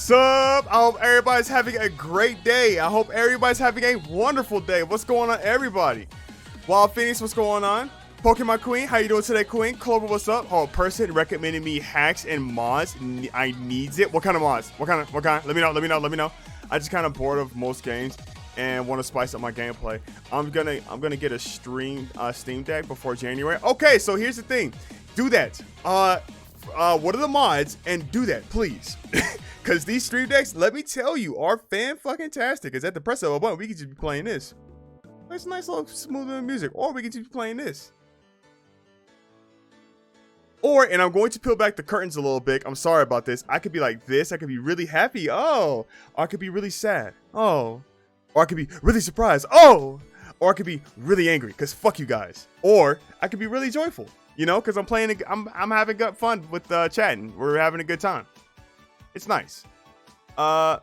What's up? I hope everybody's having a great day. I hope everybody's having a wonderful day. What's going on, everybody? Wild Phoenix, what's going on? Pokemon Queen, how you doing today, Queen? Clover, what's up? Oh, a person recommended me hacks and mods. I needs it. What kind of mods? What kind? Let me know. I just kind of bored of most games and want to spice up my gameplay. I'm gonna get a Steam Deck before January. Okay, so here's the thing. Do that. What are the mods? And do that, please. Because these Stream Decks, let me tell you, are fan-fucking-tastic. It's at the press of a button. We could just be playing this. It's a nice little smooth music. Or we could just be playing this. Or, and I'm going to peel back the curtains a little bit. I'm sorry about this. I could be like this. I could be really happy. Oh. Or I could be really sad. Oh. Or I could be really surprised. Oh. Or I could be really angry. Because fuck you guys. Or I could be really joyful. You know, because I'm playing, I'm having good fun with chatting. We're having a good time. It's nice. I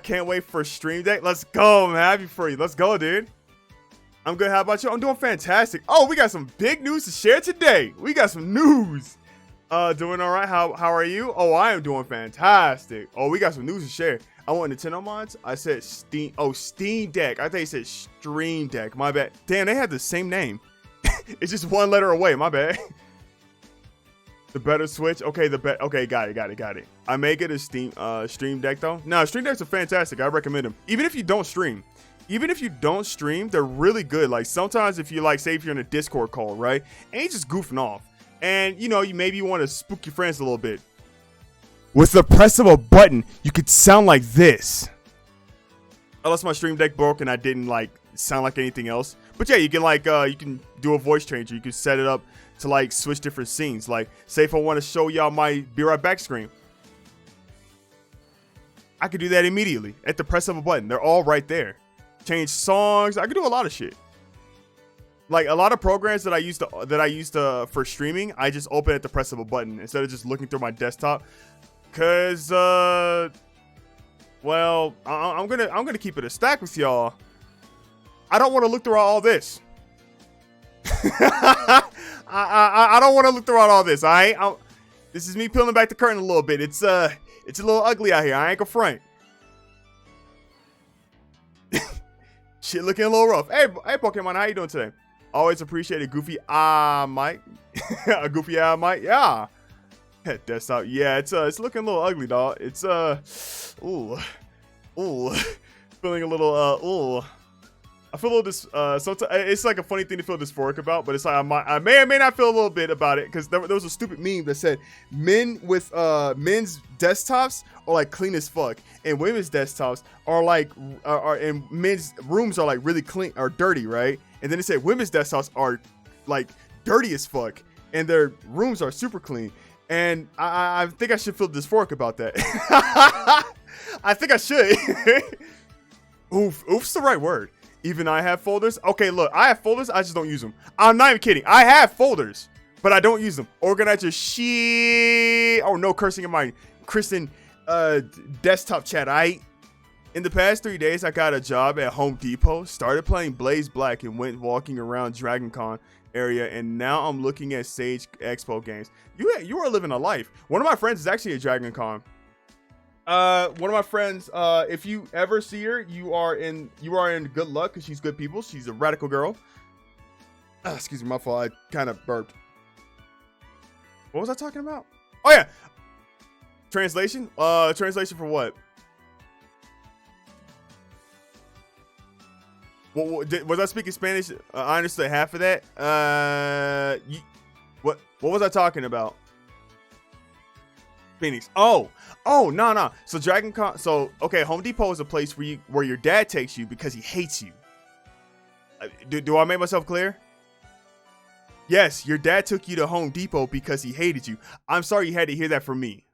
can't wait for Stream Deck. Let's go. I'm happy for you. Let's go, dude. I'm good. How about you? I'm doing fantastic. Oh, we got some big news to share today. We got some news. Doing all right. How are you? Oh, I am doing fantastic. Oh, we got some news to share. I want Nintendo mods. I said Steam. Oh, Steam Deck. I think it said Stream Deck. My bad. Damn, they had the same name. It's just one letter away. My bad. The better Switch. Okay, okay, got it. I may get a Stream Deck though. No, Stream Decks are fantastic. I recommend them. Even if you don't stream. They're really good. Like sometimes if you like, say if you're in a Discord call, right? And you're just goofing off. And you know, you maybe want to spook your friends a little bit. With the press of a button, you could sound like this. Unless my Stream Deck broke and I didn't like sound like anything else. But yeah, you can like you can do a voice changer. You can set it up to like switch different scenes. Like say if I want to show y'all my Be Right Back screen, I could do that immediately at the press of a button. They're all right there. Change songs. I could do a lot of shit. Like a lot of programs that I used to for streaming, I just open at the press of a button instead of just looking through my desktop. Cause well, I'm gonna keep it a stack with y'all. I don't want to look through all this. I don't want to look through all this. This is me peeling back the curtain a little bit. It's a little ugly out here. I ain't gonna front. Shit looking a little rough. Hey Pokemon, how you doing today? Always appreciate a goofy Mike. A goofy Mike. Yeah. Desktop. Yeah, it's looking a little ugly, dog. It's ooh. Feeling a little I feel a little sometimes it's like a funny thing to feel dysphoric about, but it's like I may or may not feel a little bit about it because there was a stupid meme that said men's desktops are like clean as fuck and women's desktops are like and men's rooms are like really clean or dirty, right? And then it said women's desktops are like dirty as fuck and their rooms are super clean. And I think I should feel dysphoric about that. I think I should. Oof's the right word. Even I have folders. Okay, look, I have folders. I just don't use them. I'm not even kidding. I have folders, but I don't use them. Organize your shit. Oh, no cursing in my Kristen desktop chat. In the past 3 days, I got a job at Home Depot, started playing Blaze Black, and went walking around Dragon Con area, and now I'm looking at Sage Expo games. You are living a life. One of my friends is actually a Dragon Con. One of my friends, if you ever see her, you are in good luck because she's good people. She's a radical girl. Excuse me, my fault. I kind of burped. What was I talking about? Oh yeah, translation. Translation for what? Was I speaking Spanish? I understood half of that. What was I talking about? Phoenix. Oh, no. So Dragon Con. So okay, Home Depot is a place where your dad takes you because he hates you. Do I make myself clear? Yes, your dad took you to Home Depot because he hated you. I'm sorry you had to hear that from me.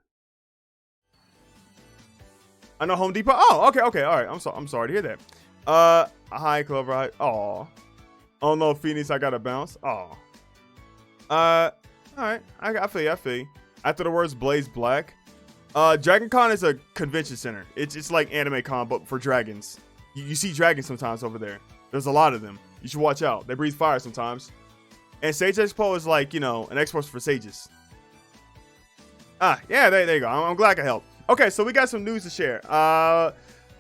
I know Home Depot. Oh, okay, all right. I'm sorry to hear that. Hi Clover. Hi. Aw. Oh no, Phoenix, I gotta bounce. Aw. All right. I feel you. After the words Blaze Black, Dragon Con is a convention center. It's like Anime Con, but for dragons. You see dragons sometimes over there. There's a lot of them. You should watch out. They breathe fire sometimes. And Sage Expo is like, you know, an expo for sages. Yeah, there you go. I'm glad I could help. Okay, so we got some news to share.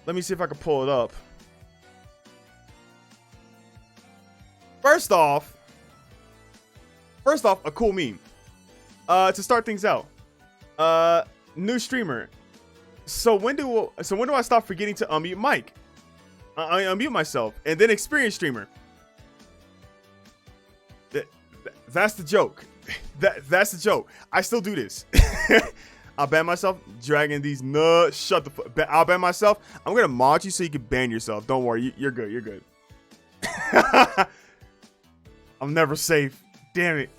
Let me see if I can pull it up. First off, a cool meme. To start things out. New streamer. So when do I stop forgetting to unmute mic? I unmute myself and then experienced streamer. That's the joke. That's the joke. I still do this. I'll ban myself, dragging these nuts. Shut the fuck. I'll ban myself. I'm gonna mod you so you can ban yourself. Don't worry, you're good. You're good. I'm never safe. Damn it.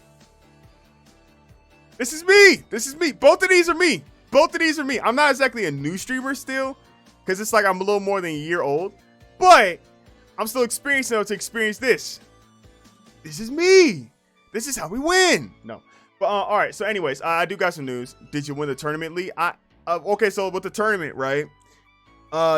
This is me. This is me. Both of these are me. Both of these are me. I'm not exactly a new streamer still, because it's like I'm a little more than a year old, but I'm still experiencing enough to experience this. This is me. This is how we win. No. But all right. So anyways, I do got some news. Did you win the tournament, Lee? Okay. So with the tournament, right?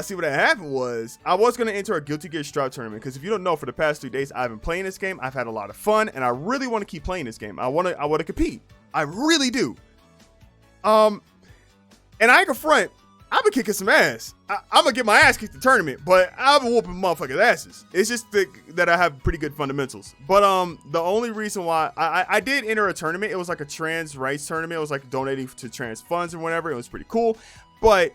See what happened was I was going to enter a Guilty Gear Strive tournament, because if you don't know, for the past 3 days, I've been playing this game. I've had a lot of fun, and I really want to keep playing this game. I want to compete. I really do. And I ain't gonna front. I've been kicking some ass. I'm gonna get my ass kicked in the tournament, but I've been whooping motherfuckers' asses. It's just that I have pretty good fundamentals. But the only reason why I did enter a tournament, it was like a trans rights tournament. It was like donating to trans funds or whatever. It was pretty cool, but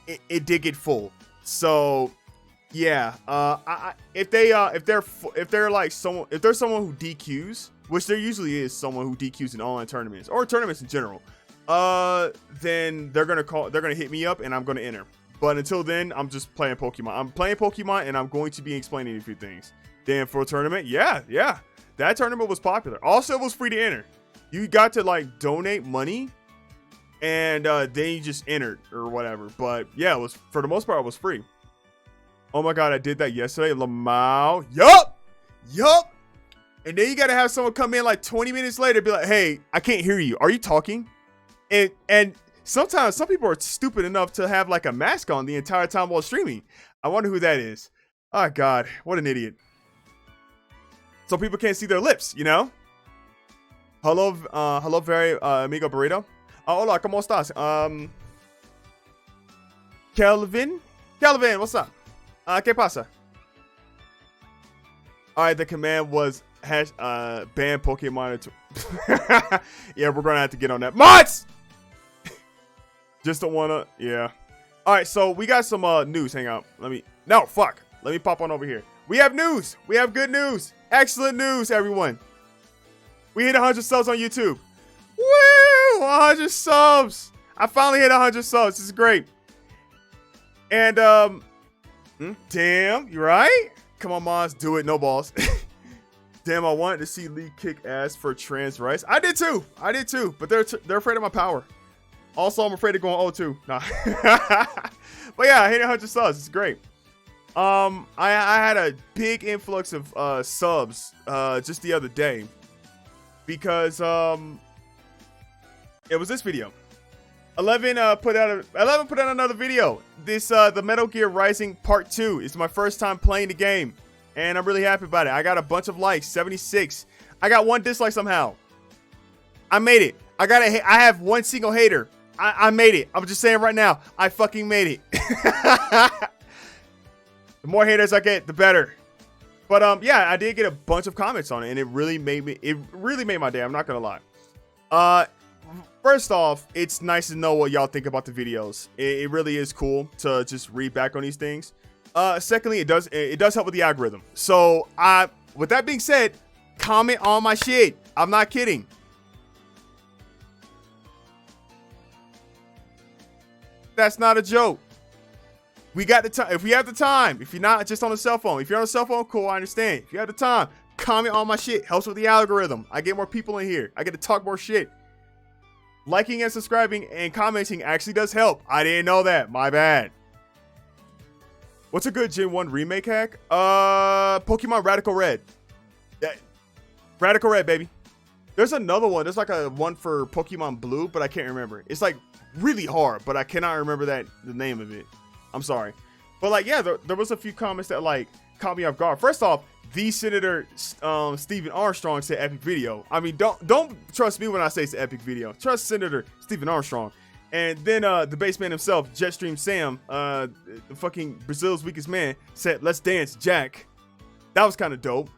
it did get full. So yeah, if there's someone who DQs, which there usually is someone who DQs in online tournaments or tournaments in general, then they're gonna hit me up and I'm gonna enter. But until then, I'm just playing Pokemon. I'm playing Pokemon and I'm going to be explaining a few things. Then for a tournament, yeah, that tournament was popular. Also, it was free to enter. You got to like donate money, and then you just entered or whatever. But yeah, it was, for the most part, it was free. Oh my god, I did that yesterday. Lamau. Yup. And then you gotta have someone come in like 20 minutes later, be like, "Hey, I can't hear you. Are you talking?" And sometimes some people are stupid enough to have like a mask on the entire time while streaming. I wonder who that is. Oh god, what an idiot. So people can't see their lips, you know? Hello, very amigo burrito. Hola, ¿cómo estás? Kelvin, what's up? ¿Qué pasa? All right, the command was ban Pokemon. Yeah, we're gonna have to get on that. Mods! Just don't wanna, yeah. All right, so we got some news. Hang on, let me pop on over here. We have news. We have good news. Excellent news, everyone. We hit 100 subs on YouTube. Woo! 100 subs. I finally hit 100 subs. This is great. And damn, you right? Come on, Mons, do it. No balls. Damn, I wanted to see Lee kick ass for trans rights. I did too. But they're afraid of my power. Also, I'm afraid of going 0-2. Nah. But yeah, I hit 100 subs. It's great. I had a big influx of subs just the other day, because it was this video. 11 put out another video. This the Metal Gear Rising Part 2. It's my first time playing the game, and I'm really happy about it. I got a bunch of likes, 76. I got one dislike somehow. I made it. I have one single hater. I made it. I'm just saying right now, I fucking made it. The more haters I get, the better. But yeah, I did get a bunch of comments on it, and it really made my day. I'm not gonna lie. First off, it's nice to know what y'all think about the videos. It really is cool to just read back on these things. Secondly, it does help with the algorithm. So with that being said, comment on my shit. I'm not kidding. That's not a joke. We got the time. If we have the time, if you're not just on a cell phone, if you're on a cell phone, cool, I understand. If you have the time, comment on my shit. Helps with the algorithm. I get more people in here. I get to talk more shit. Liking and subscribing and commenting actually does help. I didn't know that. My bad. What's a good Gen 1 remake hack? Pokemon Radical Red. Radical Red, baby. There's another one. There's like a one for Pokemon Blue, but I can't remember. It's like really hard, but I cannot remember the name of it. I'm sorry. But like, yeah, there was a few comments that like caught me off guard. First off, the Senator Stephen Armstrong said epic video. I mean, don't trust me when I say it's an epic video. Trust Senator Stephen Armstrong. And then the baseman himself, Jetstream Sam, the fucking Brazil's weakest man, said, "Let's dance, Jack." That was kind of dope.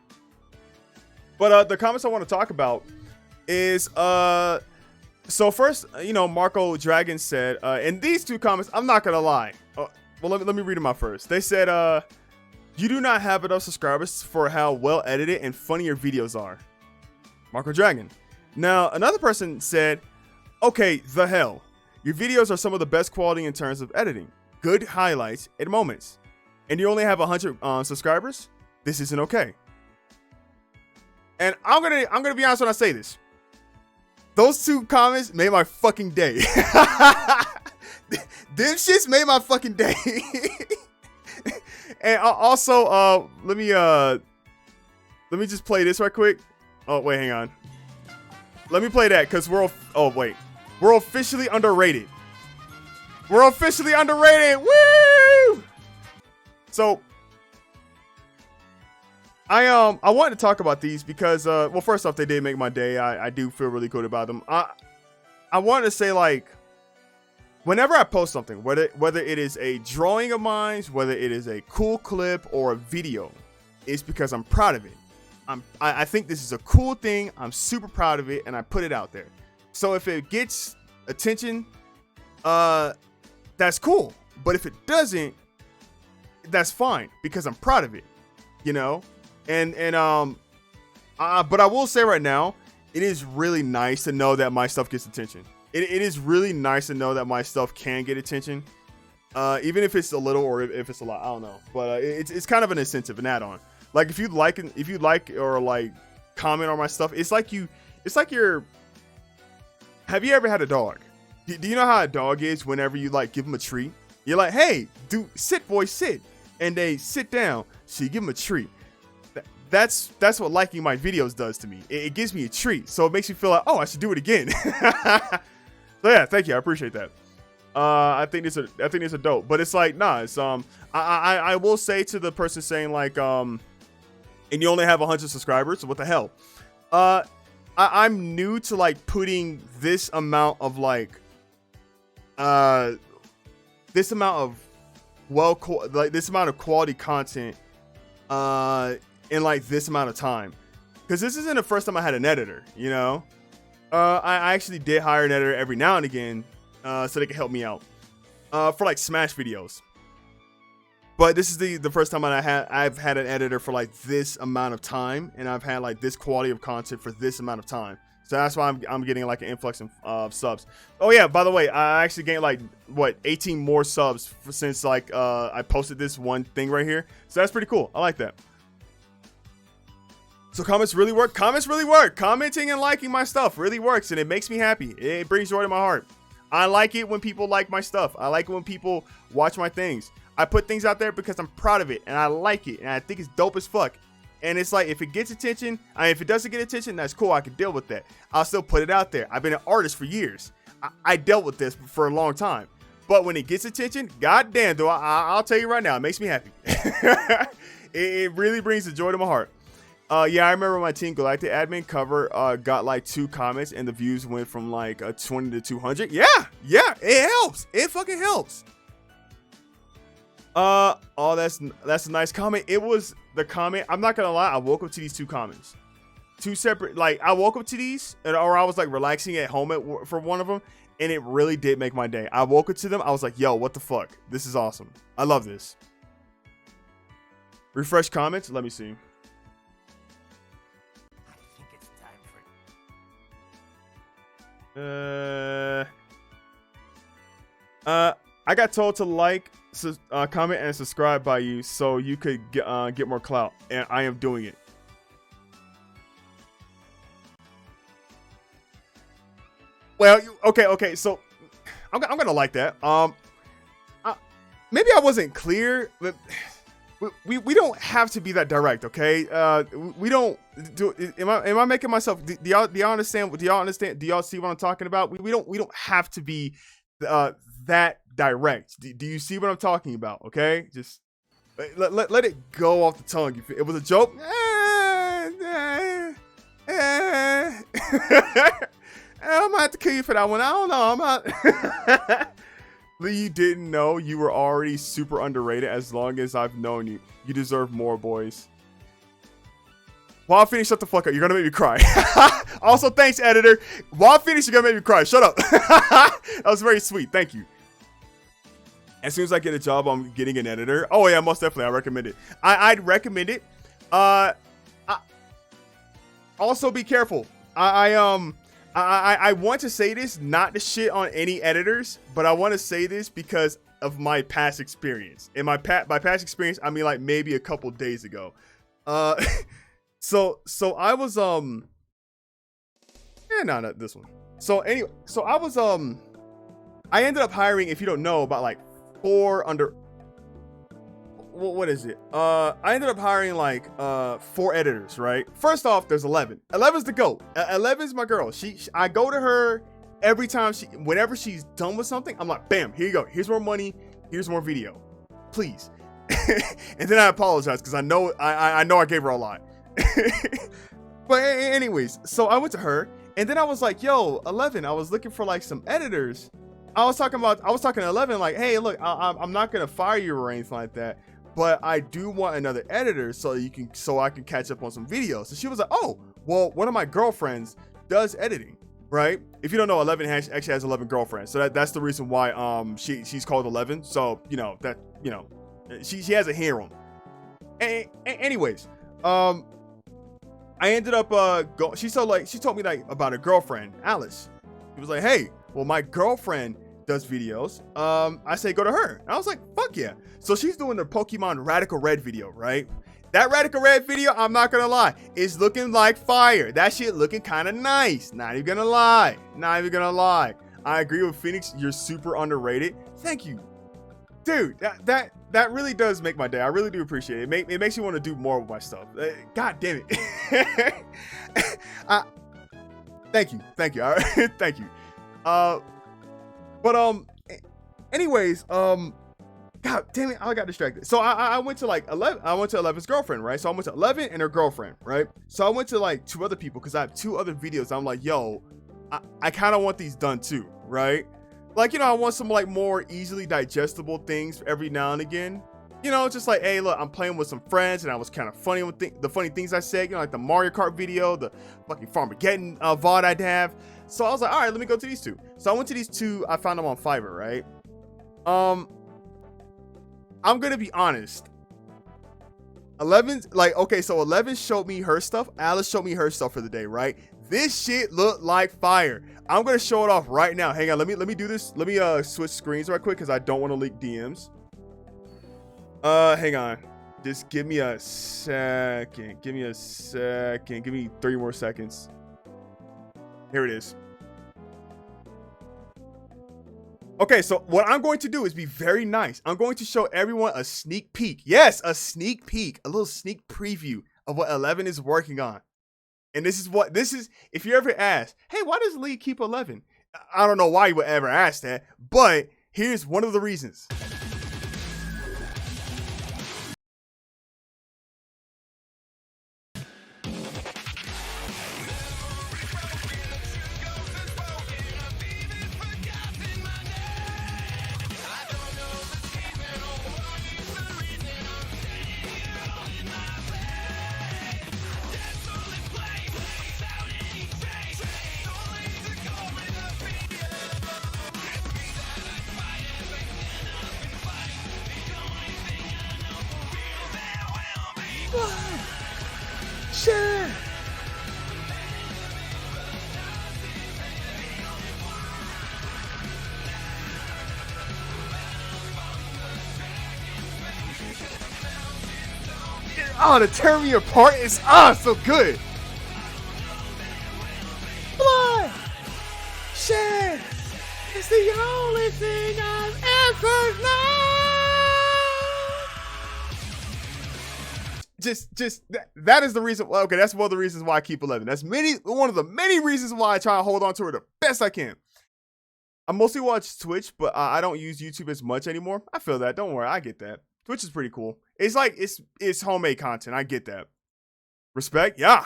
But the comments I want to talk about is so first, Marco Dragon said, and these two comments, I'm not gonna lie. Well, let me read them out first. They said, "You do not have enough subscribers for how well edited and funny your videos are." Marco Dragon. Now another person said, "Okay, the hell. Your videos are some of the best quality in terms of editing. Good highlights and moments. And you only have 100 subscribers? This isn't okay." And I'm gonna be honest when I say this. Those two comments made my fucking day. Them shits made my fucking day. And also, let me just play this right quick. Oh wait, hang on. Let me play that because we're officially underrated. We're officially underrated. Woo! So I wanted to talk about these because well, first off, they did make my day. I do feel really good about them. I wanted to say, like, whenever I post something, whether it is a drawing of mine, whether it is a cool clip or a video, it's because I'm proud of it. I think this is a cool thing. I'm super proud of it, and I put it out there. So if it gets attention, that's cool. But if it doesn't, that's fine because I'm proud of it, but I will say right now, it is really nice to know that my stuff gets attention. It is really nice to know that my stuff can get attention, even if it's a little or if it's a lot. I don't know, but it's kind of an incentive, an add-on. Like if you like or like comment on my stuff, it's like you're. Have you ever had a dog? Do you know how a dog is whenever you like give them a treat? You're like, "Hey, sit, boy, sit," and they sit down. So you give them a treat. That's what liking my videos does to me. It gives me a treat, so it makes me feel like, oh, I should do it again. So yeah, thank you, I appreciate that. I think these are dope, but it's like, nah, it's I will say to the person saying like and you only have 100 subscribers, so what the hell? I'm new to like putting this amount of like this amount of quality content in like this amount of time, because this isn't the first time I had an editor. I actually did hire an editor every now and again so they could help me out for like Smash videos, but this is the first time I've had an editor for like this amount of time, and I've had like this quality of content for this amount of time. So that's why I'm getting like an influx of subs. Oh yeah, by the way, I actually gained like 18 more subs since like I posted this one thing right here. So that's pretty cool. I like that. So comments really work. Commenting and liking my stuff really works, and it makes me happy. It brings joy to my heart. I like it when people like my stuff. I like it when people watch my things. I put things out there because I'm proud of it, and I like it, and I think it's dope as fuck. And it's like, if it gets attention, if it doesn't get attention, that's cool. I can deal with that. I'll still put it out there. I've been an artist for years. I dealt with this for a long time. But when it gets attention, goddamn, though, I'll tell you right now, it makes me happy. It really brings the joy to my heart. Yeah, I remember my Team Galactic admin cover got like 2 comments, and the views went from like 20 to 200. Yeah, it helps. It fucking helps. Oh, that's a nice comment. It was the comment. I'm not gonna lie. I woke up to these 2 comments, 2 separate. Like, I woke up to these, or I was like relaxing at home for one of them, and it really did make my day. I woke up to them. I was like, yo, what the fuck? This is awesome. I love this. Refresh comments. Let me see. I got told to like, comment, and subscribe by you so you could get more clout, and I am doing it. Well, okay. So I'm gonna like that. Maybe I wasn't clear, but we don't have to be that direct, okay? We don't do. Am I making myself? Do y'all understand? Do y'all understand? Do y'all see what I'm talking about? We don't have to be that direct. Do you see what I'm talking about? Okay, just let it go off the tongue. It was a joke. Oh my have to kill you for that one. I don't know. I'm not. Lee, you didn't know you were already super underrated. As long as I've known you, you deserve more, boys. Wild Phoenix, shut the fuck up. You're gonna make me cry. Also, thanks, editor. Wild Phoenix, you're gonna make me cry. Shut up. That was very sweet. Thank you. As soon as I get a job, I'm getting an editor. Oh yeah, most definitely. I recommend it. I'd recommend it. Also, be careful. I want to say this, not to shit on any editors, but I want to say this because of my past experience. And by past experience, I mean like maybe a couple days ago. So I was no, not this one. So anyway, so I was I ended up hiring, if you don't know, about like 4 under. What is it? I ended up hiring like 4 editors, right? First off, there's 11. 11's the GOAT. 11's my girl. I go to her every time whenever she's done with something, I'm like, bam, here you go. Here's more money. Here's more video, please. And then I apologize because I know I gave her a lot. But anyways, so I went to her and then I was like, yo, 11, I was looking for like some editors. I was talking to 11 like, hey, look, I'm not gonna fire you or anything like that, but I do want another editor so I can catch up on some videos. So she was like, oh, well, one of my girlfriends does editing, right? If you don't know, 11 actually has 11 girlfriends, so that's the reason why she's called 11. So she has a harem. Anyways, I ended up she told me like about a girlfriend, Alice. She was like, hey, well, my girlfriend does videos. I say go to her. And I was like, fuck yeah. So she's doing the Pokemon Radical Red video, right? That Radical Red video, I'm not gonna lie, is looking like fire. That shit looking kind of nice. Not even gonna lie. I agree with Phoenix. You're super underrated. Thank you, dude. That really does make my day. I really do appreciate it. It makes me want to do more with my stuff. God damn it. Thank you. Thank you. Anyways, God damn it, I got distracted. So I went to like 11. I went to 11's girlfriend, right? So I went to 11 and her girlfriend, right? So I went to like 2 other people because I have 2 other videos. I'm like, yo, I kind of want these done too, right? Like, I want some like more easily digestible things every now and again. Just like, hey, look, I'm playing with some friends and I was kind of funny with the funny things I said, like the Mario Kart video, the fucking Farmageddon VOD I'd have. So I was like, all right, let me go to these 2. So I went to these 2. I found them on Fiverr, right? I'm gonna be honest. 11's like, okay, so 11 showed me her stuff. Alice showed me her stuff for the day, right? This shit looked like fire. I'm gonna show it off right now. Hang on, let me do this. Let me switch screens right quick because I don't want to leak DMs. Hang on. Just give me a second. Give me 3 more seconds. Here it is. Okay, so what I'm going to do is be very nice. I'm going to show everyone a sneak peek. Yes, a sneak peek. A little sneak preview of what 11 is working on. And this is, if you ever ask, hey, why does Lee keep 11? I don't know why you would ever ask that, but here's one of the reasons. Shit. Oh, to tear me apart is so good. Blood. Shit. It's the only thing I've ever known. Just that is the reason. Okay, that's one of the reasons why I keep 11. That's one of the many reasons why I try to hold on to her the best I can. I mostly watch Twitch, but I don't use YouTube as much anymore. I feel that. Don't worry, I get that. Twitch is pretty cool. It's like it's homemade content. I get that. Respect, yeah.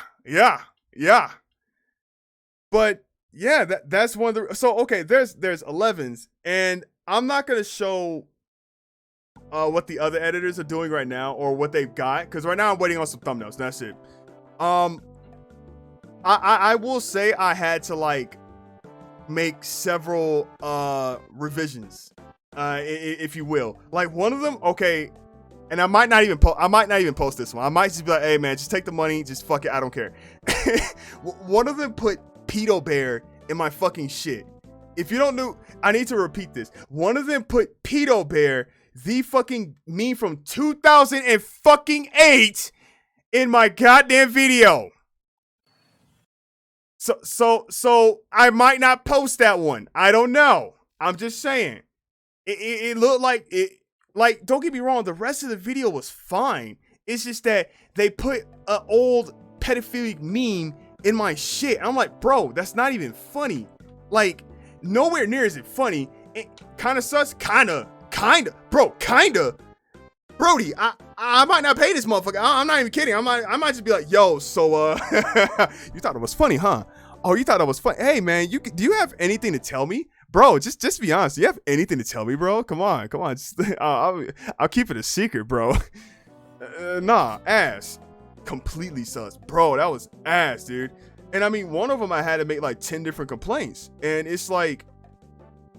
But yeah, that's one of the. So okay, there's 11s, and I'm not gonna show what the other editors are doing right now or what they've got, because right now I'm waiting on some thumbnails. That's it. I will say I had to like make several revisions, if you will. Like one of them, okay, and I might not even post this one. I might just be like, hey man, just take the money, just fuck it, I don't care. One of them put Pedo Bear in my fucking shit. If you don't know, I need to repeat this. One of them put Pedo Bear, the fucking meme from 2008, in my goddamn video. So I might not post that one. I don't know. I'm just saying. It looked like it. Like, don't get me wrong. The rest of the video was fine. It's just that they put an old pedophilic meme in my shit. I'm like, bro, that's not even funny. Like, nowhere near is it funny. It kind of sucks. Kinda. Bro, kinda. Brody, I might not pay this motherfucker. I'm not even kidding. I might just be like, yo, so you thought it was funny, huh? Oh, you thought it was funny. Hey man, do you have anything to tell me? Bro, just be honest. Do you have anything to tell me, bro? Come on. Just, I'll keep it a secret, bro. Nah, ass. Completely sus. Bro, that was ass, dude. And I mean, one of them I had to make like 10 different complaints. And it's like,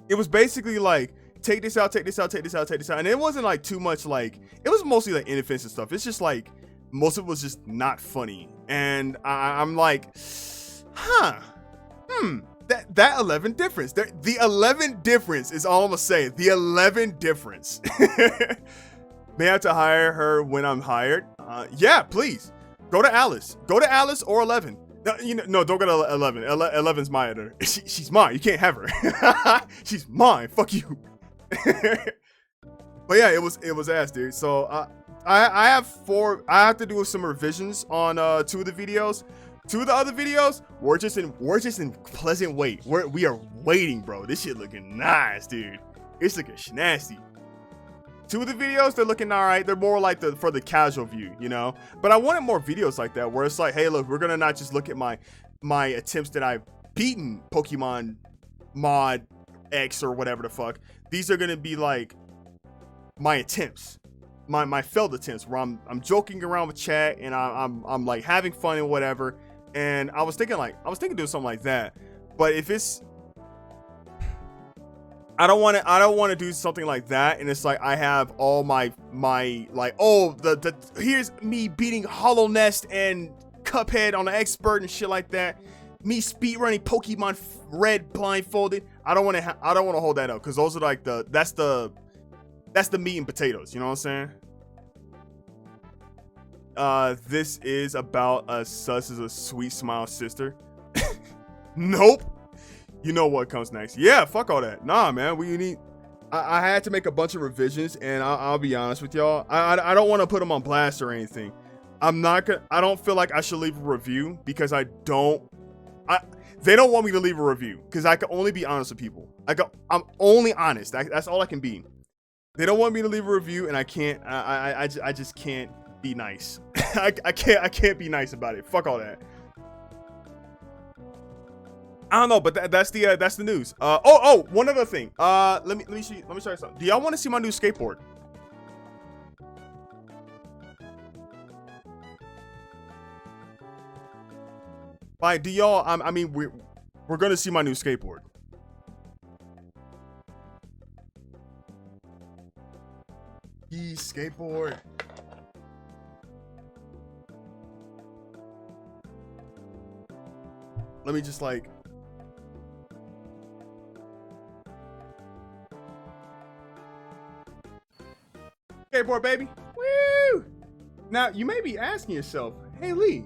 it was basically like, take this out. And it wasn't like too much like, it was mostly like inoffensive stuff. It's just like, most of it was just not funny. And I'm like, that 11 difference. The 11 difference is all I'm gonna say. The 11 difference. May I have to hire her when I'm hired? Yeah, please. Go to Alice. Go to Alice or 11. No, don't go to 11. 11's my editor. She's mine. You can't have her. She's mine. Fuck you. But yeah, it was ass, dude. So I have to do some revisions on 2 of the videos. 2 of the other videos, we're just in pleasant wait. We are waiting, bro. This shit looking nice, dude. It's looking nasty. 2 of the videos, they're looking all right. They're more like for the casual view, you know. But I wanted more videos like that where it's like, hey, look, we're gonna not just look at my attempts that I've beaten Pokemon Mod X or whatever the fuck. These are gonna be like my attempts, my failed attempts, where I'm joking around with chat and I'm like having fun and whatever. And I was thinking doing something like that. But if it's, I don't want to do something like that. And it's like I have all my like, oh, the here's me beating Hollow Nest and Cuphead on an expert and shit like that. Me speedrunning Pokemon Red blindfolded. I don't want to hold that up, because those are like that's the meat and potatoes. You know what I'm saying? This is about a sus as a sweet smile sister. Nope. You know what comes next? Yeah, fuck all that. Nah, man. I had to make a bunch of revisions, and I'll be honest with y'all. I don't want to put them on blast or anything. I don't feel like I should leave a review, because they don't want me to leave a review, because I can only be honest with people. I'm only honest. That's all I can be. They don't want me to leave a review, and I can't. I just can't be nice. I can't be nice about it. Fuck all that. I don't know, but that's the news. One other thing. Let me show you something. Do y'all want to see my new skateboard? Like, do y'all? I mean, we're gonna see my new skateboard. Skateboard. Let me just like. Skateboard, baby. Woo! Now, you may be asking yourself, hey, Lee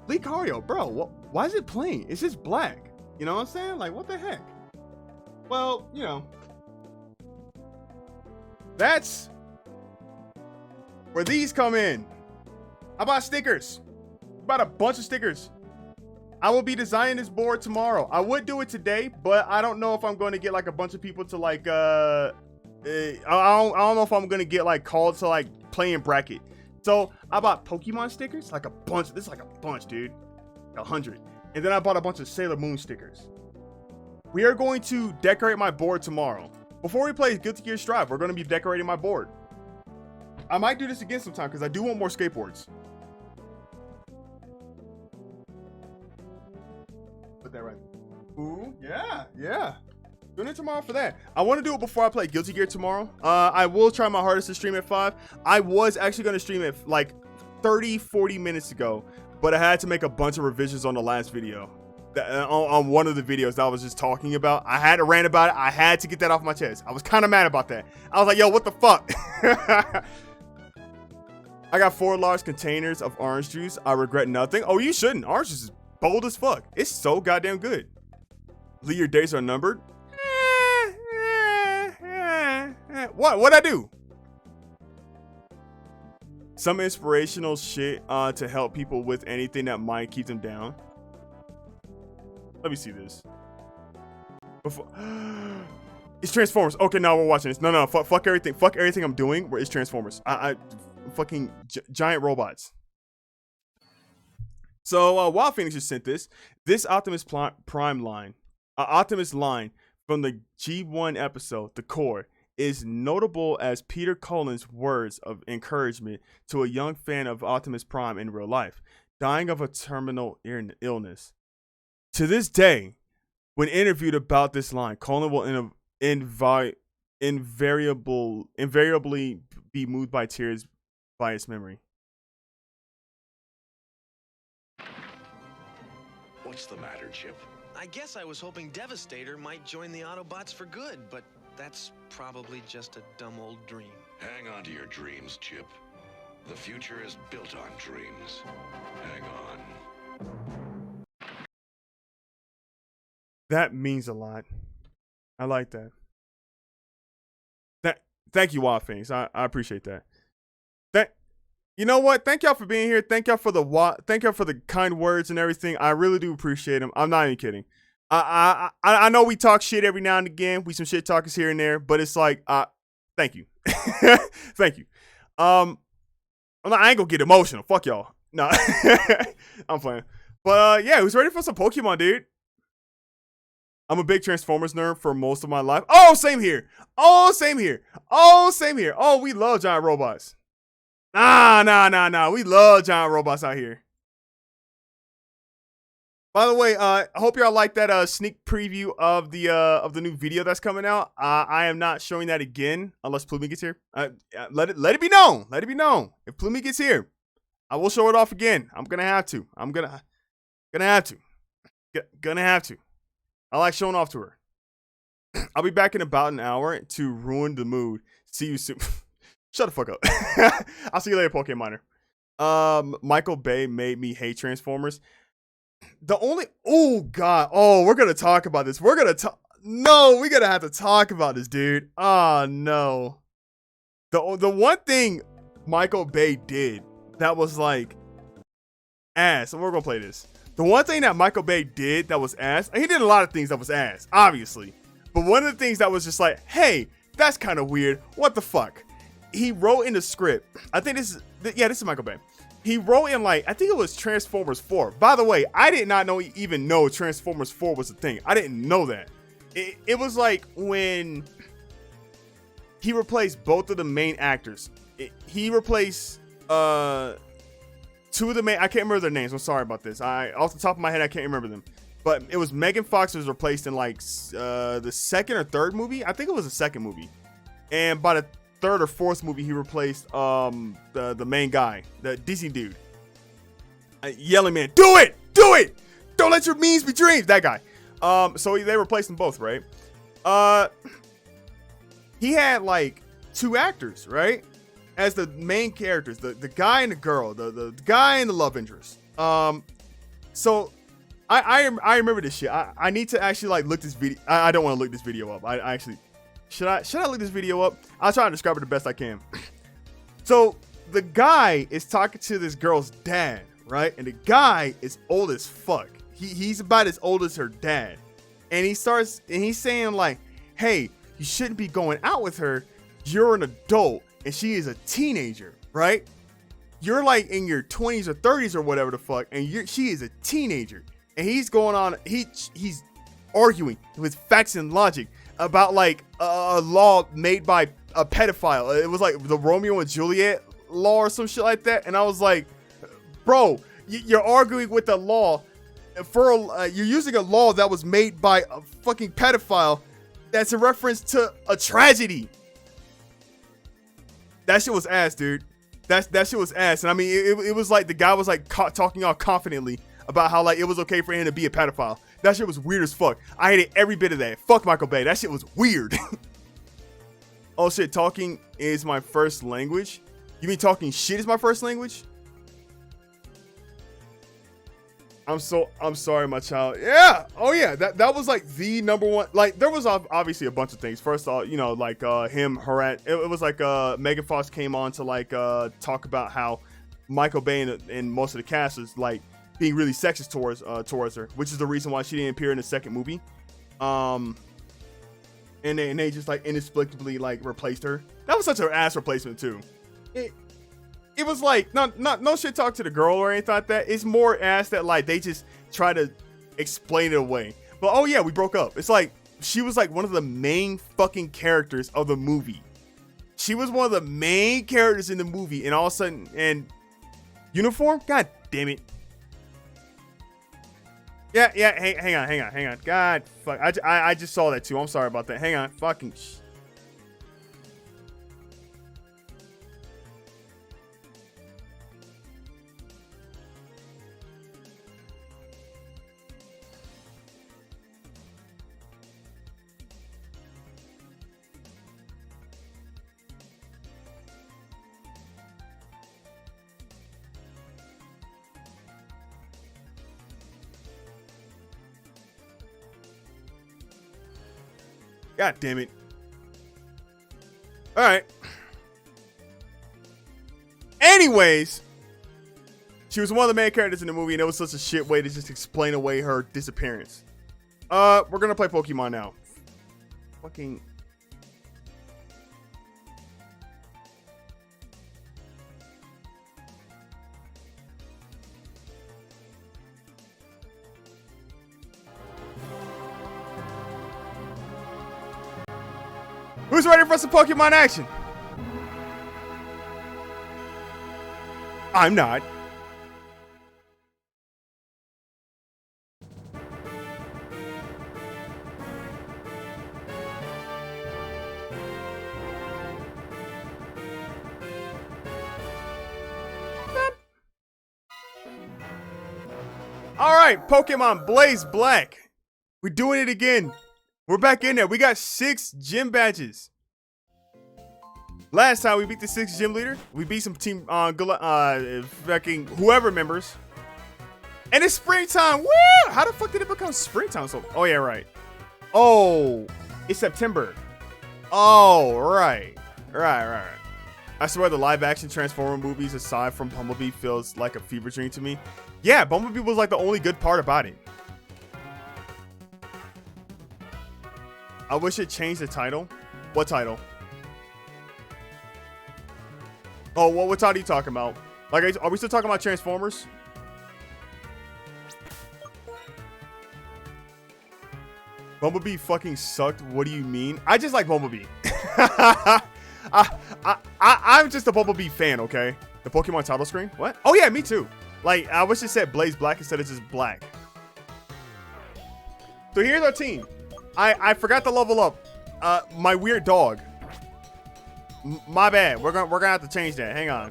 Cario, bro, why is it plain? It's just black. You know what I'm saying? Like, what the heck? Well, you know, that's where these come in. I bought stickers. Bought a bunch of stickers. I will be designing this board tomorrow. I would do it today, but I don't know if I'm going to get like a bunch of people to like, I don't know if I'm going to get like called to like play in bracket. So I bought Pokemon stickers, like a bunch. This is like a bunch, dude. 100. And then I bought a bunch of Sailor Moon stickers. We are going to decorate my board tomorrow. Before we play Guilty Gear Strive, we're going to be decorating my board. I might do this again sometime because I do want more skateboards. Put that right. Ooh, yeah. Tune in tomorrow for that. I want to do it before I play Guilty Gear tomorrow. I will try my hardest to stream at 5. I was actually going to stream it like 30-40 minutes ago, but I had to make a bunch of revisions on the last video. On one of the videos that I was just talking about. I had to rant about it. I had to get that off my chest. I was kind of mad about that. I was like, yo, what the fuck? I got 4 large containers of orange juice. I regret nothing. Oh, you shouldn't. Orange juice is bold as fuck. It's so goddamn good. Lee, your days are numbered. What'd I do? Some inspirational shit to help people with anything that might keep them down. Let me see this. Before it's Transformers. Okay, now we're watching this. No, fuck everything. Fuck everything I'm doing. Where it's Transformers. I fucking giant robots. So Wild Phoenix just sent this. This Optimus Prime line, Optimus line from the G1 episode, The Core, is notable as Peter Cullen's words of encouragement to a young fan of Optimus Prime in real life, dying of a terminal illness. To this day, when interviewed about this line, Cullen will invariably be moved by tears by its memory. What's the matter, Chip? I guess I was hoping Devastator might join the Autobots for good, but that's probably just a dumb old dream. Hang on to your dreams, Chip. The future is built on dreams. Hang on. That means a lot. I like that. Thank you, Wild Phoenix. I appreciate that. You know what? Thank y'all for being here. Thank y'all for the kind words and everything. I really do appreciate them. I'm not even kidding. I know we talk shit every now and again. We some shit talkers here and there, but it's like, thank you. Thank you. I ain't gonna get emotional. Fuck y'all. No, I'm playing. But yeah, who's ready for some Pokemon, dude? I'm a big Transformers nerd for most of my life. Oh, same here. Oh, same here. Oh, we love giant robots. Nah. We love giant robots out here. By the way, I hope y'all like that sneak preview of the new video that's coming out. I am not showing that again unless Plumi gets here. Let it be known. Let it be known. If Plumi gets here, I will show it off again. I'm gonna have to. Gonna have to. I like showing off to her. I'll be back in about an hour to ruin the mood. See you soon. Shut the fuck up. I'll see you later, Pokemon. Michael Bay made me hate Transformers. Oh god. Oh, we're gonna talk about this. We're gonna have to talk about this, dude. Oh no. The one thing Michael Bay did that was like ass. So we're gonna play this. The one thing that Michael Bay did that was ass, and he did a lot of things that was ass, obviously. But one of the things that was just like, hey, that's kind of weird. What the fuck? He wrote in the script. I think this is Michael Bay. He wrote in I think it was Transformers 4. By the way, I did not even know Transformers 4 was a thing. I didn't know that. It was like when he replaced both of the main actors. He replaced two of the main, I can't remember their names. I'm sorry about this. Off the top of my head, I can't remember them. But it was Megan Fox was replaced in the second or third movie. I think it was the second movie. And by the third or fourth movie, he replaced the main guy, the Disney dude. Yelling man, do it! Don't let your memes be dreams. That guy. So they replaced them both, right? He had two actors, right? As the main characters, the guy and the girl, the guy and the love interest. So I remember this shit. I need to actually look this video. I don't want to look this video up. I actually should I look this video up? I'll try to describe it the best I can. So the guy is talking to this girl's dad, right? And the guy is old as fuck. He's about as old as her dad. And he's saying hey, you shouldn't be going out with her. You're an adult and she is a teenager, right? You're in your 20s or 30s or whatever the fuck, and she is a teenager. and he's going on. He's arguing with facts and logic about like a law made by a pedophile. It was like the Romeo and Juliet law or some shit like that. And I was like, bro, you're arguing with the law for you're using a law that was made by a fucking pedophile. That's a reference to a tragedy. That shit was ass, dude. That shit was ass. And I mean, it was like the guy was like talking all confidently about how like it was okay for him to be a pedophile. That shit was weird as fuck. I hated every bit of that. Fuck Michael Bay. That shit was weird. Oh shit, talking is my first language. You mean talking shit is my first language? I'm sorry, my child. Yeah. Oh yeah. That was like the number one. Like there was obviously a bunch of things. First off, you know, like him, Harat. It was like Megan Fox came on to like talk about how Michael Bay and most of the cast is like being really sexist towards her, which is the reason why she didn't appear in the second movie. And they just like inexplicably like replaced her. That was such an ass replacement too. It was like no shit talk to the girl or anything like that. It's more ass that like they just try to explain it away. But oh yeah, we broke up. It's like she was like one of the main fucking characters of the movie. She was one of the main characters in the movie, and all of a sudden, and uniform? God damn it. Yeah, hang on. God fuck. I just saw that too. I'm sorry about that. Hang on. Fucking God damn it. All right. Anyways, she was one of the main characters in the movie, and it was such a shit way to just explain away her disappearance. We're gonna play Pokemon now. Fucking. Who's ready for some Pokemon action? I'm not. All right, Pokemon Blaze Black. We're doing it again. We're back in there. We got 6 gym badges. Last time we beat the 6th gym leader. We beat some team fucking whoever members. And it's springtime. Woo! How the fuck did it become springtime? So, oh yeah, right. Oh, it's September. Oh, right. Right. I swear the live action Transformer movies aside from Bumblebee feels like a fever dream to me. Yeah, Bumblebee was like the only good part about it. I wish it changed the title. What title? Oh, what title are you talking about? Like, are we still talking about Transformers? Bumblebee fucking sucked. What do you mean? I just like Bumblebee. I'm just a Bumblebee fan, okay? The Pokemon title screen? What? Oh yeah, me too. Like, I wish it said Blaze Black instead of just black. So here's our team. I forgot to level up my weird dog. My bad. We're gonna have to change that. Hang on.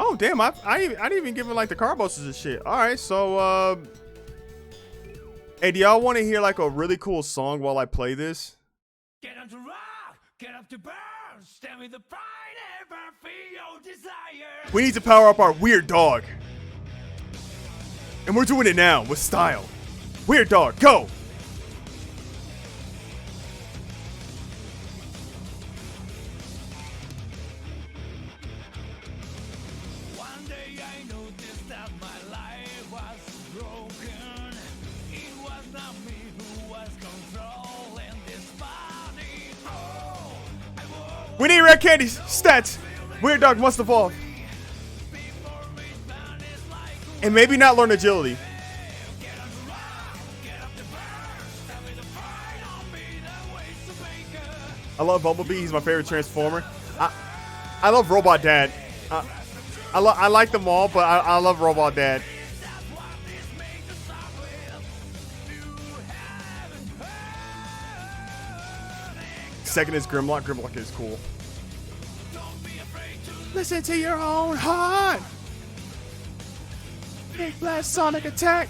Oh damn! I didn't even give him like the carboses and shit. All right, so hey, do y'all want to hear like a really cool song while I play this? Get up to rock, get up to burn, stand with the pride, ever feel your desire. We need to power up our weird dog. And we're doing it now with style. Weird dog, go! One day I noticed that my life was broken. It was not me who was controlling this body. Oh, I We need red candies. Stats. Weird Dog must evolve. And maybe not learn agility. I love Bumblebee. He's my favorite Transformer. I love Robot Dad. I like them all, but I love Robot Dad. Second is Grimlock. Grimlock is cool. Listen to your own heart. Big Blast Sonic Attack.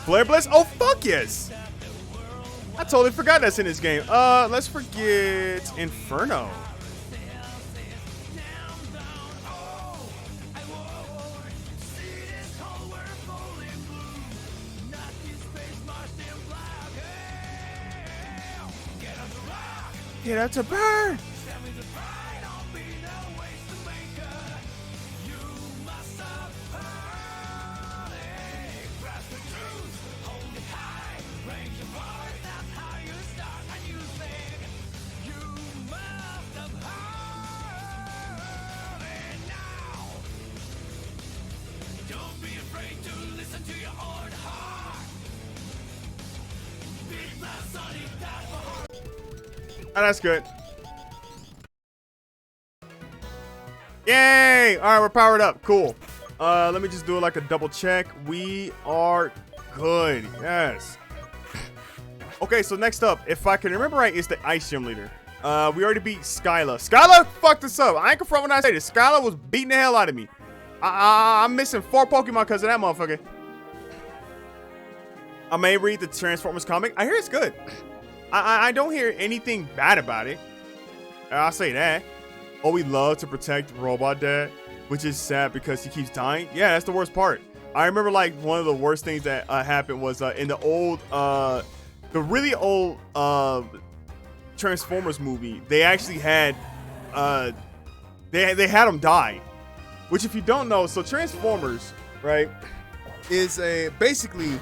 Flare Blast? Oh, fuck yes! I totally forgot that's in this game. Let's forget Inferno. Get out to burn! Oh, that's good. Yay! All right, we're powered up. Cool. Let me just do like a double check. We are good. Yes. Okay, so next up, if I can remember right, is the Ice Gym Leader. We already beat Skyla. Skyla fucked us up. I ain't confront when I say this. Skyla was beating the hell out of me. I'm missing 4 Pokemon because of that motherfucker. I may read the Transformers comic. I hear it's good. I don't hear anything bad about it. I'll say that. Oh, we love to protect Robot Dad, which is sad because he keeps dying. Yeah, that's the worst part. I remember like one of the worst things that happened was in the old, the really old Transformers movie. They actually had, they had him die. Which, if you don't know, so Transformers, right, is basically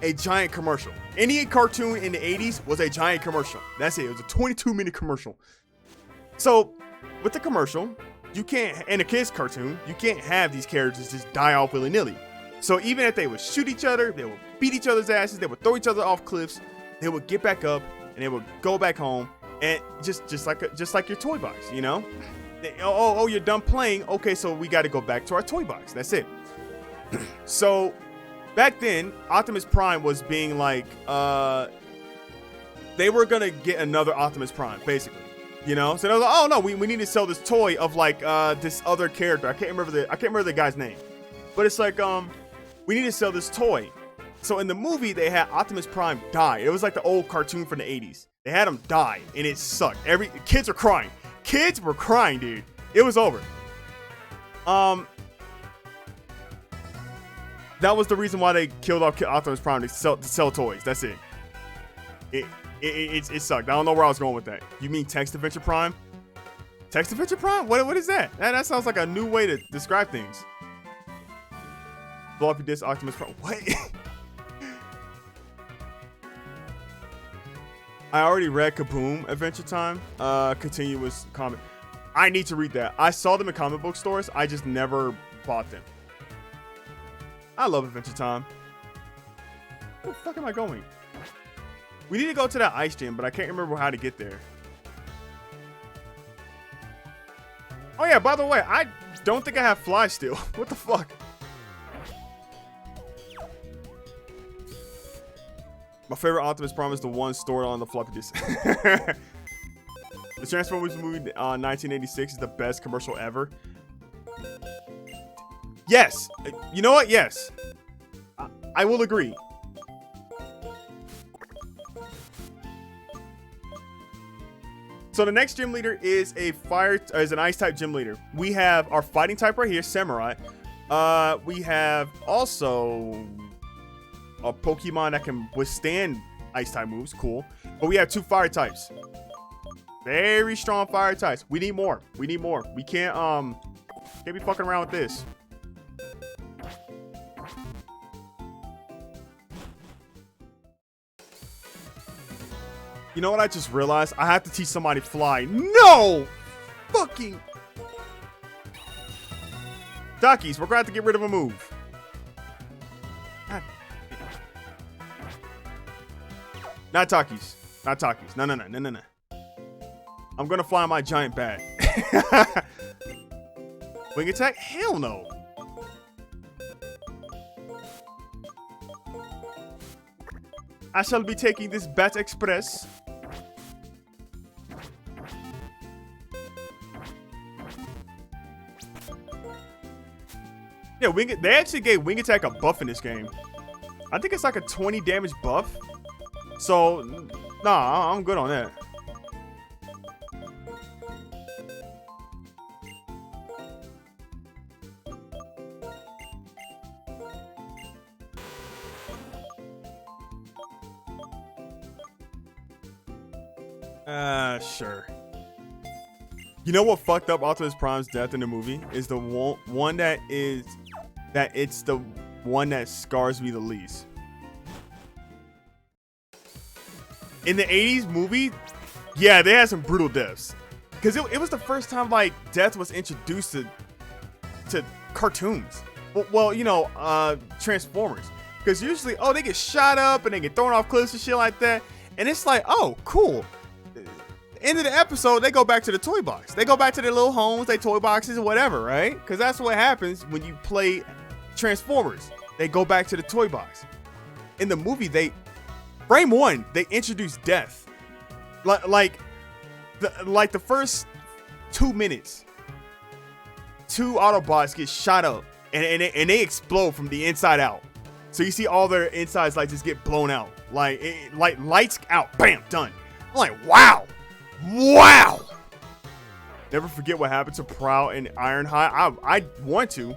a giant commercial. Any cartoon in the 80s was a giant commercial. That's it. It was a 22-minute commercial. So, with the commercial, you can't, in a kid's cartoon, you can't have these characters just die off willy-nilly. So even if they would shoot each other, they would beat each other's asses, they would throw each other off cliffs, they would get back up, and they would go back home, and just like your toy box, you know? Oh, you're done playing. Okay, so we got to go back to our toy box. That's it. So back then, Optimus Prime was being like, they were gonna get another Optimus Prime, basically, you know. So they was like, oh no, we need to sell this toy of like this other character. I can't remember the guy's name, but it's like we need to sell this toy. So in the movie, they had Optimus Prime die. It was like the old cartoon from the 80s. They had him die, and it sucked. Kids were crying. Kids were crying, dude. It was over. That was the reason why they killed off Optimus Prime to sell toys. That's it. It sucked. I don't know where I was going with that. You mean Text Adventure Prime? Text Adventure Prime? What is that? That sounds like a new way to describe things. Blow up your disc, Optimus Prime. What? I already read Kaboom Adventure Time. Continuous comic. I need to read that. I saw them in comic book stores. I just never bought them. I love Adventure Time. Where the fuck am I going? We need to go to that ice gym, but I can't remember how to get there. Oh yeah, by the way, I don't think I have Fly still. What the fuck? My favorite Optimus Prime is the one stored on the floppy disk. The Transformers movie 1986 is the best commercial ever. Yes. You know what? Yes. I will agree. So the next gym leader is an ice type gym leader. We have our fighting type right here, Samurai. We have also a Pokemon that can withstand ice type moves. Cool. But we have 2 fire types. Very strong fire types. We need more. We need more. We can't be fucking around with this. You know what I just realized? I have to teach somebody fly. No! Fucking Duckies, we're gonna have to get rid of a move. God. Not Takis. Not Takis. No, no, no, no, no, no. I'm gonna fly my giant bat. Wing attack? Hell no. I shall be taking this Bat Express. Yeah, they actually gave Wing Attack a buff in this game. I think it's like a 20 damage buff. So, nah, I'm good on that. Sure. You know what fucked up Optimus Prime's death in the movie is the one that it's the one that scars me the least. In the 80s movie, yeah, they had some brutal deaths. Because it was the first time, like, death was introduced to cartoons. Well, you know, Transformers. Because usually, oh, they get shot up and they get thrown off cliffs and shit like that. And it's like, oh, cool. End of the episode, they go back to the toy box. They go back to their little homes, their toy boxes, or whatever, right? Because that's what happens when you play Transformers. They go back to the toy box. In the movie, frame one, they introduce death. Like the first 2 minutes, 2 Autobots get shot up and they explode from the inside out. So you see all their insides like just get blown out, like lights out, bam, done. I'm like, wow. Never forget what happened to Prowl and Ironhide. I want to.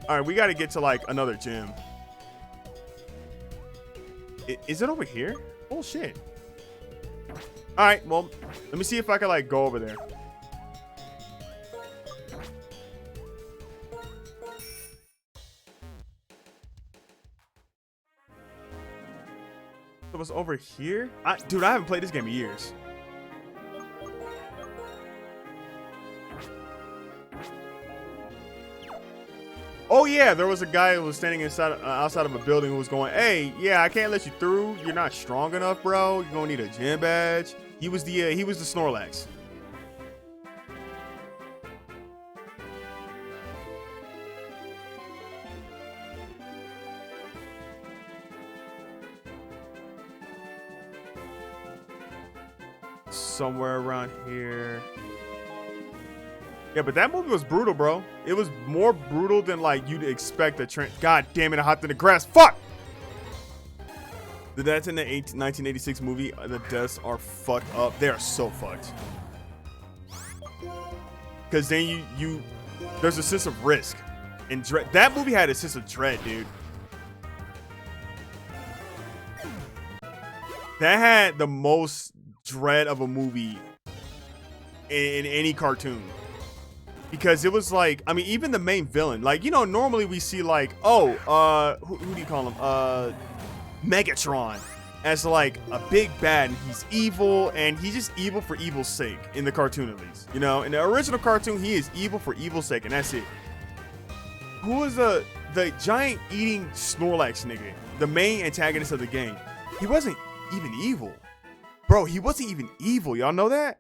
All right, we got to get to like another gym. Is it over here? Oh shit. All right, well, let me see if I can like go over there. It was over here? Dude, I haven't played this game in years. Oh yeah, there was a guy who was standing outside of a building who was going, hey, yeah, I can't let you through. You're not strong enough, bro. You're gonna need a gym badge. He was the Snorlax. Somewhere around here. Yeah, but that movie was brutal, bro. It was more brutal than like you'd expect a God damn it, I hopped in the grass. Fuck! That's in the 1986 movie. The deaths are fucked up. They are so fucked. Because then there's a sense of risk and dread. That movie had a sense of dread, dude. That had the most dread of a movie in any cartoon, because it was like, I mean, even the main villain, like, you know, normally we see like, oh, who do you call him, Megatron, as like a big bad, and he's evil, and he's just evil for evil's sake in the cartoon, at least. You know, in the original cartoon, he is evil for evil's sake, and that's it. Who was the giant eating Snorlax nigga, the main antagonist of the game? He wasn't even evil. Bro, he wasn't even evil. Y'all know that?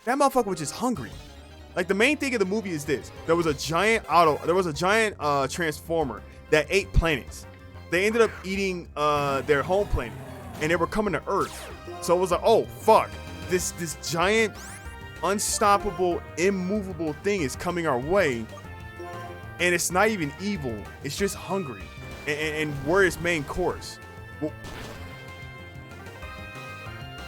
That motherfucker was just hungry. Like, the main thing of the movie is this. There was a giant transformer that ate planets. They ended up eating their home planet, and they were coming to Earth. So it was like, oh, fuck. This giant, unstoppable, immovable thing is coming our way, and it's not even evil. It's just hungry. And we're its main course. Well,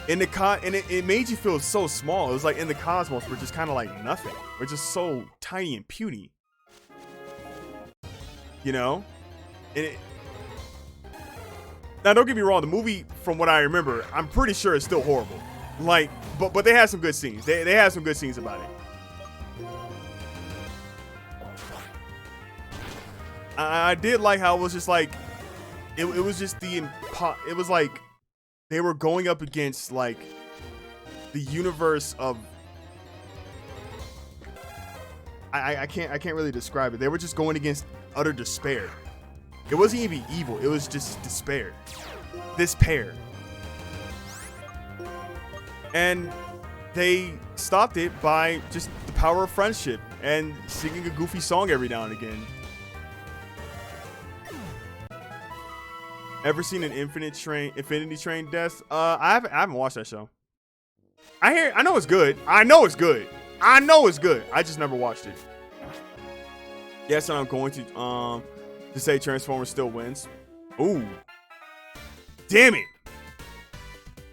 and it made you feel so small. It was like in the cosmos, we're just kind of like nothing. We're just so tiny and puny. You know? Now, don't get me wrong. The movie, from what I remember, I'm pretty sure it's still horrible. Like, but they had some good scenes. They had some good scenes about it. I did like how it was just like, it was just it was like they were going up against like the universe of, I can't really describe it. They were just going against utter despair. It wasn't even evil. It was just despair. Despair. And they stopped it by just the power of friendship and singing a goofy song every now and again. Ever seen an Infinity Train death? I haven't watched that show. I know it's good. I know it's good. I just never watched it. Yes, and I'm going to say Transformers still wins. Ooh. Damn it.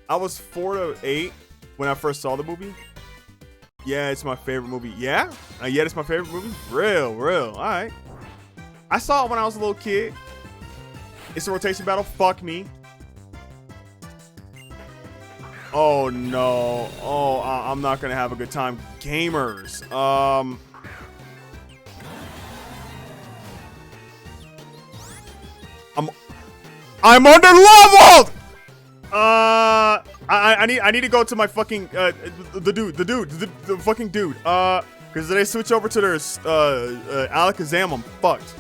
I was 4 to 8 when I first saw the movie. Yeah, it's my favorite movie. Yeah? Yeah, it's my favorite movie? Real. All right. I saw it when I was a little kid. It's a rotation battle. Fuck me. Oh, no. Oh, I'm not going to have a good time. Gamers. I'm under-leveled! I need to go to my fucking, the fucking dude. Because they switch over to their, Alakazam, I'm fucked.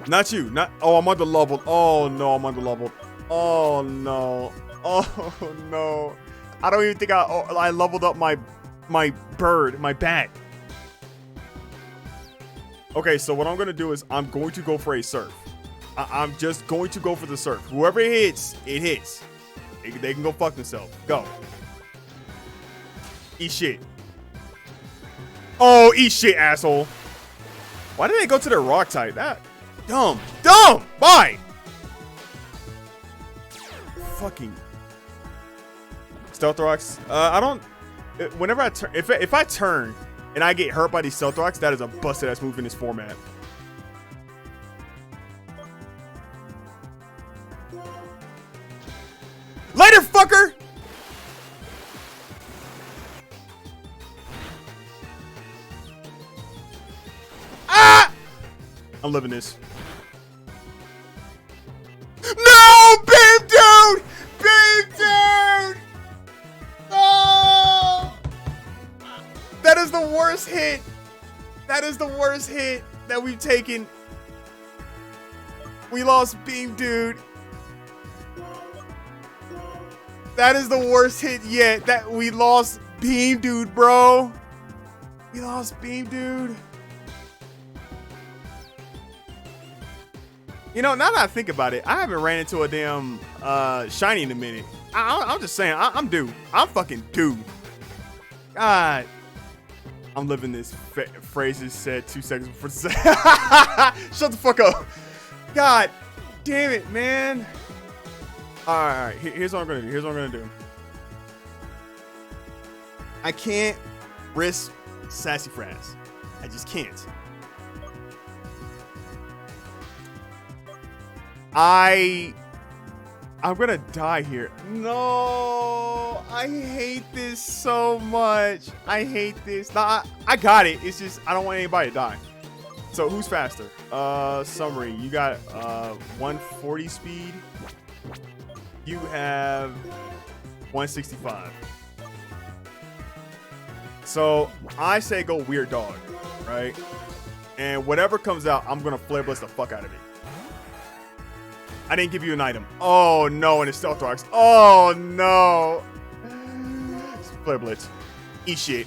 Not you. Oh, I'm under-leveled. Oh, no, I'm under-leveled. Oh, no. Oh, no. I don't even think I leveled up my bird, my bat. Okay, so what I'm going to do is I'm going to go for a surf. I'm just going to go for the surf. Whoever it hits, it hits. They can go fuck themselves. Go. Eat shit. Oh, eat shit, asshole. Why did they go to their rock type? That... Dumb. Bye. Fucking Stealth Rocks. I don't. Whenever I turn, if I turn and I get hurt by these Stealth Rocks, that is a busted ass move in this format. Later, fucker. Ah! I'm living this. No, Beam Dude! Beam Dude! Oh! That is the worst hit. That is the worst hit that we've taken. We lost Beam Dude. That is the worst hit yet. That we lost Beam Dude, bro. We lost Beam Dude. You know, now that I think about it, I haven't ran into a damn shiny in a minute. I'm just saying, I'm due. I'm fucking due. God. I'm living this. Phrases said 2 seconds before the Shut the fuck up. God damn it, man. Alright, here's what I'm gonna do. I can't risk Sassafras. I just can't. I'm gonna die here. No, I hate this so much. I hate this. Nah, I got it. It's just I don't want anybody to die. So who's faster? Summary. You got 140 speed. You have 165. So I say go Weird Dog, right? And whatever comes out, I'm gonna Flare Blitz the fuck out of it. I didn't give you an item. Oh no, and it's Stealth Rocks. Oh no. Flare Blitz. Eat shit.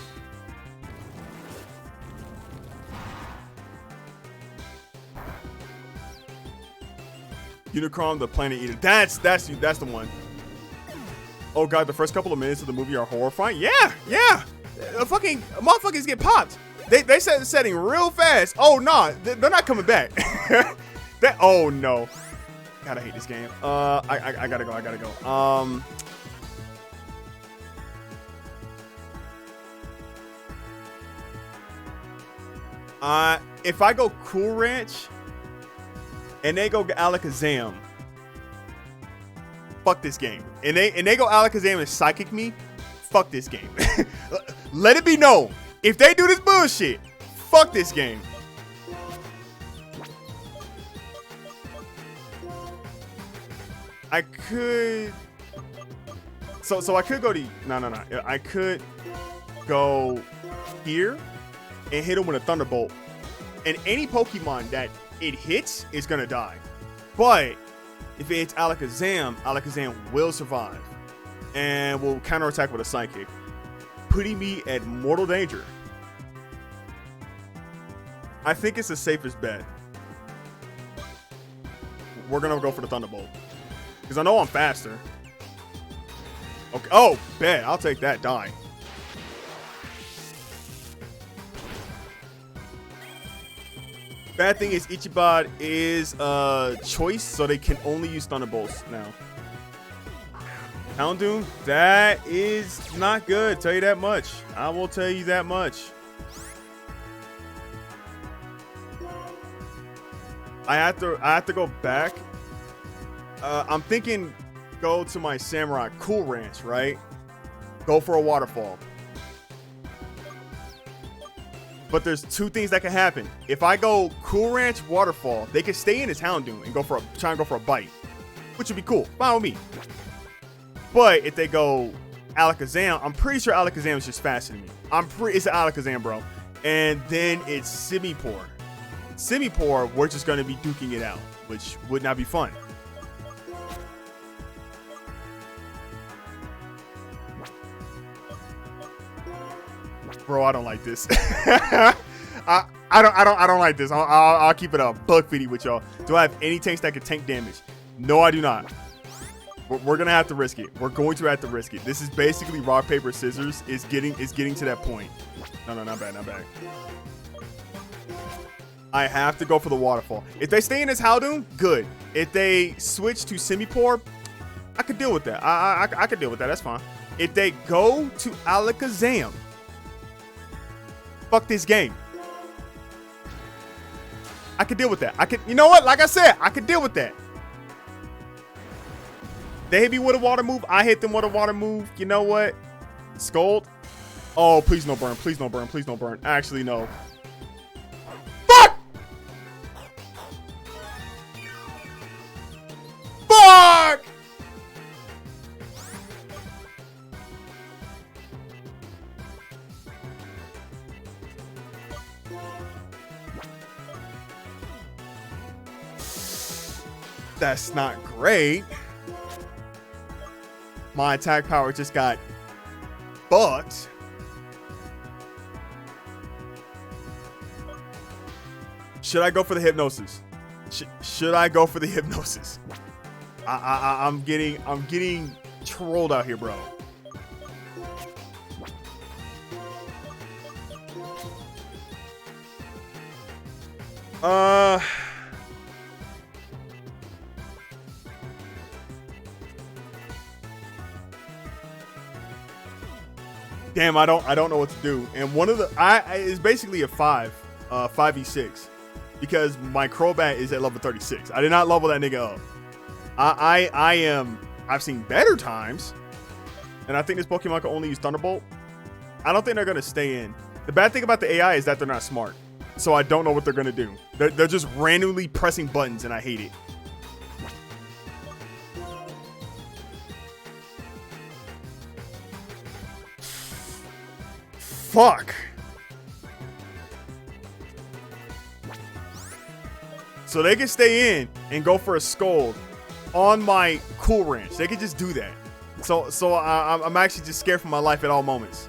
Unicron, the Planet Eater. That's the one. Oh god, the first couple of minutes of the movie are horrifying. Yeah. Fucking motherfuckers get popped. They set the setting real fast. Oh no, they're not coming back. Oh no. God, I hate this game. I gotta go. If I go Cool Ranch, and they go Alakazam, fuck this game. And they go Alakazam and Psychic me, fuck this game. Let it be known, if they do this bullshit, fuck this game. I could... So I could go to... No. I could go here and hit him with a Thunderbolt. And any Pokemon that it hits is going to die. But if it hits Alakazam, Alakazam will survive. And will counterattack with a Psychic, putting me at mortal danger. I think it's the safest bet. We're going to go for the Thunderbolt. Because I know I'm faster. Okay. Oh, bet. I'll take that. Die. Bad thing is Ichiban is a choice, so they can only use Thunderbolts now. Houndoom, that is not good. Tell you that much. I will tell you that much. I have to go back. I'm thinking go to my Samurai Cool Ranch, right? Go for a waterfall. But there's two things that can happen. If I go Cool Ranch Waterfall, they can stay in his Houndoom and try and go for a bite, which would be cool. Fine with me. But if they go Alakazam, I'm pretty sure Alakazam is just faster than me. It's an Alakazam, bro. And then it's Simipour. Simipour, we're just going to be duking it out, which would not be fun. Bro, I don't like this. I don't like this. I'll keep it a buck 50 with y'all. Do I have any tanks that can tank damage? No, I do not. We're gonna have to risk it. We're going to have to risk it. This is basically rock paper scissors. Is getting to that point. No, not bad. I have to go for the waterfall. If they stay in this Houndoom, good. If they switch to Simipour, I could deal with that. I could deal with that. That's fine. If they go to Alakazam, fuck this game. I could deal with that. You know what? Like I said, I could deal with that. They hit me with a water move. I hit them with a water move. You know what? Scold. Oh, please no burn. Please no burn. Please no burn. Actually, no. Fuck! Fuck! That's not great. My attack power just got fucked. Should I go for the hypnosis? Should I go for the hypnosis? I'm getting trolled out here, bro. Damn, I don't know what to do. And one of the is basically a 5v6 because my Crobat is at level 36. I did not level that nigga up. I've seen better times, and I think this Pokemon can only use Thunderbolt. I don't think they're gonna stay in. The bad thing about the AI is that they're not smart, so I don't know what they're gonna do. They're just randomly pressing buttons, and I hate it. Fuck. So they can stay in and go for a Scold on my Cool Ranch. They can just do that. So I'm actually just scared for my life at all moments.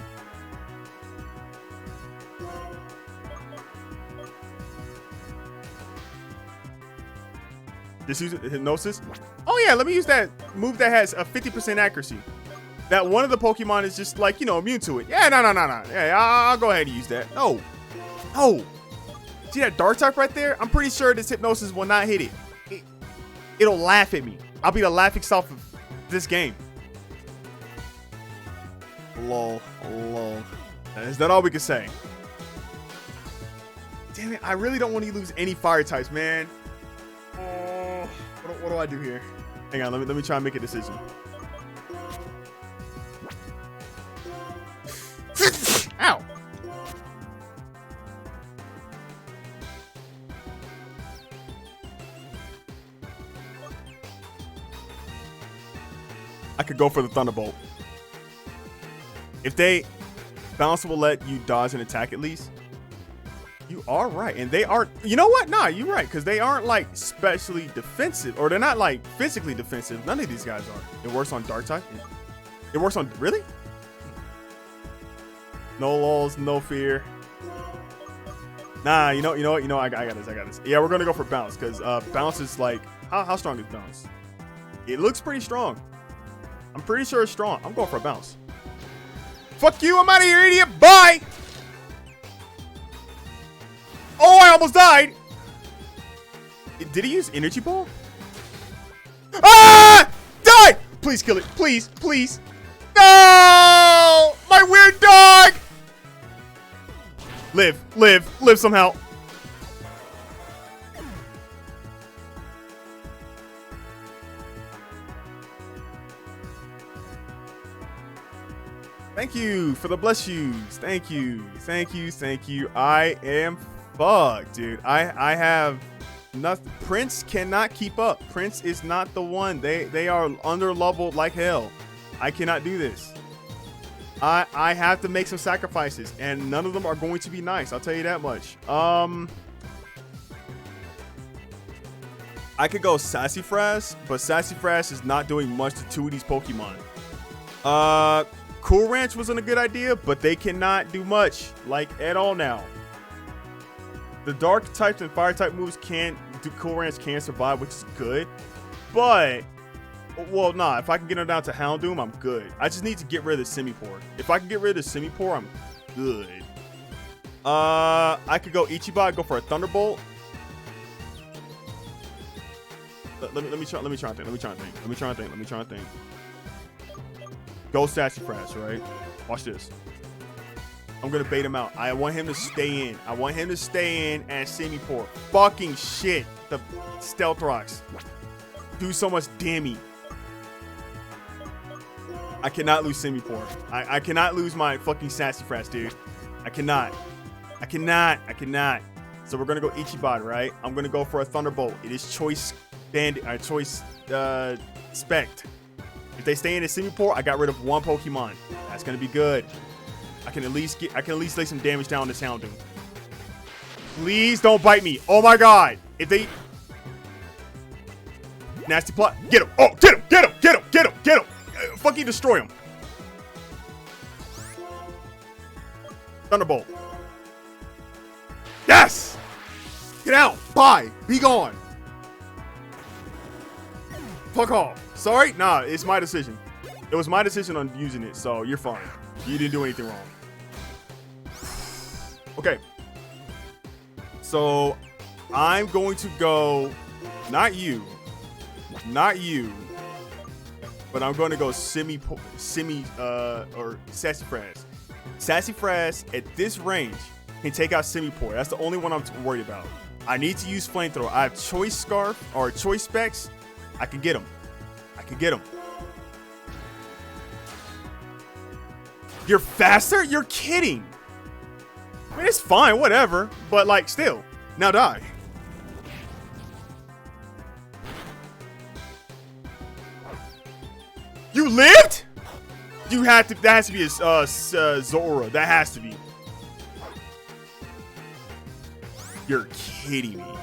Just use Hypnosis. Oh yeah, let me use that move that has a 50% accuracy. That one of the Pokemon is just like, immune to it. Yeah, no. Yeah, I'll go ahead and use that. No. See that Dark type right there? I'm pretty sure this Hypnosis will not hit it. It'll laugh at me. I'll be the laughing stock of this game. Lol. Is that all we can say? Damn it, I really don't want to lose any fire types, man. What do I do here? Hang on, let me try and make a decision. Ow! I could go for the Thunderbolt. If they bounce will let you dodge an attack at least. You are right. And they aren't, you know what? Nah, you're right. Because they aren't like specially defensive, or they're not like physically defensive. None of these guys are. It works on dark type. It works on, really? No lulls, no fear. Nah, you know, I got this. Yeah, we're gonna go for bounce, because bounce is like, how strong is bounce? It looks pretty strong. I'm pretty sure it's strong. I'm going for a bounce. Fuck you, I'm out of here, idiot. Bye. Oh, I almost died. Did he use energy ball? Ah! Die! Please kill it. Please, please. No! My weird dog! Live somehow. Thank you for the bless yous. Thank you. I am fucked, dude. I have nothing. Prince cannot keep up. Prince is not the one. They are under leveled like hell. I cannot do this. I have to make some sacrifices, and none of them are going to be nice. I'll tell you that much. I could go Sassafras, but Sassafras is not doing much to two of these Pokemon. Cool Ranch wasn't a good idea, but they cannot do much, like, at all now. The dark types and fire type moves Cool Ranch can survive, which is good. But, well, nah, if I can get them down to Houndoom, I'm good. I just need to get rid of the Simipour. If I can get rid of the Simipour, I'm good. I could go Ichiban, go for a Thunderbolt. Let me try and think. Go Sassafras, right? Watch this. I'm gonna bait him out. I want him to stay in. and Simipour. Fucking shit. The Stealth Rocks do so much damage. I cannot lose Simipour. I cannot lose my fucking Sassafras, dude. I cannot. So we're gonna go Ichiban, right? I'm gonna go for a Thunderbolt. It is choice Spect. If they stay in a Simipour, I got rid of one Pokemon. That's gonna be good. I can at least lay some damage down this Houndoom. Please don't bite me. Oh my god. If they nasty plot. Get him. Oh, get him. Fucking destroy him. Thunderbolt. Yes! Get out. Bye. Be gone. Fuck off. Sorry? Nah, it's my decision. It was my decision on using it, so you're fine. You didn't do anything wrong. Okay. So, I'm going to go, not you, but I'm going to go or Sassafras. Sassafras at this range can take out Simipour. That's the only one I'm worried about. I need to use Flamethrower. I have Choice Scarf or Choice Specs. I can get him. You're faster? You're kidding. I mean, it's fine, whatever. But, like, still. Now die. You lived? That has to be a Zora. That has to be. You're kidding me.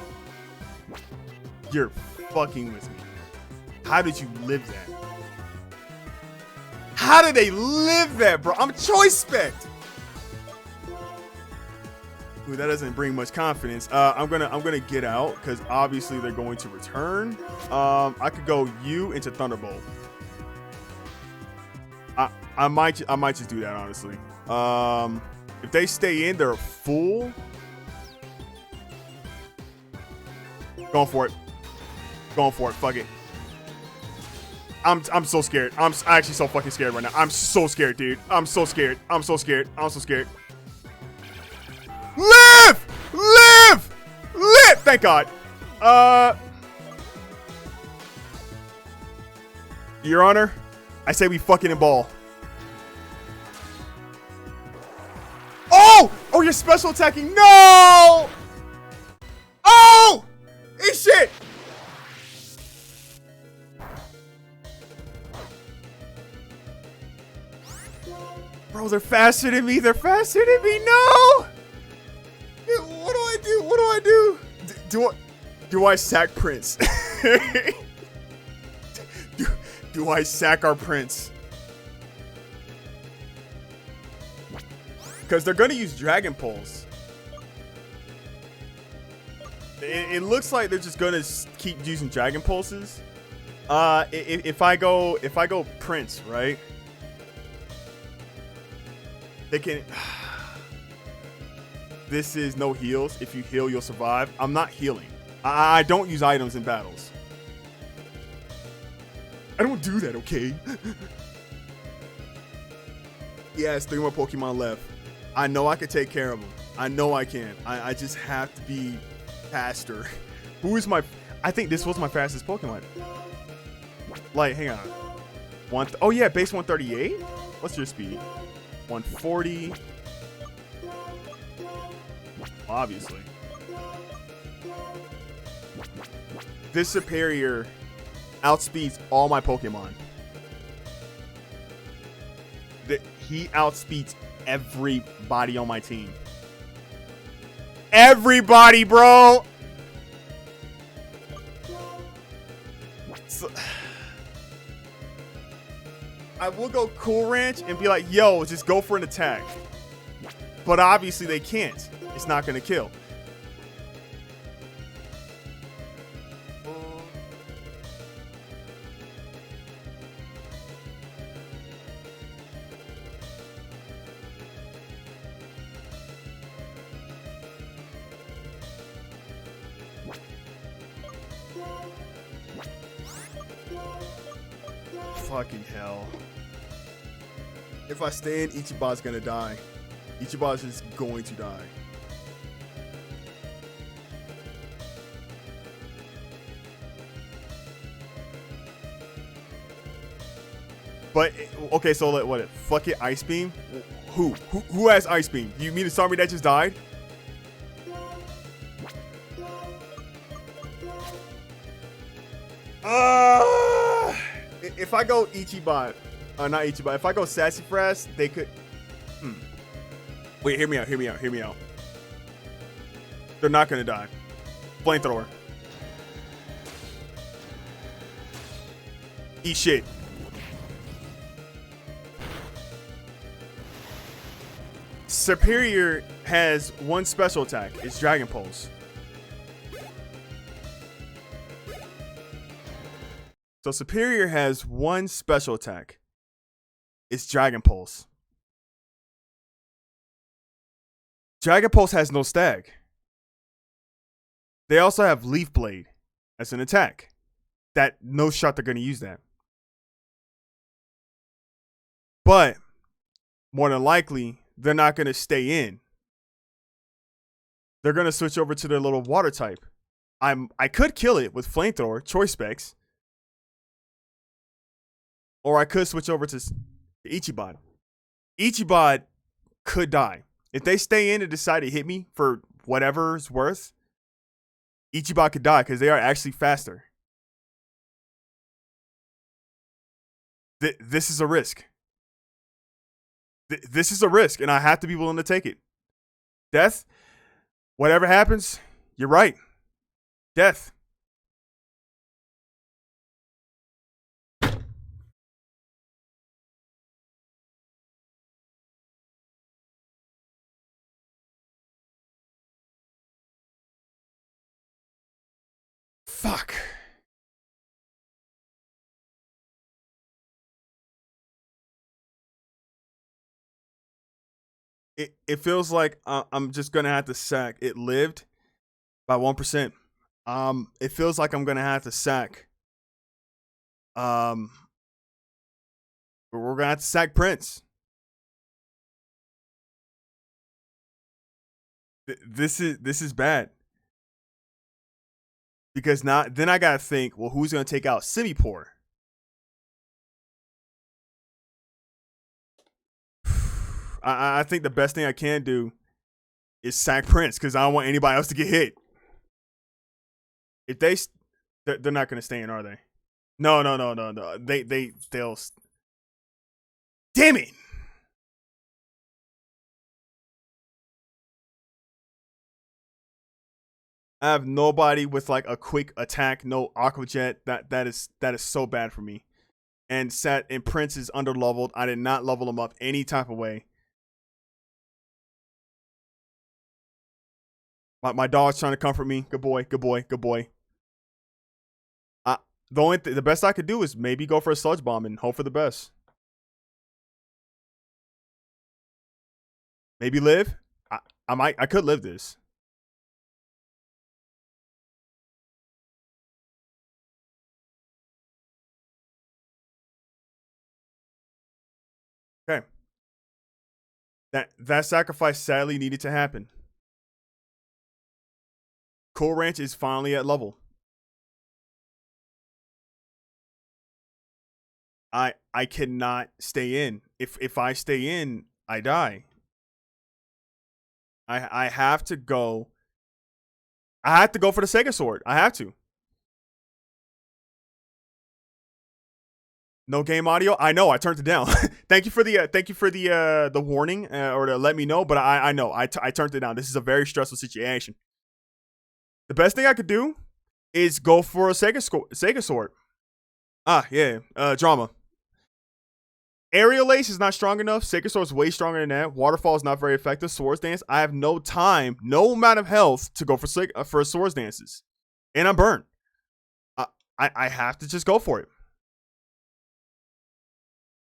You're fucking with me. How did you live that? How did they live that, bro? I'm Choice Spect. Ooh, that doesn't bring much confidence. I'm gonna get out because obviously they're going to return. I could go you into Thunderbolt. I might just do that, honestly. If they stay in, they're full. Going for it. Fuck it. I'm so scared. I'm actually so fucking scared right now. I'm so scared, dude. I'm so scared. Live! Your Honor, I say we fucking ball. Oh! Oh, you're special attacking. No! Oh! Eat shit! Bro, they're faster than me. They're faster than me. No! Dude, what do I do? What do I do? Do I sack Prince? do I sack our Prince? Because they're going to use Dragon Pulse. It looks like they're just going to keep using Dragon Pulses. If I go Prince, right? They can. This is no heals. If you heal, you'll survive. I'm not healing. I don't use items in battles. I don't do that, okay? Yes, 3 more Pokemon left. I know I can take care of them. I know I can. I just have to be faster. Who is my... I think this was my fastest Pokemon. Like, hang on. Oh, yeah, base 138? What's your speed? 140. Obviously. This Superior outspeeds all my Pokemon. He outspeeds everybody on my team. Everybody, bro! So, I will go Cool Ranch and be like, yo, just go for an attack. But obviously they can't. It's not going to kill. Fucking hell. If I stay in, Ichiban's gonna die. Ichiban's just going to die. But okay, so what? Fuck it, Ice Beam. Who has Ice Beam? You mean the Starmie that just died? If I go Ichiban, not Ichiban. If I go Sassafras, they could. Wait, hear me out. Hear me out. Hear me out. They're not gonna die. Flamethrower. Eat shit. Superior has one special attack. It's Dragon Pulse. So Superior has one special attack. It's Dragon Pulse. Dragon Pulse has no stag. They also have Leaf Blade as an attack. That no shot they're going to use that. But more than likely, they're not going to stay in. They're going to switch over to their little water type. I could kill it with Flamethrower, Choice Specs. Or I could switch over to Ichiban. Ichiban could die. If they stay in and decide to hit me for whatever it's worth, Ichiban could die because they are actually faster. This is a risk. This is a risk, and I have to be willing to take it. Death, whatever happens, you're right. Death. Fuck. It feels like I'm just gonna have to sack. It lived by 1%. It feels like I'm gonna have to sack. We're gonna have to sack Prince. This is bad. Because now then I gotta think, well, who's gonna take out Simipour? I think the best thing I can do is sack Prince because I don't want anybody else to get hit. If they're not gonna stay in, are they? No. They'll. Damn it! I have nobody with like a quick attack, no Aqua Jet. That is so bad for me. And Prince is under leveled. I did not level him up any type of way. My dog's trying to comfort me. Good boy. The best I could do is maybe go for a sludge bomb and hope for the best. Maybe live. I could live this. Okay. That sacrifice sadly needed to happen. Cool Ranch is finally at level. I cannot stay in. If I stay in, I die. I have to go. I have to go for the Sega Sword. I have to. No game audio. I know. I turned it down. Thank you for the warning or to let me know. But I know. I turned it down. This is a very stressful situation. The best thing I could do is go for a Sega Sword. Drama. Aerial Ace is not strong enough. Sacred Sword is way stronger than that. Waterfall is not very effective. Swords Dance, I have no time, no amount of health to go for Swords Dances. And I'm burned. I have to just go for it.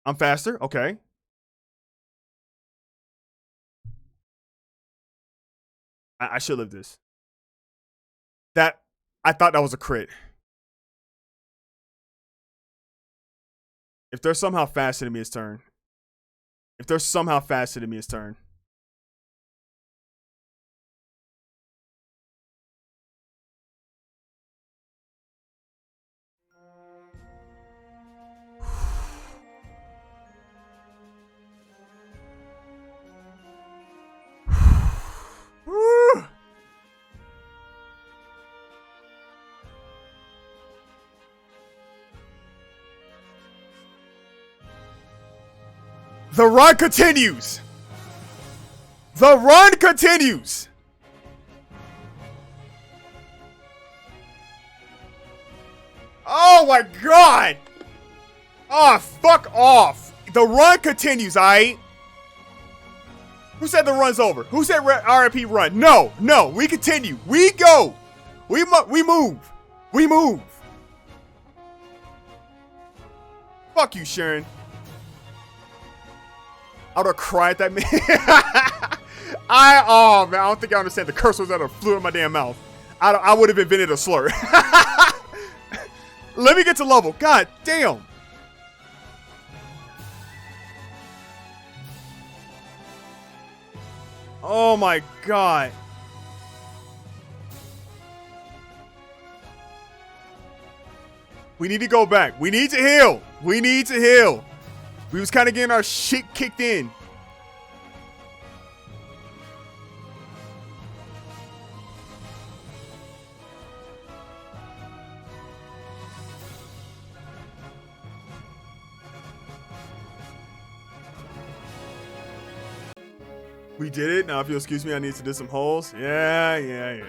I'm faster. Okay. I should live this. I thought that was a crit. If they're somehow faster than me, it's turn. The run continues. Oh my god. Oh, fuck off. The run continues, alright? Who said the run's over? Who said RIP run? No, we continue. We go. We move. Fuck you, Sharon. I would have cried at that man. Man, I don't think I understand the curse words that flew in my damn mouth. I would have invented a slur. Let me get to level. God damn. Oh my god. We need to go back. We need to heal. We was kind of getting our shit kicked in. We did it. Now, if you'll excuse me, I need to do some holes. Yeah.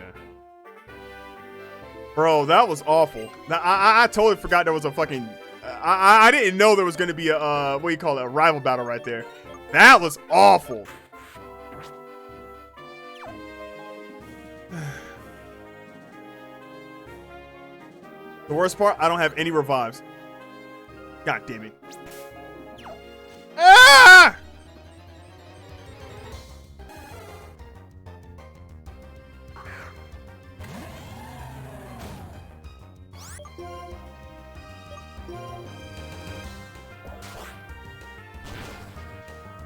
Bro, that was awful. Now, I totally forgot there was a fucking... I didn't know there was going to be a, what do you call it, a rival battle right there. That was awful. The worst part, I don't have any revives. God damn it. Ah!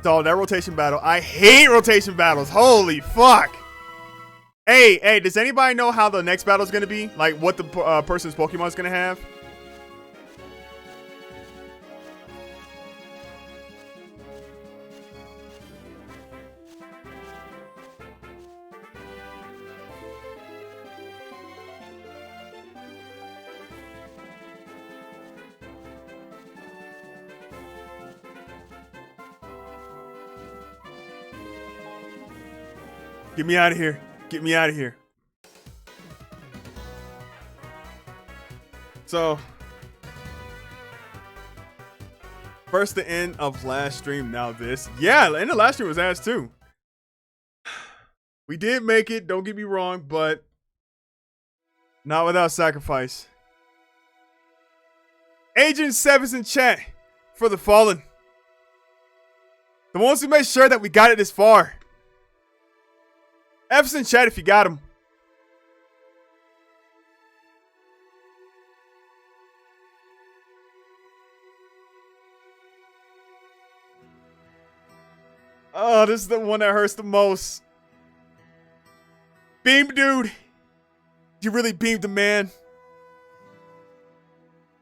So that rotation battle, I hate rotation battles. Holy fuck. Hey, does anybody know how the next battle is going to be? Like what the person's Pokemon is going to have? Get me out of here. Get me out of here. So, first the end of last stream, now this. Yeah, the end of last stream was ass too. We did make it, don't get me wrong, but not without sacrifice. Agent Sevens in chat for the fallen. The ones who made sure that we got it this far. F's in chat if you got him. Oh, this is the one that hurts the most. Beam dude. You really beamed the man.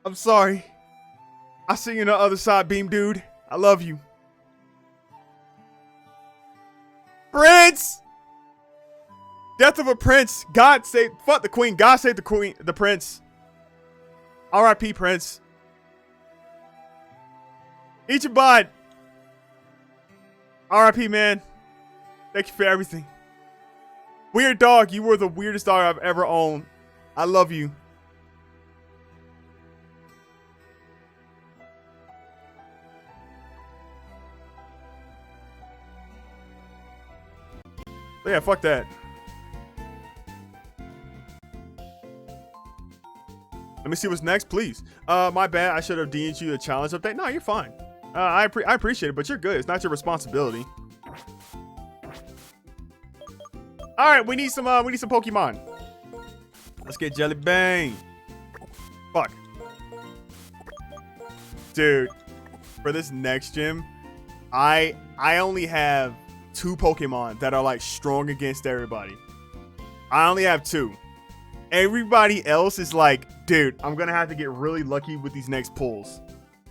I'm sorry. I see you on the other side, Beam dude. I love you. Prince! Death of a prince. God save. Fuck the queen. God save the queen. The prince. R.I.P. Prince. Ichiban. R.I.P. man. Thank you for everything. Weird dog. You were the weirdest dog I've ever owned. I love you. But yeah, fuck that. Let me see what's next, please. My bad. I should have DM'd you a challenge update. No, you're fine. I appreciate it, but you're good. It's not your responsibility. All right, we need some Pokemon. Let's get Jelly Bang. Fuck, dude. For this next gym, I only have 2 Pokemon that are like strong against everybody. I only have 2. Everybody else is like, dude, I'm gonna have to get really lucky with these next pulls.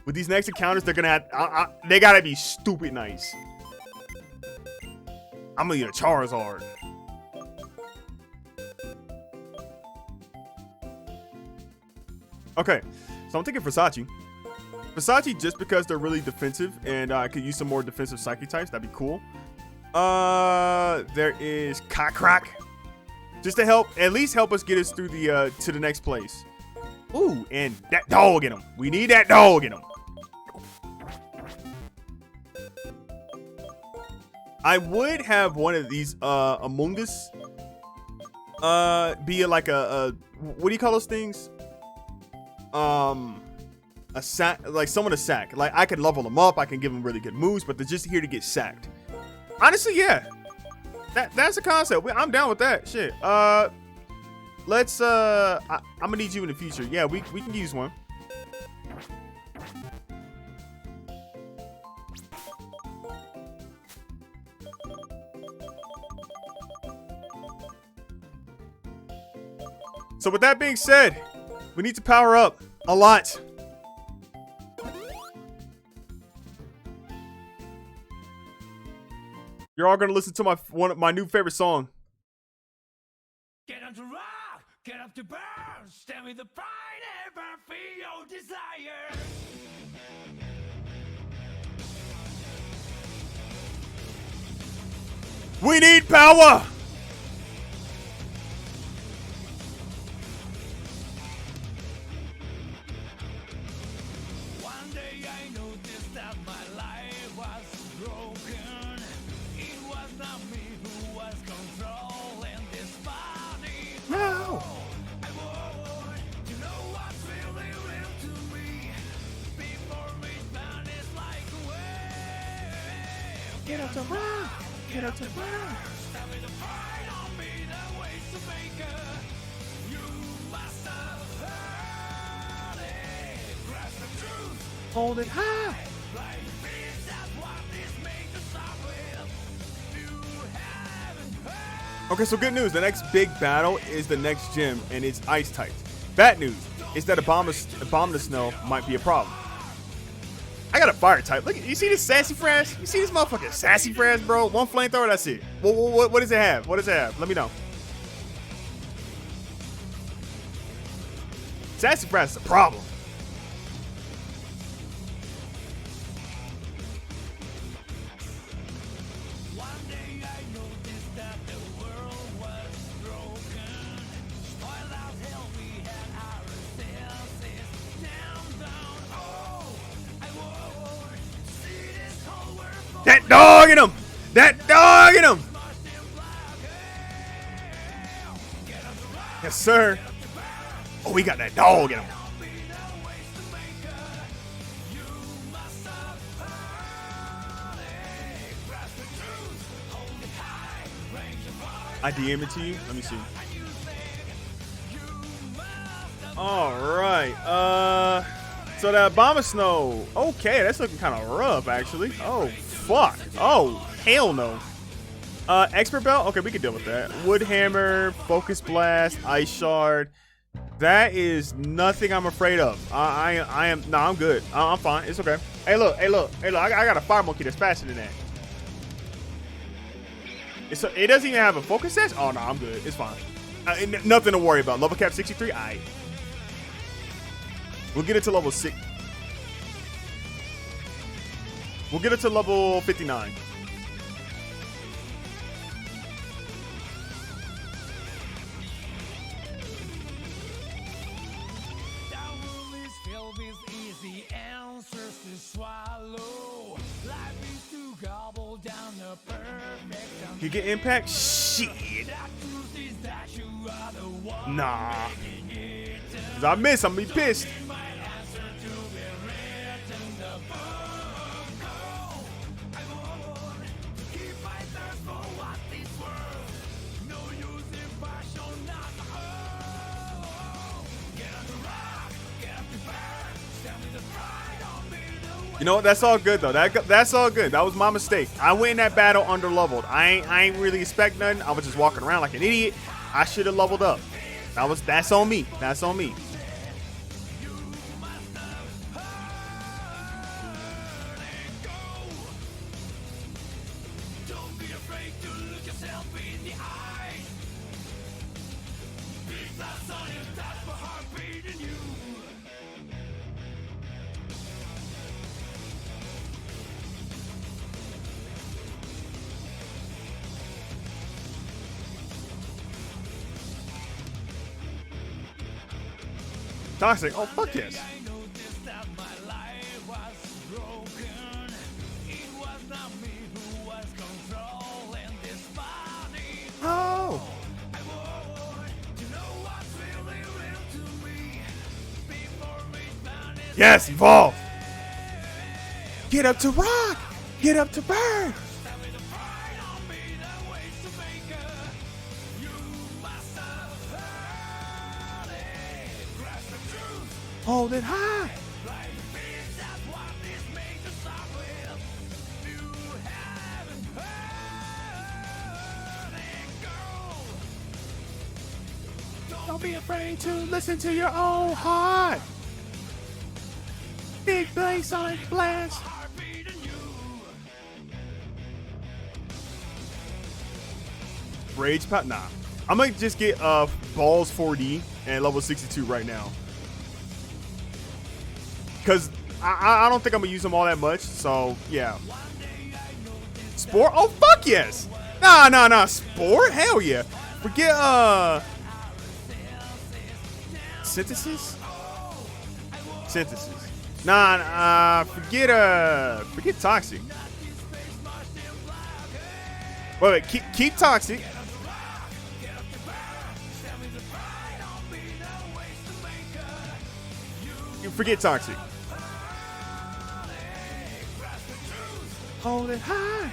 With these next encounters, they're gonna have, they gotta be stupid nice. I'm gonna need a Charizard. Okay, so I'm thinking Versace. Versace just because they're really defensive and I could use some more defensive Psychic types. That'd be cool. There is Cockrock. Just to help, at least help us get us through the to the next place. Ooh, and that dog in him. We need that dog in him. I would have one of these Among Us be like a what do you call those things? A sack, like someone to sack. Like I can level them up, I can give them really good moves, but they're just here to get sacked. Honestly, yeah. That's a concept. I'm down with that. Shit. Let's I'm gonna need you in the future. Yeah, we can use one. So with that being said, we need to power up a lot. You're all gonna listen to one of my new favorite song. Get up to rock, get up to burn, stand with the pride and burn for your desire. We need power. One day I noticed that my life was broken. It was not me who was controlling this body. No. I want to know what's really real to me before it vanishes like a wave. Get up to rock. Get up to rock. Stand with the pride on me, the ways to make her. You must have heard it. Grasp the truth. Hold it high. Like this, that's what this makes us start with. You haven't heard. Okay, so good news. The next big battle is the next gym, and it's ice type. Bad news is that a bomb to snow might be a problem. I got a fire type. Look, you see this sassy frass? You see this motherfucking sassy frass, bro? One flamethrower, that's it. What does it have? What does it have? Let me know. Sassy frass is a problem. One day I noticed that the world was broken. Spoiled out hell, we had our senses. Down, oh, I would see this whole world. That dog in him. That dog in him. Yes, sir. Oh, we got that dog in him. I DM it to you. Let me see. All right. So that Bomber Snow. Okay, that's looking kind of rough, actually. Oh, fuck. Oh, hell no. Expert Belt. Okay, we can deal with that. Wood Hammer, Focus Blast, Ice Shard. That is nothing I'm afraid of. I am. No, I'm good. I'm fine. It's okay. Hey, look. I got a Fire Monkey that's faster than that. It doesn't even have a focus test? Oh, no, I'm good. It's fine. Nothing to worry about. Level cap 63? Aight. We'll get it to level 6. We'll get it to level 59. That world is filled with easy answers to swallow. Life is to gobble down the perfect. You get impact? Shit. That truth is that you are the one. Nah. Cause I miss, I'm gonna be pissed. My answer to be written the book. Oh, I want to keep my thirst for what this world. No use if I shall not. Oh, get up to rock, get up to burn. Stand with the pride on me the way. You know what? That's all good though. That's all good. That was my mistake. I went in that battle under leveled. I ain't really expect nothing. I was just walking around like an idiot. I should have leveled up. That's on me. That's on me. Don't be afraid to look yourself in the eye. Beat the sun and that's my heartbeat in you. Toxic. Oh, fuck yes. I noticed that my life was broken. It was not me who was controlling this body. Oh. I want to know what's really real to me before it vanishes. Yes, evolve. Get up to rock. Get up to burn. Stand with the pride on me, the ways to make her. You must have heard it. Grasp the truth. Hold it high. Like this, that's what this makes us start with. You haven't heard it, girl. Don't be afraid to listen to your own heart. Big Blaze Sonic Blast. Heartbeat in you. Rage Pop? Nah. I'm gonna just get Balls 4D and level 62 right now. Cause I don't think I'm gonna use them all that much. So yeah. Sport? Oh fuck yes! Nah. Sport? Hell yeah. Forget Synthesis? Synthesis. Forget Toxic. Wait, keep Toxic. You forget Toxic. Hold it high.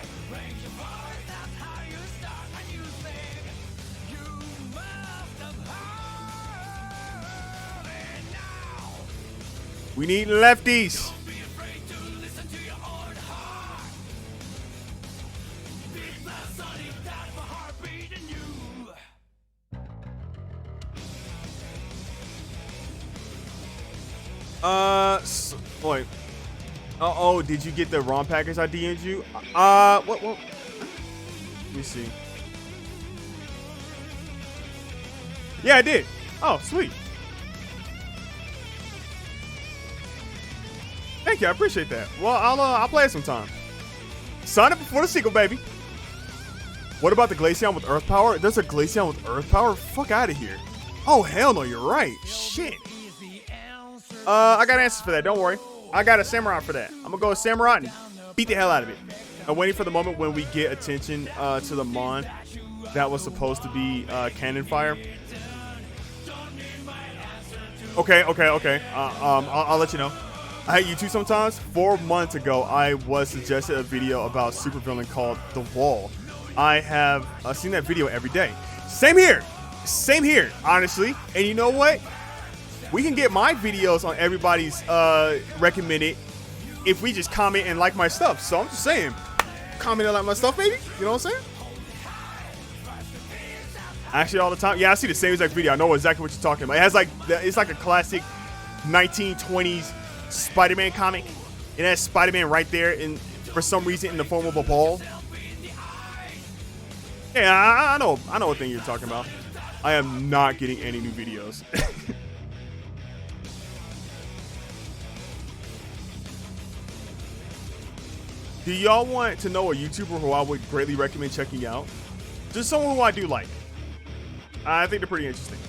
We need lefties. Wait. Oh, did you get the ROM package I DM'd you? What? Let me see. Yeah, I did. Oh, sweet. Thank you, I appreciate that. Well, I'll play it sometime. Sign up before the sequel, baby. What about the Glaceon with Earth Power? There's a Glaceon with Earth Power? Fuck out of here. Oh, hell no, you're right. Shit. I got answers for that. Don't worry. I got a Samurai for that. I'm gonna go with Samurai and beat the hell out of it. I'm waiting for the moment when we get attention to the Mon that was supposed to be Cannon Fire. Okay. I'll let you know. I hate YouTube sometimes. 4 months ago, I was suggested a video about supervillain called The Wall. I have seen that video every day. Same here, honestly. And you know what? We can get my videos on everybody's recommended if we just comment and like my stuff. So I'm just saying, comment and like my stuff, baby. You know what I'm saying? Actually, all the time. Yeah, I see the same exact video. I know exactly what you're talking about. It has like, it's like a classic 1920s Spider-Man comic. It has Spider-Man right there, for some reason, in the form of a ball. Yeah, I know what thing you're talking about. I am not getting any new videos. Do y'all want to know a YouTuber who I would greatly recommend checking out? Just someone who I do like. I think they're pretty interesting.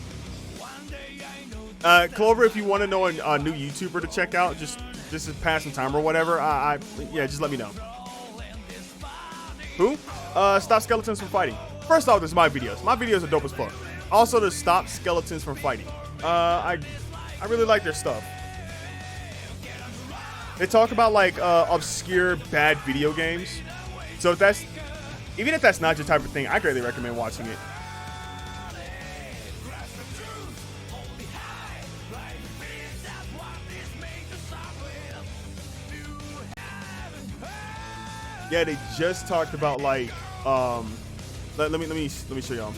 Clover, if you want to know a new YouTuber to check out, just to pass some time or whatever, yeah, just let me know. Who? Stop Skeletons from Fighting. First off, there's my videos. My videos are dope as fuck. Also, to Stop Skeletons from Fighting. I really like their stuff. They talk about like obscure bad video games. So even if that's not your type of thing, I greatly recommend watching it. Yeah, they just talked about like let me show y'all.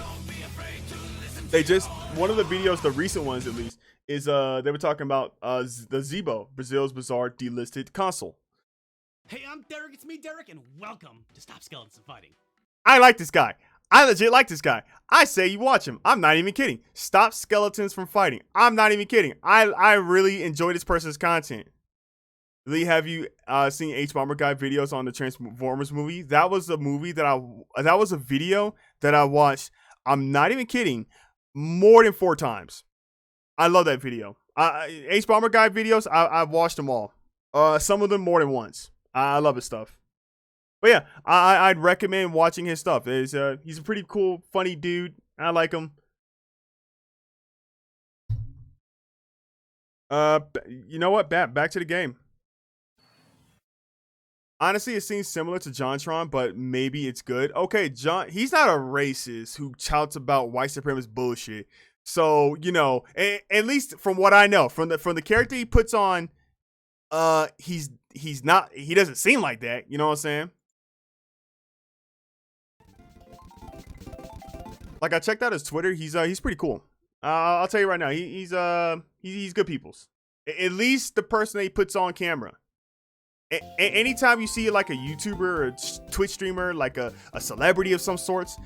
They just, one of the videos, the recent ones at least, is they were talking about the Zeebo, Brazil's bizarre delisted console. Hey, I'm Derek. It's me, Derek, and welcome to Stop Skeletons from Fighting. I like this guy. I legit like this guy. I say you watch him. I'm not even kidding. Stop Skeletons from Fighting. I'm not even kidding. I really enjoy this person's content. Lee, have you seen H-Bomber Guy videos on the Transformers movie? That was a movie that was a video that I watched, I'm not even kidding, more than 4 times. I love that video. H-Bomber Guy videos, I've watched them all. Some of them more than once. I love his stuff. But yeah, I'd recommend watching his stuff. He's a pretty cool, funny dude. I like him. You know what? Back to the game. Honestly, it seems similar to JonTron, but maybe it's good. Okay, he's not a racist who shouts about white supremacist bullshit. So, you know, at least from what I know, from the character he puts on, he doesn't seem like that. You know what I'm saying? Like, I checked out his Twitter. He's pretty cool. I'll tell you right now, he's good peoples. At least the person that he puts on camera. Anytime you see like a YouTuber or a Twitch streamer, like a celebrity of some sorts,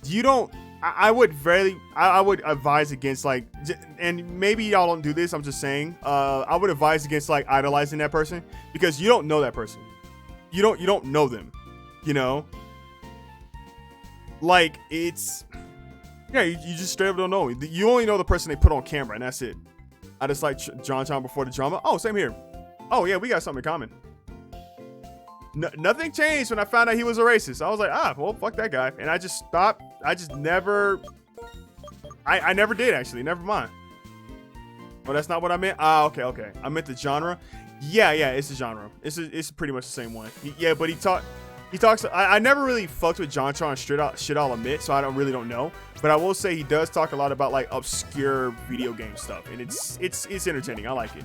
you don't. I would advise against like, and maybe y'all don't do this. I'm just saying. I would advise against like idolizing that person because you don't know that person. You don't know them. You know. Like it's, yeah, you just straight up don't know. You only know the person they put on camera, and that's it. I just like JonTron before the drama. Oh, same here. Oh yeah, we got something in common. Nothing changed when I found out he was a racist. I was like, well, fuck that guy, and I just stopped. I just never. I never did actually. Never mind. Oh, that's not what I meant. Okay. I meant the genre. Yeah, it's the genre. It's pretty much the same one. But he talks. I never really fucked with JonTron straight out. Shit, I'll admit. So I don't know. But I will say he does talk a lot about like obscure video game stuff, and it's entertaining. I like it.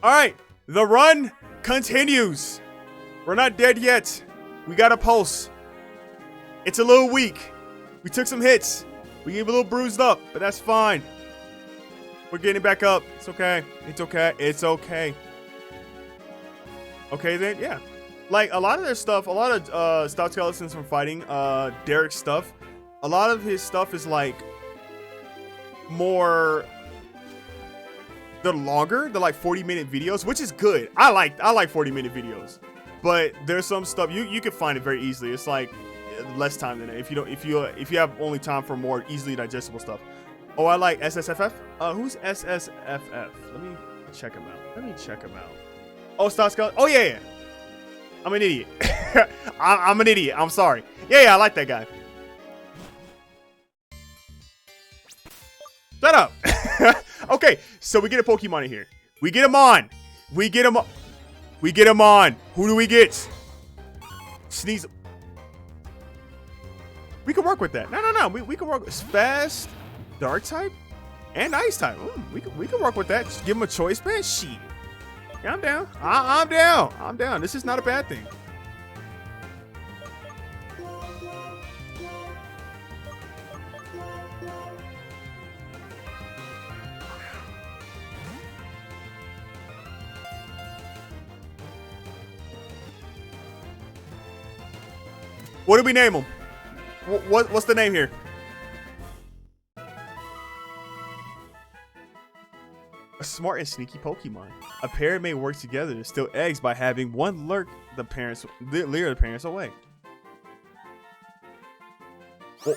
All right, the run continues. We're not dead yet. We got a pulse. It's a little weak. We took some hits. We gave a little bruised up, but that's fine. We're getting back up. It's okay. It's okay. Okay then, yeah. Like a lot of their stuff, a lot of Stop Skeletons from Fighting, Derek's stuff, a lot of his stuff is like more, They're longer. They're like 40-minute videos, which is good. I like 40-minute videos. But there's some stuff you can find it very easily. It's like less time than that if you have only time for more easily digestible stuff. Oh, I like SSFF. Who's SSFF? Let me check him out. Oh, Stop Skeleton. Oh yeah. I'm an idiot. I'm an idiot. I'm sorry. Yeah, I like that guy. Shut up. Okay, so we get a Pokemon in here. We get him on. Who do we get? Sneeze. We can work with that. No. We can work with fast, dark type, and ice type. We can work with that. Just give him a choice, man. Shit. Yeah, I'm down. I'm down. This is not a bad thing. What do we name him? What's the name here? A smart and sneaky Pokemon. A pair may work together to steal eggs by having one lure the parents away.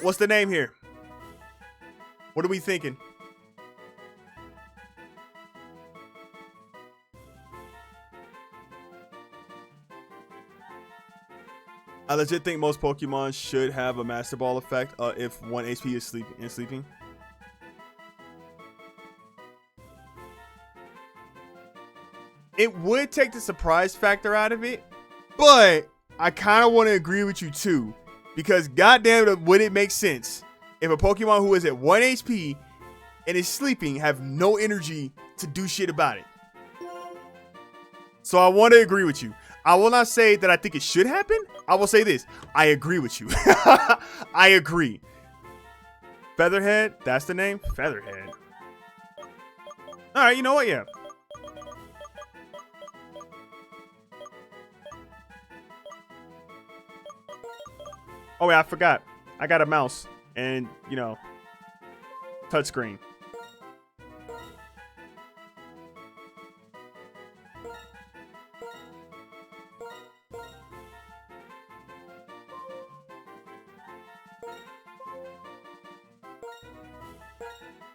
What's the name here? What are we thinking? I legit think most Pokemon should have a Master Ball effect if 1 HP is sleeping. It would take the surprise factor out of it, but I kind of want to agree with you too, because goddamn it, would it make sense if a Pokemon who is at 1 HP and is sleeping have no energy to do shit about it. So I want to agree with you. I will not say that I think it should happen. I will say this. I agree with you. I agree. Featherhead, that's the name? Featherhead. All right, you know what? Yeah. Oh, yeah, I forgot. I got a mouse and, you know, touchscreen.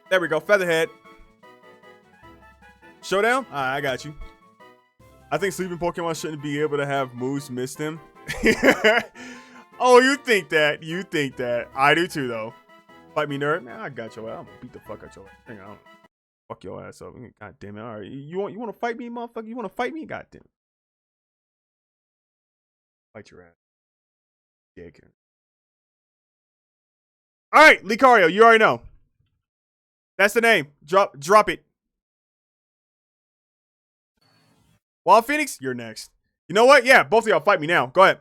There we go, Featherhead. Showdown? Alright, I got you. I think sleeping Pokemon shouldn't be able to have moves miss them. Oh, you think that. You think that. I do too, though. Fight me, nerd. Man, I got your ass. I'm gonna beat the fuck out your ass. Hang on. Fuck your ass up. God damn it. Alright, you want to fight me, motherfucker? You want to fight me? God damn it. Fight your ass. Yeah, Karen. Alright, Lucario, you already know. That's the name. Drop it. Wild Phoenix, you're next. You know what? Yeah, both of y'all fight me now. Go ahead.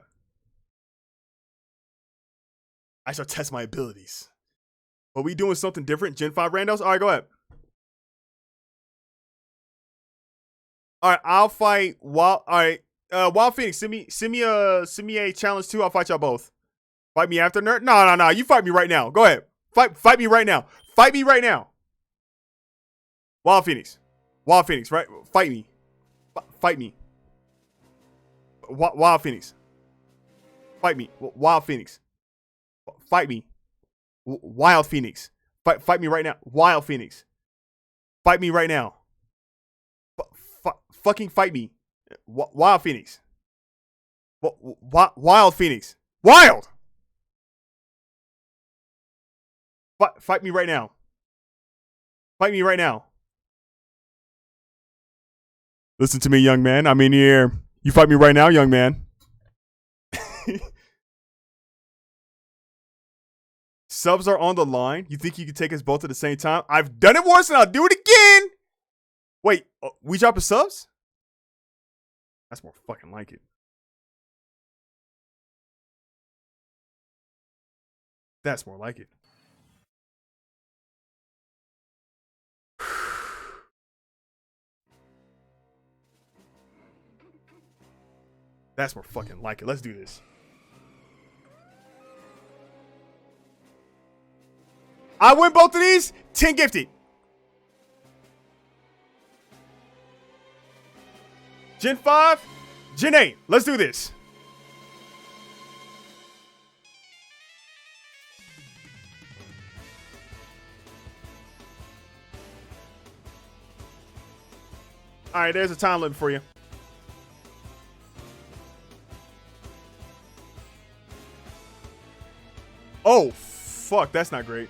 I shall test my abilities. Are we doing something different? Gen 5 randos? Alright, go ahead. Alright, I'll fight Wild. Alright. Wild Phoenix, send me a challenge too. I'll fight y'all both. Fight me after, nerd? No. You fight me right now. Go ahead. Fight me right now. Fight me right now. Wild Phoenix, right? Fight me. Fight me. Wild Phoenix. Fight me. Wild Phoenix. Fight me. Wild Phoenix. Fight me right now. Wild Phoenix. Fight me right now. Fucking fight me. Wild Phoenix. Wild Phoenix. Wild! Fight me right now. Fight me right now. Listen to me, young man. I'm in here. You fight me right now, young man. Subs are on the line. You think you can take us both at the same time? I've done it once and I'll do it again. Wait, we dropping subs? That's more fucking like it. That's more like it. That's more fucking like it. Let's do this. I win both of these. 10 gifted. Gen 5, Gen 8. Let's do this. All right, there's a time limit for you. Oh, fuck, that's not great.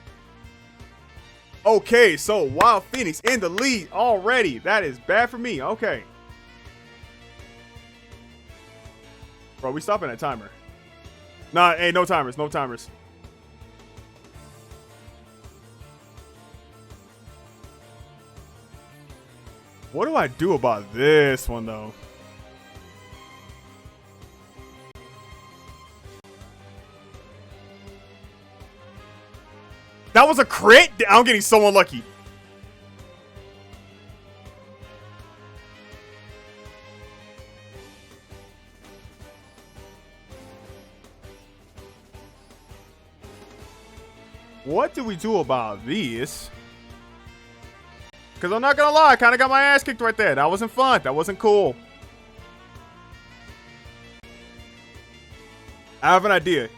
Okay, so Wild Phoenix in the lead already. That is bad for me. Okay. Bro, we stopping that timer. Nah, hey, no timers, no timers. What do I do about this one, though? That was a crit? I'm getting so unlucky. What do we do about this? Because I'm not going to lie, I kind of got my ass kicked right there. That wasn't fun. That wasn't cool. I have an idea.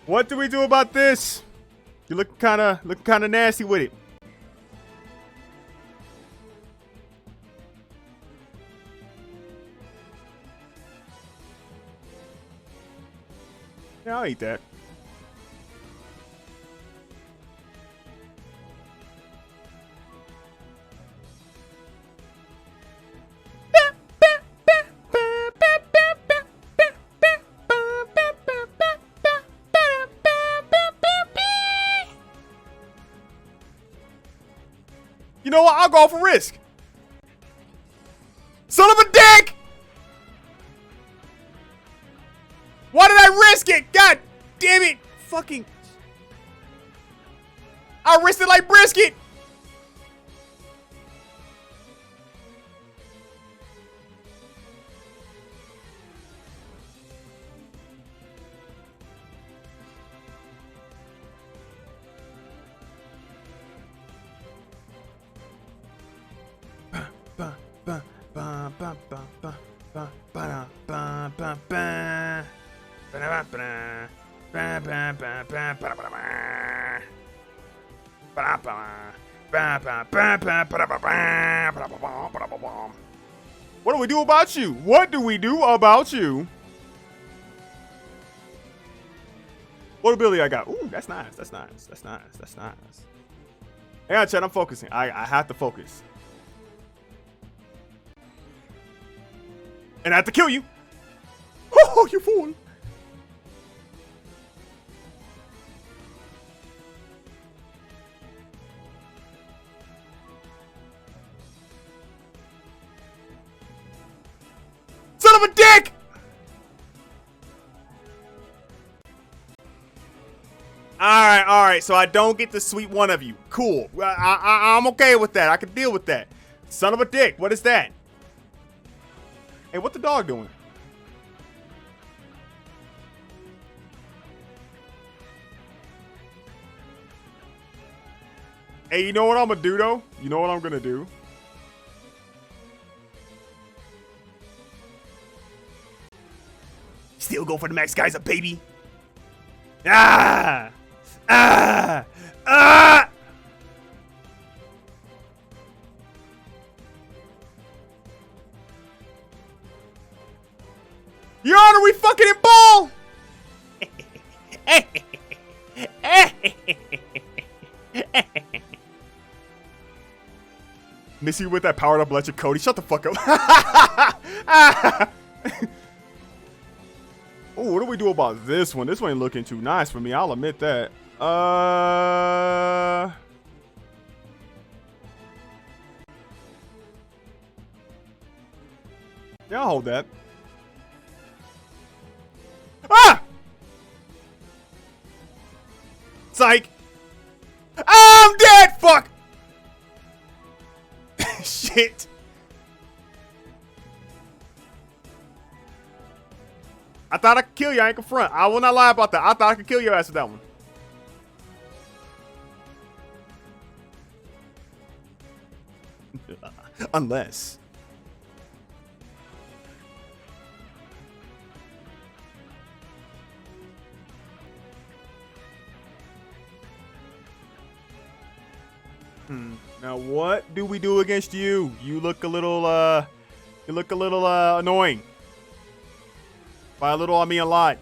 What do we do about this? You look kind of nasty with it. Yeah, I'll eat that. You know what? I'll go for risk. Son of a dick! Why did I risk it? God damn it! Fucking. I risked it like brisket! What do we do about you? What do we do about you? What ability I got? Ooh, that's nice. That's nice. That's nice. That's nice. Hang on, Chad. I'm focusing. I have to focus. And I have to kill you. Oh, you fool. Son of a dick! All right. So I don't get to sweep one of you. Cool. I'm okay with that. I can deal with that. Son of a dick. What is that? Hey, what the dog doing? Hey, you know what I'm gonna do though? You know what I'm gonna do? Still go for the max, guys, a baby. Ah! Ah! Ah! Your Honor, we fucking in ball! Missy with that powered up electric Cody. Shut the fuck up. Oh, what do we do about this one? This one ain't looking too nice for me. I'll admit that. Yeah, I'll hold that. Ah! Psych! I'm dead! Fuck! Shit. I thought I could kill you. I ain't confront. I will not lie about that. I thought I could kill your ass with that one. Unless. Now what do we do against you? You look a little annoying. By a little, I mean a lot.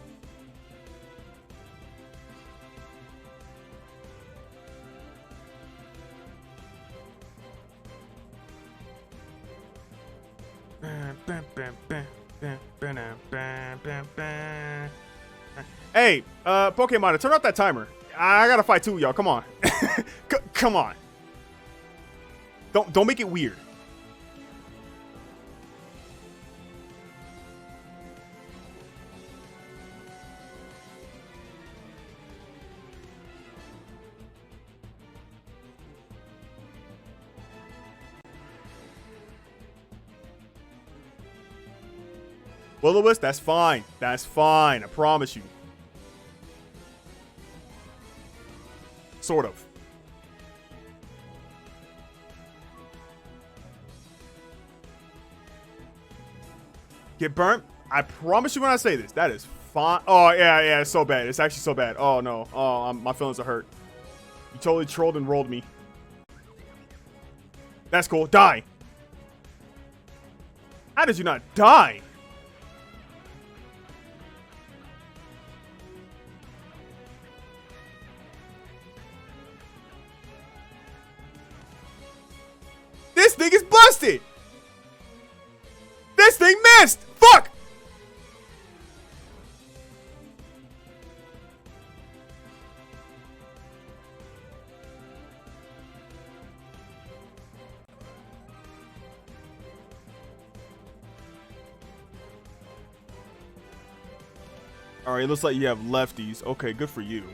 Hey, Pokemon, turn off that timer. I gotta fight two of y'all. Come on. Come on. Don't make it weird. Will-O-Wisp, that's fine. That's fine. I promise you. Sort of. Get burnt? I promise you when I say this. That is fine. Oh, yeah, it's so bad. It's actually so bad. Oh, no. Oh, my feelings are hurt. You totally trolled and rolled me. That's cool. Die. How did you not die? This thing is busted! This thing missed! Fuck! Alright, it looks like you have lefties. Okay, good for you.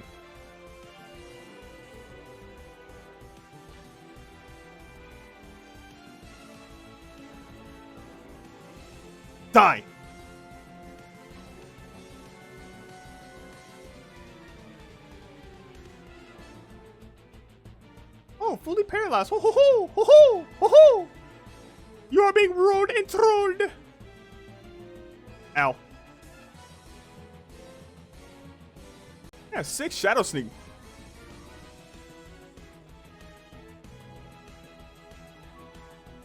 Die! Oh, fully paralyzed. Ho ho ho! Ho ho! Ho ho! You are being ruled and trolled! Ow. Yeah, 6 Shadow Sneak.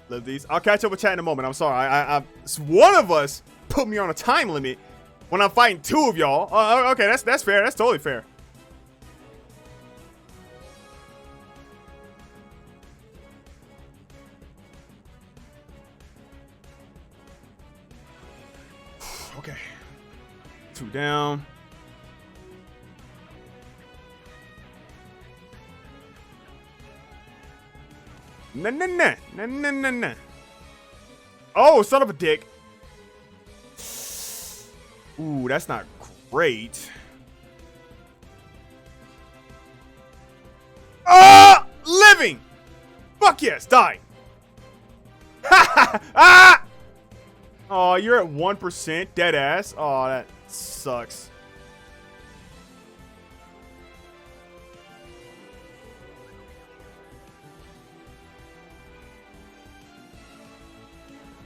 Live these. I'll catch up with chat in a moment. I'm sorry. One of us put me on a time limit when I'm fighting 2 of y'all. Okay, that's fair. That's totally fair. Okay. 2 down. Nah. Oh, son of a dick. Ooh, that's not great. Living! Fuck yes, die. Ah! Oh, you're at 1%, dead ass. Oh, that sucks.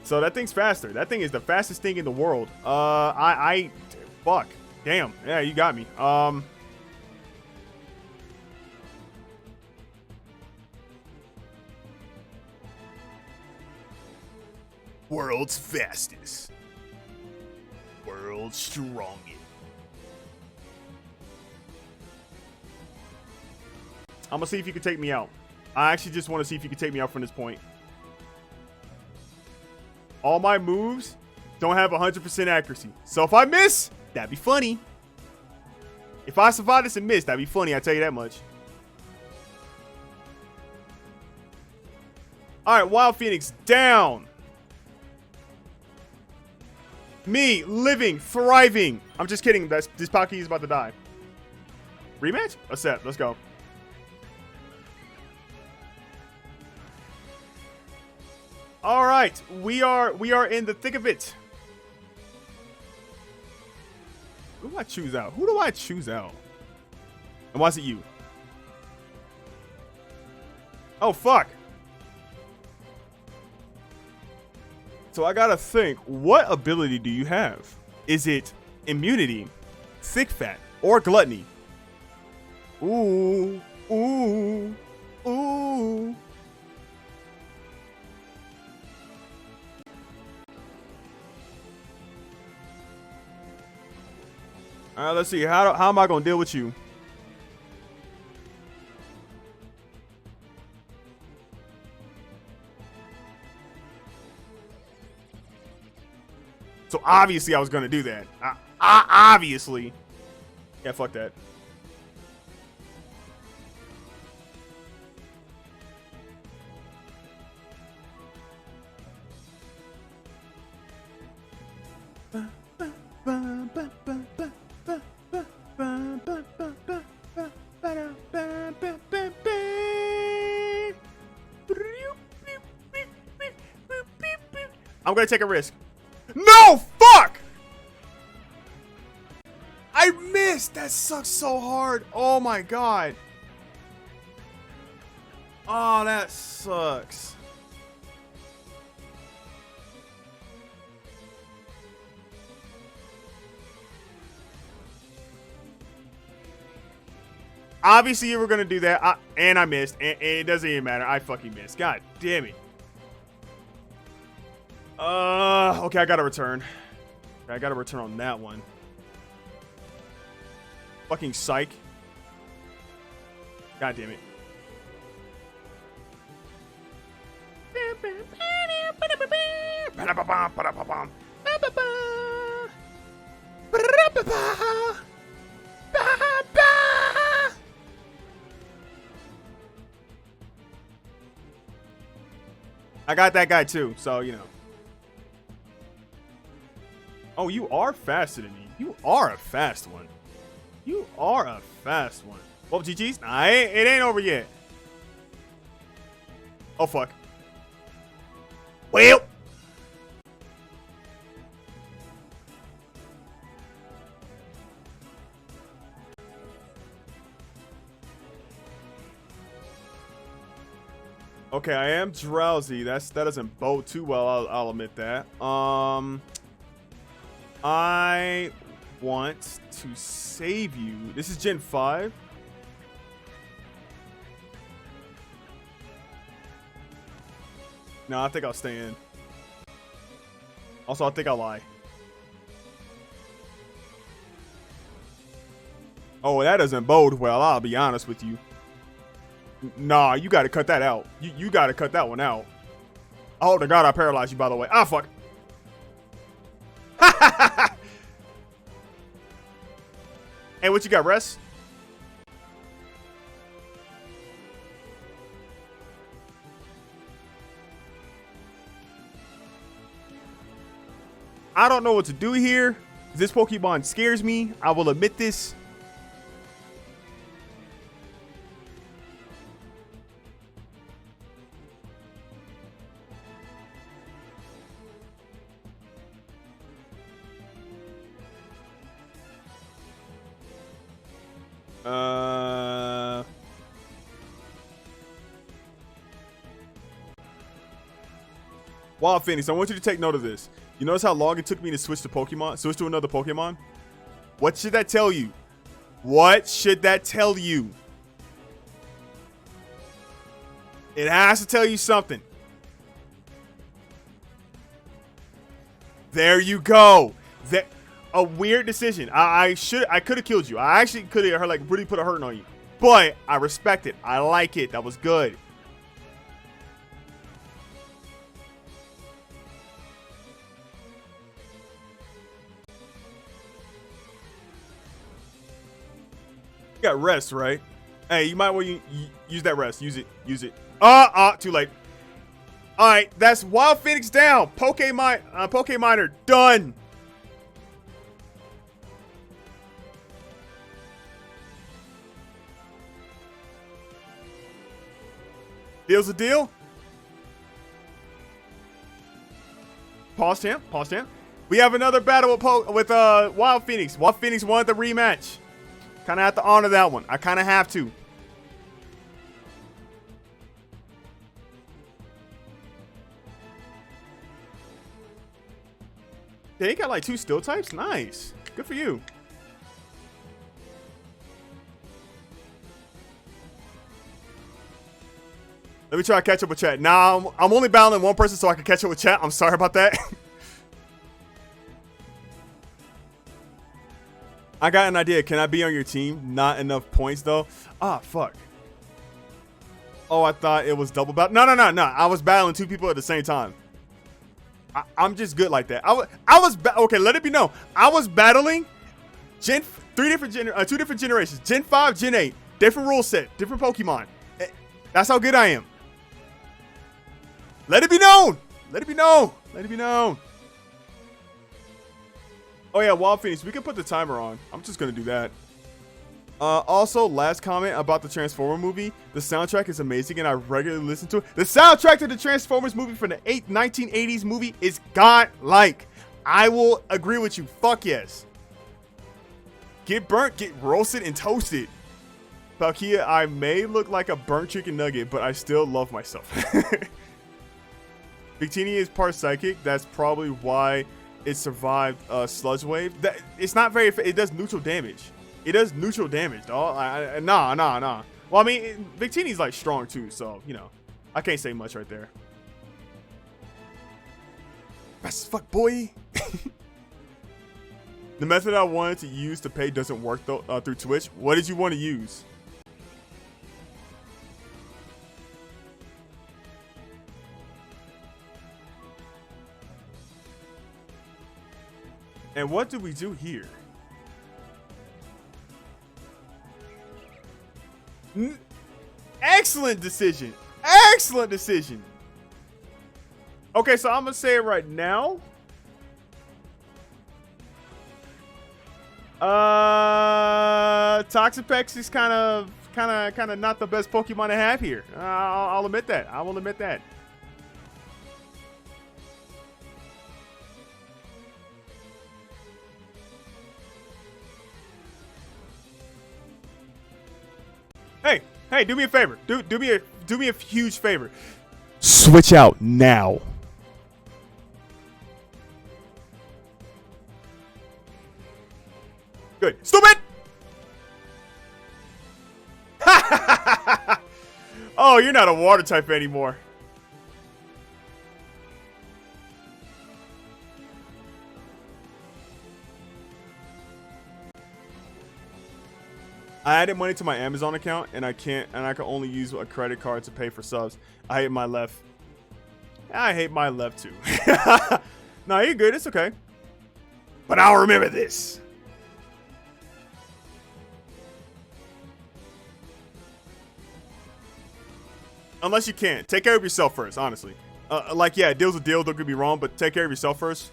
So that thing's faster. That thing is the fastest thing in the world. Fuck. Damn. Yeah, you got me. World's fastest. World's strongest. I'm gonna see if you can take me out. I actually just want to see if you can take me out from this point. All my moves don't have 100% accuracy. So if I miss, that'd be funny. If I survive this and miss, that'd be funny, I tell you that much. Alright, Wild Phoenix down. Me, living, thriving. I'm just kidding. This Palkia is about to die. Rematch? Accept. Let's go. All right, we are in the thick of it. Who do I choose out? Who do I choose out? And why is it you? Oh, fuck. So I gotta think, what ability do you have? Is it immunity, thick fat, or gluttony? Ooh, ooh, ooh. All right, let's see. How am I gonna deal with you? So obviously I was gonna do that. Obviously. Yeah, fuck that. I'm gonna take a risk. No, fuck! I missed. That sucks so hard. Oh my god. Oh, that sucks. Obviously, you were gonna do that, and I missed, and it doesn't even matter. I fucking missed. God damn it. Okay, I gotta return. I gotta return on that one. Fucking psych. God damn it. I got that guy too, so you know. Oh, you are faster than me. You are a fast one. You are a fast one. Well, GG's? Nah, it ain't over yet. Oh, fuck. Well. Okay, I am drowsy. That doesn't bode too well. I'll admit that. I want to save you. This is Gen 5. No, I think I'll stay in. Also, I think I'll lie. Oh, that doesn't bode well. I'll be honest with you. Nah, you got to cut that out. You got to cut that one out. I hope to God I paralyzed you, by the way. Ah, fuck. Hey, what you got, Rest? I don't know what to do here. This Pokemon scares me. I will admit this. Wild Phoenix, I want you to take note of this. You notice how long it took me to switch to Pokemon? Switch to another Pokemon? What should that tell you? What should that tell you? It has to tell you something. There you go. That a weird decision. I could have killed you. I actually could have like really put a hurting on you. But I respect it. I like it. That was good. You got Rest, right? Hey, you might want to use that Rest. Use it. Use it. Too late. All right, that's Wild Phoenix down. Pokeminer done. Deal's a deal. Pause champ. Pause champ. We have another battle with Wild Phoenix. Wild Phoenix wanted the rematch. Kind of have to honor that one. I kind of have to. Yeah, he got like 2 steel types. Nice. Good for you. Let me try to catch up with chat. Now, I'm only battling one person so I can catch up with chat. I'm sorry about that. I got an idea. Can I be on your team? Not enough points, though. Ah, fuck. Oh, I thought it was double battle. No. I was battling 2 people at the same time. I'm just good like that. Okay, let it be known. I was battling 2 different generations. Gen 5, Gen 8. Different rule set. Different Pokemon. That's how good I am. Let it be known. Let it be known. Let it be known. Oh yeah, Wild Phoenix. We can put the timer on. I'm just gonna do that. Also, last comment about the Transformer movie. The soundtrack is amazing, and I regularly listen to it. The soundtrack to the Transformers movie from the 1980s movie is godlike. I will agree with you. Fuck yes. Get burnt, get roasted, and toasted. Palkia, I may look like a burnt chicken nugget, but I still love myself. Victini is part psychic. That's probably why it survived Sludge Wave. It's not very. It does neutral damage. It does neutral damage, dog. Nah. Well, I mean, Victini's like strong too, so you know, I can't say much right there. Fast as fuck, boy. The method I wanted to use to pay doesn't work though through Twitch. What did you want to use? And what do we do here? Excellent decision. Excellent decision. Okay, so I'm gonna say it right now. Toxapex is kind of not the best Pokemon to have here. I'll admit that. I will admit that. Hey, do me a favor. Do me a huge favor. Switch out now. Good. Stupid! Oh, you're not a water type anymore. I added money to my Amazon account and I can only use a credit card to pay for subs. I hate my left. I hate my left too. No, you're good. It's okay. But I'll remember this. Unless you can't. Take care of yourself first, honestly. Like, yeah, deal's a deal. Don't get me wrong, but take care of yourself first.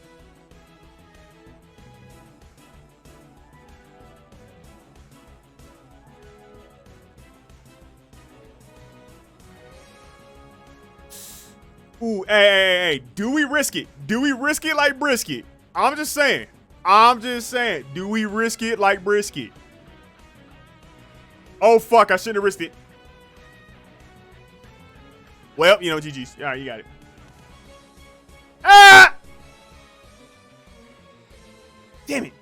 Ooh, hey. Do we risk it? Do we risk it like brisket? I'm just saying. Do we risk it like brisket? Oh, fuck. I shouldn't have risked it. Well, you know, GG's. All right, you got it. Ah! Damn it.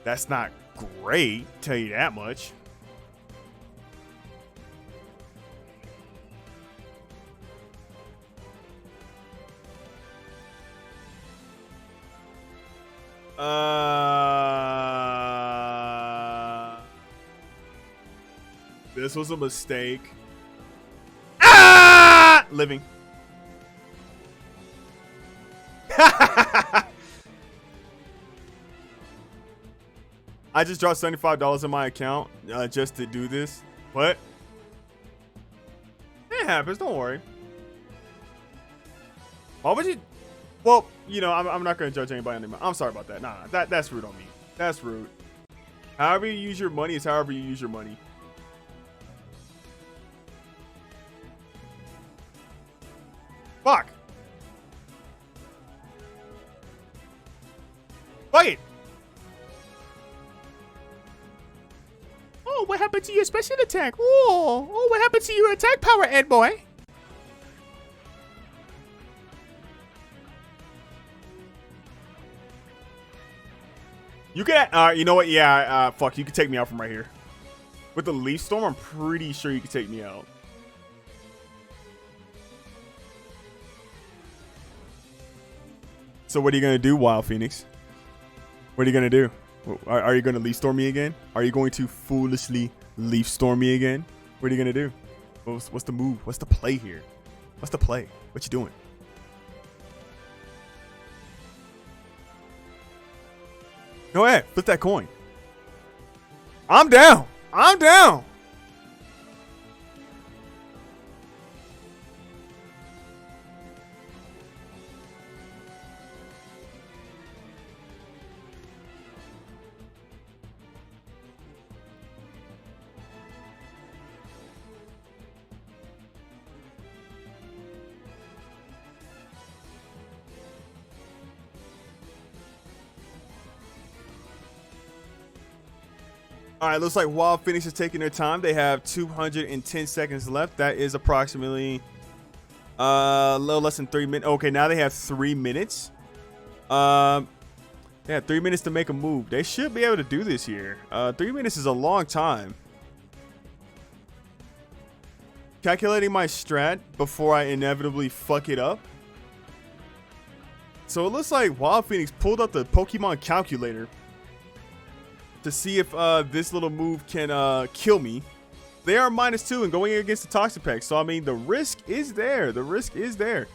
That's not great, tell you that much. This was a mistake. Ah! Living. I just dropped $75 in my account just to do this. What? It happens. Don't worry. Why would you? Well, you know, I'm not going to judge anybody anymore. I'm sorry about that. Nah, that's rude on me. That's rude. However you use your money is however you use your money. Fuck. Fuck it. Oh, what happened to your special attack? Oh, what happened to your attack power, Ed boy? You can, you know what? Yeah, fuck, you can take me out from right here. With the Leaf Storm, I'm pretty sure you can take me out. So what are you going to do, Wild Phoenix? What are you going to do? Are you going to Leaf Storm me again? Are you going to foolishly Leaf Storm me again? What are you going to do? What's the move? What's the play here? What's the play? What you doing? Go ahead, flip that coin. I'm down. I'm down. All right, looks like Wild Phoenix is taking their time. They have 210 seconds left. That is approximately a little less than 3 minutes. Okay, now they have 3 minutes. They have 3 minutes to make a move. They should be able to do this here. 3 minutes is a long time. Calculating my strat before I inevitably fuck it up. So it looks like Wild Phoenix pulled up the Pokemon calculator to see if this little move can kill me. They are -2 and going against the Toxapex. So, I mean, the risk is there. The risk is there.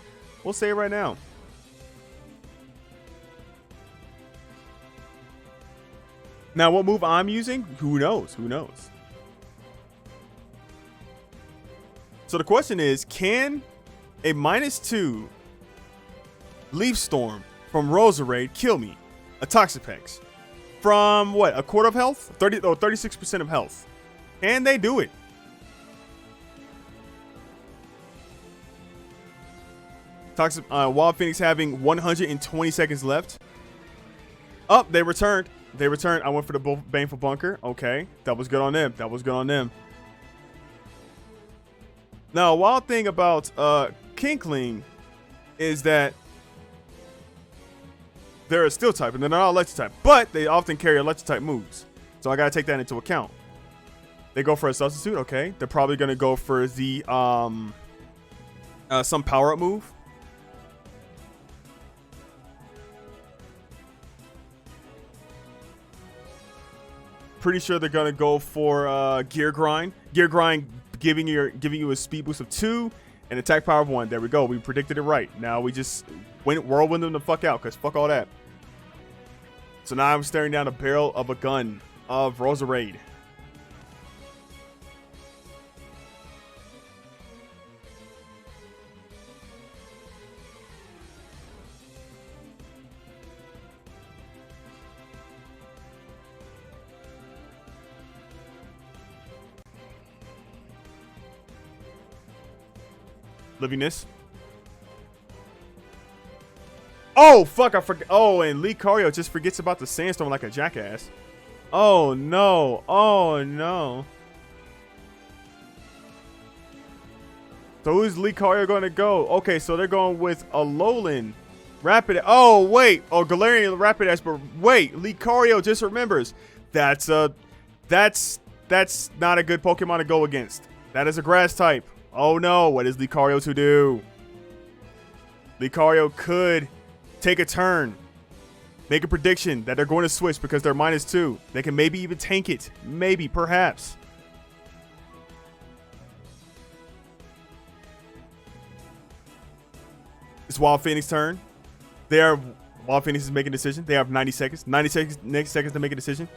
We'll say it right now. Now, what move I'm using? Who knows? Who knows? So, the question is, can a -2 Leaf Storm from Roserade kill me? A Toxapex. From what? A quarter of health? 36% of health. Can they do it? Wild Phoenix having 120 seconds left. Oh, they returned. They returned. I went for the Baneful Bunker. Okay. That was good on them. That was good on them. Now, a wild thing about Kinkling is that they're a Steel type, and they're not Electric type, but they often carry Electric type moves. So I gotta take that into account. They go for a substitute, okay. They're probably gonna go for the some power up move. Pretty sure they're gonna go for Gear Grind. Gear Grind giving you a speed boost of 2 and attack power of 1. There we go. We predicted it right. Now we just whirlwind them the fuck out, because fuck all that. So now I'm staring down the barrel of a gun of Roserade. Livingness. Oh, fuck, I forgot. Oh, and Lucario just forgets about the Sandstorm like a jackass. Oh, no. Oh, no. So who's Lucario going to go? Okay, so they're going with Alolan. Rapidash. Oh, wait. Oh, Galarian Rapidash, but wait. Lucario just remembers. That's not a good Pokemon to go against. That is a Grass type. Oh, no. What is Lucario to do? Lucario could take a turn, make a prediction that they're going to switch because they're -2. They can maybe even tank it. Maybe, perhaps. It's Wild Phoenix turn. Wild Phoenix is making a decision. They have 90 seconds. 90 seconds to make a decision.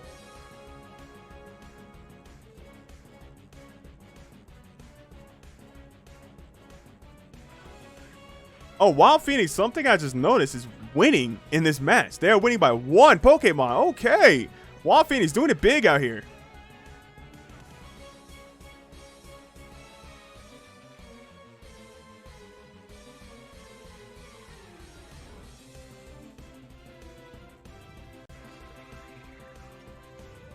Oh, Wild Phoenix, something I just noticed is winning in this match. They're winning by 1 Pokemon. Okay. Wild Phoenix doing it big out here.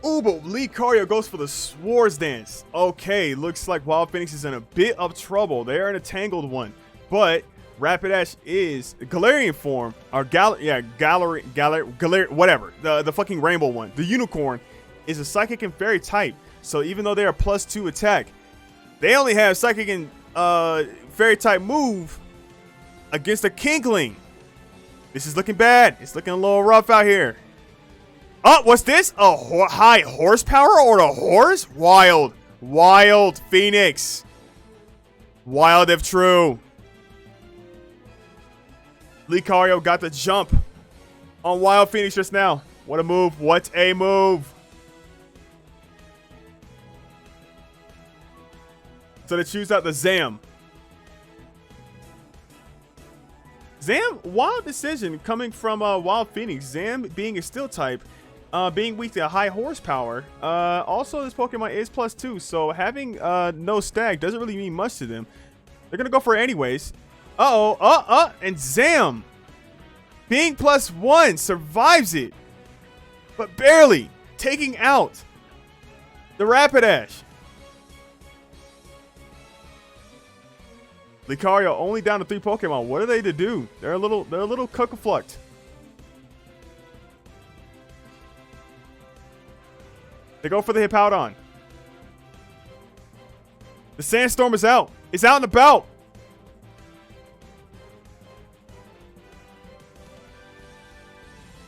Ooh, but Lucario goes for the Swords Dance. Okay, looks like Wild Phoenix is in a bit of trouble. They are in a tangled one. But Rapidash is Galarian form, or Galarian, whatever. The fucking rainbow one. The unicorn is a Psychic and Fairy type. So even though they are +2 attack, they only have Psychic and Fairy type move against a Kingling. This is looking bad. It's looking a little rough out here. Oh, what's this? A high horsepower or a horse? Wild. Wild Phoenix. Wild if true. Lucario got the jump on Wild Phoenix just now. What a move. What a move. So they choose out the Zam. Zam, wild decision coming from Wild Phoenix. Zam being a steel type, being weak to high horsepower. Also, this Pokemon is +2, so having no stag doesn't really mean much to them. They're going to go for it anyways. And Zam, being +1, survives it, but barely, taking out the Rapidash. Lucario only down to 3 Pokemon. What are they to do? They're a little cuckaflucked. They go for the Hippowdon. The Sandstorm is out. It's out and about.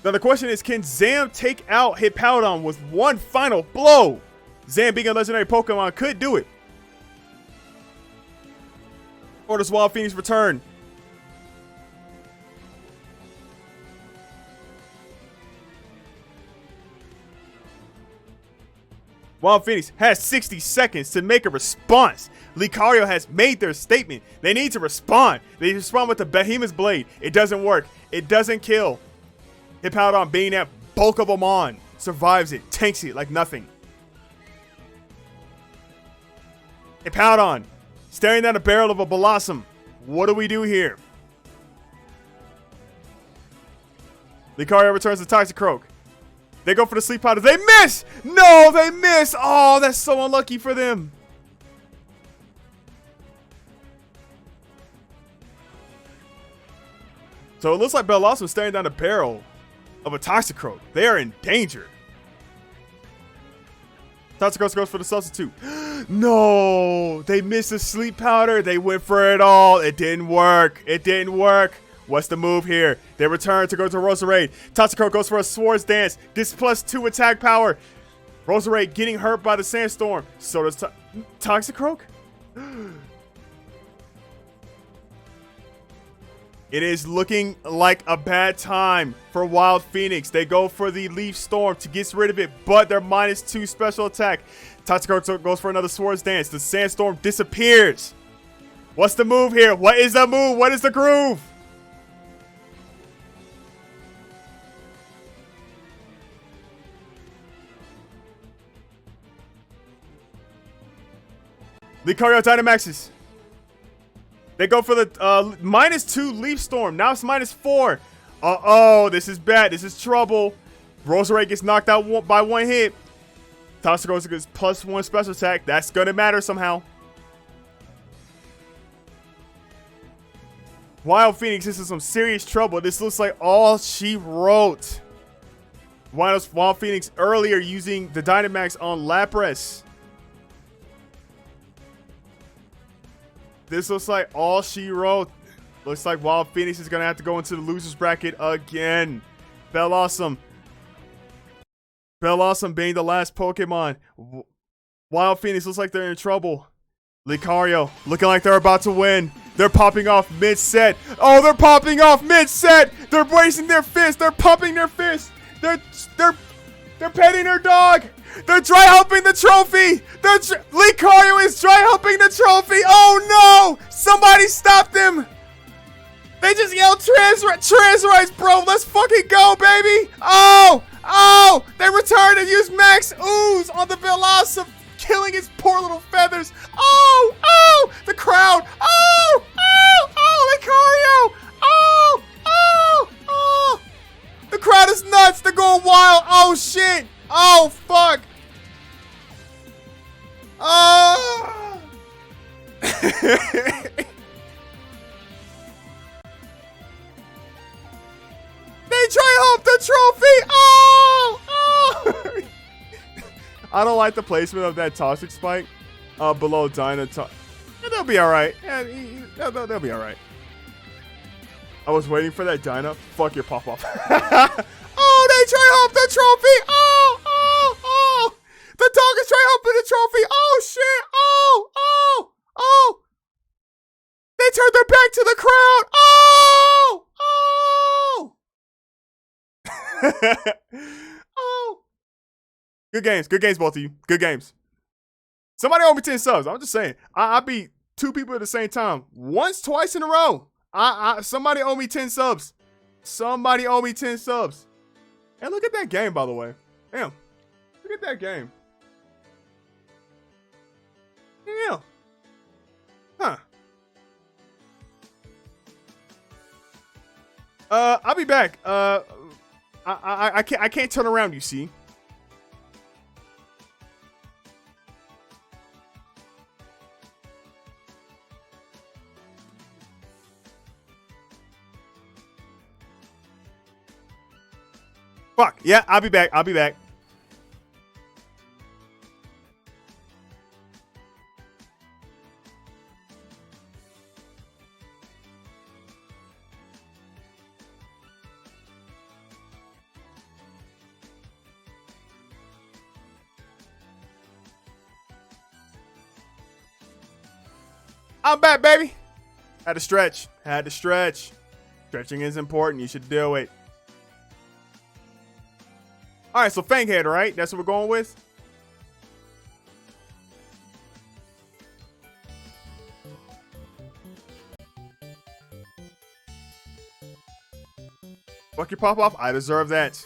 Now the question is, can Zam take out Hippowdon with one final blow? Zam being a legendary Pokemon could do it. Or does Wild Phoenix return? Wild Phoenix has 60 seconds to make a response. Lucario has made their statement. They need to respond. They respond with the Behemoth's Blade. It doesn't work. It doesn't kill. Hippowdon, being that bulk of a mon, survives it, tanks it like nothing. Hippowdon, staring down the barrel of a Blossom. What do we do here? Lucario returns to Toxicroak. They go for the Sleep Powder. They miss! No, they miss! Oh, that's so unlucky for them. So it looks like Blossom staring down the barrel of a Toxicroak. They are in danger. Toxicroak goes for the substitute. No, they missed the Sleep Powder. They went for it all. It didn't work. It didn't work. What's the move here? They return to go to Roserade. Toxicroak goes for a Swords Dance. This +2 attack power. Roserade getting hurt by the Sandstorm. So does Toxicroak? It is looking like a bad time for Wild Phoenix. They go for the Leaf Storm to get rid of it, but they're -2 special attack. Toxicroak goes for another Swords Dance. The Sandstorm disappears. What's the move here? What is the move? What is the groove? Lucario Dynamaxes. They go for the -2 Leaf Storm. Now it's -4. Uh-oh, this is bad. This is trouble. Roserade gets knocked out by 1 hit. Toxicroak gets +1 special attack. That's going to matter somehow. Wild Phoenix is in some serious trouble. This looks like all she wrote. Wild Phoenix earlier using the Dynamax on Lapras. This looks like all she wrote. Looks like Wild Phoenix is going to have to go into the loser's bracket again. Bellossom. Bellossom being the last Pokemon. Wild Phoenix looks like they're in trouble. Lucario looking like they're about to win. They're popping off mid-set. Oh, they're popping off mid-set. They're raising their fist. They're pumping their fist. They're petting their dog. They're dry humping the trophy! Lucario is dry humping the trophy! Oh no! Somebody stop them! They just yelled Transrise, bro! Let's fucking go, baby! Oh! Oh! They returned and used Max Ooze on the Bellossom, killing its poor little feathers! Oh! Oh! The crowd! Oh! Oh! Oh! Lucario! Oh! Oh! Oh! The crowd is nuts! They're going wild! Oh shit! Oh, fuck! Triumph the trophy! Oh! Oh! I don't like the placement of that toxic spike below Dyna. They'll be alright. Yeah, they'll be alright. I was waiting for that Dyna. Fuck your pop off. Oh, they triumphed the trophy! Oh! Oh! Oh! The dog is triumphing the trophy! Oh shit! Oh! Oh! Oh! They turned their back to the crowd! Oh! Oh! Oh! Good games, both of you. Good games. Somebody owe me 10 subs. I'm just saying. I beat 2 people at the same time. Once, twice in a row. Somebody owe me 10 subs. Somebody owe me 10 subs. And look at that game, by the way. Damn. Look at that game. Damn. Huh. I'll be back. I can't turn around, you see. Fuck. Yeah, I'll be back. I'll be back. I'm back, baby. Had to stretch. Had to stretch. Stretching is important. You should do it. All right, so Fanghead, right? That's what we're going with. Fuck your pop off. I deserve that.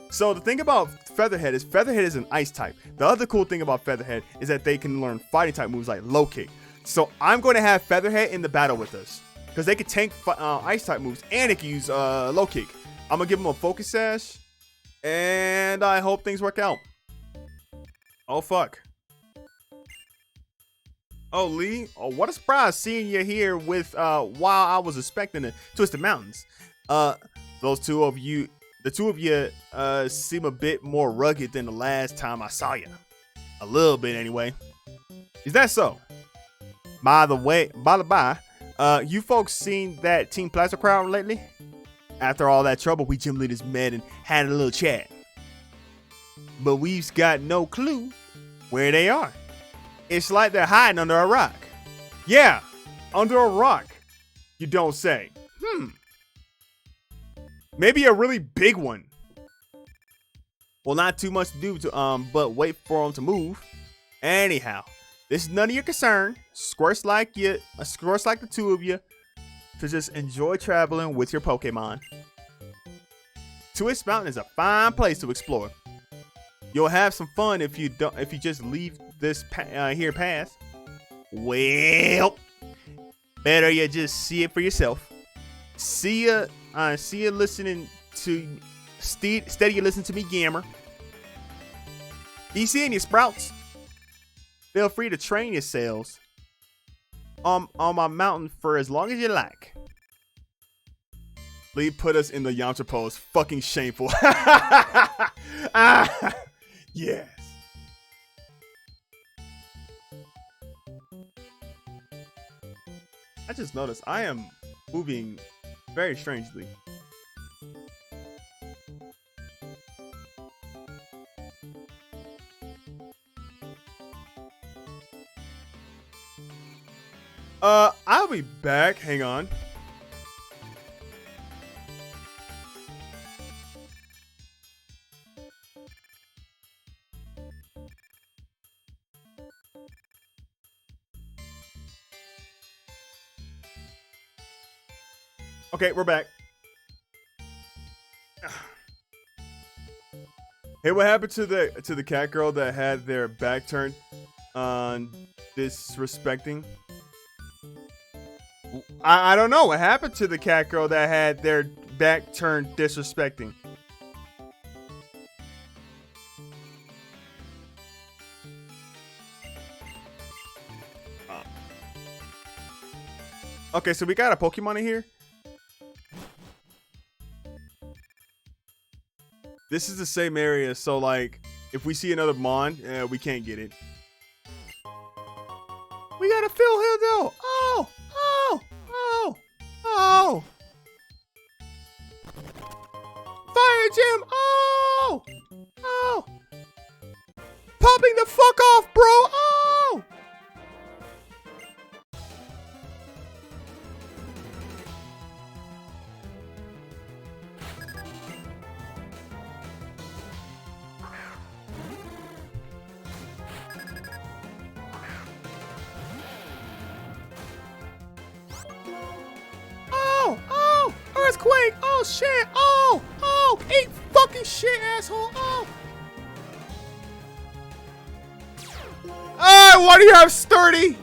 So the thing about Featherhead is an ice type. The other cool thing about Featherhead is that they can learn fighting type moves like low kick. So I'm going to have Featherhead in the battle with us because they can tank ice type moves and they can use low kick. I'm going to give them a focus sash and I hope things work out. Oh, fuck. Oh, Lee. Oh, what a surprise seeing you here with while I was expecting the Twisted Mountains. The two of you seem a bit more rugged than the last time I saw you. A little bit, anyway. Is that so? By the by, you folks seen that Team Plasma crowd lately? After all that trouble, we gym leaders met and had a little chat. But we've got no clue where they are. It's like they're hiding under a rock. Yeah, under a rock. You don't say. Maybe a really big one. Well, not too much to do but wait for them to move. Anyhow, this is none of your concern. Squirts like the two of you to just enjoy traveling with your Pokemon. Twist Mountain is a fine place to explore. You'll have some fun if you just leave this here path. Well, better you just see it for yourself. See ya listening to steady you listen to me Gammer. You seeing your Sprouts? Feel free to train yourselves on my mountain for as long as you like. Lee put us in the Yamcha pose. Fucking shameful. Yes. I just noticed I am moving very strangely. I'll be back. Hang on. Okay, we're back. Hey, what happened to the cat girl that had their back turned on disrespecting? I don't know what happened to the cat girl that had their back turned disrespecting. Okay, so we got a Pokemon in here. This is the same area, so like, if we see another Mon, we can't get it. We got a Phil Hill though. Oh, oh, oh, oh. Fire Gym. Oh, oh. Popping the fuck off, bro. Oh. Oh, oh, earthquake. Oh shit. Oh, oh, eat fucking shit, asshole. Oh. Oh, why do you have sturdy?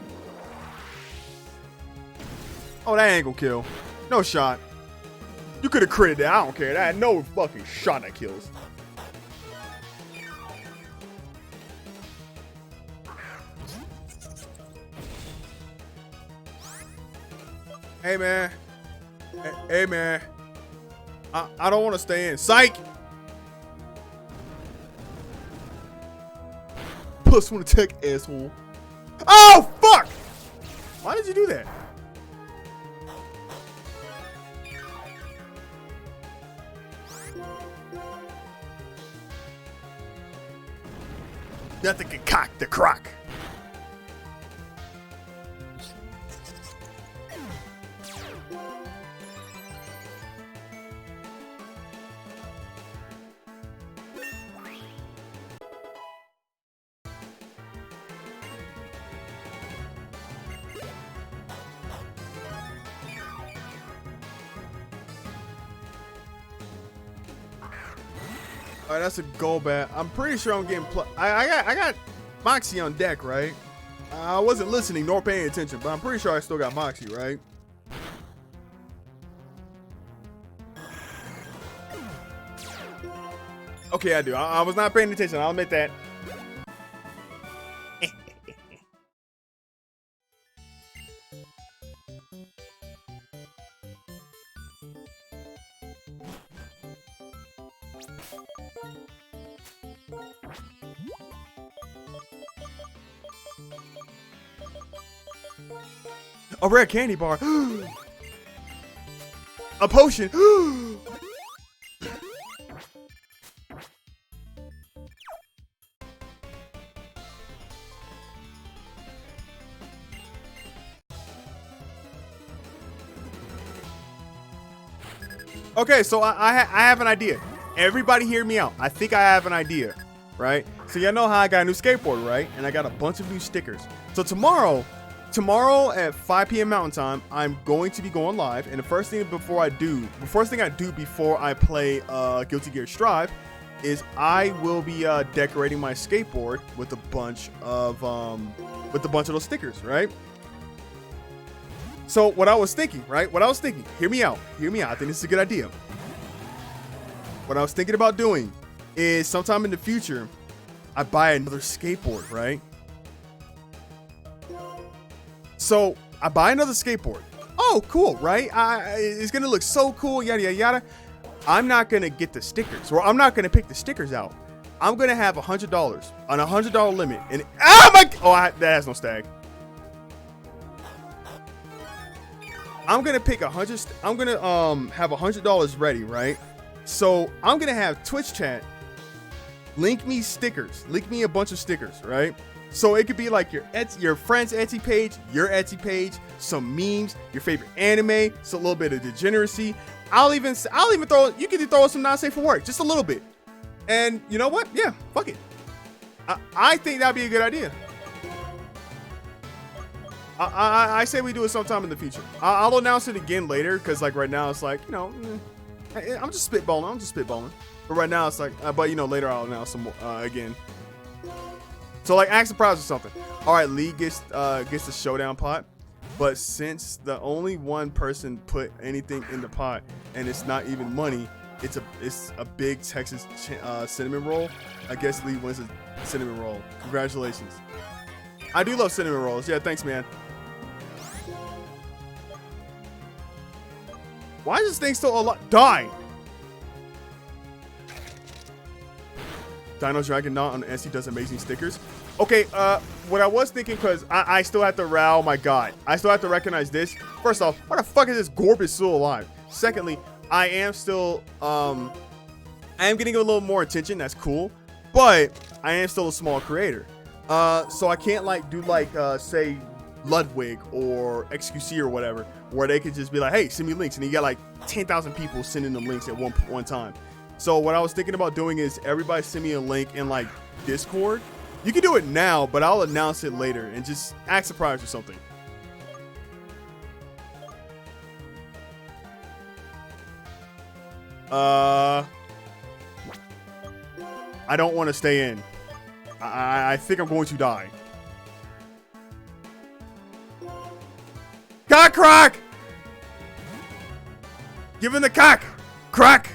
Oh, that ain't gonna kill. No shot. You could have critted that. I don't care. That no fucking shot that kills. Hey man. Hey man. I don't want to stay in. Psych. Plus one attack, asshole. Oh fuck! Why did you do that? Nothing can cock the crock. All right, that's a Golbat. I'm pretty sure I'm getting. I got Moxie on deck, right? I wasn't listening nor paying attention, but I'm pretty sure I still got Moxie, right? Okay, I do. I was not paying attention. I'll admit that. A rare candy bar. A potion. Okay, so I have an idea. Everybody hear me out. I think I have an idea, right? So y'all know how I got a new skateboard, right? And I got a bunch of new stickers. So tomorrow at 5 p.m. Mountain Time, I'm going to be going live. And the first thing I do before I play Guilty Gear Strive is I will be decorating my skateboard with a bunch of those stickers, right? So what I was thinking, hear me out. I think this is a good idea. What I was thinking about doing is sometime in the future, I buy another skateboard, right? So I buy another skateboard. Oh, cool, right? It's gonna look so cool, yada yada yada. I'm not gonna get the stickers, or I'm not gonna pick the stickers out. I'm gonna have $100 on a $100 limit, and that has no stag. I'm gonna pick I'm gonna have $100 ready, right? So I'm gonna have Twitch chat link me stickers, link me a bunch of stickers, right? So it could be like your friend's Etsy page, your Etsy page, some memes, your favorite anime, so a little bit of degeneracy. I'll even you can throw some not safe for work, just a little bit. And you know what? Yeah, fuck it. I think that'd be a good idea. I say we do it sometime in the future. I'll announce it again later, because like right now it's like, you know, I'm just spitballing. But right now it's like, but you know, later I'll announce some more again. So like act surprise or something. All right, Lee gets the showdown pot, but since the only one person put anything in the pot and it's not even money, it's a big Texas cinnamon roll. I guess Lee wins a cinnamon roll. Congratulations. I do love cinnamon rolls. Yeah, thanks, man. Why is this thing still alive? Die! Dino Dragonaut on the SC does amazing stickers. Okay, what I was thinking, because I still have to, oh my god. I still have to recognize this. First off, why the fuck is this Gorbis still alive? Secondly, I am still, I am getting a little more attention. That's cool. But I am still a small creator. So I can't, like, do, like, say, Ludwig or XQC or whatever, where they could just be like, hey, send me links. And you got, like, 10,000 people sending them links at one time. So what I was thinking about doing is everybody send me a link in, like, Discord. You can do it now, but I'll announce it later and just act surprised or something. I don't want to stay in. I think I'm going to die. Cock crack! Give him the cock! Crack!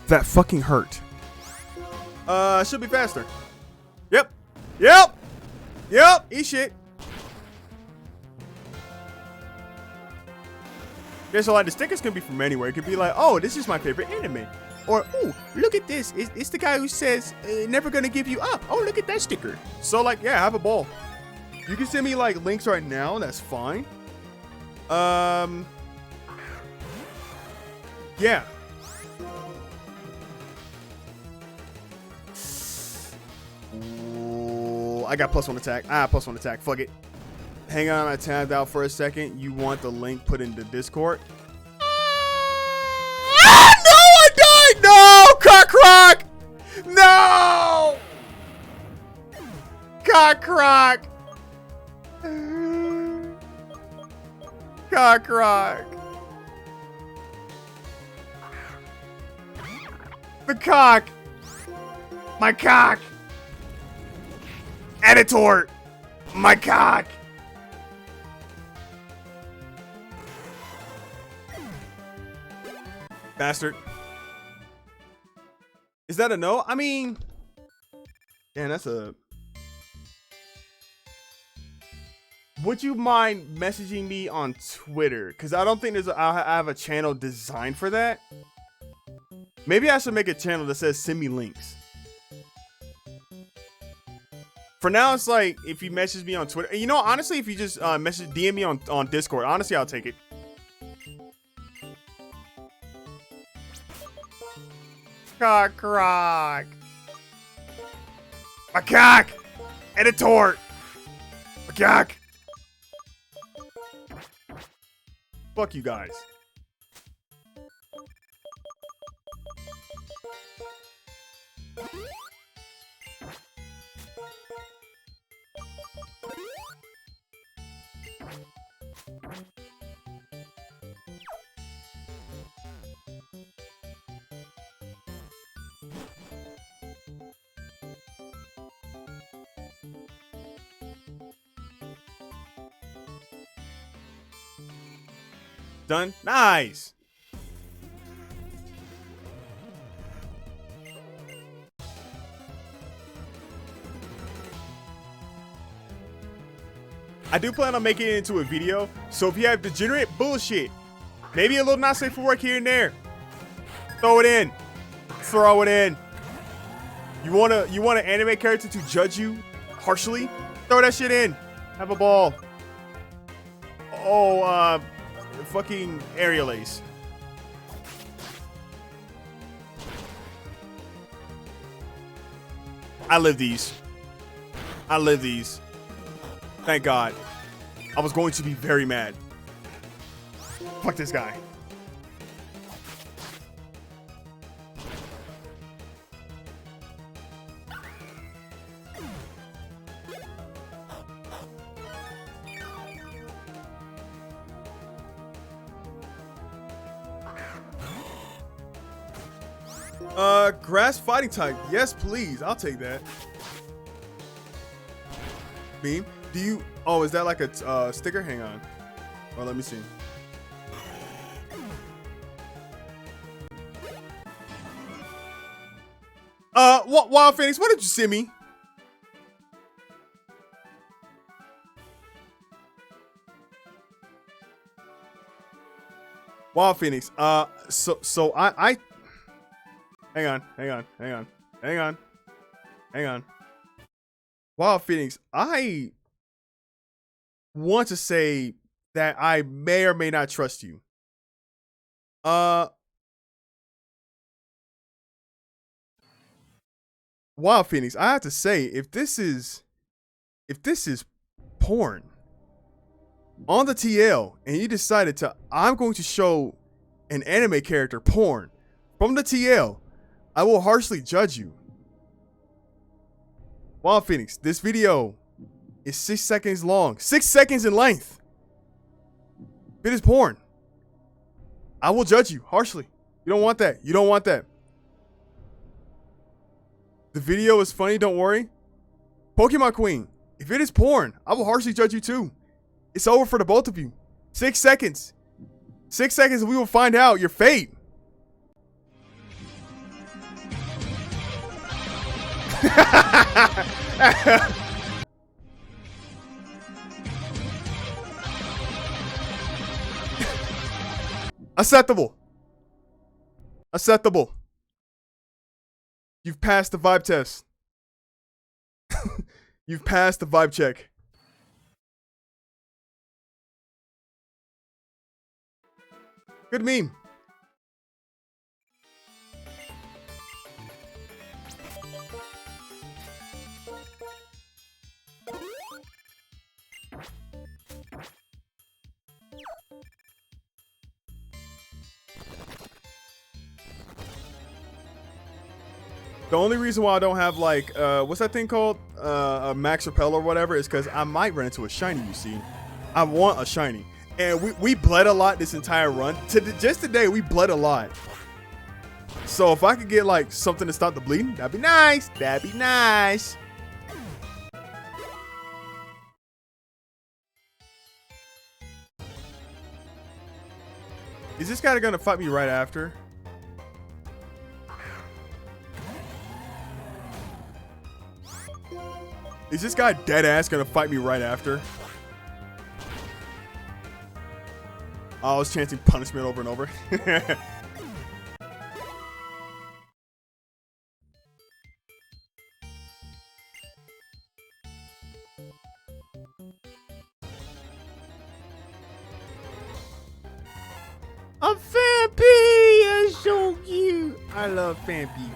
That fucking hurt. Should be faster. Yep. Yep. Yep. Eat shit. Yeah, so like the stickers can be from anywhere. It could be like, oh, this is my favorite anime. Or, oh, look at this. It's the guy who says, never gonna give you up. Oh, look at that sticker. So like, yeah, have a ball. You can send me like links right now. That's fine. Yeah. Ooh, I got +1 attack. +1 attack. Fuck it. Hang on, I tabbed out for a second. You want the link put into Discord? Ah, no, I died! No! Cock crock! No! Cock crock! Cock crock! The cock! My cock! Editor! My cock! Bastard. Is that a no? I mean, damn, that's a... Would you mind messaging me on Twitter? Because I don't think I have a channel designed for that. Maybe I should make a channel that says send me links. For now, it's like, if you message me on Twitter, you know, honestly, if you just DM me on Discord, honestly, I'll take it. Cock crock. My cock. Editor. My cock. Fuck you guys. Done. Nice. I do plan on making it into a video, so if you have degenerate bullshit, maybe a little not safe for work here and there, throw it in. Throw it in. You want an anime character to judge you harshly? Throw that shit in. Have a ball. Oh, fucking aerial ace. I live these. I live these. Thank God. I was going to be very mad. Fuck this guy. Grass fighting type. Yes, please. I'll take that. Beam. Do you... Oh, is that like a sticker? Hang on. Oh, let me see. Wild Phoenix, why did you send me? Wild Phoenix. So I hang on. Wild Phoenix, I want to say that I may or may not trust you. Wild Phoenix, I have to say, if this is porn on the TL and you decided to, I'm going to show an anime character porn from the TL, I will harshly judge you. Wild Phoenix, this video is 6 seconds long, 6 seconds in length. If it is porn, I will judge you harshly. You don't want that. You don't want that. The video is funny, don't worry. Pokemon Queen, if it is porn, I will harshly judge you too. It's over for the both of you. 6 seconds. 6 seconds and we will find out your fate. Acceptable. Acceptable. You've passed the vibe test. You've passed the vibe check. Good meme. The only reason why I don't have like, what's that thing called? A Max Repel or whatever is because I might run into a shiny, you see. I want a shiny. And we bled a lot this entire run. Just today, we bled a lot. So if I could get like something to stop the bleeding, that'd be nice. That'd be nice. Is this guy gonna fight me right after? Is this guy dead ass gonna fight me right after? I was chanting punishment over and over. I'm Fampy! That's so cute! I love Fampy.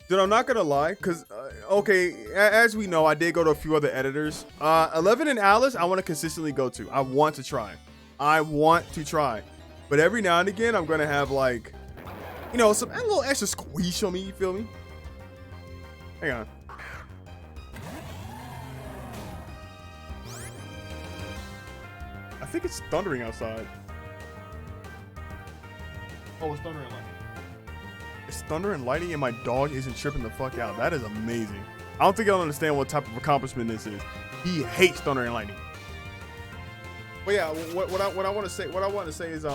Dude, I'm not gonna lie, because, okay, as we know, I did go to a few other editors. 11 and Alice, I want to consistently go to. I want to try. I want to try. But every now and again, I'm gonna have, like, you know, a little extra squeeze on me, you feel me? Hang on. I think it's thundering outside. Oh, it's thundering outside. It's thunder and lightning and my dog isn't tripping the fuck out. That is amazing. I don't think I'll understand what type of accomplishment this is. He hates thunder and lightning. But yeah, what I want to say is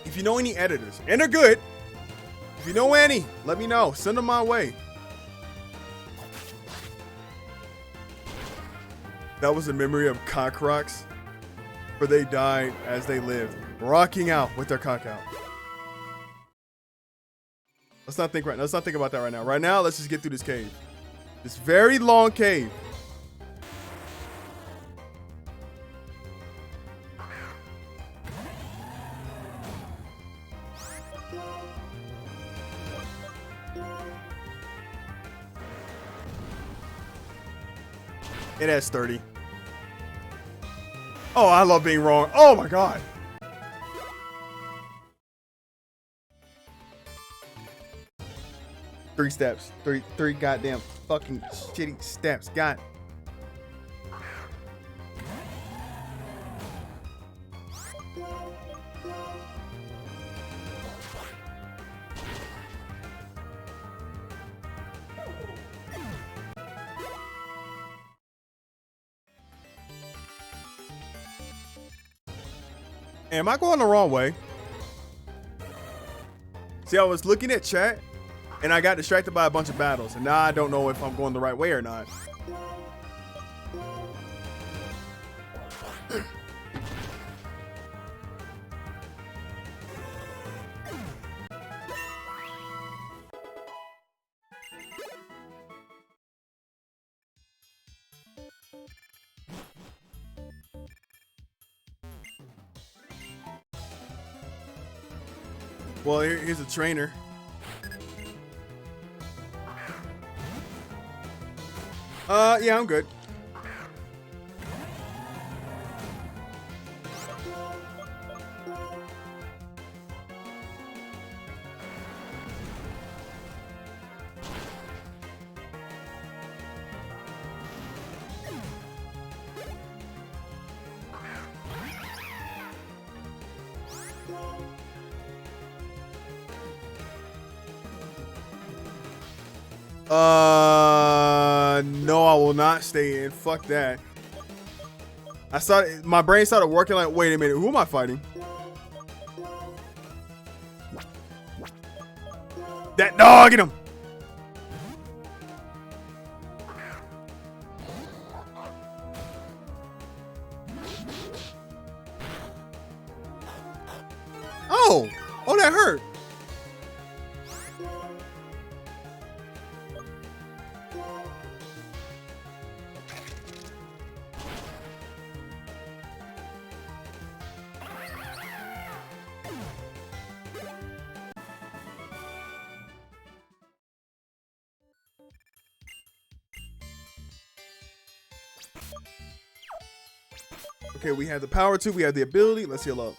if you know any editors, and they're good, if you know any, let me know. Send them my way. That was a memory of cock rocks, for they died as they lived, rocking out with their cock out. Let's not think about that right now. Right now, let's just get through this cave. This very long cave. It has 30. Oh, I love being wrong. Oh my god. Three steps. Three goddamn fucking shitty steps. God. Am I going the wrong way? See, I was looking at chat and I got distracted by a bunch of battles, and now I don't know if I'm going the right way or not. Well, here's a trainer. Yeah, I'm good. No, I will not stay in. Fuck that. My brain started working like, wait a minute, who am I fighting? That dog, get him. Oh, that hurt. Okay, we have the power to, we have the ability. Let's heal up.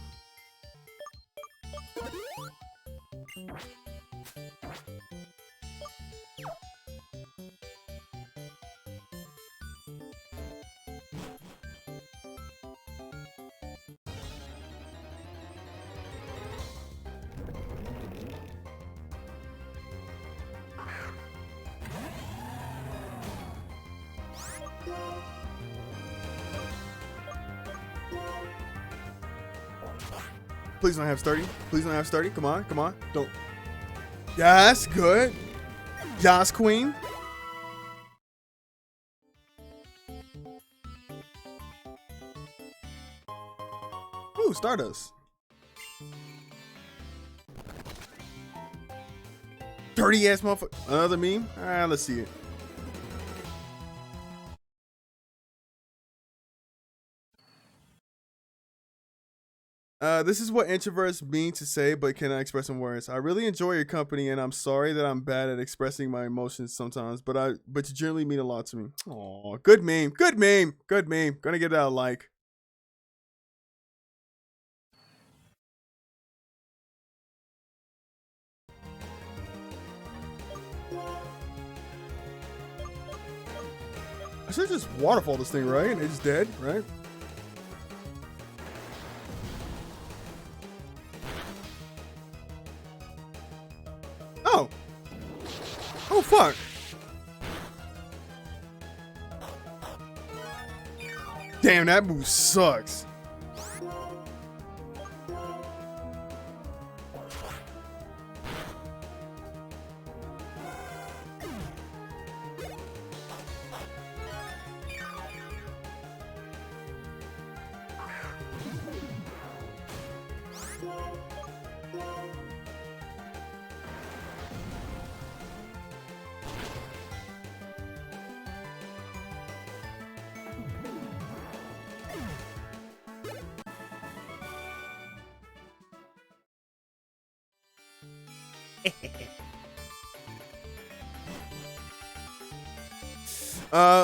Please don't have sturdy. Please don't have sturdy. Come on, come on. Don't. Yes, good. Yes, queen. Ooh, Stardust. Dirty ass motherfucker. Another meme? Alright, let's see it. This is what introverts mean to say, but cannot express in words. I really enjoy your company, and I'm sorry that I'm bad at expressing my emotions sometimes, but you generally mean a lot to me. Aw, good meme, good meme, good meme. Gonna give that a like. I should just waterfall this thing, right? And it's dead, right? Oh. Oh, fuck. Damn, that move sucks.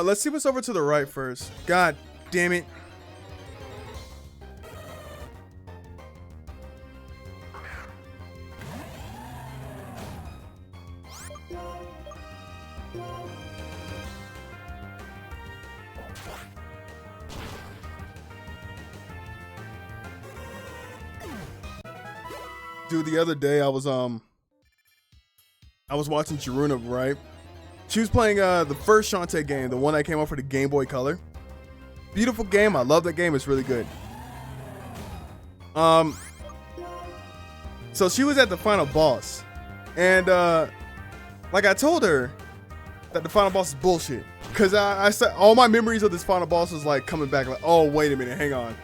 Let's see what's over to the right first. God damn it. Dude, the other day I was watching Jaruna, right? She was playing the first Shantae game, the one that came out for the Game Boy Color. Beautiful game. I love that game. It's really good. So she was at the final boss, and like I told her that the final boss is bullshit, because I said all my memories of this final boss was like coming back like, oh wait a minute, hang on.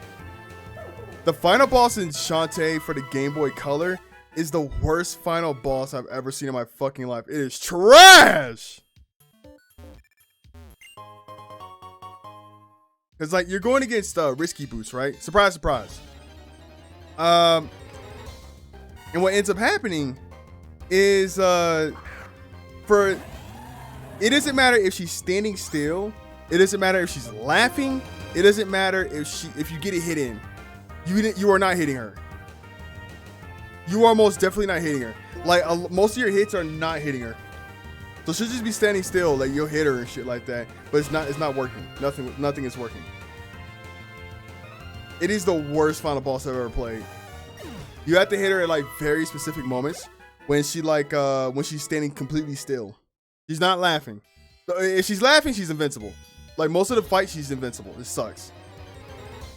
The final boss in Shantae for the Game Boy Color is the worst final boss I've ever seen in my fucking life. It is trash. Cause like you're going against Risky Boots, right? Surprise, surprise. And what ends up happening is it doesn't matter if she's standing still. It doesn't matter if she's laughing. It doesn't matter if you get a hit in. You are not hitting her. You are most definitely not hitting her. Like most of your hits are not hitting her. So she'll just be standing still, like you'll hit her and shit like that. But it's not working. Nothing is working. It is the worst final boss I've ever played. You have to hit her at like very specific moments when she's standing completely still. She's not laughing. So if she's laughing, she's invincible. Like most of the fight, she's invincible. It sucks.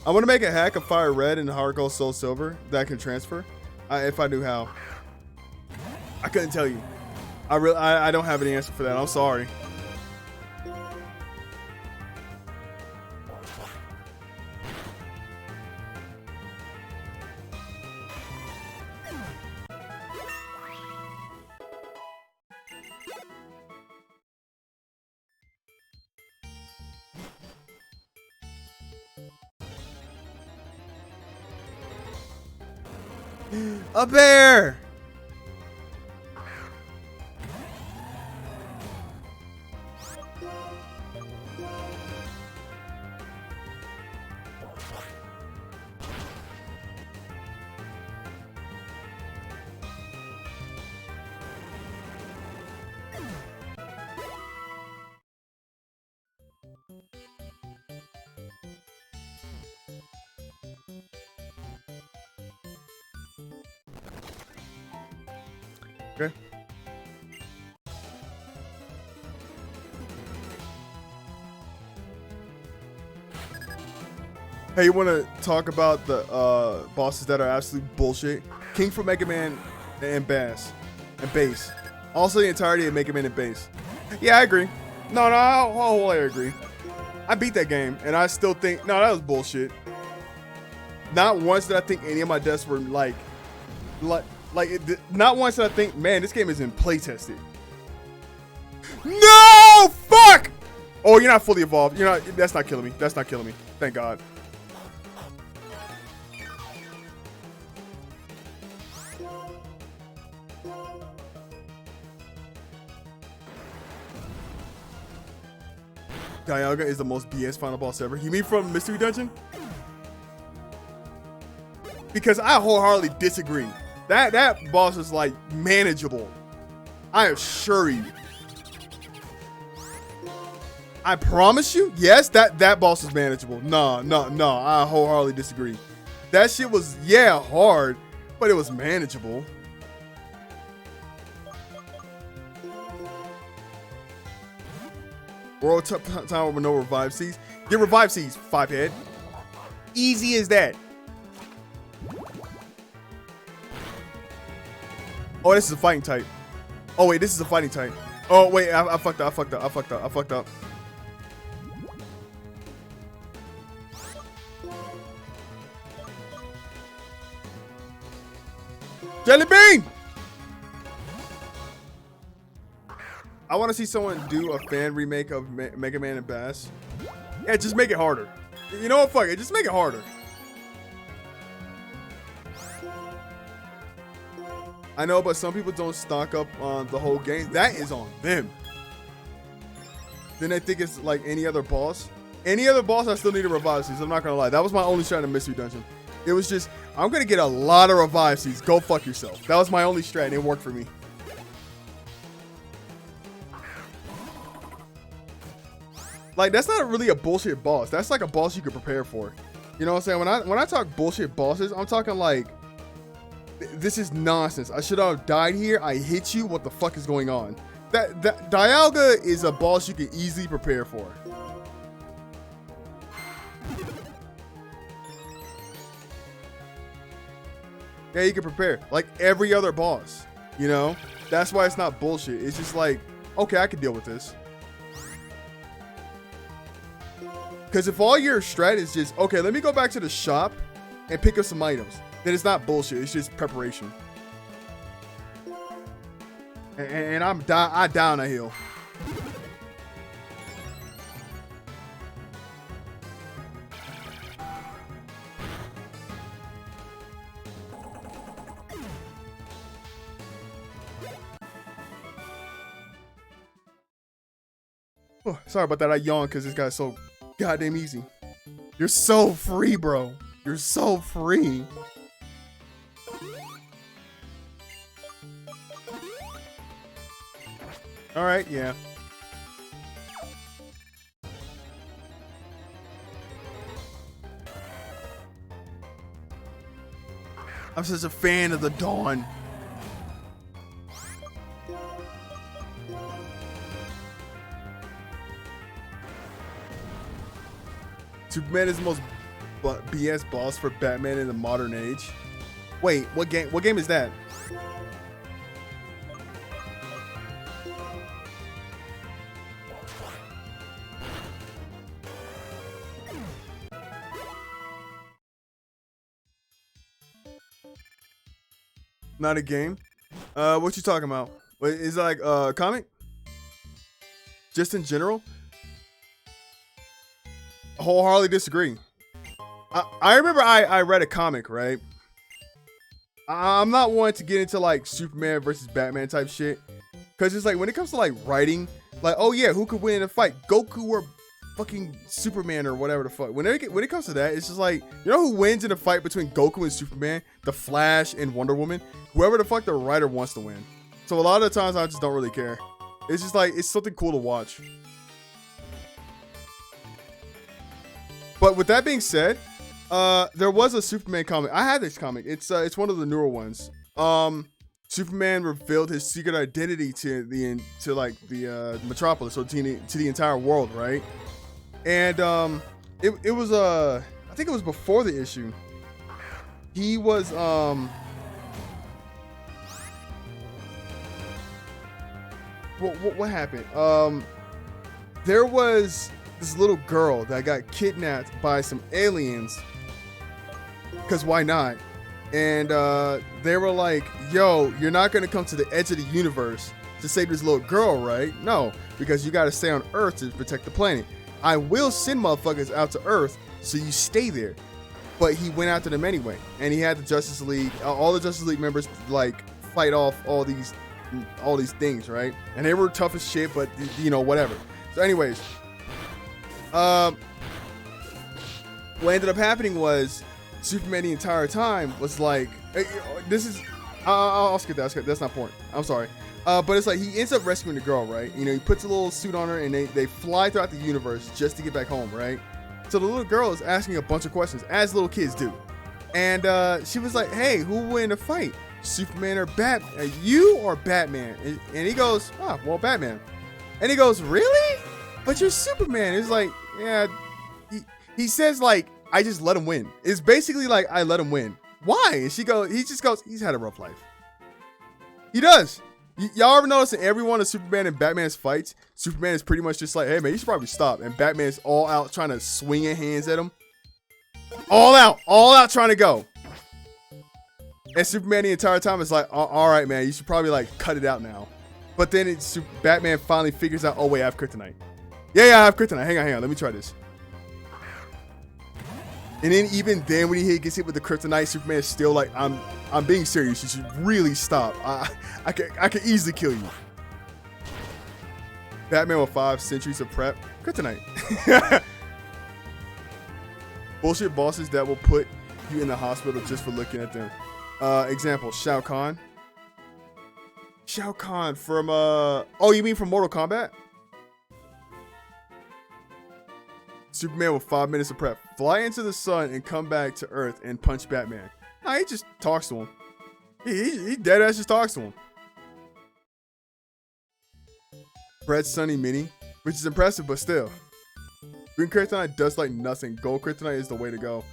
I want to make a hack of Fire Red and Heart Gold Soul Silver that I can transfer. If I knew how. I couldn't tell you. I don't have any answer for that. I'm sorry. A bear! Okay. Hey, you want to talk about the bosses that are absolute bullshit? King for Mega Man and Bass. And Bass. Also the entirety of Mega Man and Bass. Yeah, I agree. No, I wholly agree. I beat that game, and I still think, no, that was bullshit. Not once did I think any of my deaths were not once did I think, man, this game isn't play tested. No! Fuck! Oh, you're not fully evolved. You're not. That's not killing me. That's not killing me. Thank God. Dialga is the most BS final boss ever. You mean from Mystery Dungeon? Because I wholeheartedly disagree. That boss is like manageable. I assure you. I promise you. Yes, that boss is manageable. No. I wholeheartedly disagree. That shit was, yeah, hard, but it was manageable. World time with no revive seeds. Get revive seeds, 5-head. Easy as that. Oh, this is a fighting type. Oh wait, this is a fighting type. Oh wait, I fucked up. Jelly bean! I want to see someone do a fan remake of Mega Man and Bass. Yeah, just make it harder. You know what? Fuck it. Just make it harder. I know, but some people don't stock up on the whole game. That is on them. Then they think it's like any other boss. Any other boss, I still need a revive seeds. I'm not going to lie. That was my only strat in Mystery Dungeon. It was just, I'm going to get a lot of revive seeds. Go fuck yourself. That was my only strat, and it worked for me. Like, that's not really a bullshit boss. That's like a boss you could prepare for. You know what I'm saying? When I talk bullshit bosses, I'm talking like, this is nonsense. I should have died here. I hit you. What the fuck is going on? That Dialga is a boss you can easily prepare for. Yeah, you can prepare like every other boss, you know? That's why it's not bullshit. It's just like, okay, I can deal with this. Because if all your strat is just, okay, let me go back to the shop and pick up some items, then it's not bullshit. It's just preparation. And I down a hill. Oh, sorry about that. I yawned because this guy's so goddamn easy. You're so free, bro. You're so free. All right, yeah. I'm such a fan of the Dawn. Superman is the most BS boss for Batman in the modern age. Wait, what game? What game is that? Not a game. What you talking about? Wait, is it like a comic? Just in general? Wholeheartedly disagree. I remember I read a comic, right? I'm not one to get into like Superman versus Batman type shit, because it's like when it comes to like writing, like, oh yeah, who could win in a fight, Goku or fucking Superman or whatever the fuck. When it comes to that, it's just like, you know who wins in a fight between Goku and Superman, the Flash and Wonder Woman? Whoever the fuck the writer wants to win. So a lot of the times I just don't really care. It's just like, it's something cool to watch. But with that being said, there was a Superman comic. I had this comic. It's one of the newer ones. Superman revealed his secret identity to the Metropolis, so to the entire world, right? And it was I think it was before the issue. He was what happened? There was this little girl that got kidnapped by some aliens, because why not? And they were like, yo, you're not gonna come to the edge of the universe to save this little girl, right? No, because you gotta stay on Earth to protect the planet. I will send motherfuckers out to Earth, so you stay there. But he went after them anyway, and he had the Justice League, all the Justice League members like fight off all these things, right? And they were tough as shit, but you know, whatever. So anyways, what ended up happening was Superman the entire time was like, this is, I'll skip that. That's not important. I'm sorry. But it's like he ends up rescuing the girl, right? You know, he puts a little suit on her and they fly throughout the universe just to get back home, right? So the little girl is asking a bunch of questions, as little kids do. And she was like, hey, who will win the fight? Superman or Batman? You or Batman? And he goes, oh, well, Batman. And he goes, really? But you're Superman. It's like, yeah. He says like, I just let him win. It's basically like, I let him win. Why? And he just goes, he's had a rough life. He does. Y'all ever notice in every one of Superman and Batman's fights, Superman is pretty much just like, hey man, you should probably stop. And Batman's all out trying to swing his hands at him. All out trying to go. And Superman the entire time is like, all right, man, you should probably like cut it out now. But then Batman finally figures out, oh wait, I have kryptonite. Yeah, I have kryptonite. Hang on, let me try this. And then even then when he gets hit with the kryptonite, Superman is still like, I'm being serious. You should really stop. I can easily kill you. Batman with 5 centuries of prep. Kryptonite. Bullshit bosses that will put you in the hospital just for looking at them. Example, Shao Kahn. Shao Kahn from oh, you mean from Mortal Kombat? Superman with 5 minutes of prep. Fly into the sun and come back to Earth and punch Batman. Nah, he just talks to him. He dead ass just talks to him. Red Sunny Mini, which is impressive, but still. Green Kryptonite does like nothing. Gold Kryptonite is the way to go.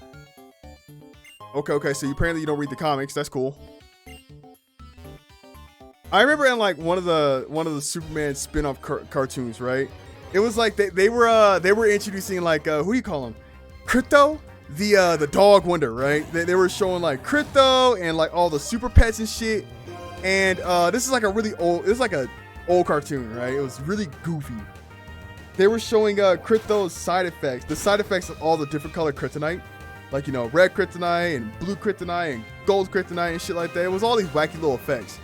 Okay. So apparently you don't read the comics. That's cool. I remember in like one of the Superman spin-off cartoons, right? It was like they were introducing like who do you call him? Crypto, the dog wonder, right? They were showing like Crypto and like all the super pets and shit. And this is like a really old, it's like a old cartoon, right? It was really goofy. They were showing Crypto's side effects, the side effects of all the different colored kryptonite, like, you know, red kryptonite and blue kryptonite and gold kryptonite and shit like that. It was all these wacky little effects.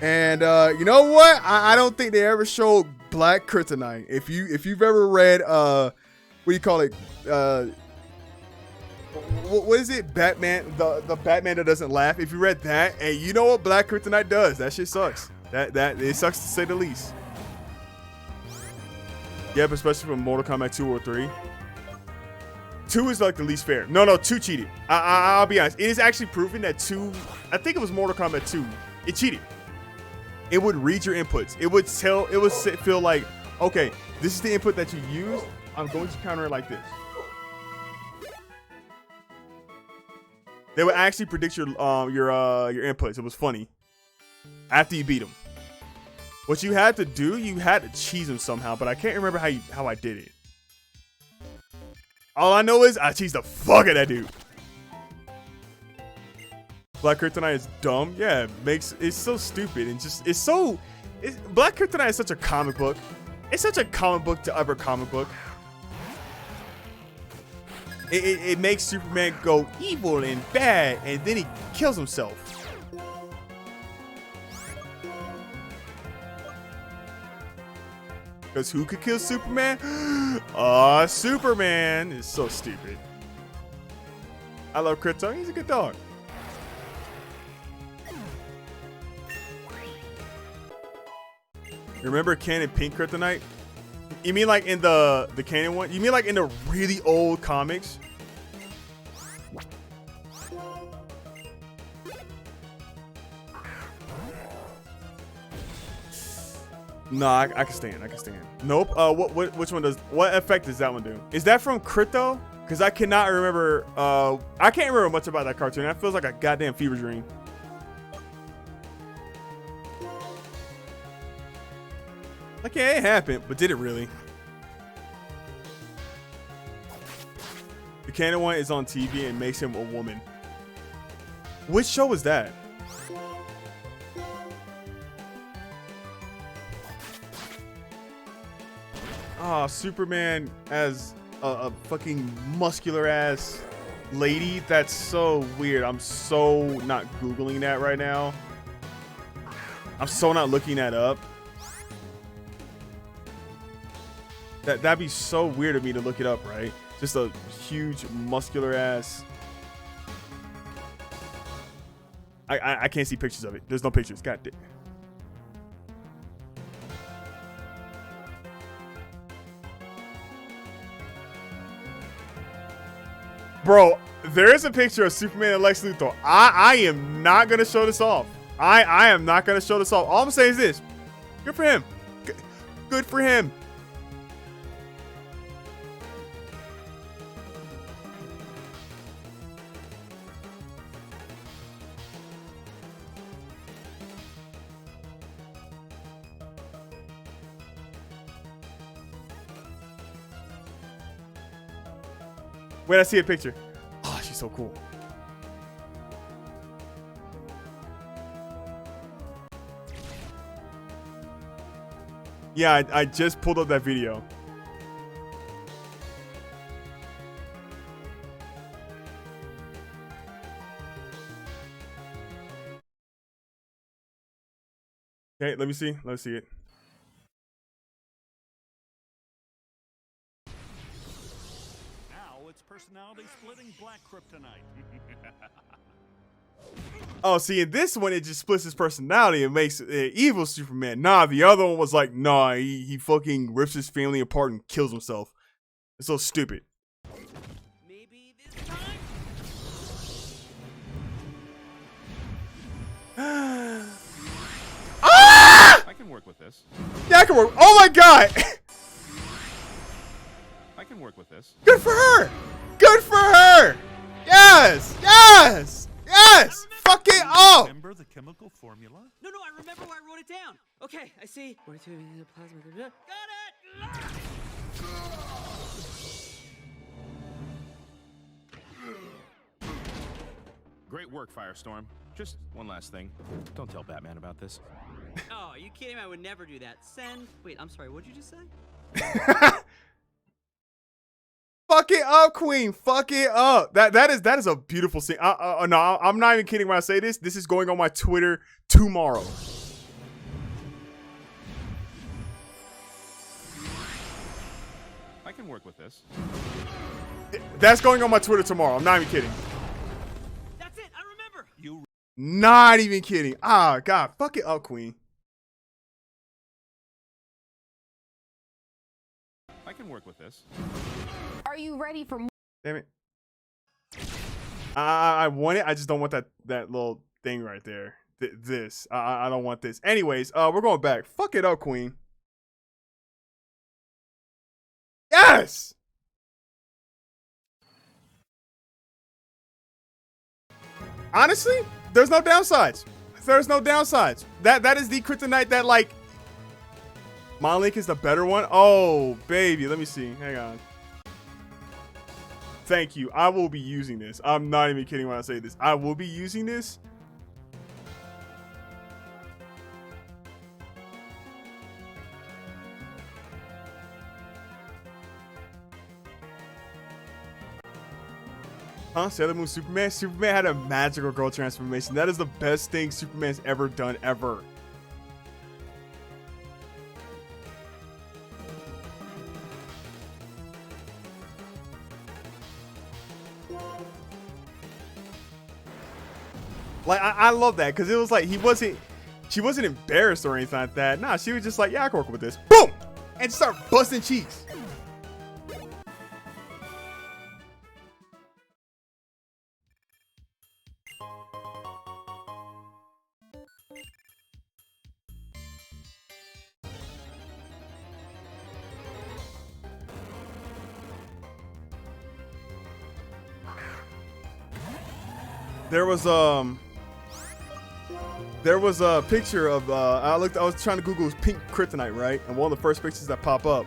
And you know what? I don't think they ever showed black kryptonite. If you've ever read what do you call it? What is it? Batman, the Batman that doesn't laugh. If you read that, and you know what black kryptonite does, that shit sucks. That it sucks to say the least. Yep, especially from Mortal Kombat 2 or 3. 2 is like the least fair. No, 2 cheated. I'll be honest. It is actually proven that 2, I think it was Mortal Kombat 2, it cheated. It would read your inputs. It would feel like, okay, this is the input that you use. I'm going to counter it like this. They would actually predict your inputs. It was funny. After you beat them. What you had to do, you had to cheese them somehow, but I can't remember how I did it. All I know is I cheesed the fuck out of that dude. Black Kryptonite is dumb. Yeah, it's so stupid and just Black Kryptonite is such a comic book. It's such a comic book to other comic book. It makes Superman go evil and bad, and then he kills himself. Because who could kill Superman? Superman is so stupid. I love Krypto. He's a good dog. Remember Canon Pink Kryptonite? You mean like in the canon one? You mean like in the really old comics? No, I can stand. Nope. Which one what effect does that one do? Is that from Crypto? Because I cannot remember. I can't remember much about that cartoon. That feels like a goddamn fever dream. Like, yeah, it happened, but did it really? The canon one is on TV and makes him a woman. Which show was that? Oh, Superman as a fucking muscular ass lady. That's so weird. I'm so not Googling that right now. I'm so not looking that up. That'd be so weird of me to look it up, right? Just a huge muscular ass. I can't see pictures of it. There's no pictures. God damn. Bro, there is a picture of Superman and Lex Luthor. I am not gonna show this off. I am not gonna show this off. All I'm saying is this: good for him. Good for him. Wait, I see a picture. Oh, she's so cool. Yeah, I just pulled up that video. Okay, let me see. Let's see it. Personality splitting black kryptonite. Oh, see, in this one, it just splits his personality and makes evil Superman. Nah, the other one was like, nah, he fucking rips his family apart and kills himself. It's so stupid. Maybe this time? Ah! I can work with this. Yeah, I can work. Oh my god! I can work with this. Good for her! Good for her! Yes! Yes! Yes! Fuck it up! Remember the chemical formula? No, I remember why I wrote it down. Okay, I see. 42 plasma. Got it! Great work, Firestorm. Just one last thing. Don't tell Batman about this. Oh, are you kidding me? I would never do that. Send. Wait, I'm sorry. What'd you just say? Fuck it up, Queen. Fuck it up. That is a beautiful scene. No, I'm not even kidding when I say this. This is going on my Twitter tomorrow. I can work with this. That's going on my Twitter tomorrow. I'm not even kidding. That's it. I remember. You Not even kidding. Ah, God. Fuck it up, Queen. I can work with this. Are you ready for more? Damn it. I want it. I just don't want that little thing right there. This. I don't want this. Anyways, we're going back. Fuck it up, Queen. Yes! Honestly, there's no downsides. There's no downsides. That is the kryptonite that, like, Monolink is the better one. Oh, baby. Let me see. Hang on. Thank you. I will be using this. I'm not even kidding when I say this. I will be using this. Huh? Sailor Moon Superman? Superman had a magical girl transformation. That is the best thing Superman's ever done, ever. Like, I love that, because it was like, she wasn't embarrassed or anything like that. Nah, she was just like, yeah, I can work with this. Boom! And start busting cheeks. There was a picture of I was trying to Google pink kryptonite, right? And one of the first pictures that pop up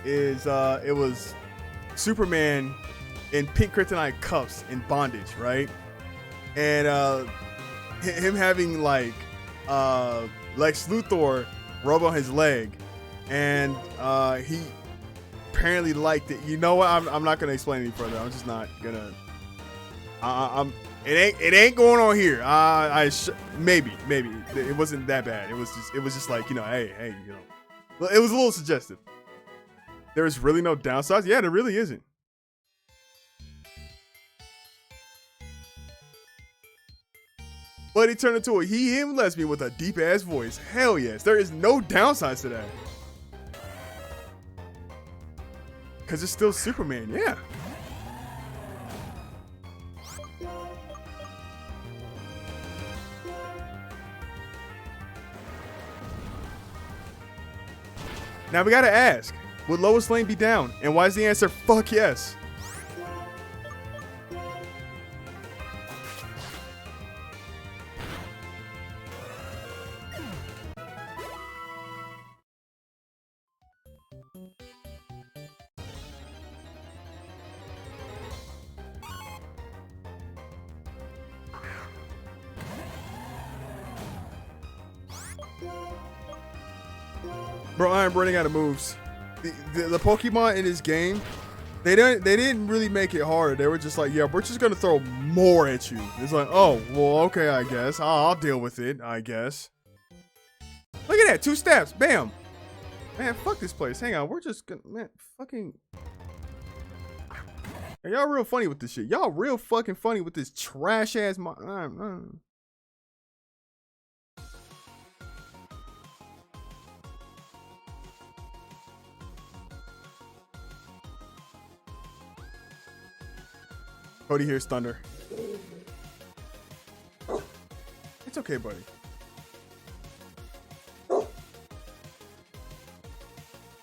is it was Superman in pink kryptonite cuffs in bondage, right? And him having like Lex Luthor rub on his leg, and he apparently liked it. You know what? I'm not gonna explain any further. I'm just not gonna. It ain't going on here. Maybe it wasn't that bad. It was just like, you know, hey, you know, it was a little suggestive. There's really no downsides. Yeah, there really isn't. But he turned into a he/him lesbian with a deep ass voice. Hell yes, there is no downsides to that. Cause it's still Superman. Yeah. Now we gotta ask, would Lois Lane be down? And why is the answer fuck yes? Bro, I am running out of moves. The Pokemon in this game, they didn't really make it hard. They were just like, yeah, we're just gonna throw more at you. It's like, oh, well, okay, I guess. I'll deal with it, I guess. Look at that, 2 steps, bam. Man, fuck this place. Hang on, we're just gonna, man, fucking. Hey, y'all real funny with this shit. Y'all real fucking funny with this trash ass. Cody hears thunder. It's okay, buddy.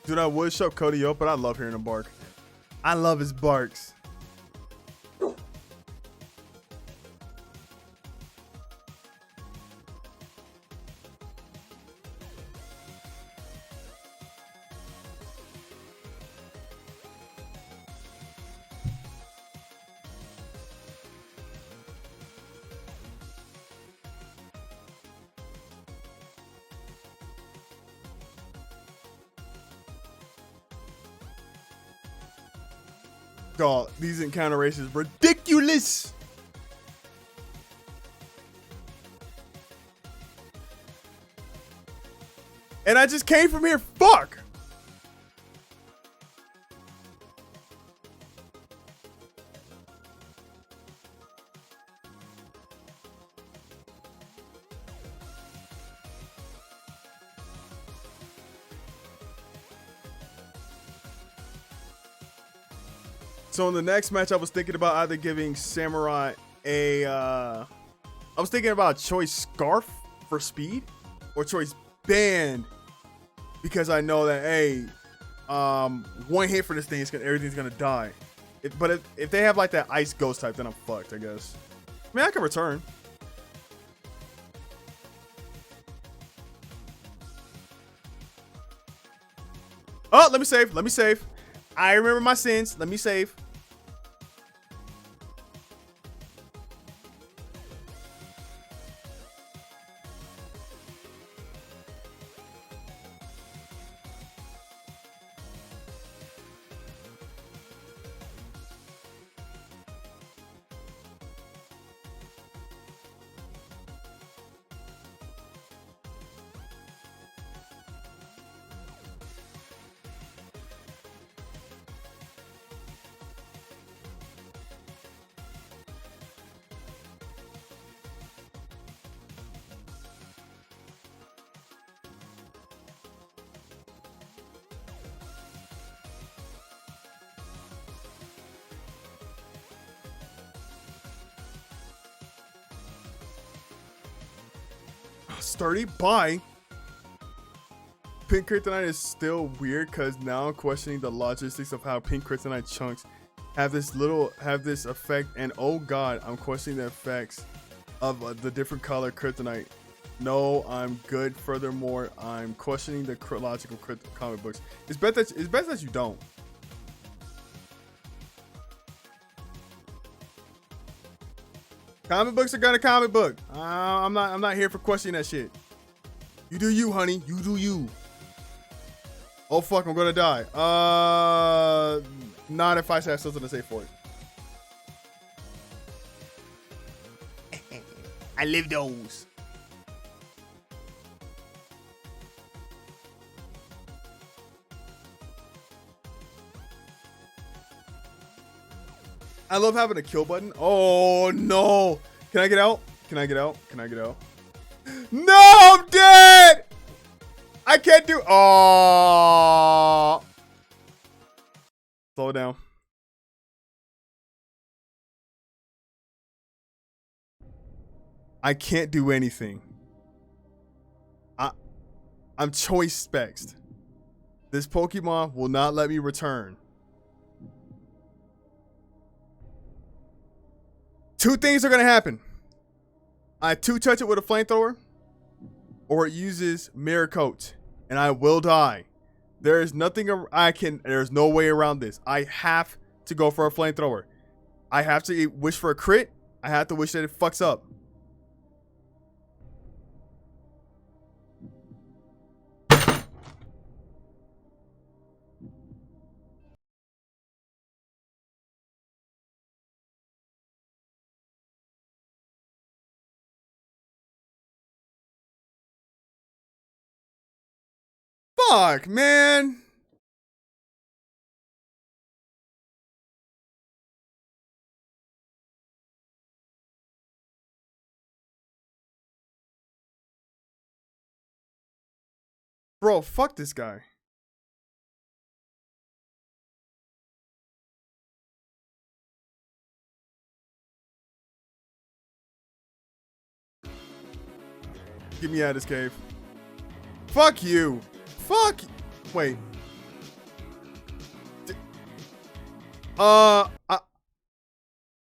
Dude, I would shut Cody up, but I love hearing him bark. I love his barks. Dog, these encounter races ridiculous. And I just came from here. Fuck. So in the next match, I was thinking about either giving Samurai I was thinking about Choice Scarf for speed or Choice Band, because I know that, hey, one hit for this thing, everything's gonna die. But if they have like that Ice Ghost type, then I'm fucked, I guess. I mean, I can return. Oh, let me save. Let me save. I remember my sins. Let me save. Sturdy, bye. Pink Kryptonite is still weird because now I'm questioning the logistics of how Pink Kryptonite chunks have this effect, and oh god, I'm questioning the effects of the different color Kryptonite. No, I'm good. Furthermore, I'm questioning the logical comic books. It's best that you don't. Comic books are gonna comic book. I'm not here for questioning that shit. You do you, honey. You do you. Oh fuck, I'm gonna die. Not if I have something to say for it. I live those. I love having a kill button. Oh no. Can I get out? Can I get out? Can I get out? No, I'm dead. I can't do. Oh. Slow down. I can't do anything. I'm choice spexed. This Pokemon will not let me return. Two things are gonna happen. I touch it with a flamethrower, or it uses Mirror Coat, and I will die. There is nothing there's no way around this. I have to go for a flamethrower. I have to wish for a crit. I have to wish that it fucks up. Fuck, man. Bro, fuck this guy. Get me out of this cave. Fuck you. Fuck. Wait.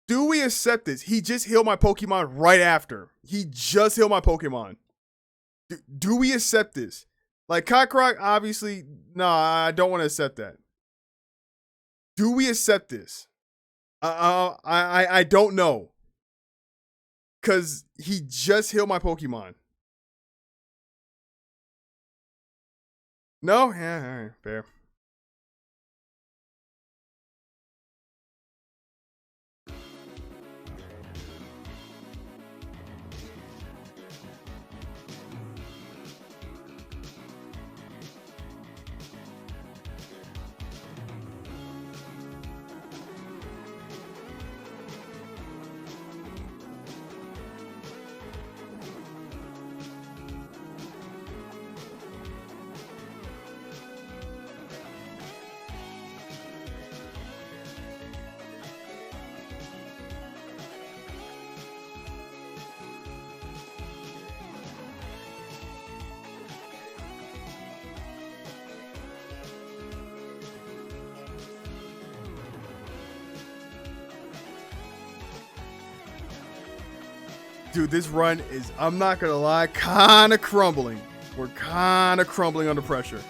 Do we accept this? He just healed my Pokemon right after. He just healed my Pokemon. Do we accept this? Like, Cockrock, obviously, nah, I don't want to accept that. Do we accept this? I don't know. Because he just healed my Pokemon. No? Yeah, all right, fair. Dude, this run is, I'm not gonna lie, kind of crumbling. We're kind of crumbling under pressure.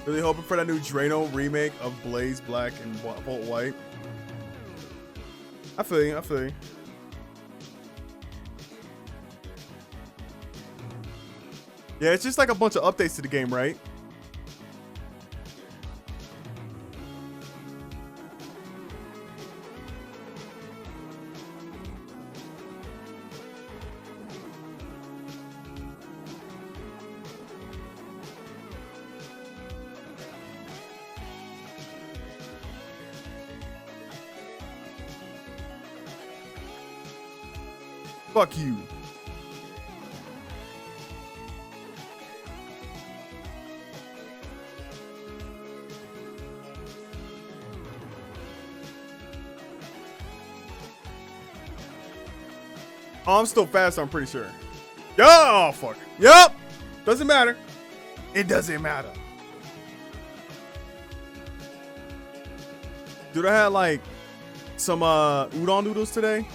Really hoping for that new Drano remake of Blaze Black and Volt White. I feel you, I feel you. Yeah, it's just like a bunch of updates to the game, right? Fuck you. Oh, I'm still fast, I'm pretty sure. Oh, fuck. Yup. Doesn't matter. It doesn't matter. Dude, I had like some udon noodles today.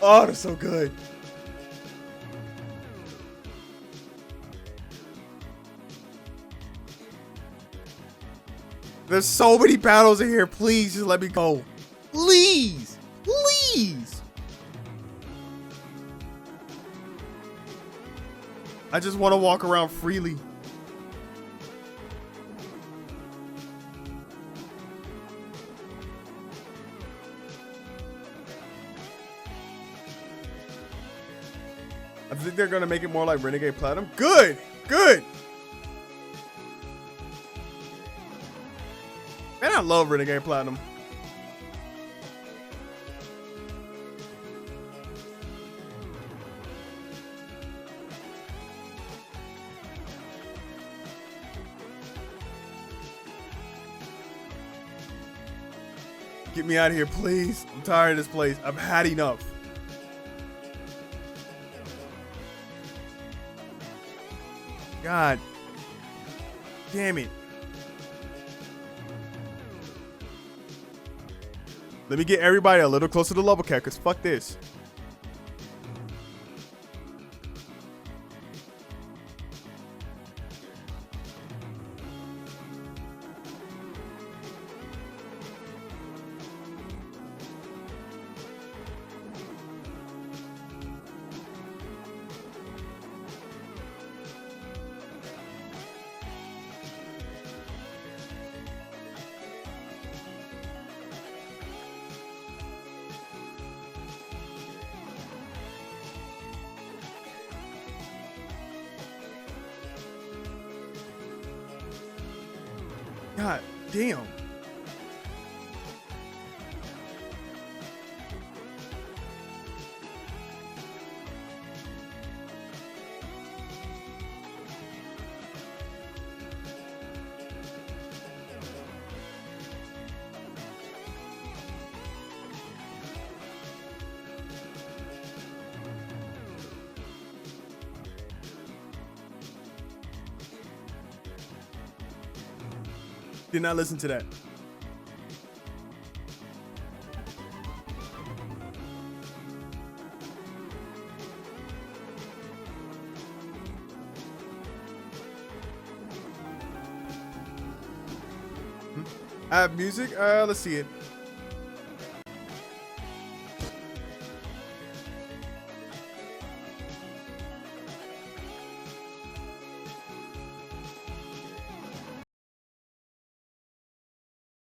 Oh, they're so good. There's so many battles in here. Please just let me go. Please. Please. I just want to walk around freely. I think they're gonna make it more like Renegade Platinum. Good, good. Man, I love Renegade Platinum. Get me out of here, please. I'm tired of this place. I've had enough. God damn it. Let me get everybody a little closer to level cap, because fuck this. God damn. Did not listen to that. I have music. Let's see it.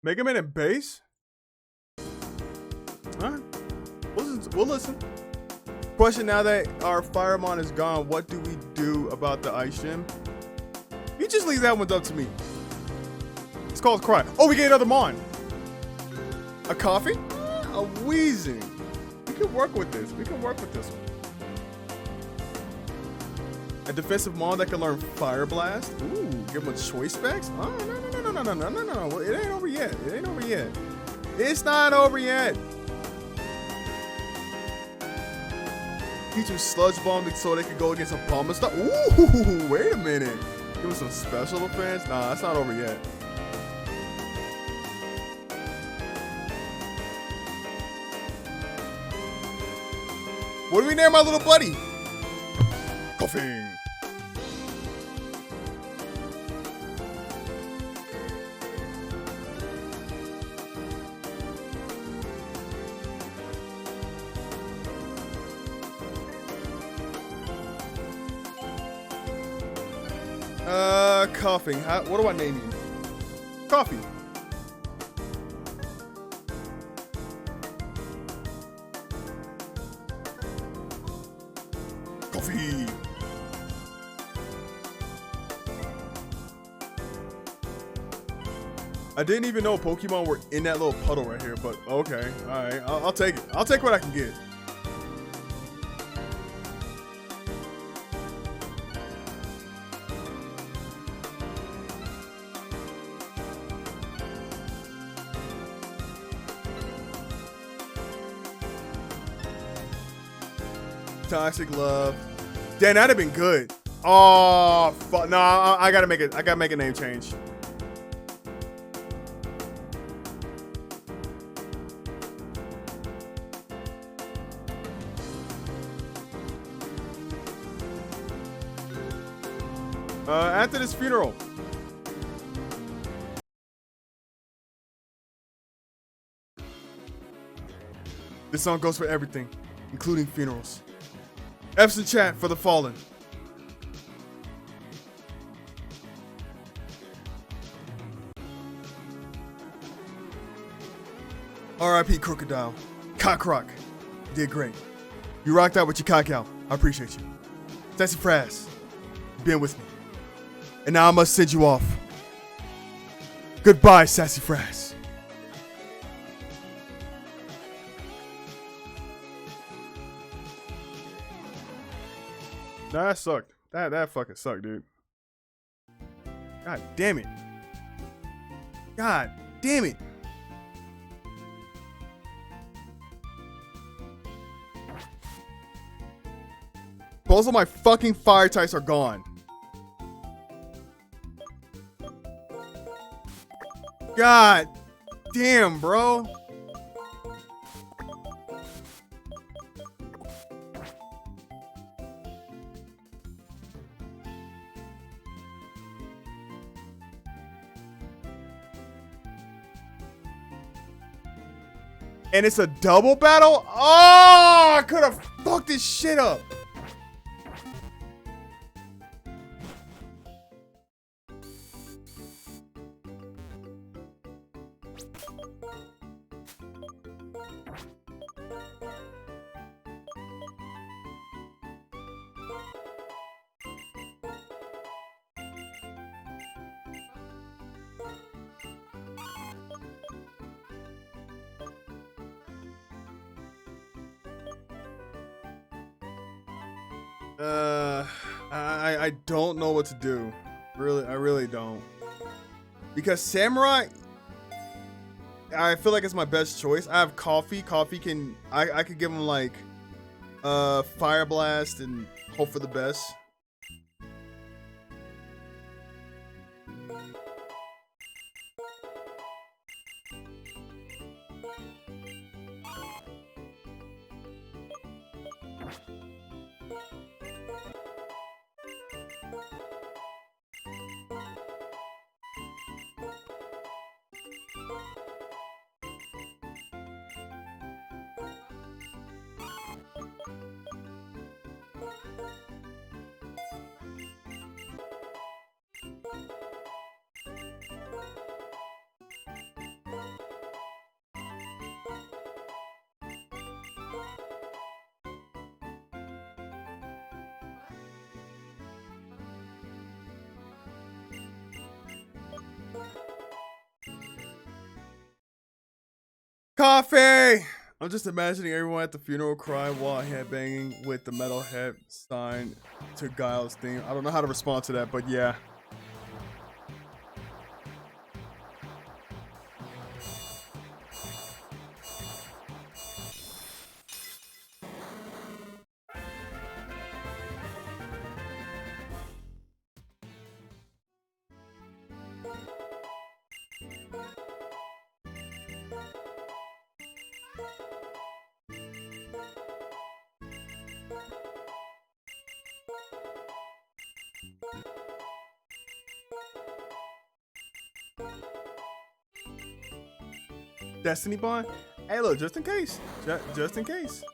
Mega Man and bass? Alright. We'll listen. Question: now that our Firemon is gone, what do we do about the ice gym? You just leave that one up to me. It's called Cry. Oh, we get another Mon. A coffee? A wheezing. We can work with this. We can work with this one. A defensive Mon that can learn Fire Blast. Ooh, give him a choice specs. Oh, no. It ain't over yet. It ain't over yet. It's not over yet. Teach him Sludge Bomb so they can go against a bomb and stuff. Ooh, wait a minute. Give us some special offense? Nah, that's not over yet. What do we name my little buddy? Coughing. Coughing. What do I name you? Coffee. Coffee. I didn't even know Pokemon were in that little puddle right here, but okay. Alright, I'll take it. I'll take what I can get. Toxic love. Damn, that'd have been good. Oh, fuck. No, I gotta make it. I gotta make a name change. After this funeral. This song goes for everything, including funerals. F's in chat for the fallen. R.I.P. Crocodile. Cockrock. You did great. You rocked out with your cock out. I appreciate you. Sassy Frass. You've been with me. And now I must send you off. Goodbye, Sassy Frass. Nah, that sucked. That fucking sucked, dude. God damn it. God damn it. Both of my fucking fire types are gone. God damn, bro. And it's a double battle? Oh, I could have fucked this shit up. I don't know what to do. I really don't. Because Samurai, I feel like it's my best choice. I have Coffee. Coffee can, I could give him like, Fire Blast and hope for the best. Coffee! I'm just imagining everyone at the funeral cry while headbanging with the metalhead sign to Guile's theme. I don't know how to respond to that, but yeah. Destiny Bond. Hey, look, just in case. Just in case.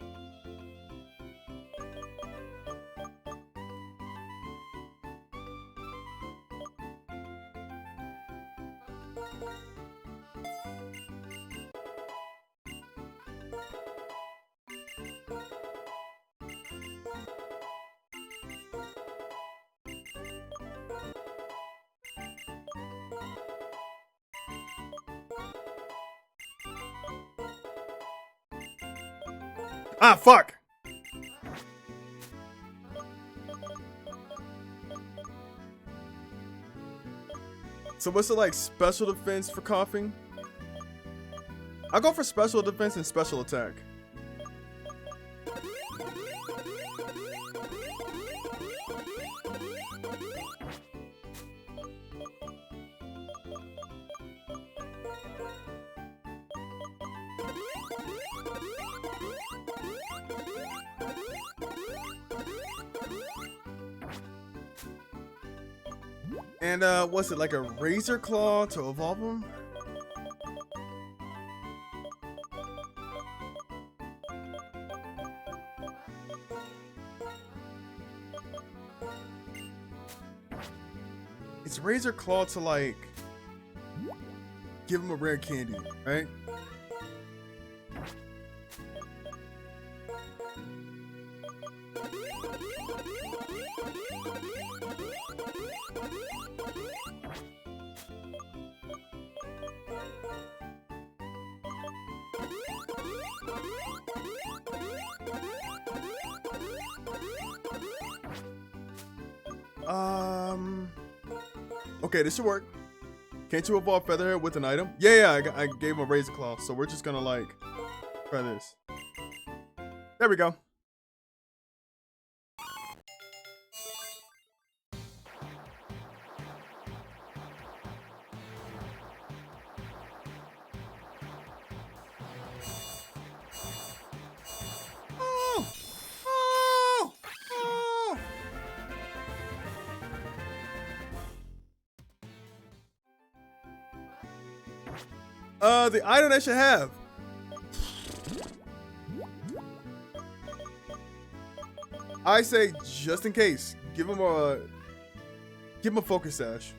Ah, fuck! So what's it like, special defense for coughing? I'll go for special defense and special attack. And what's it, like a razor claw to evolve him? It's razor claw to like give him a rare candy, right? Okay, this should work. Can't you evolve Featherhead with an item? Yeah, I gave him a Razor Claw, so we're just gonna like try this. There we go. The item I should have. I say, just in case, give him a focus sash.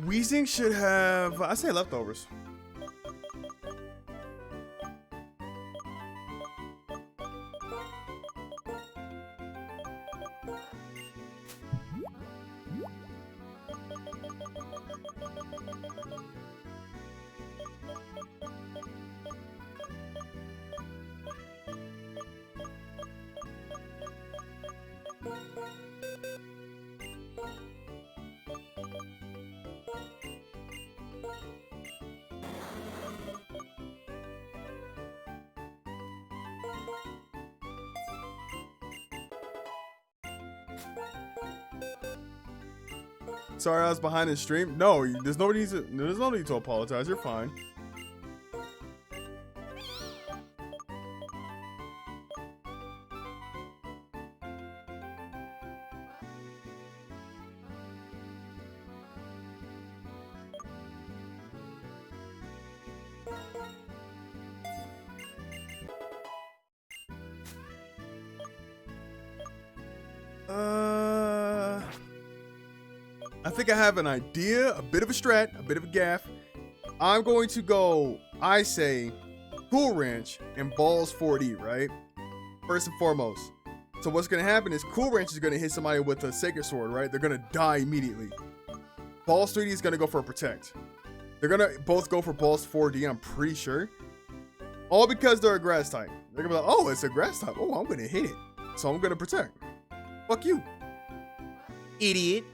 Weezing should have, I say leftovers. Sorry, I was behind the stream. No, there's no need to apologize. You're fine. I think I have an idea, a bit of a strat, a bit of a gaff. I'm going to go, I say, Cool Ranch and Balls 4D, right? First and foremost. So what's going to happen is Cool Ranch is going to hit somebody with a Sacred Sword, right? They're going to die immediately. Balls 3D is going to go for a Protect. They're going to both go for Balls 4D, I'm pretty sure. All because they're a Grass type. They're going to be like, oh, it's a Grass type. Oh, I'm going to hit it. So I'm going to Protect. Fuck you, idiot.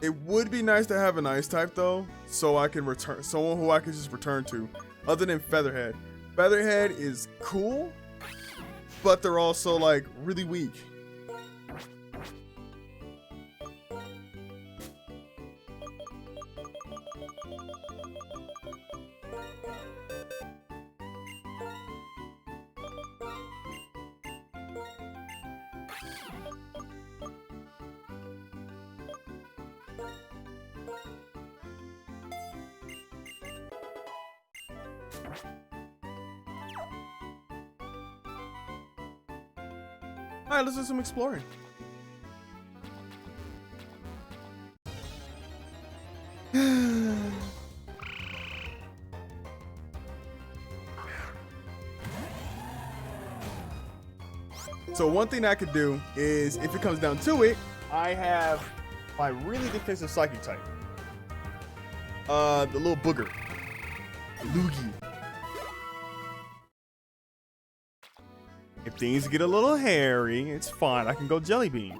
It would be nice to have an Ice type though, so I can return someone who I can just return to, other than Featherhead. Featherhead is cool, but they're also like really weak. All right, let's do some exploring. So one thing I could do is, if it comes down to it, I have my really defensive psychic type. The little booger. Luigi. If things get a little hairy, it's fine. I can go Jelly Bean.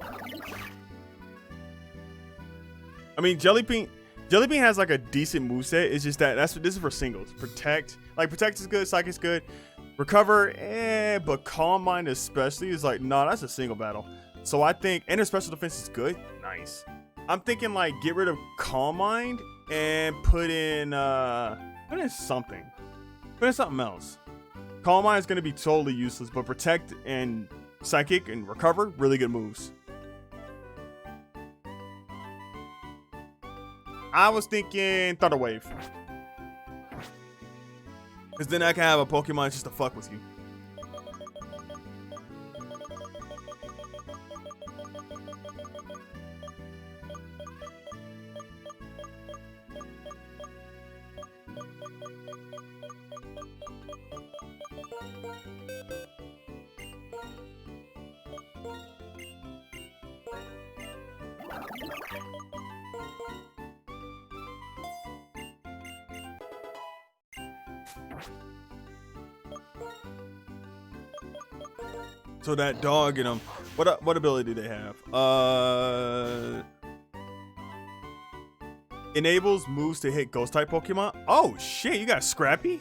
I mean, Jelly Bean has like a decent moveset. It's just that this is for singles. Protect is good, Psychic's good. Recover, but Calm Mind especially is like, nah, that's a single battle. So I think, and her special defense is good. Nice. I'm thinking like get rid of Calm Mind and put in something. Put in something else. Calm Mind is gonna be totally useless, but Protect and Psychic and Recover, really good moves. I was thinking Thunder Wave. Because then I can have a Pokemon just to fuck with you. So that dog in them, what ability do they have? Enables moves to hit ghost type Pokemon. Oh shit, you got Scrappy?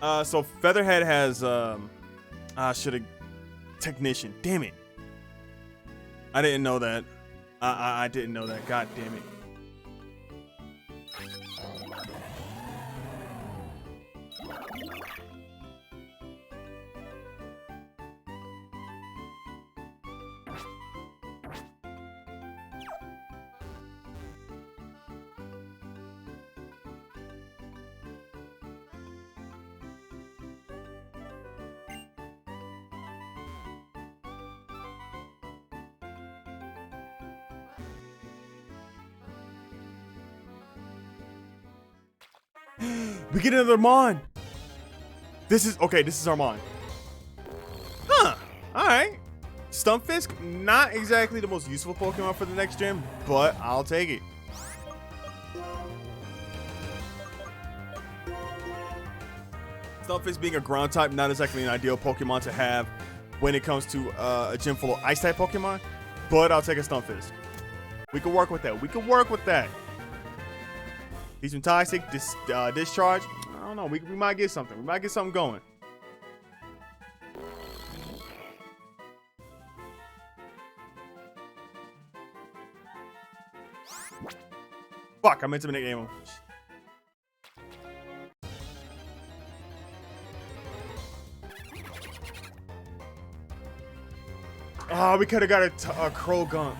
So Featherhead has Technician. Damn it. I didn't know that. I didn't know that. God damn it. We get another Mon. This is Armand. Huh. Alright. Stunfisk, not exactly the most useful Pokemon for the next gen, but I'll take it. Stunfisk being a ground type, not exactly an ideal Pokemon to have when it comes to a gym full of ice type Pokemon, but I'll take a Stunfisk. We can work with that. He's been toxic, discharge. I don't know. We might get something. We might get something going. Fuck, I meant to make ammo. Oh, we could have got a Croagunk.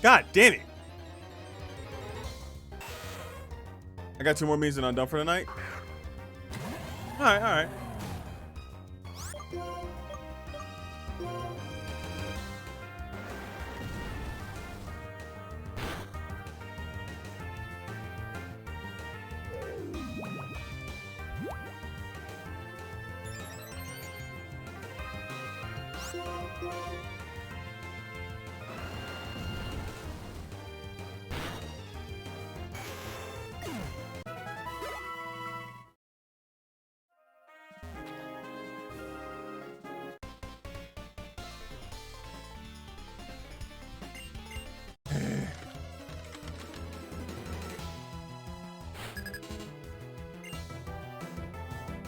God damn it. I got 2 more means and I'm done for the night. Alright.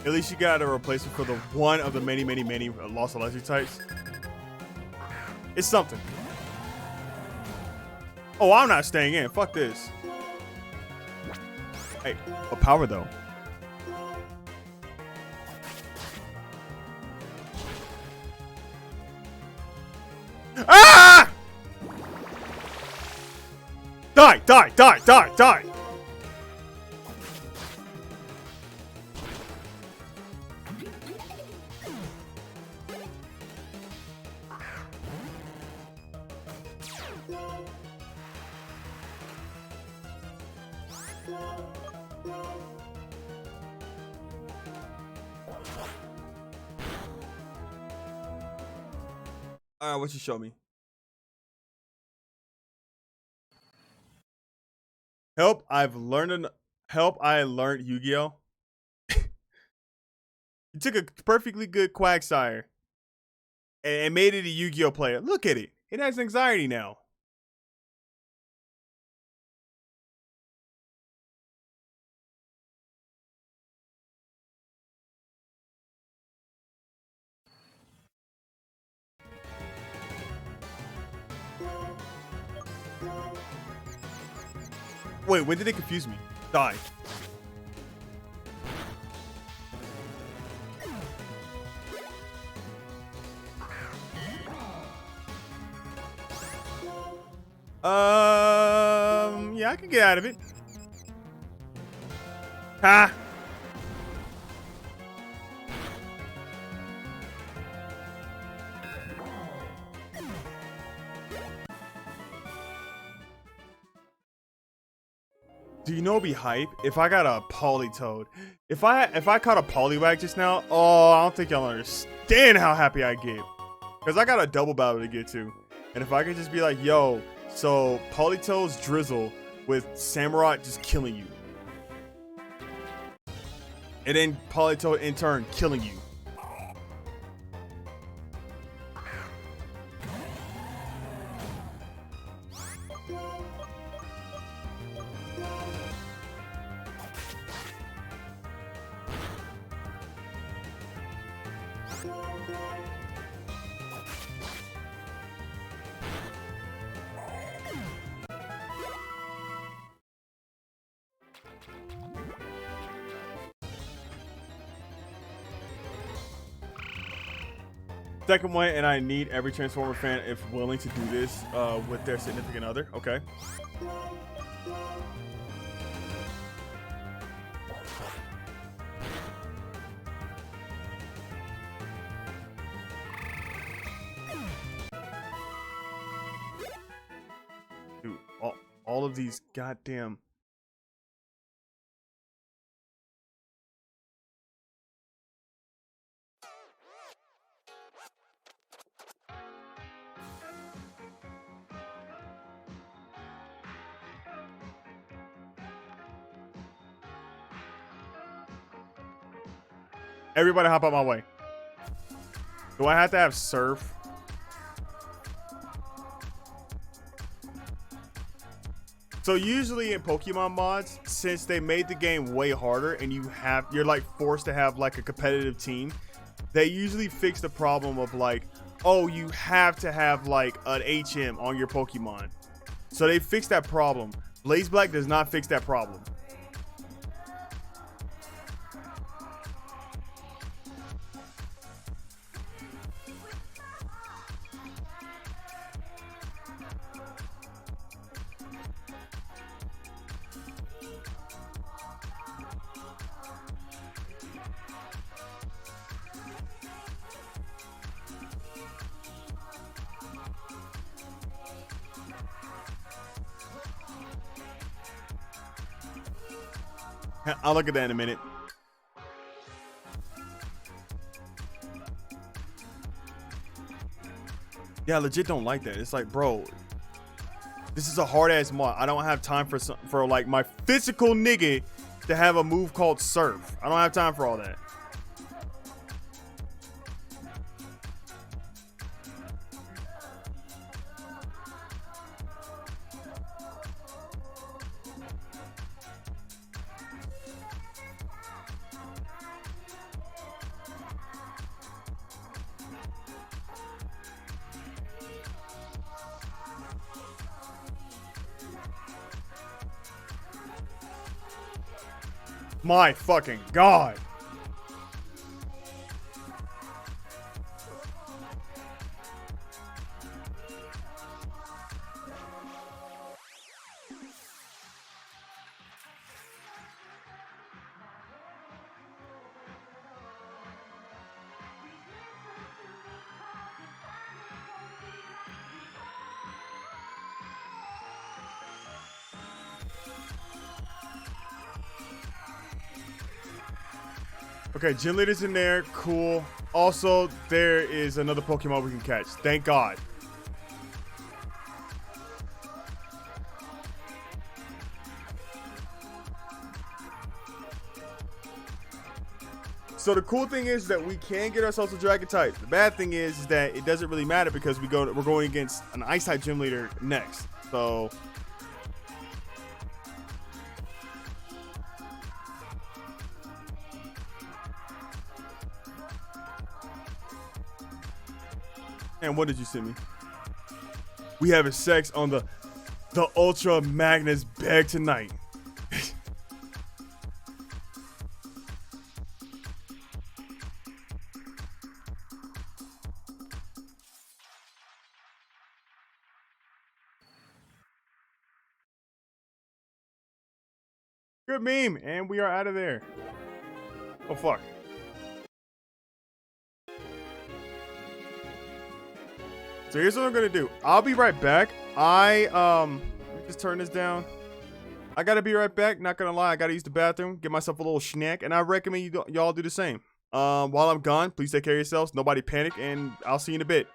At least you got a replacement for the one of the many lost electric types. It's something. Oh, I'm not staying in. Fuck this. Hey, what power though? Ah! Die, die, die, die, die. All right, what you show me? Help! Help! I learned Yu-Gi-Oh. You took a perfectly good Quagsire and made it a Yu-Gi-Oh player. Look at it. It has anxiety now. Wait, when did it confuse me? Die. Yeah, I can get out of it. Ha! Do you know it'd be hype if I got a Politoed? If I caught a Poliwag just now, oh, I don't think y'all understand how happy I get. Cause I got a double battle to get to. And if I could just be like, yo, so Politoed's Drizzle with Samurott just killing you. And then Politoed in turn killing you. Second one, and I need every Transformer fan if willing to do this with their significant other. Okay. Dude, all of these goddamn... Everybody hop out my way. Do I have to have Surf? So usually in Pokemon mods, since they made the game way harder and you're like forced to have like a competitive team, they usually fix the problem of like, oh, you have to have like an HM on your Pokemon. So they fixed that problem. Blaze Black does not fix that problem. I'll look at that in a minute. Yeah, I legit don't like that. It's like, bro, this is a hard ass mod. I don't have time for like my physical nigga to have a move called Surf. I don't have time for all that. My fucking god. Okay, gym leader's in there. Cool. Also, there is another Pokemon we can catch. Thank God. So the cool thing is that we can get ourselves a Dragon type. The bad thing is that it doesn't really matter because we're going against an Ice type gym leader next. So and what did you send me? We having sex on the Ultra Magnus bag tonight. Good meme, and we are out of there. Oh fuck. So here's what I'm gonna do. I'll be right back. Let me just turn this down. I gotta be right back. Not gonna lie, I gotta use the bathroom, get myself a little snack, and I recommend y'all do the same. While I'm gone, please take care of yourselves. Nobody panic, and I'll see you in a bit.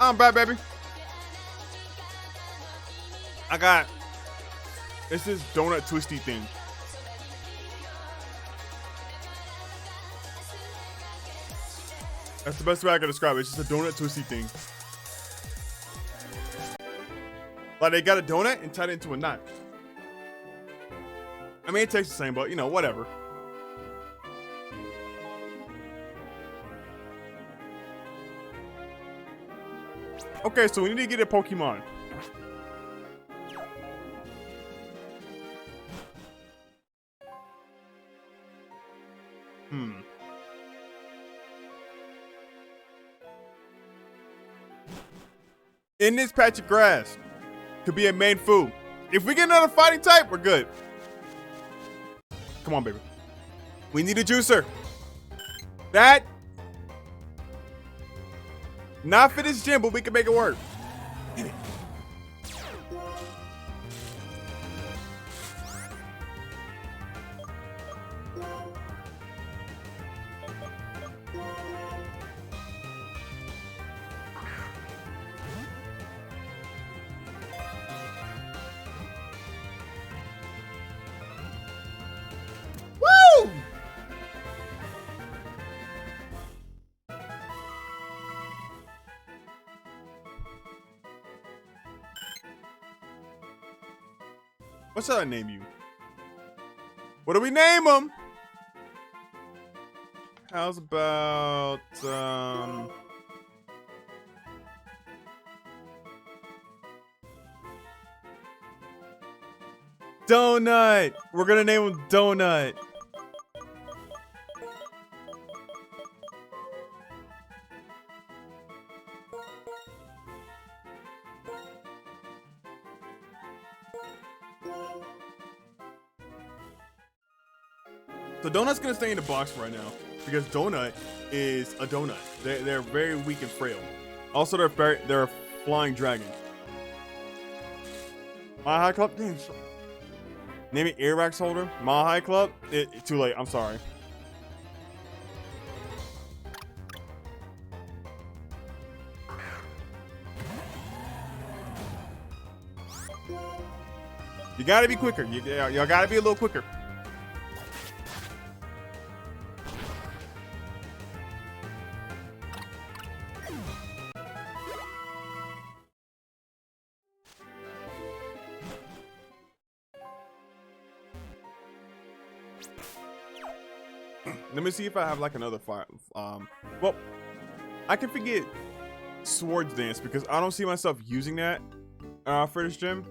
I'm back, baby. I got. It's this donut twisty thing. That's the best way I can describe it. It's just a donut twisty thing. Like they got a donut and tied it into a knot. I mean, it tastes the same, but you know, whatever. Okay, so we need to get a Pokemon. In this patch of grass could be a main food. If we get another fighting type, we're good. Come on, baby. We need a juicer. That. Not for this gym, but we can make it work. Hit it. Woo! What should I name you? What do we name him? How's about Donut. We're gonna name him Donut. So Donut's gonna stay in the box right now because Donut is a donut. They're very weak and frail. Also, they're a flying dragon. My High Club. Damn. Name it Earwax Holder. My High Club. Too late. I'm sorry. You gotta be quicker. You gotta be a little quicker. Let me see if I have like another fire. Well, I can forget Swords Dance because I don't see myself using that for this gym.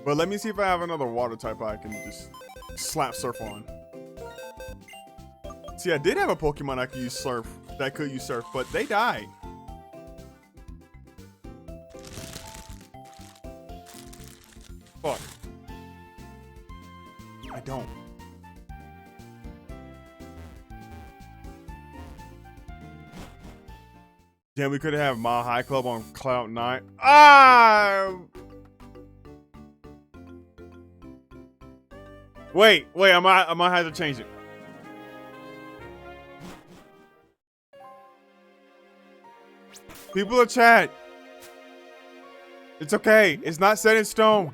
But let me see if I have another water type I can just slap Surf on. See, I did have a Pokemon I could use Surf, but they died. Fuck. I don't. Damn, we could have Mile High Club on Cloud 9. Ah! Wait, I might have to change it. People in chat. It's okay. It's not set in stone.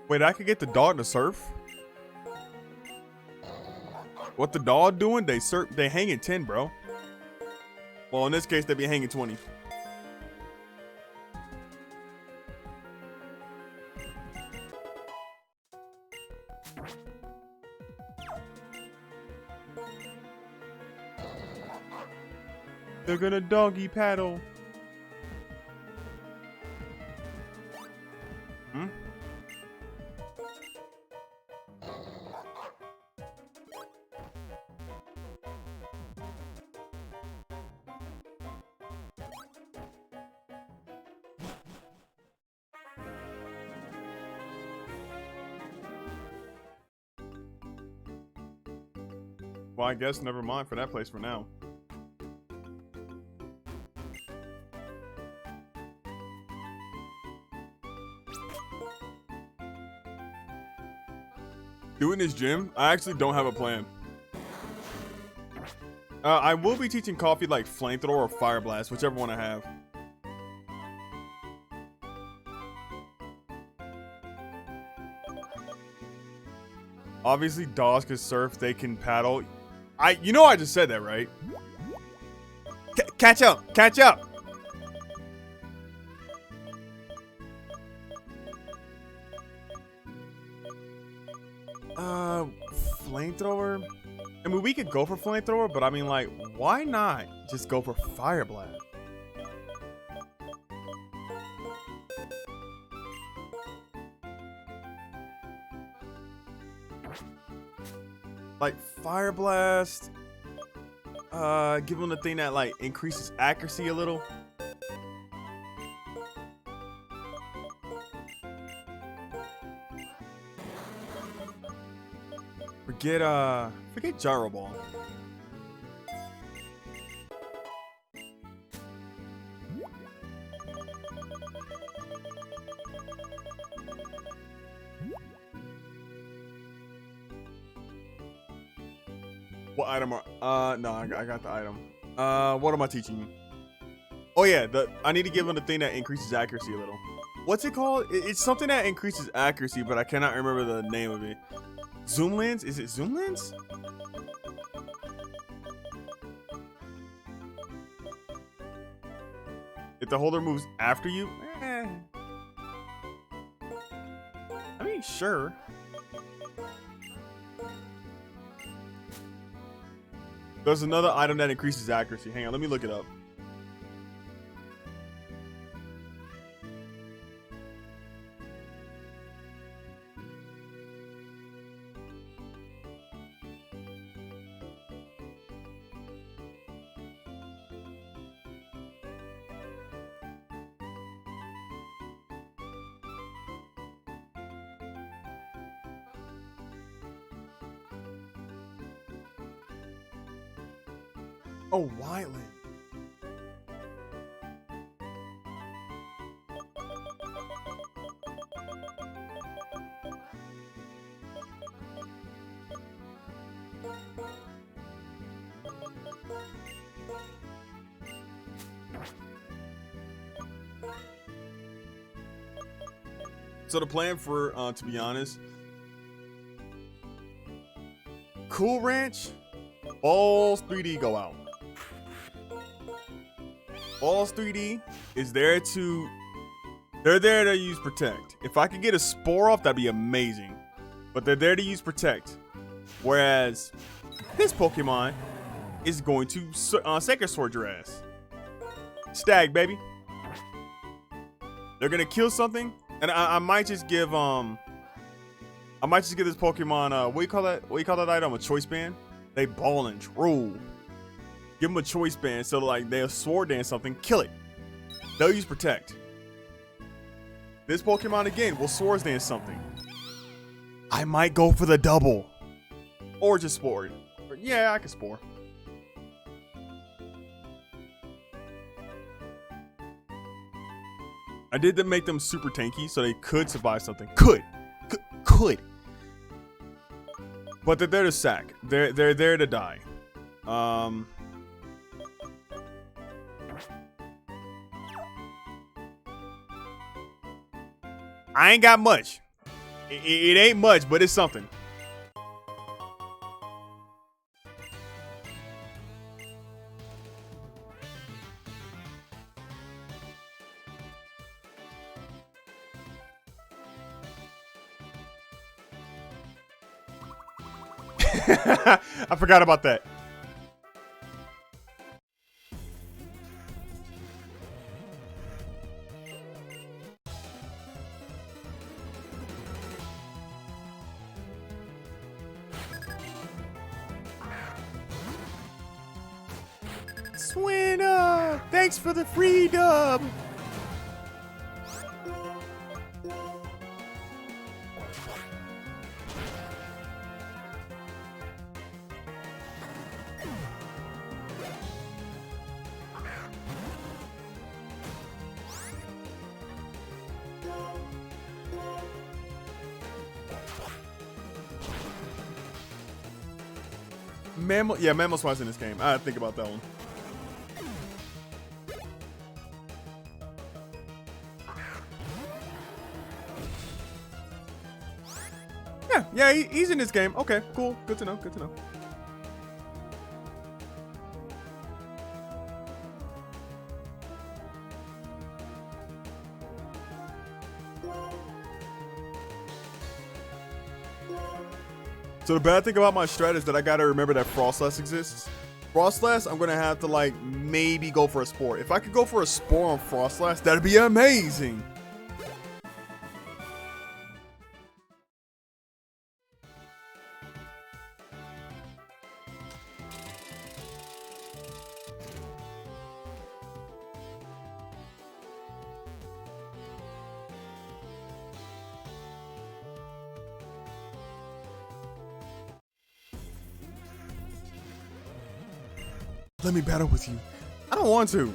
Wait, I could get the dog to surf? What the dog doing? They hanging 10, bro. Well, in this case, they be hanging 20. They're gonna doggy paddle. Hmm? Well, I guess never mind for that place for now. Doing this gym, I actually don't have a plan. I will be teaching Coffee like Flamethrower or Fire Blast, whichever one I have. Obviously, dogs can surf, they can paddle. You know I just said that, right? Catch up! Catch up! Flamethrower? I mean, we could go for Flamethrower, but I mean, like, why not just go for Fire Blast? Like, Fire Blast. Give him the thing that, like, increases accuracy a little. Forget Gyro Ball. What item are, no, I got the item. What am I teaching you? Oh yeah, I need to give him the thing that increases accuracy a little. What's it called? It's something that increases accuracy, but I cannot remember the name of it. Zoom lens? Is it zoom lens? If the holder moves after you? I mean, sure. There's another item that increases accuracy. Hang on, let me look it up. Oh, Wildland. So the plan for, to be honest, Cool Ranch, Balls 3D go out. Balls 3D is there to, they're there to use Protect. If I could get a Spore off, that'd be amazing. But they're there to use Protect. Whereas this Pokemon is going to Sacred Sword your ass. Stag, baby. They're gonna kill something, and I might just give this Pokemon what do you call that? What do you call that item? A Choice Band? They ball and drool. Give them a Choice Band so like they'll Sword Dance something, kill it. They'll use Protect. This Pokemon again will Swords Dance something. I might go for the double. Or just Spore it. Or, yeah, I can Spore. I did make them super tanky so they could survive something. Could. But they're there to sack. They're there to die. I ain't got much. It ain't much, but it's something. I forgot about that. Swinna! Thanks for the free dub! Mammal, yeah, Mammal Swipe's in this game. I had to think about that one. Yeah, he's in this game. Okay, cool. Good to know. Good to know. So the bad thing about my strat is that I gotta remember that Frostlass exists. Frostlass, I'm gonna have to like maybe go for a Spore. If I could go for a Spore on Frostlass, that'd be amazing. Let me battle with you. I don't want to.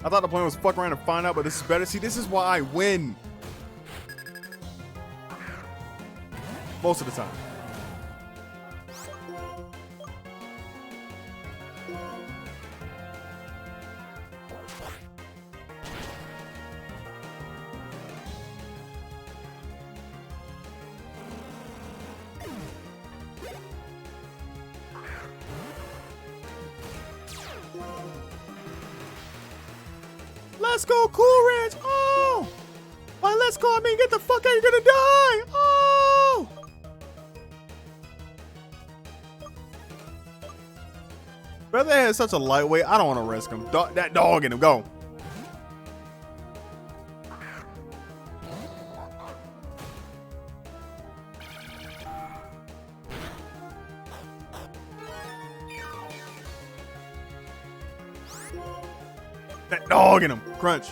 I thought the plan was fuck around and find out, but this is better. See, this is why I win. Most of the time. Let's go, Cool Ranch. Oh! By let's go, I mean get the fuck out, you're gonna die! Oh! Featherhead is such a lightweight, I don't want to risk him. That dog in him, go. That dog in him. Crunch.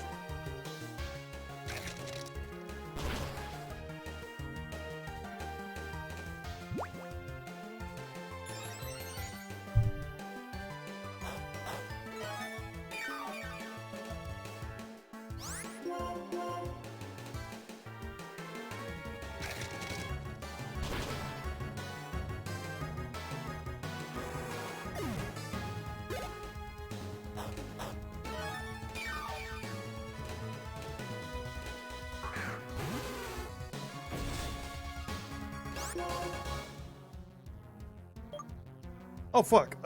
Oh fuck.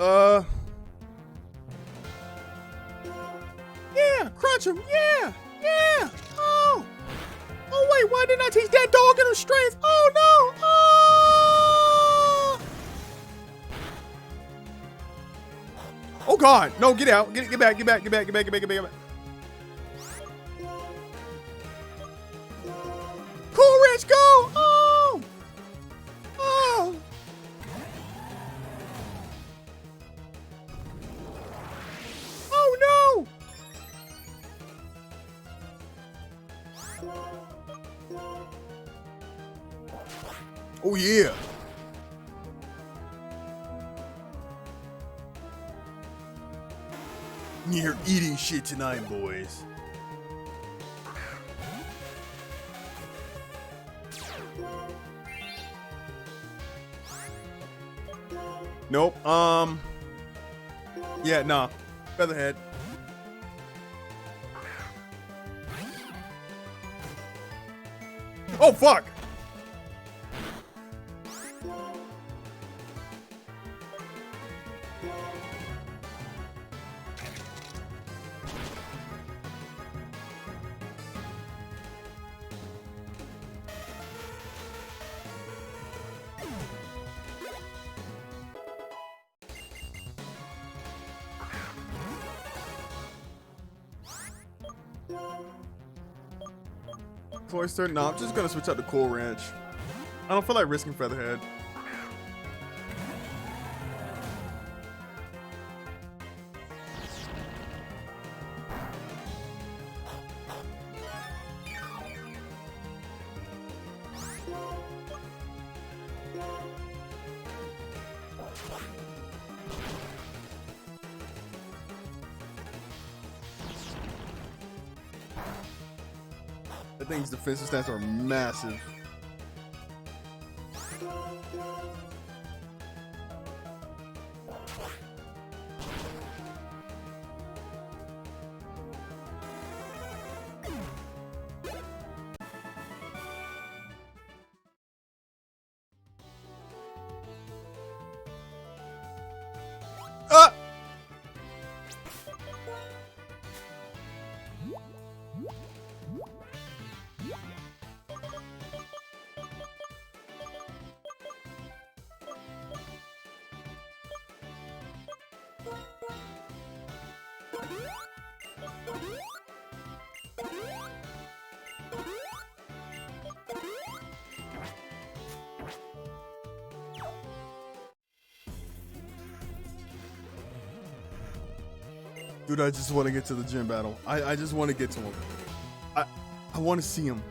Yeah, crunch him. Yeah. Yeah. Oh. Oh wait, why didn't I teach that dog in her strength? Oh no. Oh. Oh god. No, get out. Get back. Get back. Get back. Get back. Get back. Get back. Get back. Cool Ranch, go. Oh. Oh. Oh no! Oh yeah! You're eating shit tonight, boys. Nope. Yeah, nah. Featherhead. Oh fuck! Cloyster? No, I'm just gonna switch out to Cool Ranch. I don't feel like risking Featherhead. That thing's defensive stats are massive. Ah! Dude, I just want to get to the gym battle. I just want to get to him. I want to see him.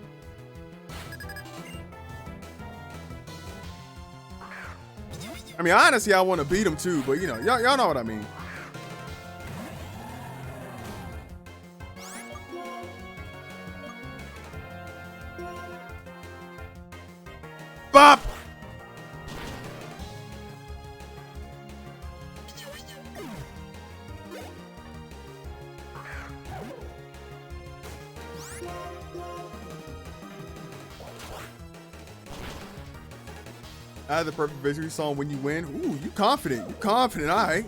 I mean, honestly, I want to beat him too, but you know, y'all know what I mean. Bop! I had the perfect victory song when you win. Ooh, you confident. You confident, all right.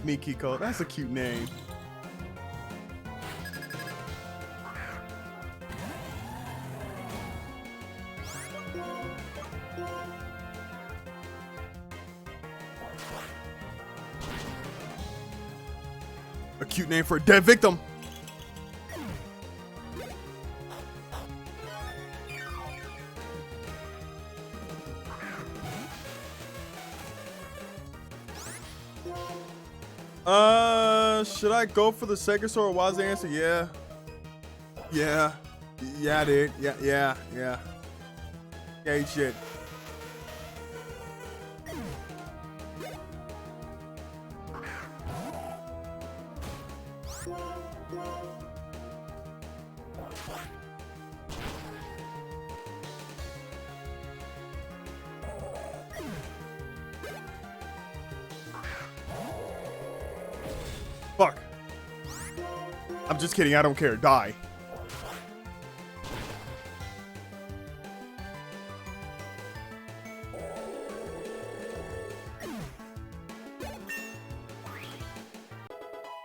Mikiko, that's a cute name. A cute name for a dead victim. Should I go for the Sega Sword? Why's the answer? Yeah. Yeah, dude. Yeah. Yeah, eat shit. Fuck. I'm just kidding. I don't care. Die.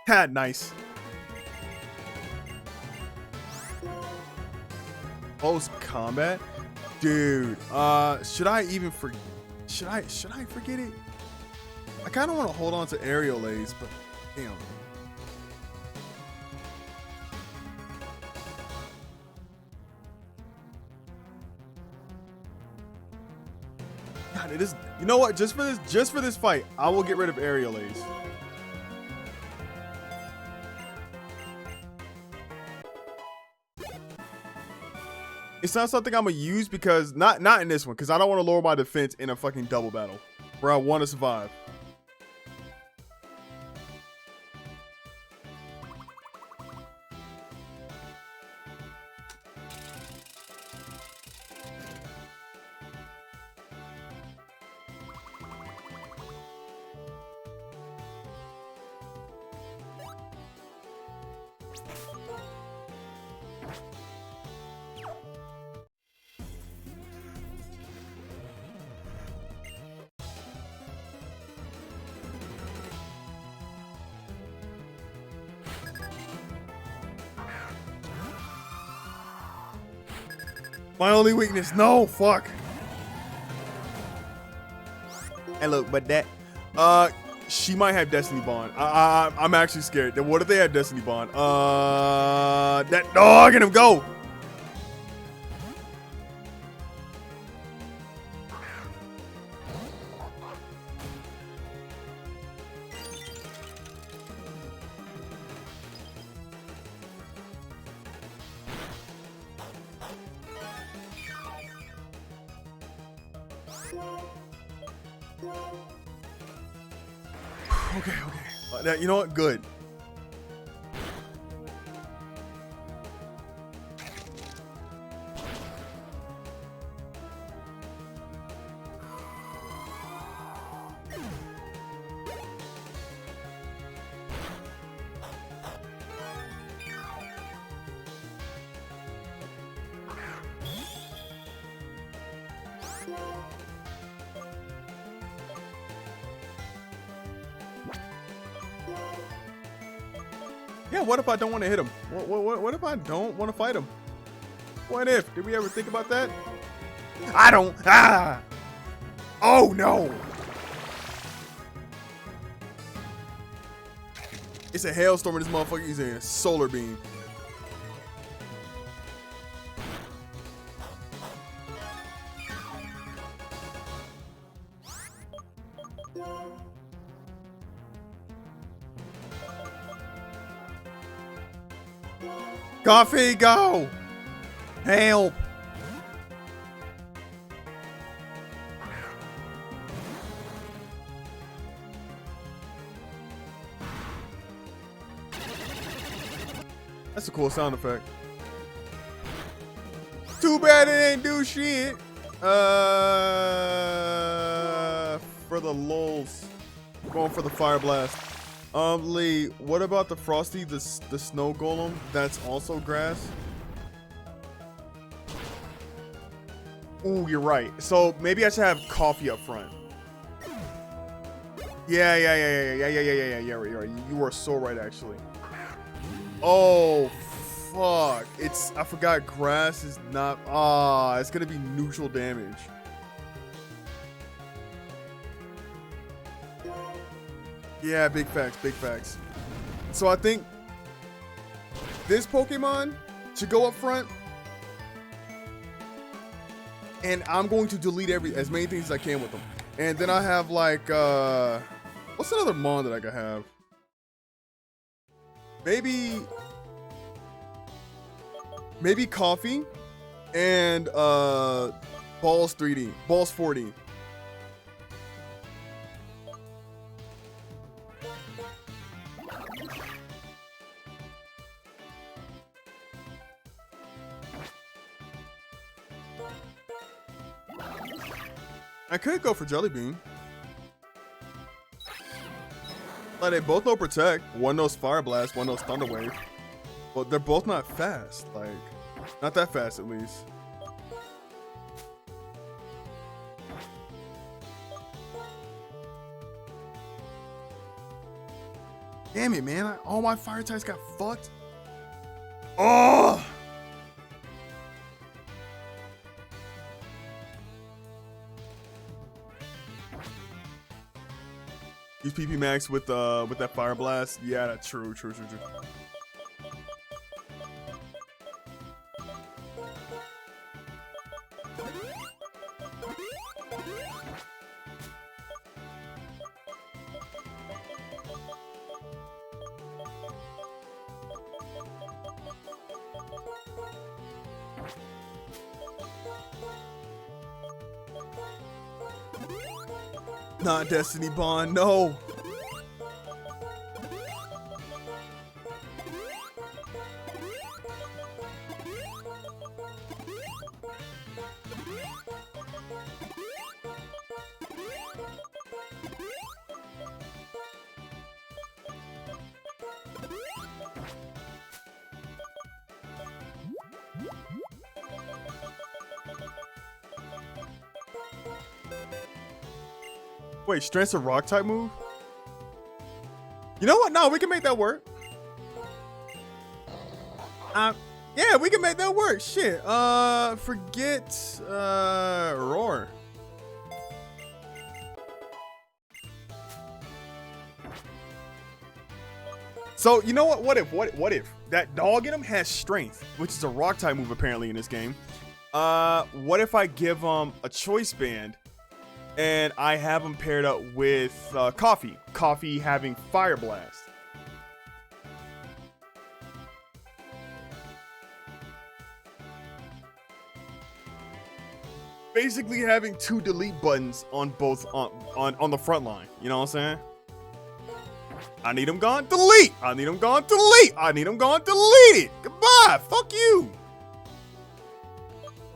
Ha, nice. Close combat? Dude, should I even should I forget it? I kind of want to hold on to aerial A's, but damn. God, it is. You know what? Just for this fight, I will get rid of aerial A's. It's not something I'm gonna use because not in this one, because I don't want to lower my defense in a fucking double battle. Where I want to survive. My only weakness. No, fuck. And look, but that, she might have Destiny Bond. I'm actually scared. What if they have Destiny Bond? That dog and him go. Okay. You know what? Good. Yeah, what if I don't want to hit him? What if I don't want to fight him? What if? Did we ever think about that? I don't. Ah! Oh, no. It's a hailstorm in this motherfucker. He's a solar beam. Coffee, go! Help! That's a cool sound effect. Too bad it ain't do shit. For the lulz. Going for the fire blast. Lee, what about the Frosty, the snow golem? That's also grass. Ooh, you're right. So maybe I should have coffee up front. Yeah. You're right. You are so right, actually. Oh, fuck. I forgot grass is not. It's gonna be neutral damage. Yeah, big facts. So I think this Pokemon should go up front. And I'm going to delete as many things as I can with them. And then I have like, what's another Mon that I could have? Maybe Coffee and Balls 3D, Balls 4D. I could go for Jelly Bean. Like, they both know Protect. One knows Fire Blast, one knows Thunder Wave. But they're both not fast. Like, not that fast at least. Damn it, man. All my fire types got fucked. Oh! Use PP Max with that Fire Blast. Yeah, that's true. not Destiny Bond. No. Wait, strength's a rock type move? You know what? No, we can make that work. Yeah, we can make that work. Shit. Forget roar. So you know what? What if that dog in him has strength, which is a rock type move apparently in this game? What if I give him a choice band? And I have him paired up with Coffee. Coffee having Fire Blast. Basically having 2 delete buttons on both on the front line. You know what I'm saying? I need him gone, delete. I need him gone, delete. I need him gone, delete it. Goodbye. Fuck you.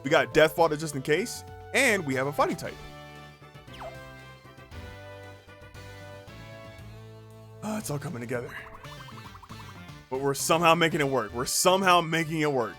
We got Death Fodder just in case, and we have a fighting type. It's all coming together. But we're somehow making it work. We're somehow making it work.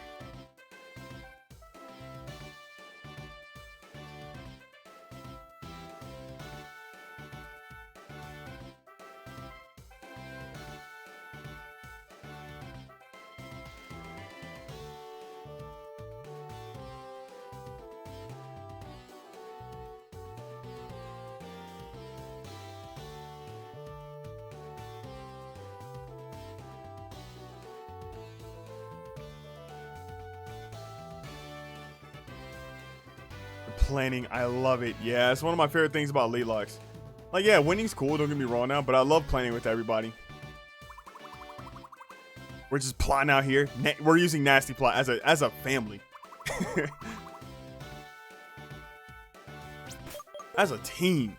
Planning, I love it. Yeah, it's one of my favorite things about Elite Locks. Like, yeah, winning's cool, don't get me wrong now, but I love planning with everybody. We're just plotting out here. We're using Nasty Plot as a family. As a team.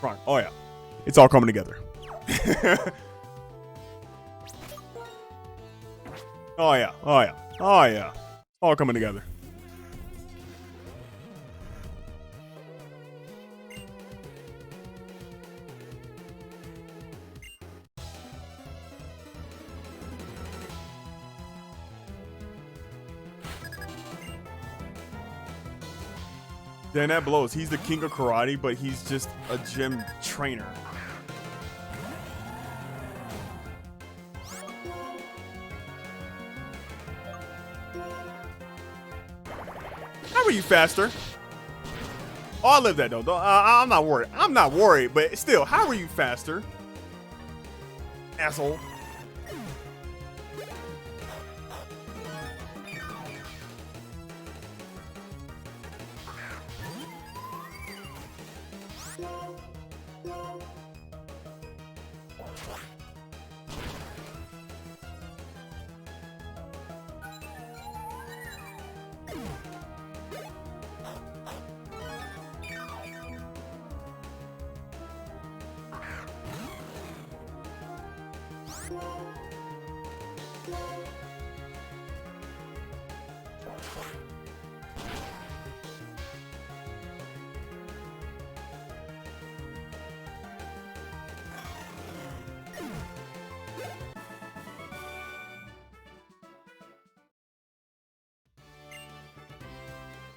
Right. Oh yeah, it's all coming together. Oh yeah, oh yeah, oh yeah, all coming together. Damn, that blows. He's the king of karate, but he's just a gym trainer. How are you faster? Oh, I live that though. I'm not worried. I'm not worried, but still, how are you faster? Asshole.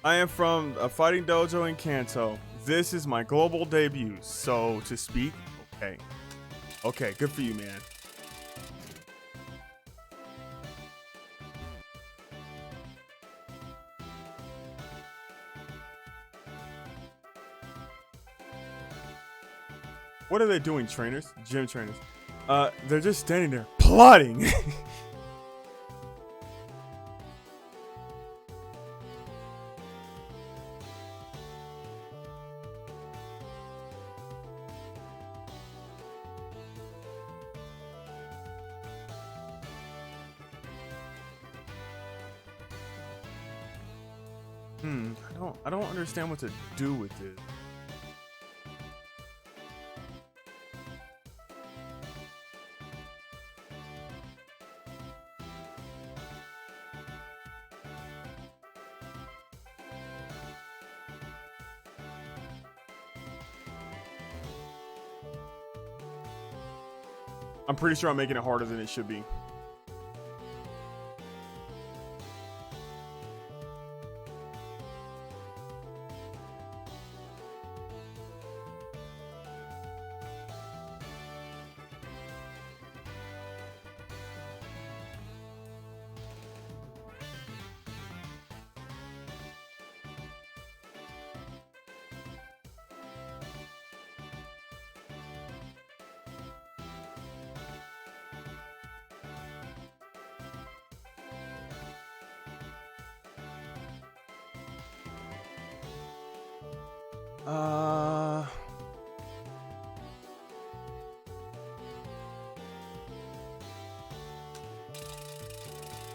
I am from a fighting dojo in Kanto. This is my global debut, so to speak. Okay. Okay, good for you, man. What are they doing, trainers? Gym trainers. They're just standing there plotting. I don't understand what to do with it. I'm pretty sure I'm making it harder than it should be.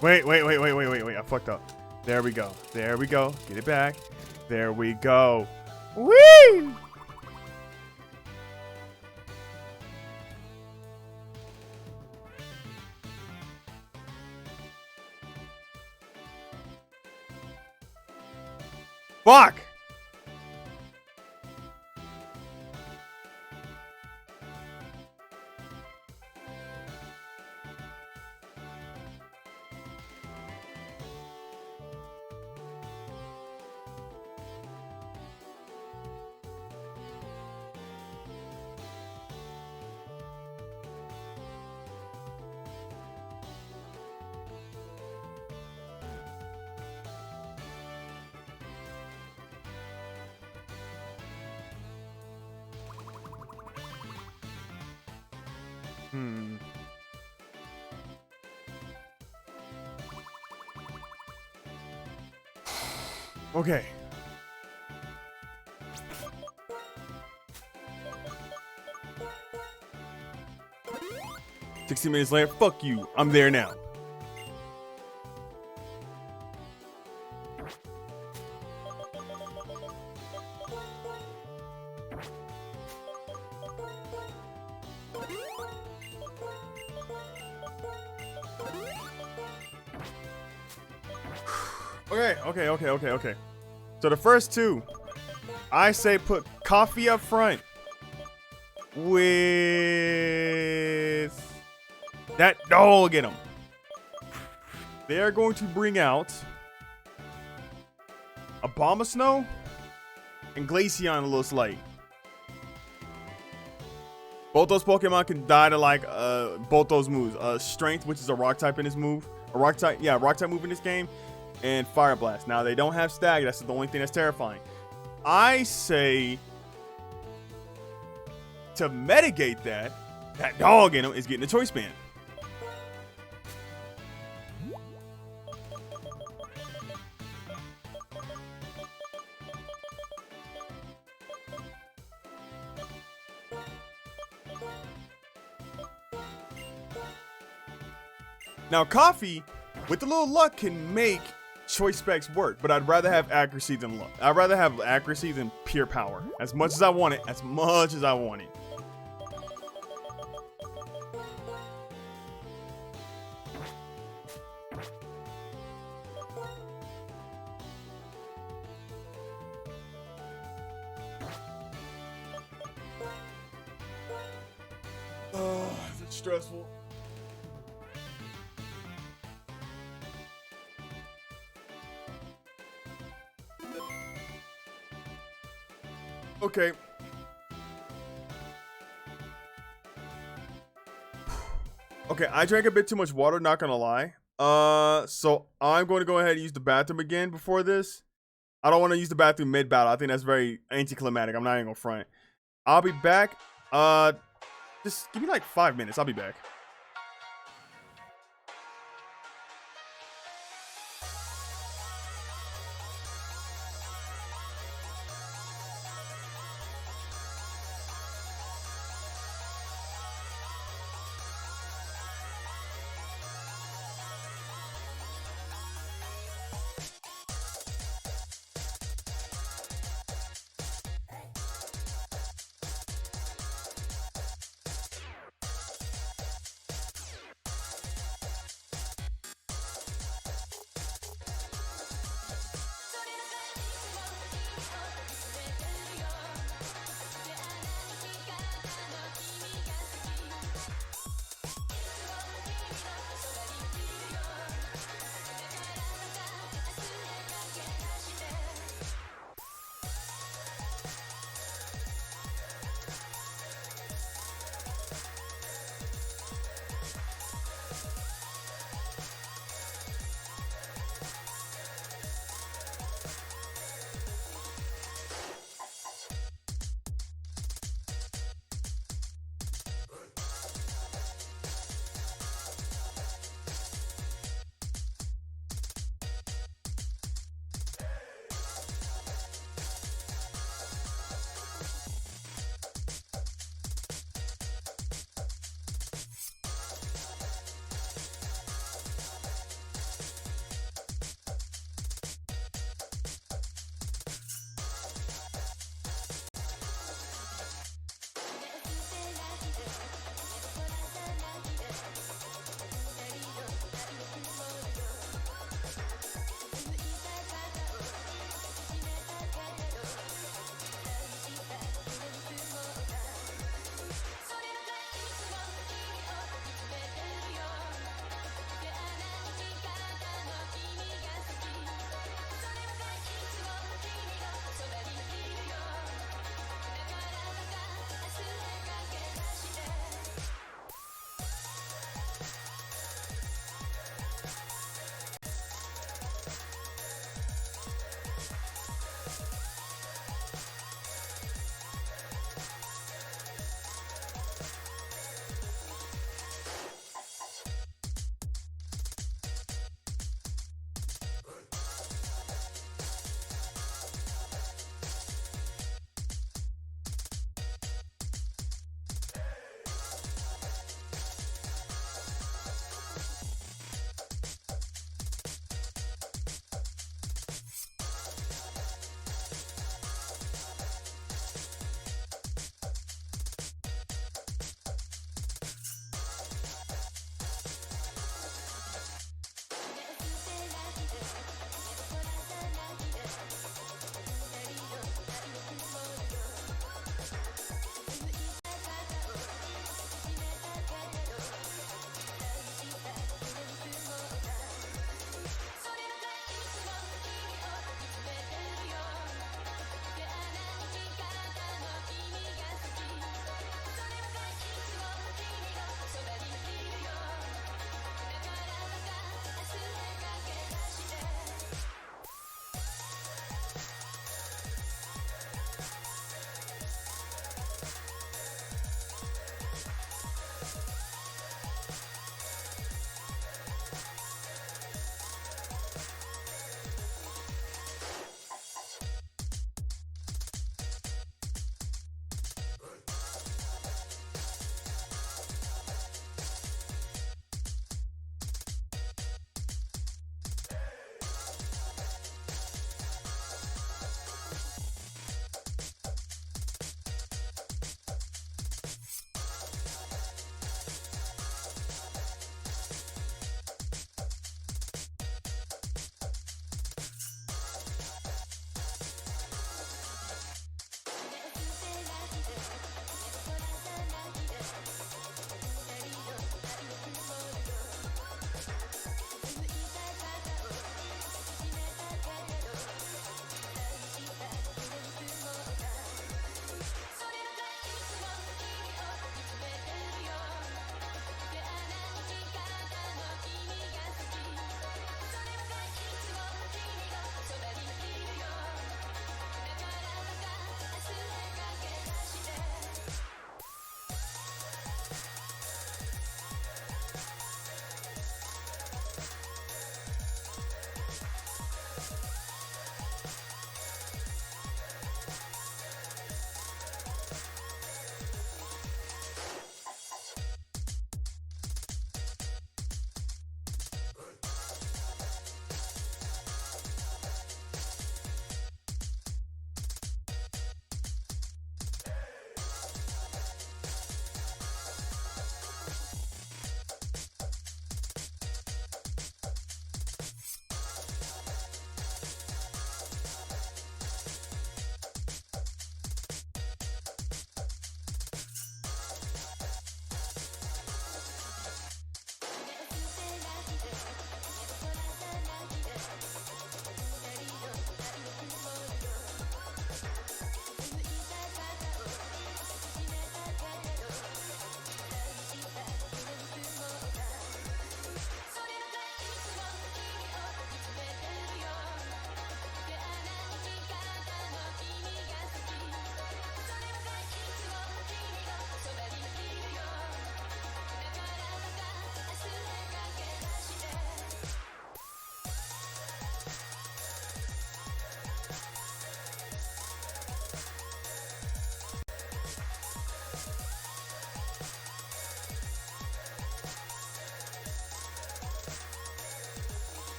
Wait. I fucked up. There we go. There we go. Get it back. There we go. Whee! Fuck! Okay. "60 minutes later, fuck you. I'm there now." Okay. So the first two, I say put coffee up front with that dog in them. They are going to bring out Abomasnow and Glaceon a little slight. Both those Pokemon can die to like both those moves. Strength, which is a rock type in this move. A rock type move in this game. And Fire Blast. Now they don't have Stag. That's the only thing that's terrifying. I say to mitigate that dog in him is getting a Choice Band. Now Coffee, with a little luck, can make choice specs work, but I'd rather have accuracy than luck. I'd rather have accuracy than pure power. As much as I want it, Oh, it's stressful. Okay. Okay, I drank a bit too much water, not gonna lie. So I'm going to go ahead and use the bathroom again before this. I don't want to use the bathroom mid-battle. I think that's very anticlimactic. I'm not even gonna front. I'll be back. Just give me like 5 minutes. I'll be back.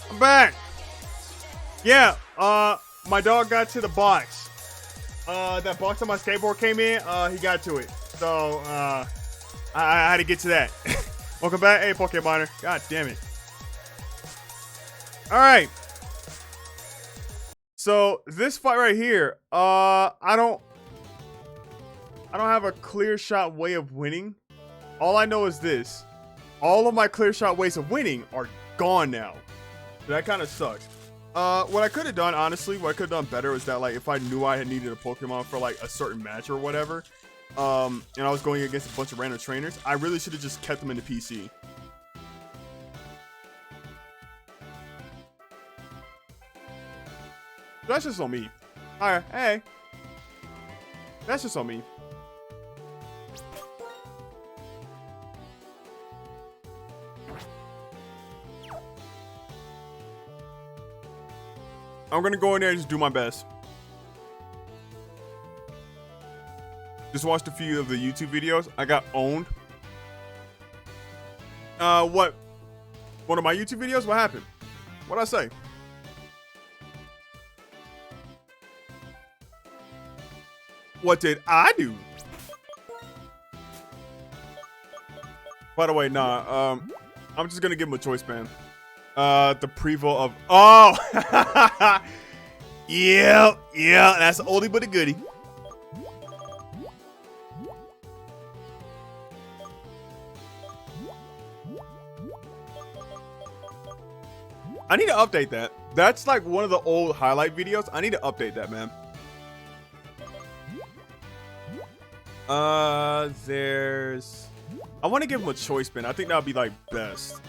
I'm back. Yeah, my dog got to the box. That box on my skateboard came in, he got to it. So, I had to get to that. Welcome back. Hey, Pokemoner. God damn it. All right. So, this fight right here, I don't have a clear shot way of winning. All I know is this. All of my clear shot ways of winning are gone now. That kind of sucks. What I could have done, honestly, what I could have done better was that, like, if I knew I had needed a Pokemon for, like, a certain match or whatever, and I was going against a bunch of random trainers, I really should have just kept them in the PC. That's just on me. Alright, hey. That's just on me. I'm gonna go in there and just do my best. Just watched a few of the YouTube videos. I got owned. What? One of my YouTube videos? What happened? What'd I say? What did I do? By the way, nah, I'm just gonna give him a choice band. The prevo of, oh, yeah, that's oldie but a goodie. I need to update that. That's like one of the old highlight videos. I need to update that, man. I want to give him a choice band. I think that would be like best.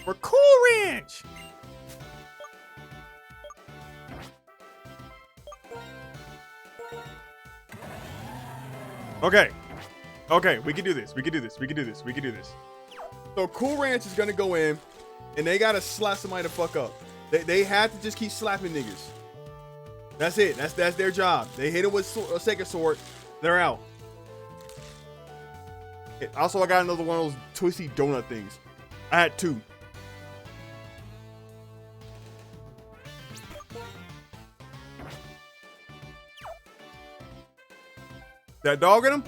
For Cool Ranch. Okay, we can do this. We can do this. So Cool Ranch is gonna go in, and they gotta slap somebody the fuck up. They have to just keep slapping niggas. That's it. That's their job. They hit it with a Sacred Sword, they're out. Also, I got another one of those twisty donut things. I had 2. That dog in him?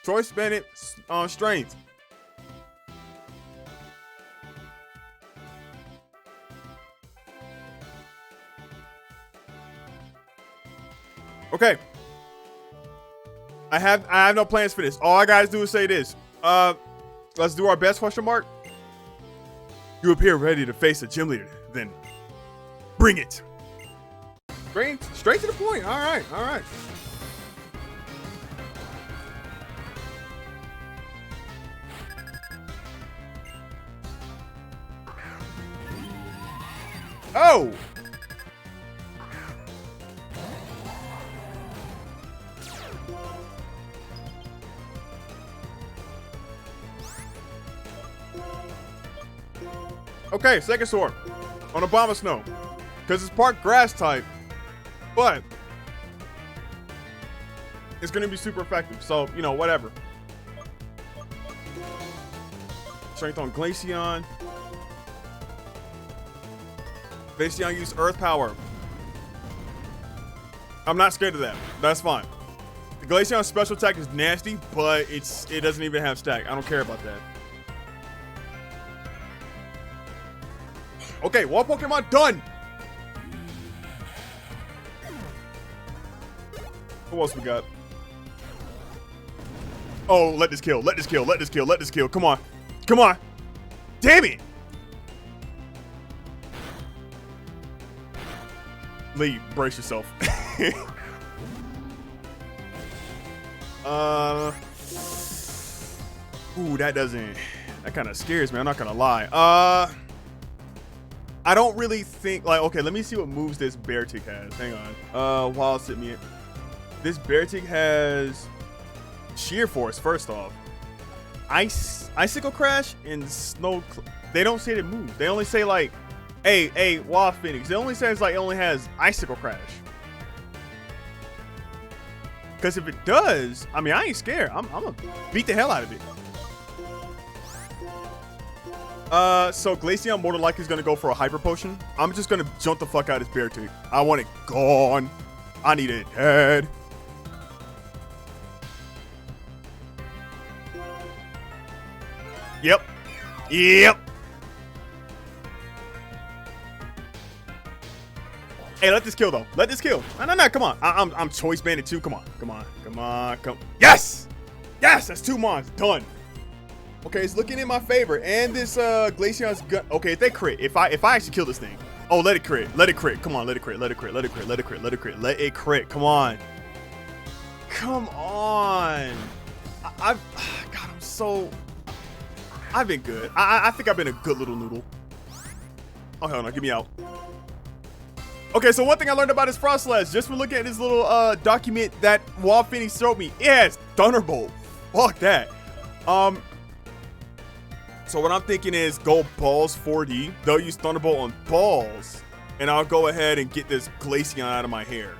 Choice Bandit on strength. Okay. I have no plans for this. All I gotta do is say this. Let's do our best, question mark. You appear ready to face a gym leader. Then bring it. Straight to the point. All right. Oh! Okay, Sacred Sword on Abomasnow. Because it's part grass type, but it's going to be super effective. So, you know, whatever. Strength on Glaceon. Glaceon used Earth Power. I'm not scared of that. That's fine. The Glaceon special attack is nasty, but it doesn't even have stack. I don't care about that. Okay, one Pokemon done. Who else we got? Oh, let this kill. Come on. Damn it. Lee, brace yourself. Ooh, that kind of scares me. I'm not gonna lie. I don't really think, like, okay, let me see what moves this Beartic has. Hang on. Wild Simian. This Beartic has Sheer Force, first off. Icicle Crash and Snow. They don't say the move. They only say, like, hey, Wild Phoenix. It only says, like, it only has Icicle Crash. Because if it does, I mean, I ain't scared. I'm gonna beat the hell out of it. So Glaceon more than likely is gonna go for a hyper potion. I'm just gonna jump the fuck out of his Beartooth. I want it gone. I need it dead. Yep. Yep. Hey, let this kill though. Let this kill. No, come on. I'm Choice Bandit too. Come on. Yes! Yes, that's 2 mons. Done. Okay, it's looking in my favor. And this Glaceon's gun. Okay, if they crit, if I actually kill this thing. Oh, let it crit. Let it crit. Come on, let it crit. Let it crit. Let it crit. Let it crit. Let it crit. Let it crit. Come on. Come on. God, I've been good. I think I've been a good little noodle. Oh hell no, get me out. Okay, so one thing I learned about his Frostlass, just from looking at this little document that Wild Phoenix showed me, yes, Thunderbolt. Fuck that. So what I'm thinking is go Balls 4D. They'll use Thunderbolt on Balls, and I'll go ahead and get this Glaceon out of my hair.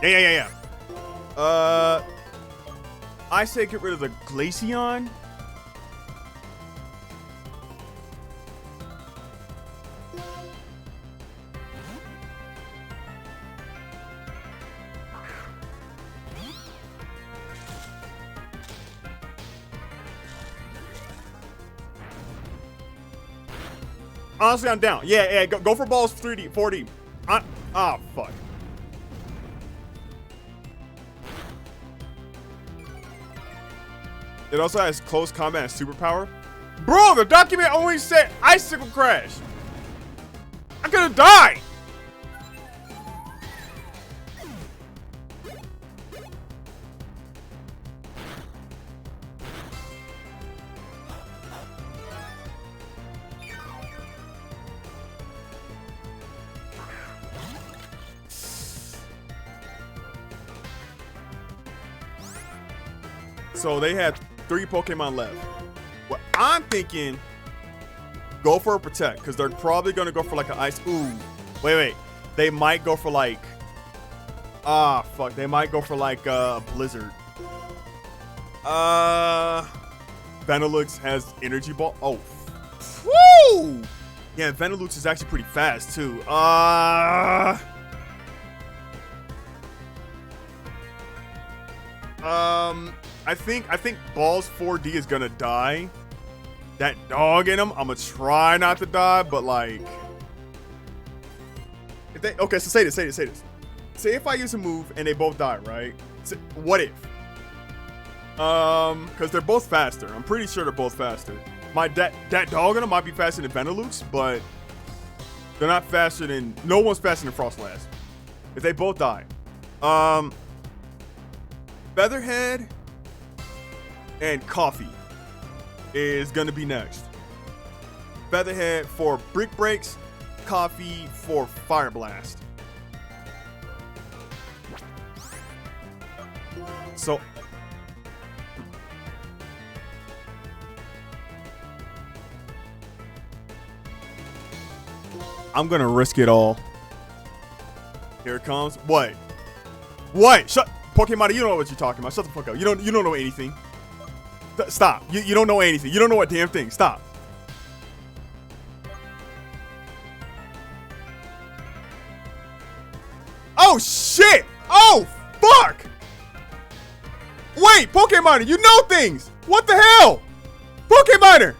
Yeah. I say get rid of the Glaceon. Honestly, I'm down. Yeah, go for Balls 3D, 4D. Fuck. It also has close combat and superpower. Bro, the document only said Icicle Crash. I could have died. So they had 3 Pokemon left. What I'm thinking, go for a Protect, because they're probably going to go for like an Ice. Ooh, wait. They might go for like, fuck. They might go for like Blizzard. Vanillux has Energy Ball. Oh, woo! Yeah, Vanillux is actually pretty fast too. I think Balls 4D is gonna die. That dog in him, I'm gonna try not to die, but like, if they, okay, so say this. Say if I use a move and they both die, right? So, what if? Because they're both faster. I'm pretty sure they're both faster. That dog in them might be faster than Vanillux, but they're not faster than, no one's faster than Frostlass. If they both die. Featherhead and Coffee is gonna be next. Featherhead for Brick Breaks, Coffee for Fire Blast. So I'm gonna risk it all. Here it comes. What? Shut, Pokemon, you don't know what you're talking about. Shut the fuck up. You don't know anything. Stop. You don't know anything. You don't know a damn thing. Stop. Oh shit! Oh fuck! Wait, Pokemon, you know things! What the hell? Pokemon!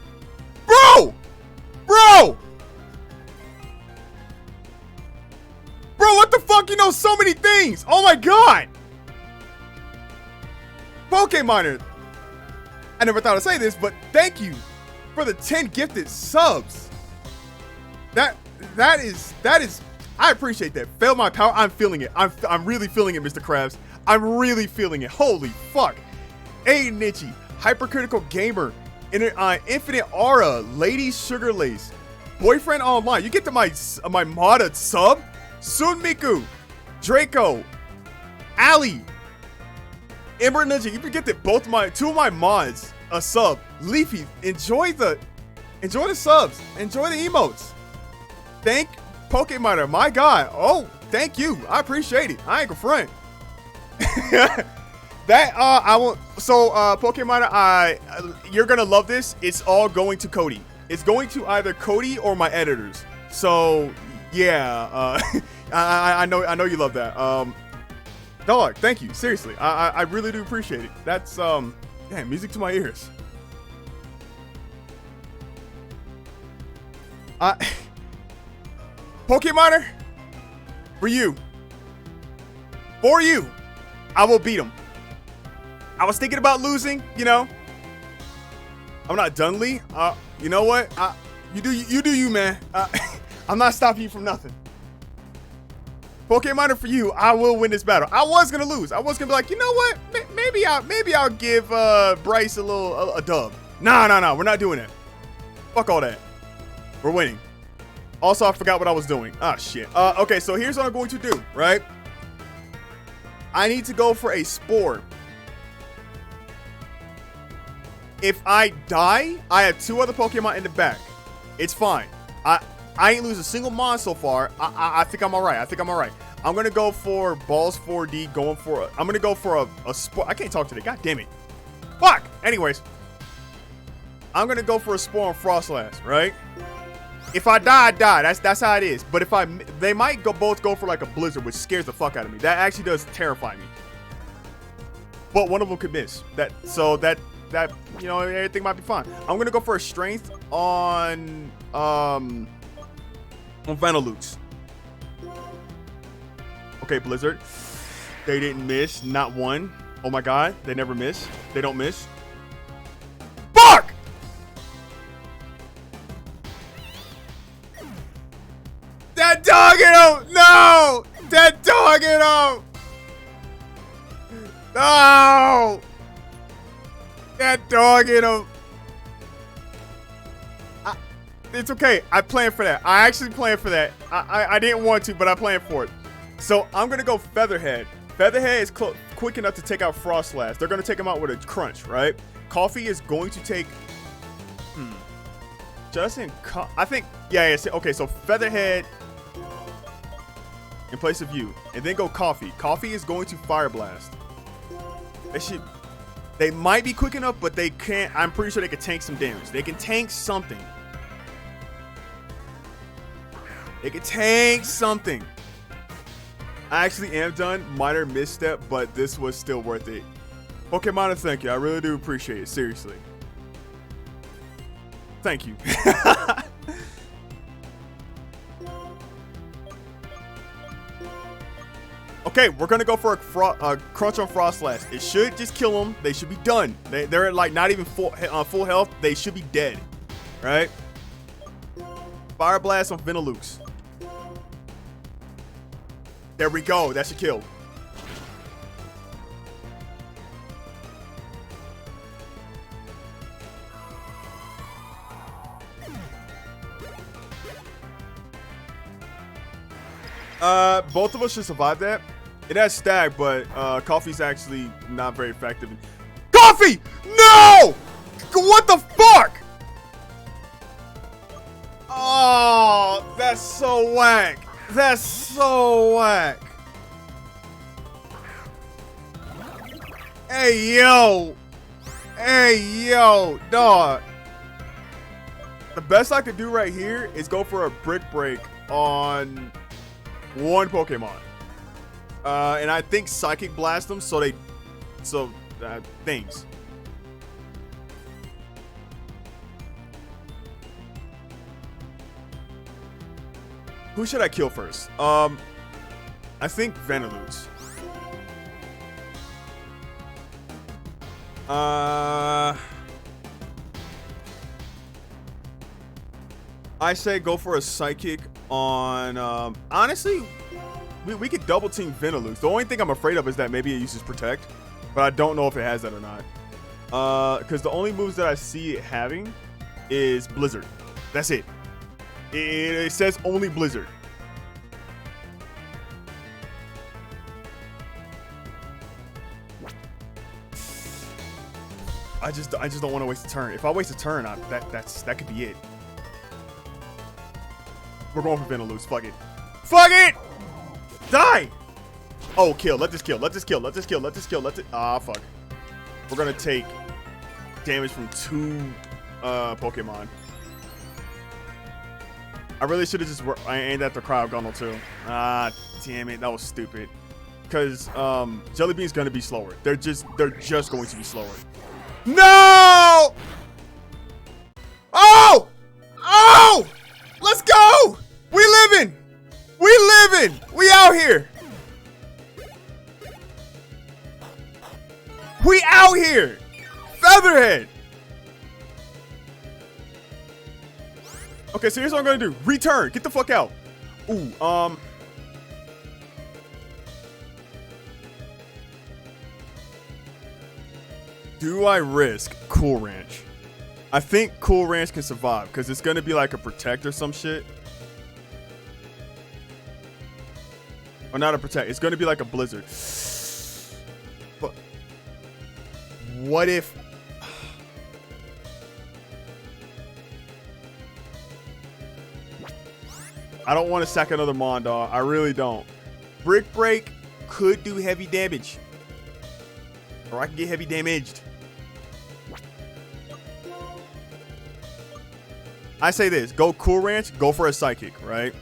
Bro! What the fuck? You know so many things! Oh my god! Pokemon! I never thought I'd say this, but thank you for the 10 gifted subs. That is I appreciate that. Fail my power. I'm feeling it. I'm really feeling it, Mr. Krabs. I'm really feeling it. Holy fuck. Aiden Itchy, Hypercritical Gamer, Infinite Aura, Lady Sugar Lace, Boyfriend Online. You get to my modded sub. Sun Miku, Draco, Ali, Ember Ninja. You can get that two of my mods a sub. Leafy, enjoy the subs. Enjoy the emotes. Thank Pokemon, my god. Oh, thank you. I appreciate it. I ain't gonna front. That I won't. So Pokemon, you're gonna love this. It's all going to Cody. It's going to either Cody or my editors. So yeah, I know you love that. Dog, thank you. Seriously, I really do appreciate it. That's man, music to my ears. Pokemoner, for you, I will beat him. I was thinking about losing, you know. I'm not done, Lee. You know what? You do you, man. I'm not stopping you from nothing. Pokemoner, for you, I will win this battle. I was gonna lose. I was gonna be like, you know what? Maybe I'll give Bryce a dub. Nah. We're not doing that. Fuck all that. We're winning. Also, I forgot what I was doing. Ah, shit. Okay, so here's what I'm going to do, right? I need to go for a Spore. If I die, I have 2 other Pokemon in the back. It's fine. I ain't lose a single mon so far. I think I'm alright. I'm gonna go for Balls 4D. I'm gonna go for a Spore. I can't talk today. God damn it. Fuck. Anyways, I'm gonna go for a Spore on Frostlass, right? If I die, I die. That's how it is. But if they might both go for like a Blizzard, which scares the fuck out of me. That actually does terrify me. But one of them could miss. So that you know, everything might be fine. I'm gonna go for a Strength on Vanilluxe. Okay, Blizzard. They didn't miss. Not one. Oh my god. They never miss. They don't miss. Fuck! That dog him! No! That dog him! No! That dog him! It's okay. I planned for that. I actually planned for that. I didn't want to, but I planned for it. So I'm gonna go Featherhead. Featherhead is quick enough to take out Frostlass. They're gonna take him out with a Crunch, right? Coffee is going to take. Justin, I think. Yeah. Okay. So Featherhead in place of you, and then go Coffee. Coffee is going to Fire Blast. They might be quick enough, but they can't. I'm pretty sure they can tank some damage. They can tank something. They can tank something. I actually am done. Minor misstep, but this was still worth it. Pokemon, thank you. I really do appreciate it. Seriously. Thank you. Okay, we're gonna go for a Crunch on Frostlass. It should just kill them. They should be done. They're at like not even full health. They should be dead, right? Fire Blast on Vanilluxe. There we go. That should kill. Both of us should survive that. It has Stag, but Coffee's actually not very effective. Coffee! No! What the fuck? Oh, that's so whack. That's so whack. Hey, yo. Hey, yo, dog. The best I could do right here is go for a Brick Break on one Pokemon. And I think Psychic Blast them things. Who should I kill first? I think Vanilluxe. I say go for a Psychic on, honestly, we could double team Vanilluxe. The only thing I'm afraid of is that maybe it uses Protect, but I don't know if it has that or not. Because the only moves that I see it having is Blizzard. That's it. It says only Blizzard. I just don't want to waste a turn. If I waste a turn, that could be it. We're going for Vanilluxe. Fuck it. Fuck it! Die! Oh, kill. Let this kill. Let this kill. Let this kill. Let this kill. Let this. Ah, fuck. We're gonna take damage from 2 Pokemon. I really should have just aimed at the Cryogonal too. Ah, damn it. That was stupid. Because Jelly Bean's gonna be slower. They're just going to be slower. No! Oh! Oh! Let's go! We living! We living! We out here! We out here! Featherhead! Okay, so here's what I'm gonna do. Return. Get the fuck out. Ooh, do I risk Cool Ranch? I think Cool Ranch can survive because it's gonna be like a protect or some shit. Or not a protect. It's gonna be like a blizzard. But what if? I don't want to sack another Mondar. I really don't. Brick Break could do heavy damage. Or I can get heavy damaged. I say this. Go Cool Ranch. Go for a Psychic, right?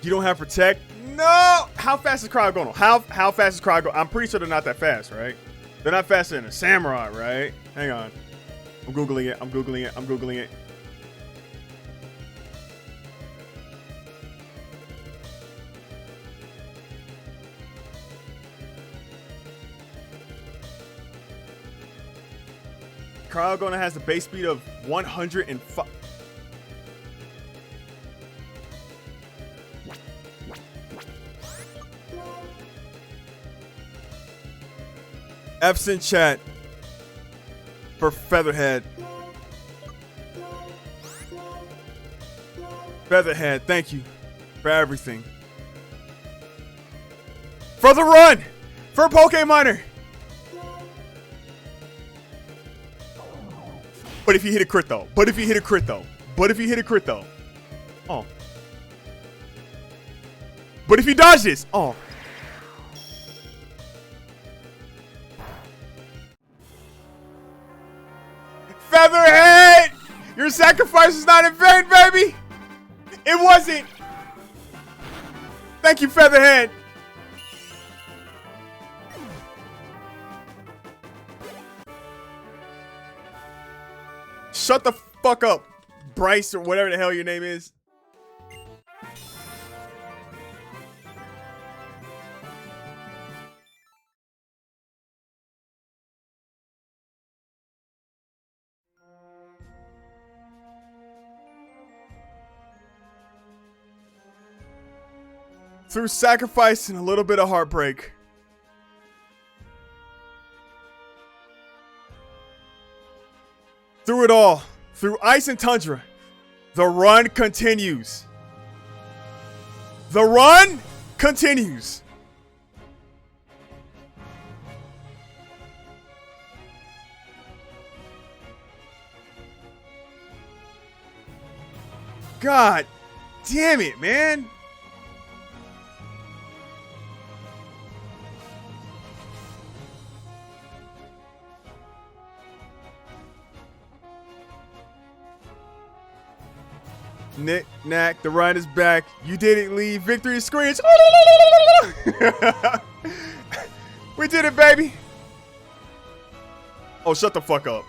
You don't have Protect? No! How fast is Cryogonal? How fast is Cryogonal? I'm pretty sure they're not that fast, right? They're not faster than a Samurai, right? Hang on. I'm Googling it. I'm Googling it. I'm Googling it. Cryogonal has the base speed of 105. F's in chat for Featherhead. Featherhead, thank you for everything. For the run! For Pokeminer! But if you hit a crit though. But if you hit a crit though. But if you hit a crit though. Oh. But if you dodge this. Oh. Featherhead! Your sacrifice is not in vain, baby! It wasn't! Thank you, Featherhead! Shut the fuck up, Bryce, or whatever the hell your name is. Through sacrifice and a little bit of heartbreak, through it all, through ice and tundra, the run continues. The run continues. God damn it, man. Knick knack, the run is back. You didn't leave. Victory screams. We did it, baby. Oh, shut the fuck up.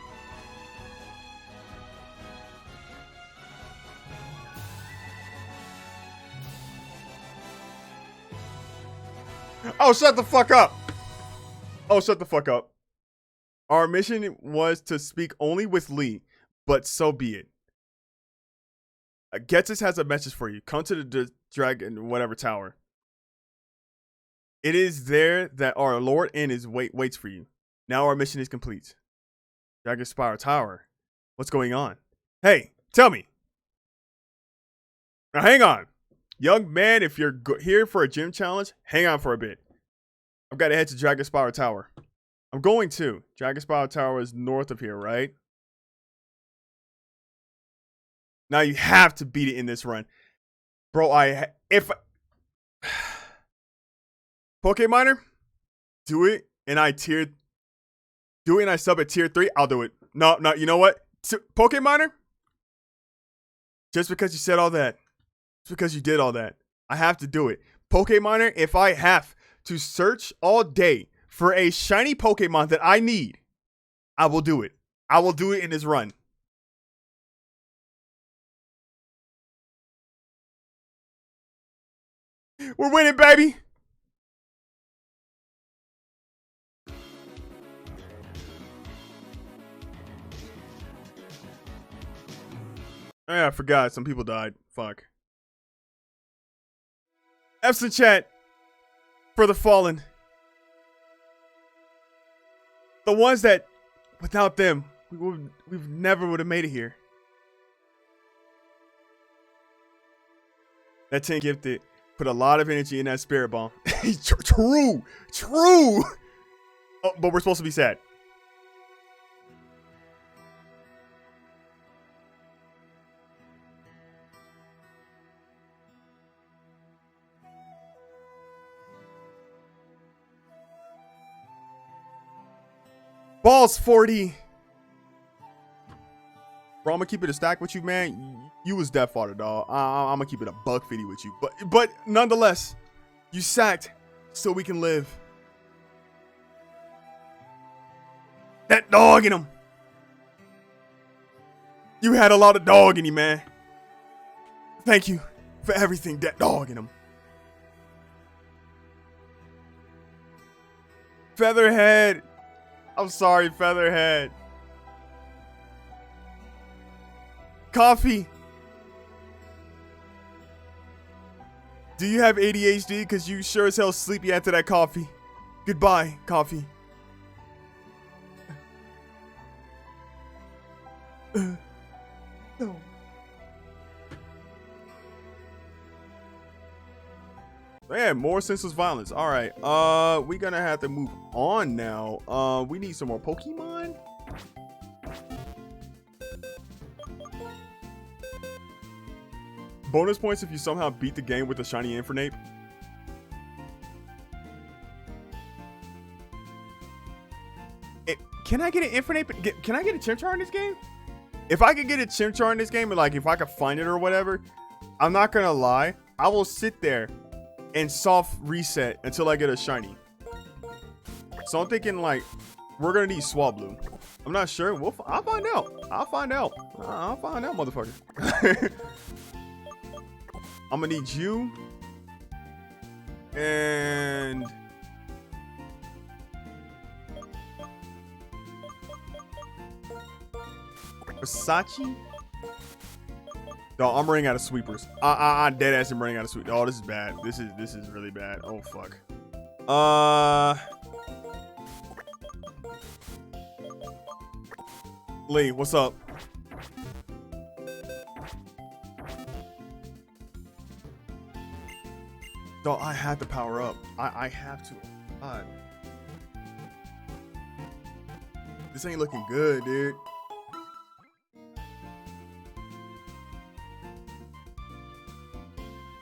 Oh, shut the fuck up. Oh, shut the fuck up. Our mission was to speak only with Lee, but so be it. Getsus has a message for you. Come to the dragon, whatever tower. It is there that our Lord N is waits for you. Now our mission is complete. Dragon Spire Tower. What's going on? Hey, tell me. Now hang on. Young man, if you're here for a gym challenge, hang on for a bit. I've got to head to Dragon Spire Tower. I'm going to. Dragon Spire Tower is north of here, right? Now you have to beat it in this run. Bro, Pokeminer, do it and I sub at tier 3, I'll do it. No, you know what? Pokeminer, just because you said all that, just because you did all that, I have to do it. Pokeminer, if I have to search all day for a shiny Pokemon that I need, I will do it. I will do it in this run. We're winning, baby. Yeah, I forgot. Some people died. Fuck. F's in chat for the fallen. The ones that, without them, we've never would have made it here. That 10 gifted put a lot of energy in that spirit bomb. True. Oh, but we're supposed to be sad. Balls 40. Bro, I'm gonna keep it a stack with you, man. You was death fodder, dog. I'm gonna keep it a $150 with you. But nonetheless, you sacked so we can live. That dog in him. You had a lot of dog in you, man. Thank you for everything, that dog in him. Featherhead. I'm sorry, Featherhead. Coffee. Do you have ADHD? Because you sure as hell sleepy after that coffee. Goodbye, coffee. No. Man, more senseless violence. All right. We're gonna have to move on now. We need some more Pokemon. Bonus points if you somehow beat the game with a shiny Infernape. Can I get an Infernape? Can I get a Chimchar in this game? If I could get a Chimchar in this game, and like if I could find it or whatever, I'm not gonna lie, I will sit there and soft reset until I get a shiny. So I'm thinking like we're gonna need Swablu. I'm not sure. I'll find out. I'll find out, motherfucker. I'm gonna need you and Versace. Dog, I'm running out of sweepers. I dead ass am running out of sweepers. Oh, this is bad. This is really bad. Oh fuck. Lee, what's up? Dog, I have to power up. I have to. God. This ain't looking good, dude.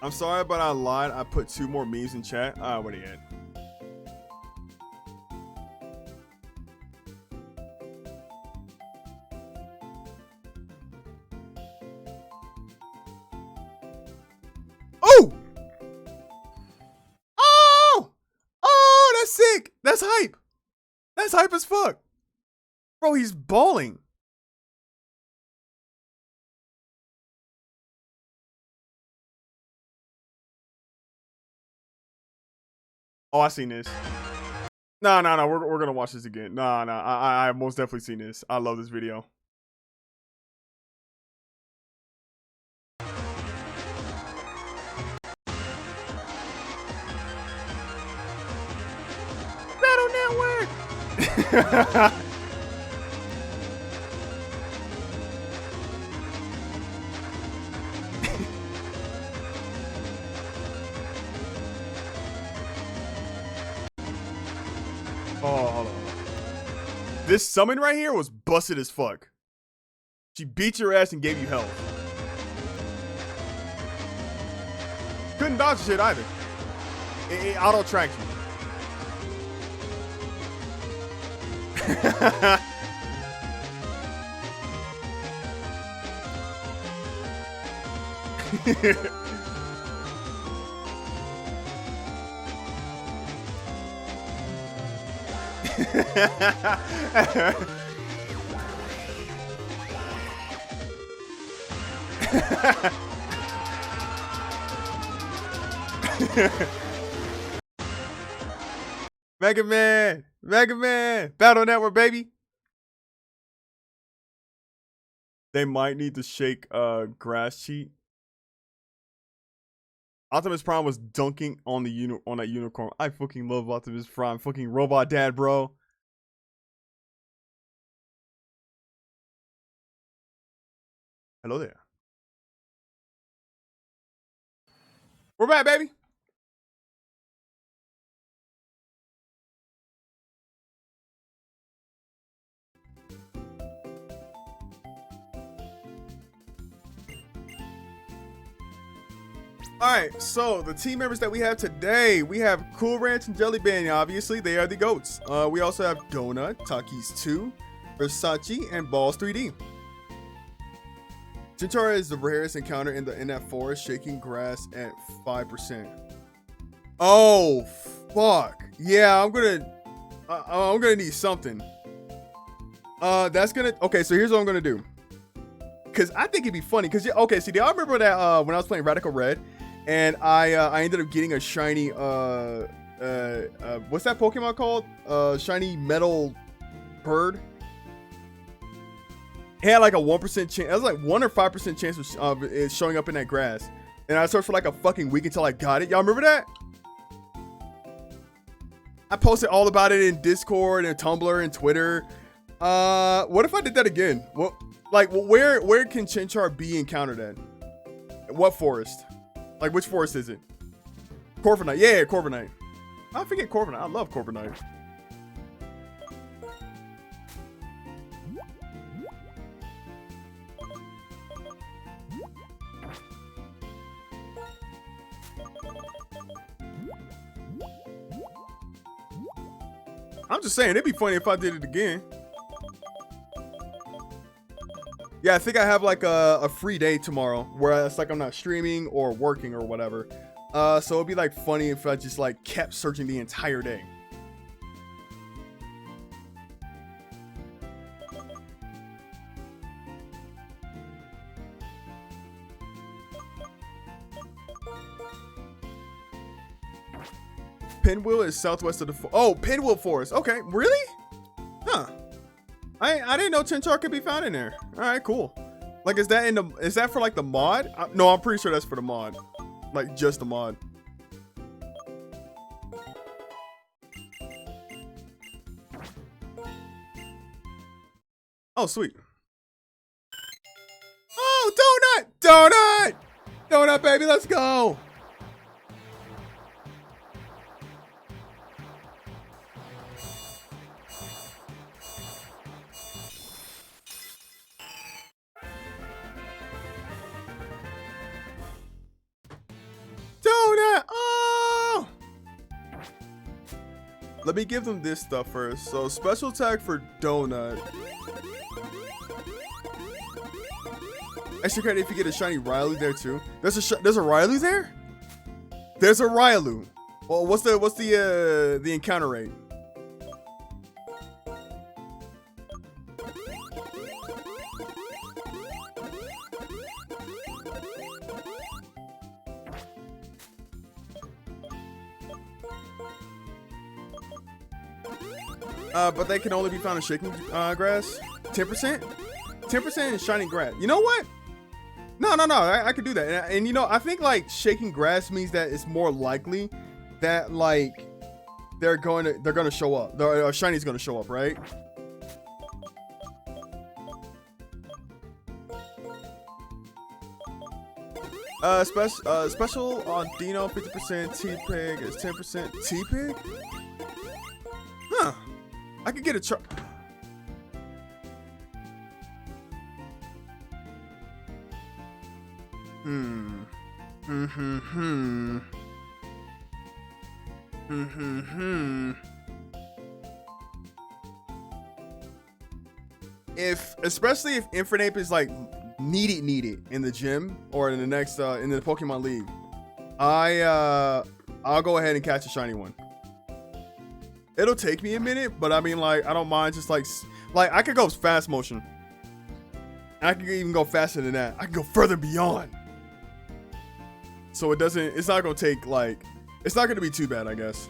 I'm sorry, but I lied. I put 2 more memes in chat. What are you at? Oh! Oh, that's sick. That's hype. That's hype as fuck. Bro, he's balling. Oh, I seen this. No. We're gonna watch this again. No. I most definitely seen this. I love this video. Battle Network. Oh, hold on. This summon right here was busted as fuck. She beat your ass and gave you health. Couldn't dodge the shit either. It auto tracks you. Mega Man, Battle Network, baby. They might need to shake grass cheat. Optimus Prime was dunking on the on that unicorn. I fucking love Optimus Prime, fucking robot dad, bro. Hello there. We're back, baby. All right, so the team members that we have today, we have Cool Ranch and Jelly Bean. Obviously, they are the GOATs. We also have Donut, Takis 2, Versace, and Balls 3D. Chinchara is the rarest encounter in that forest, shaking grass at 5%. Oh, fuck. Yeah, I'm gonna need something. Okay, so here's what I'm gonna do. Cause I think it'd be funny. Cause okay, see, do y'all remember that when I was playing Radical Red, and I ended up getting a shiny what's that Pokemon called? Shiny metal bird. It had like a 1% chance. It was like 1 or 5% chance of it showing up in that grass. And I searched for like a fucking week until I got it. Y'all remember that? I posted all about it in Discord and Tumblr and Twitter. What if I did that again? What, like, where can Chinchar be encountered at? What forest? Like, which forest is it? Corviknight. Yeah, Corviknight. I forget Corviknight. I love Corviknight. I'm just saying, it'd be funny if I did it again. Yeah, I think I have like a free day tomorrow where it's like I'm not streaming or working or whatever. So it'd be like funny if I just like kept searching the entire day. Pinwheel is southwest of the Pinwheel Forest. Okay, really? Huh. I didn't know Chinchar could be found in there. All right, cool. Like, is that for like the mod? No, I'm pretty sure that's for the mod. Like, just the mod. Oh, sweet. Oh, Donut, baby, let's go. Donut! Oh! Let me give them this stuff first. So, special attack for Donut. Extra credit if you get a shiny Railu there too. There's a Railu there? There's a Railu. Well, what's the encounter rate? But they can only be found in shaking grass. 10%? 10% in shining grass. You know what? No. I could do that. And you know, I think like shaking grass means that it's more likely that like they're gonna show up. The shiny's gonna show up, right? Special on Dino 50%. T-Pig is 10%. T-Pig? Huh. I could get a chart. Especially if Infernape is like needed in the gym or in the next in the Pokemon League, I'll go ahead and catch a shiny one. It'll take me a minute, but I mean, like, I don't mind just like I could go fast motion. I could even go faster than that. I can go further beyond. So it's not gonna take like, it's not gonna be too bad, I guess.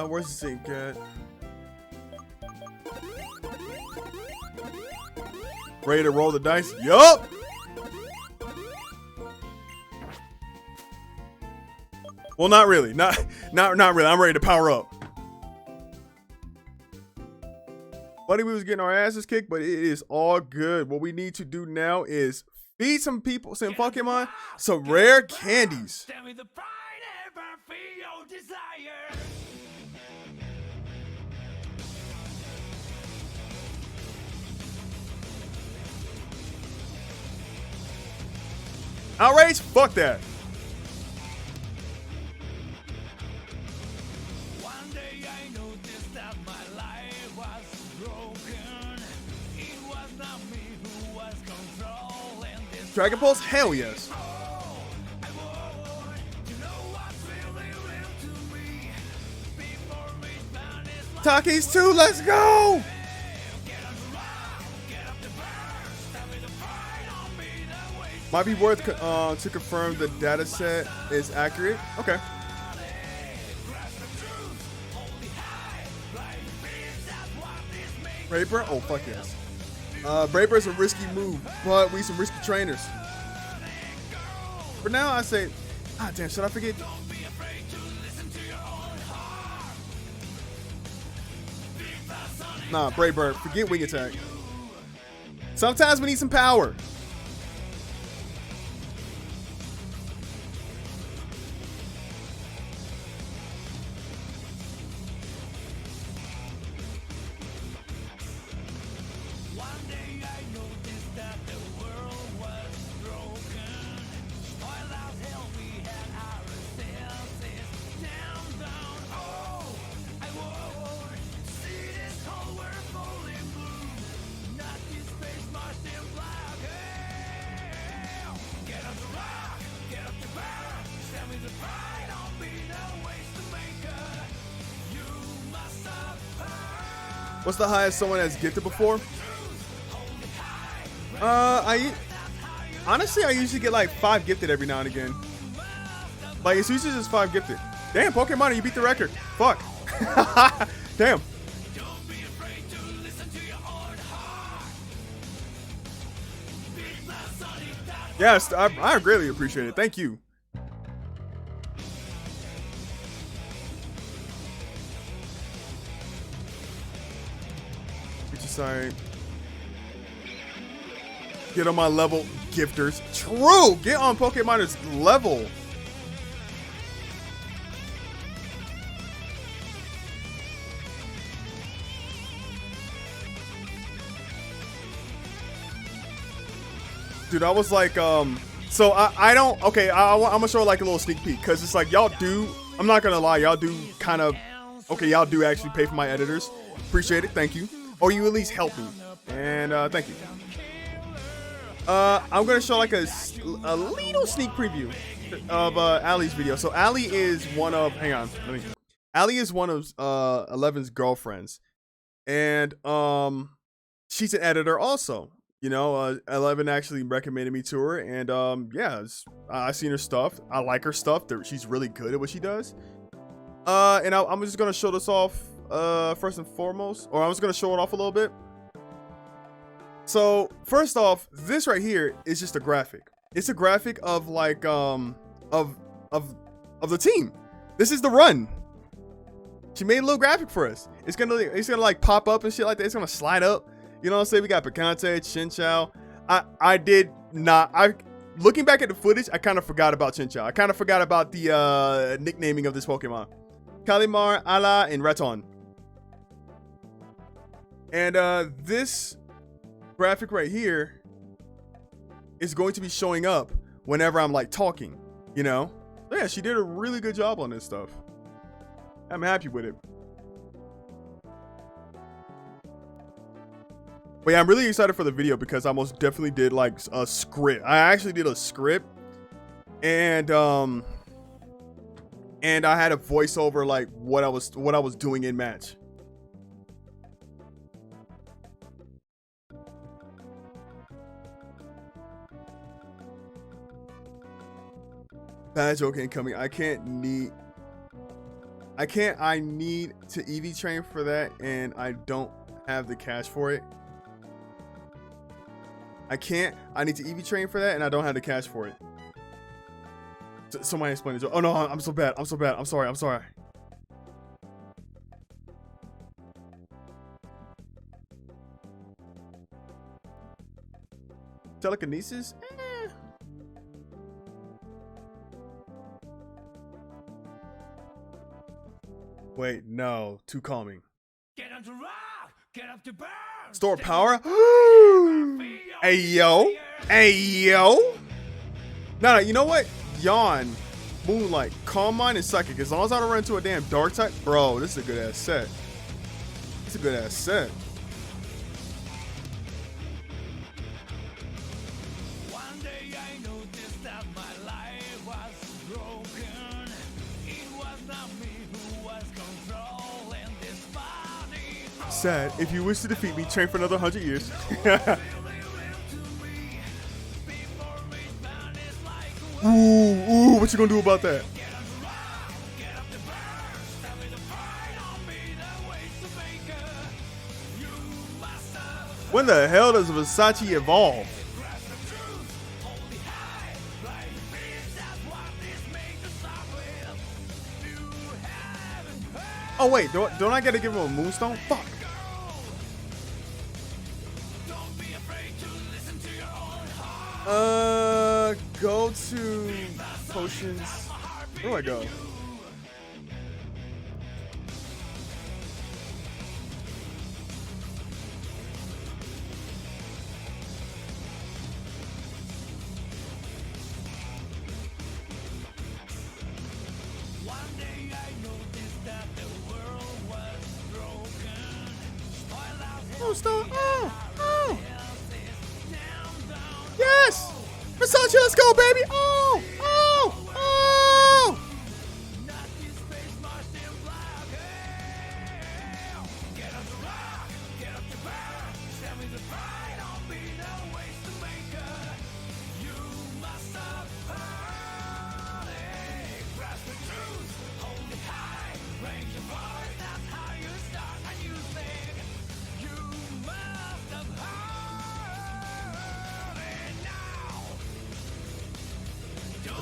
Where's the sink at? Ready to roll the dice? Yup! Well, not really. Not really. I'm ready to power up. Buddy, we was getting our asses kicked, but it is all good. What we need to do now is feed some people, some Pokemon, some rare candies. Tell me the pride ever feel your desire. Outrage? Fuck that. One day I noticed that my life was broken. It was not me who was controlling this. Dragon Pulse? Hell yes. Oh, I want to know what's really real to me. Before it vanishes. Takis 2, let's go! Might be worth to confirm the data set is accurate. Okay. Braper? Oh, fuck yes. Braper is a risky move, but we some risky trainers. For now, I say, ah, damn, should I forget? Nah, Braper, forget wing attack. Sometimes we need some power. What's the highest someone has gifted before? Honestly, I usually get like 5 gifted every now and again. Like, it's usually just 5 gifted. Damn, Pokemon, you beat the record. Fuck. Damn. Yes, I greatly appreciate it. Thank you. Sorry. Get on my level, gifters. True! Get on Pokemon's level. Dude, I was like, so I don't, okay, I'm gonna show like a little sneak peek, because it's like, y'all do, I'm not gonna lie, y'all do kind of, okay, y'all do actually pay for my editors. Appreciate it, thank you. Or you at least help me. And thank you. I'm gonna show like a little sneak preview of Allie's video. So Allie is one of, hang on, Allie is one of Eleven's girlfriends, and she's an editor also. You know, Eleven actually recommended me to her, and yeah, I seen her stuff. I like her stuff. She's really good at what she does. And I'm just gonna show this off first and foremost, or I'm just gonna show it off a little bit. So first off, this right here is just a graphic. It's a graphic of like of the team. This is the run. She made a little graphic for us. It's gonna like pop up and shit like that. It's gonna slide up. You know what I'm saying? We got Picante, Chinchou. I did not. Looking back at the footage, I kind of forgot about Chinchou. I kind of forgot about the nicknaming of this Pokemon. Kalimar, Ala, and Raton. And this graphic right here is going to be showing up whenever I'm like talking, you know? So yeah, she did a really good job on this stuff. I'm happy with it. But yeah, I'm really excited for the video because I most definitely did like a script. I actually did a script, and I had a voiceover like what I was doing in match. Bad joke incoming. I need to EV train for that, and I don't have the cash for it. I need to EV train for that, and I don't have the cash for it. Somebody explain the joke. Oh no, I'm so bad. I'm sorry. Telekinesis? Wait, no. Too calming. Get up to rock, get up to burn. Store power? Hey, yo. No, you know what? Yawn, Moonlight, Calm Mind, and Psychic. As long as I don't run into a damn Dark type. Bro, this is a good-ass set. One day I noticed that my life was broken. It was not me who was controlling this body. Sad. If you wish to defeat me, train for another 100 years. Ooh, what you gonna do about that? When the hell does Versace evolve? Oh wait, don't I gotta give him a Moonstone? Fuck. Go to potions. Where do I go? Oh, stop. Oh. Yes! Versace, let's go, baby! Oh!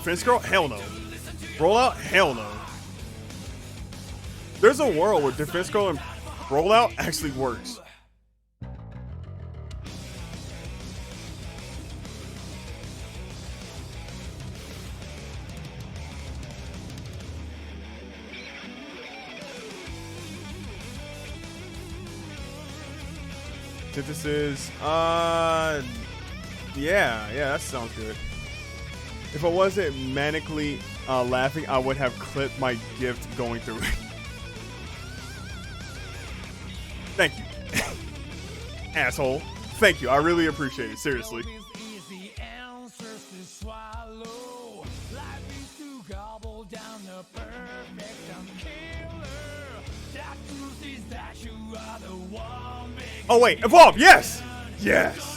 Defense Girl? Hell no. Rollout? Hell no. There's a world where Defense Girl and Rollout actually works. Synthesis. Yeah, that sounds good. If I wasn't manically laughing, I would have clipped my gift going through it. Thank you. Asshole. Thank you. I really appreciate it. Seriously. Oh wait, evolve! Yes! Yes!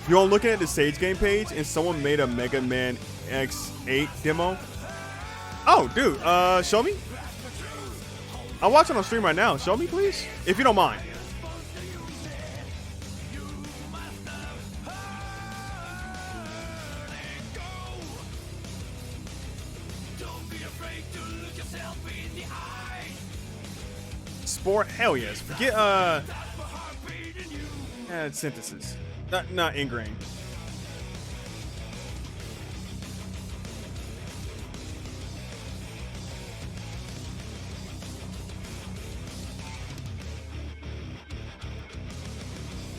You all looking at the Sage Game page and someone made a Mega Man X8 demo? Oh, dude, show me? I'm watching on stream right now. Show me, please, if you don't mind. Spore? Hell yes. Forget synthesis. Not ingrain.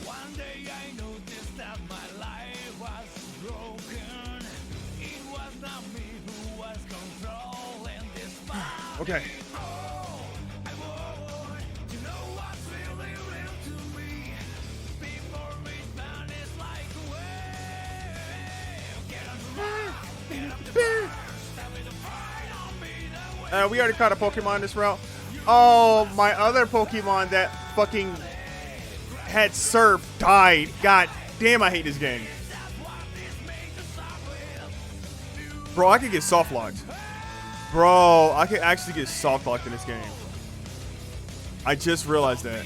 One day I noticed that my life was broken. It was not me who was controlling this body. Okay. Oh, I want to know what's really real to me. Before it vanishes like a wave. Get on the rock, get up the burst. Tell me the pride on me that way. We already caught a Pokemon this route. Oh, my other Pokemon that fucking had Surf died. God damn, I hate this game. Bro, I could get soft locked. Bro, I could actually get soft locked in this game. I just realized that.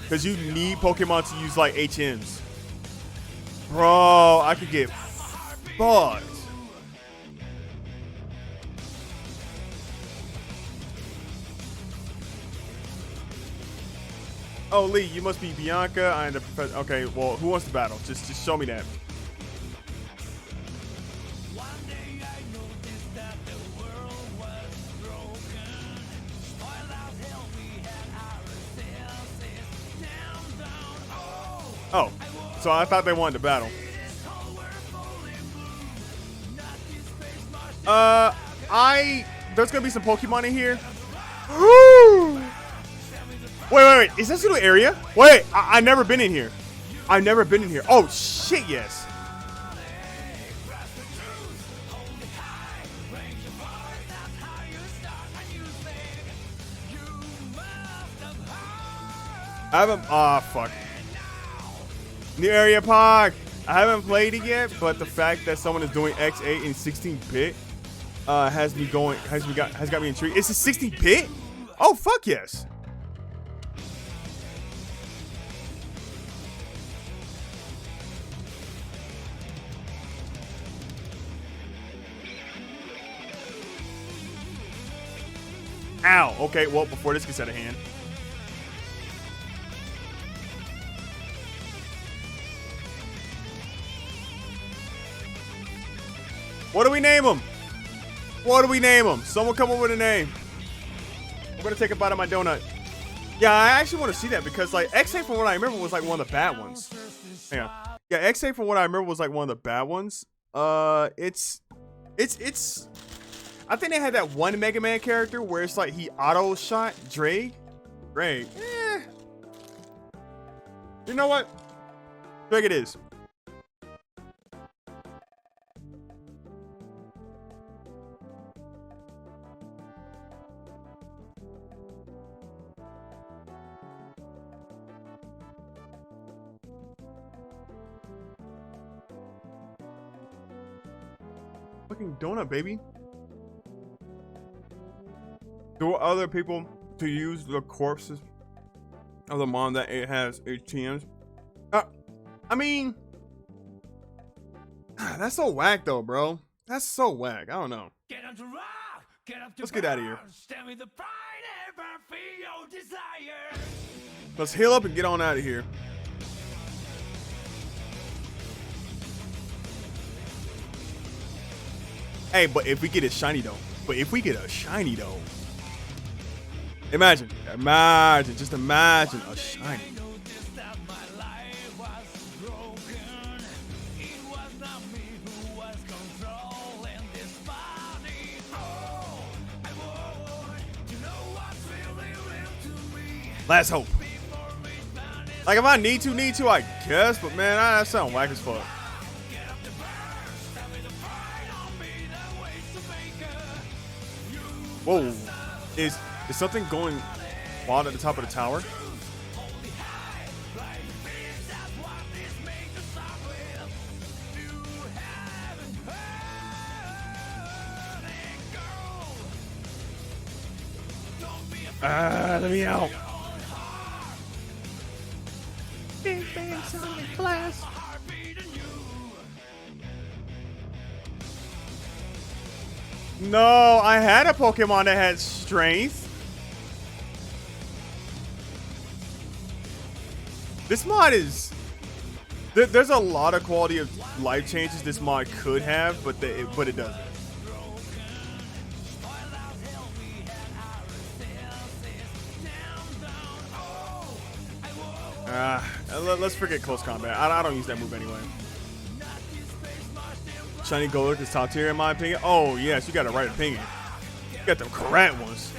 Because you need Pokemon to use like HMs. Bro, I could get fucked. Oh, Lee, you must be Bianca. I end up. Okay, well, who wants to battle? Just show me that. One day I noticed that the world was broken. Spoiled as hell, we had our senses down. Oh, Oh, so I thought they wanted to battle. this whole world falling blue. Not this space march. There's gonna be some Pokemon in here. Woo! Wait. Is this a new area? Wait, I never been in here. I've never been in here. Oh shit, yes. I haven't. Fuck. New area park. I haven't played it yet, but the fact that someone is doing X8 in 16-bit has got me intrigued. It's a 16-bit? Oh fuck yes. Ow. Okay, well, before this gets out of hand. What do we name him? What do we name him? Someone come up with a name. I'm gonna take a bite of my donut. Yeah, I actually want to see that because like X8 from what I remember was like one of the bad ones. Hang on. Yeah, X8 from what I remember was like one of the bad ones. It's I think they had that one Mega Man character where it's like he auto shot Drake. Drake. You know what? Drake it is. Fucking donut, baby. Do other people to use the corpses of the mom that it has HTMs? I mean, that's so whack though, bro. That's so whack. I don't know. Get on the rock, get up to Let's get out of here. Stand with the pride, ever feel your desire. Let's heal up and get on out of here. Hey, but if we get a shiny though. Imagine, just imagine a shiny. Let's hope. Like if I need to, I guess. But man, that sound whack as fuck. Whoa, is something going wild at the top of the tower? Let me out. Big Bang Sonic Blast. No, I had a Pokemon that had strength. This mod is... There's a lot of quality of life changes this mod could have, but it doesn't. Let's forget close combat. I don't use that move anyway. Shiny Golurk is top tier in my opinion. Oh yes, you got the right opinion. You got the correct ones.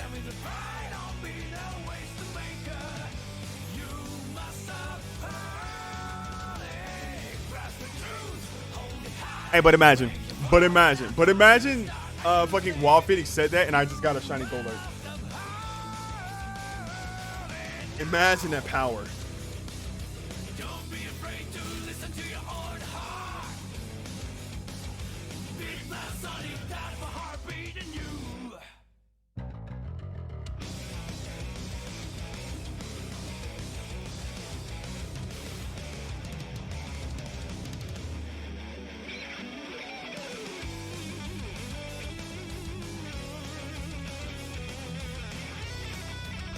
Hey, but imagine, fucking Wild Phoenix said that, and I just got a shiny Golurk. Imagine that power.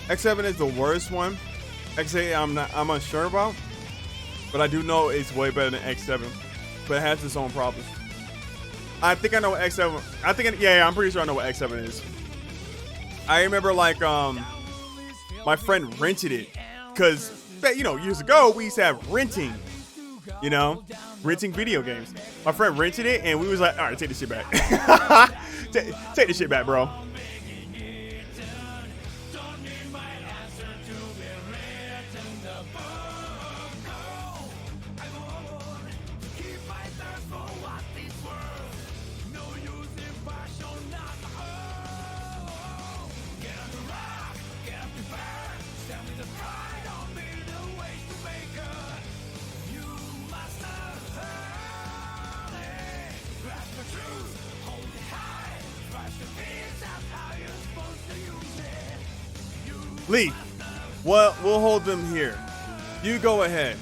X7 is the worst one. X8 I'm unsure about, but I do know it's way better than X7, but it has its own problems. I think I know what X7. Yeah, I'm pretty sure I know what X7 is. I remember like my friend rented it because years ago we used to have renting, renting video games. My friend rented it and we was like, all right, take this shit back. take this shit back, bro. Lee, we'll hold them here. You go ahead.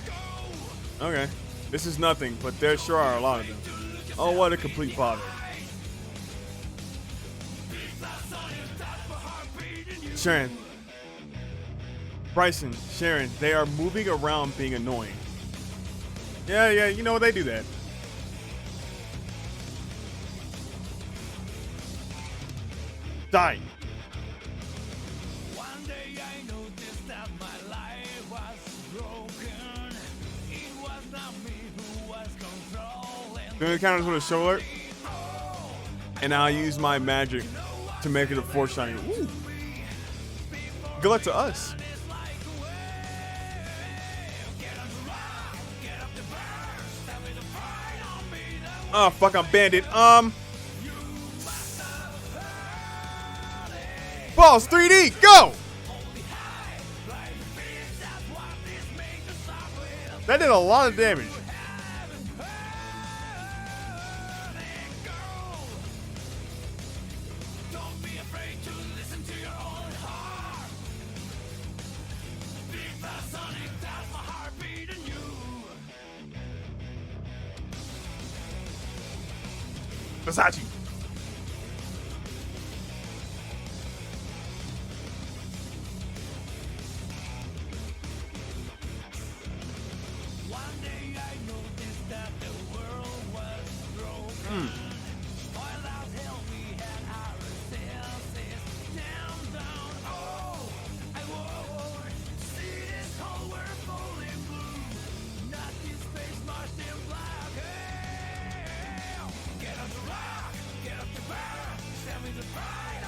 Okay. This is nothing, but there sure are a lot of them. Oh, what a complete bother. Sharon. Bryson, Sharon, they are moving around being annoying. Yeah, they do that. Die. Then it counters with a show alert, and I'll use my magic to make it a 4 shiny. Ooh. Good luck to us. Oh fuck, I'm banded. Balls 3D, go! That did a lot of damage. Versace.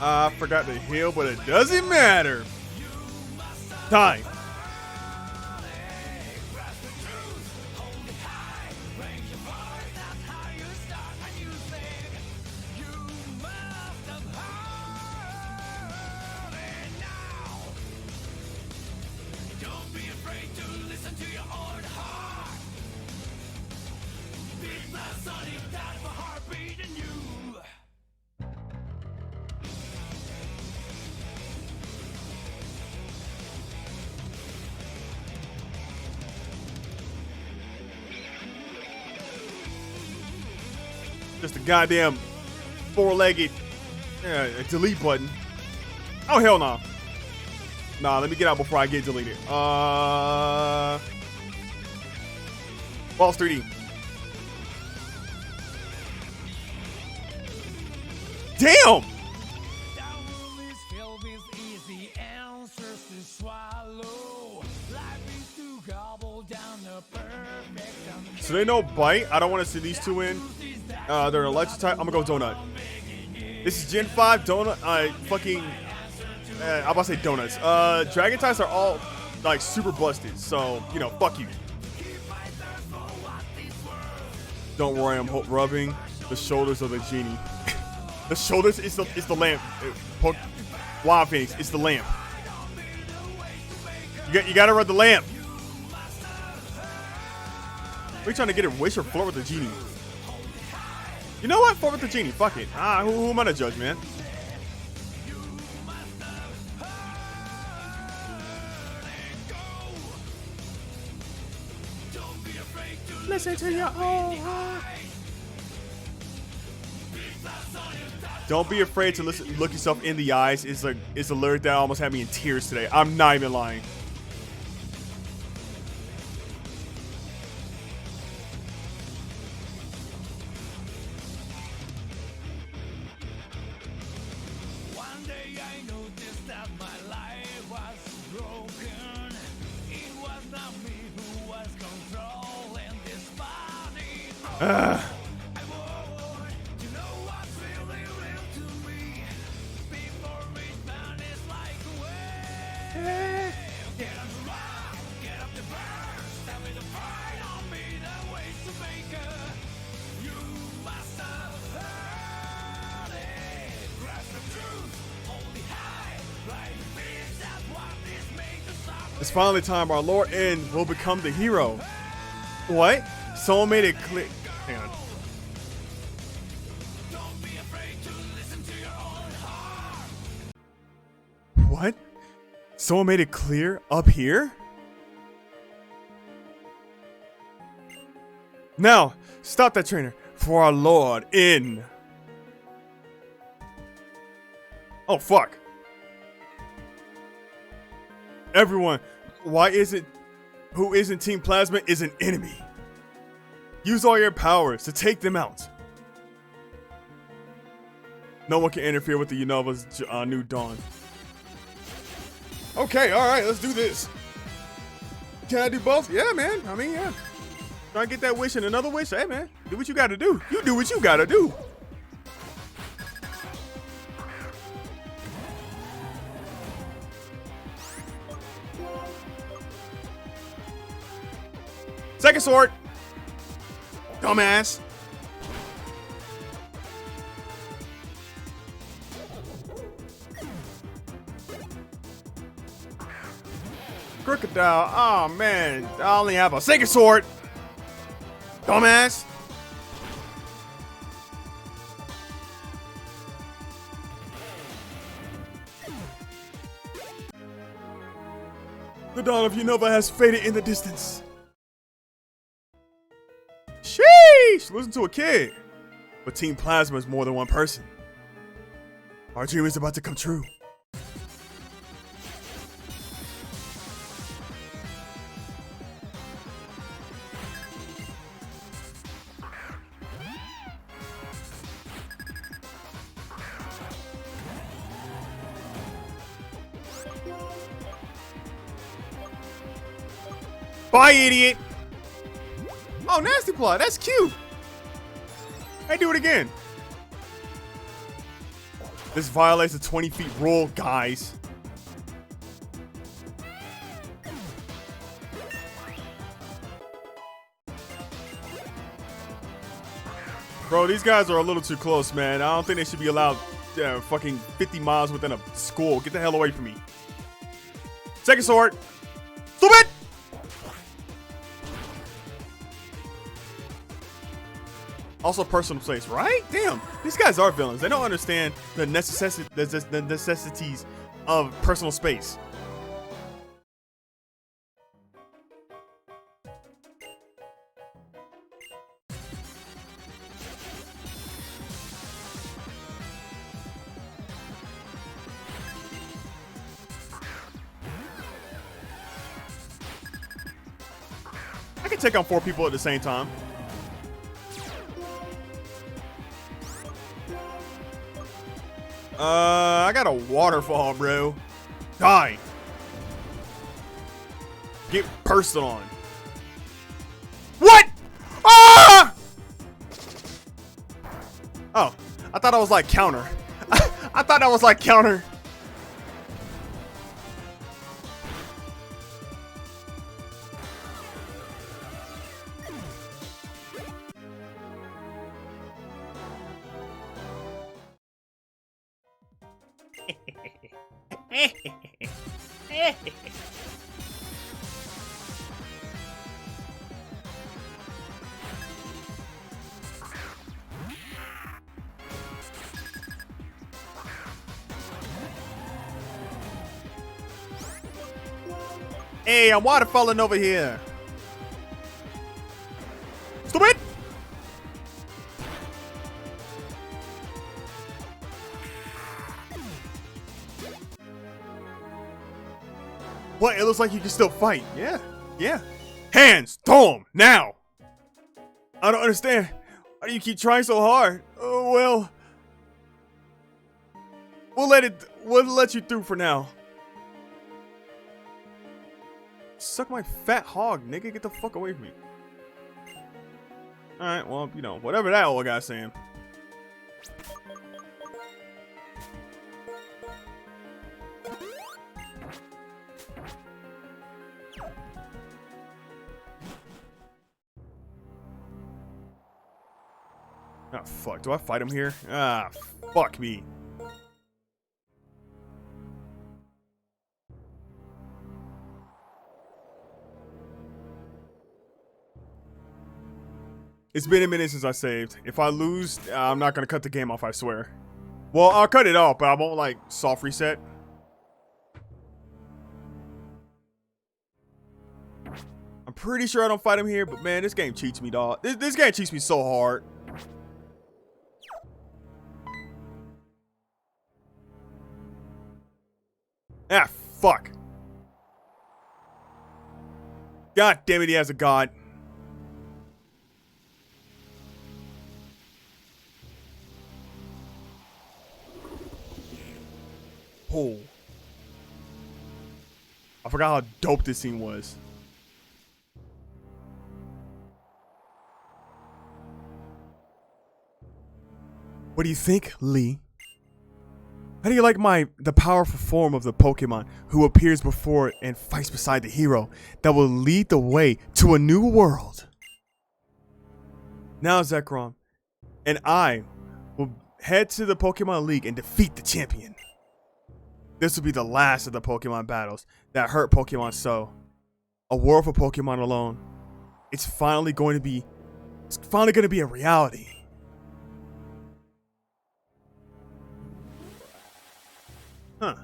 I forgot to heal, but it doesn't matter. Time. Just a goddamn 4-legged delete button. Oh, hell no. Nah, let me get out before I get deleted. Balls 3D. Damn! Down will is filled with easy answers to swallow. Life is to gobble down the perfect. So they know bite. I don't want to see these two in. They're an electric type. I'm gonna go donut. This is Gen 5 donut. I'm about to say donuts. Dragon types are all like super busted. So, you know, fuck you. Don't worry, I'm rubbing the shoulders of the genie. The shoulders is the lamp. Wild Phoenix, it's the lamp. You gotta rub the lamp. Are you trying to get a wish or flirt with the genie? You know what? Flirt with the genie. Fuck it. Who am I to judge, man? Listen to your own heart. Don't be afraid to look yourself in the eyes. It's a lyric that almost had me in tears today. I'm not even lying. One day I noticed that my life was broken. It was not me who was controlling this body. It's finally time our Lord N will become the hero. What? Someone made it clear. Hang on. What? Someone made it clear up here? Now, stop that trainer for our Lord N. Oh, fuck. Everyone, who isn't Team Plasma is an enemy. Use all your powers to take them out. No one can interfere with the Unova's new dawn. Okay, alright, let's do this. Can I do both? Yeah, man. I mean, yeah. Try and get that wish and another wish. Hey, man, do what you gotta do. You do what you gotta do. Second sword. Dumbass. Crocodile. Oh man, I only have a second sword. Dumbass. The dawn of Unova has faded in the distance. Sheesh! Listen to a kid. But Team Plasma is more than one person. Our dream is about to come true. Bye, idiot! Oh, Nasty Plot, that's cute! Hey, do it again. This violates the 20 feet rule, guys. Bro, these guys are a little too close, man. I don't think they should be allowed fucking 50 miles within a school. Get the hell away from me. Second sword. Stupid! Also personal space, right? Damn, these guys are villains. They don't understand the necessities of personal space. I can take on 4 people at the same time. I got a waterfall, bro. Die. Get personal on. What? Ah! Oh, I thought I was like counter. I thought that was like counter. Hey, I'm waterfalling over here. Stupid! What? It looks like you can still fight. Yeah, yeah. Hands, throw 'em now. I don't understand. Why do you keep trying so hard? Oh well. We'll let you through for now. Suck my fat hog, nigga. Get the fuck away from me. Alright, well, you know, whatever that old guy's saying. Ah, fuck. Do I fight him here? Ah, fuck me. It's been a minute since I saved. If I lose, I'm not gonna cut the game off, I swear. Well, I'll cut it off, but I won't, like, soft reset. I'm pretty sure I don't fight him here, but man, this game cheats me, dog. This game cheats me so hard. Ah, fuck. God damn it, he has a god. Oh. I forgot how dope this scene was. What do you think, Lee? How do you like the powerful form of the Pokemon who appears before it and fights beside the hero that will lead the way to a new world? Now Zekrom and I will head to the Pokemon League and defeat the champion. This will be the last of the Pokemon battles that hurt Pokemon so. A world for Pokemon alone. It's finally going to be a reality. Huh.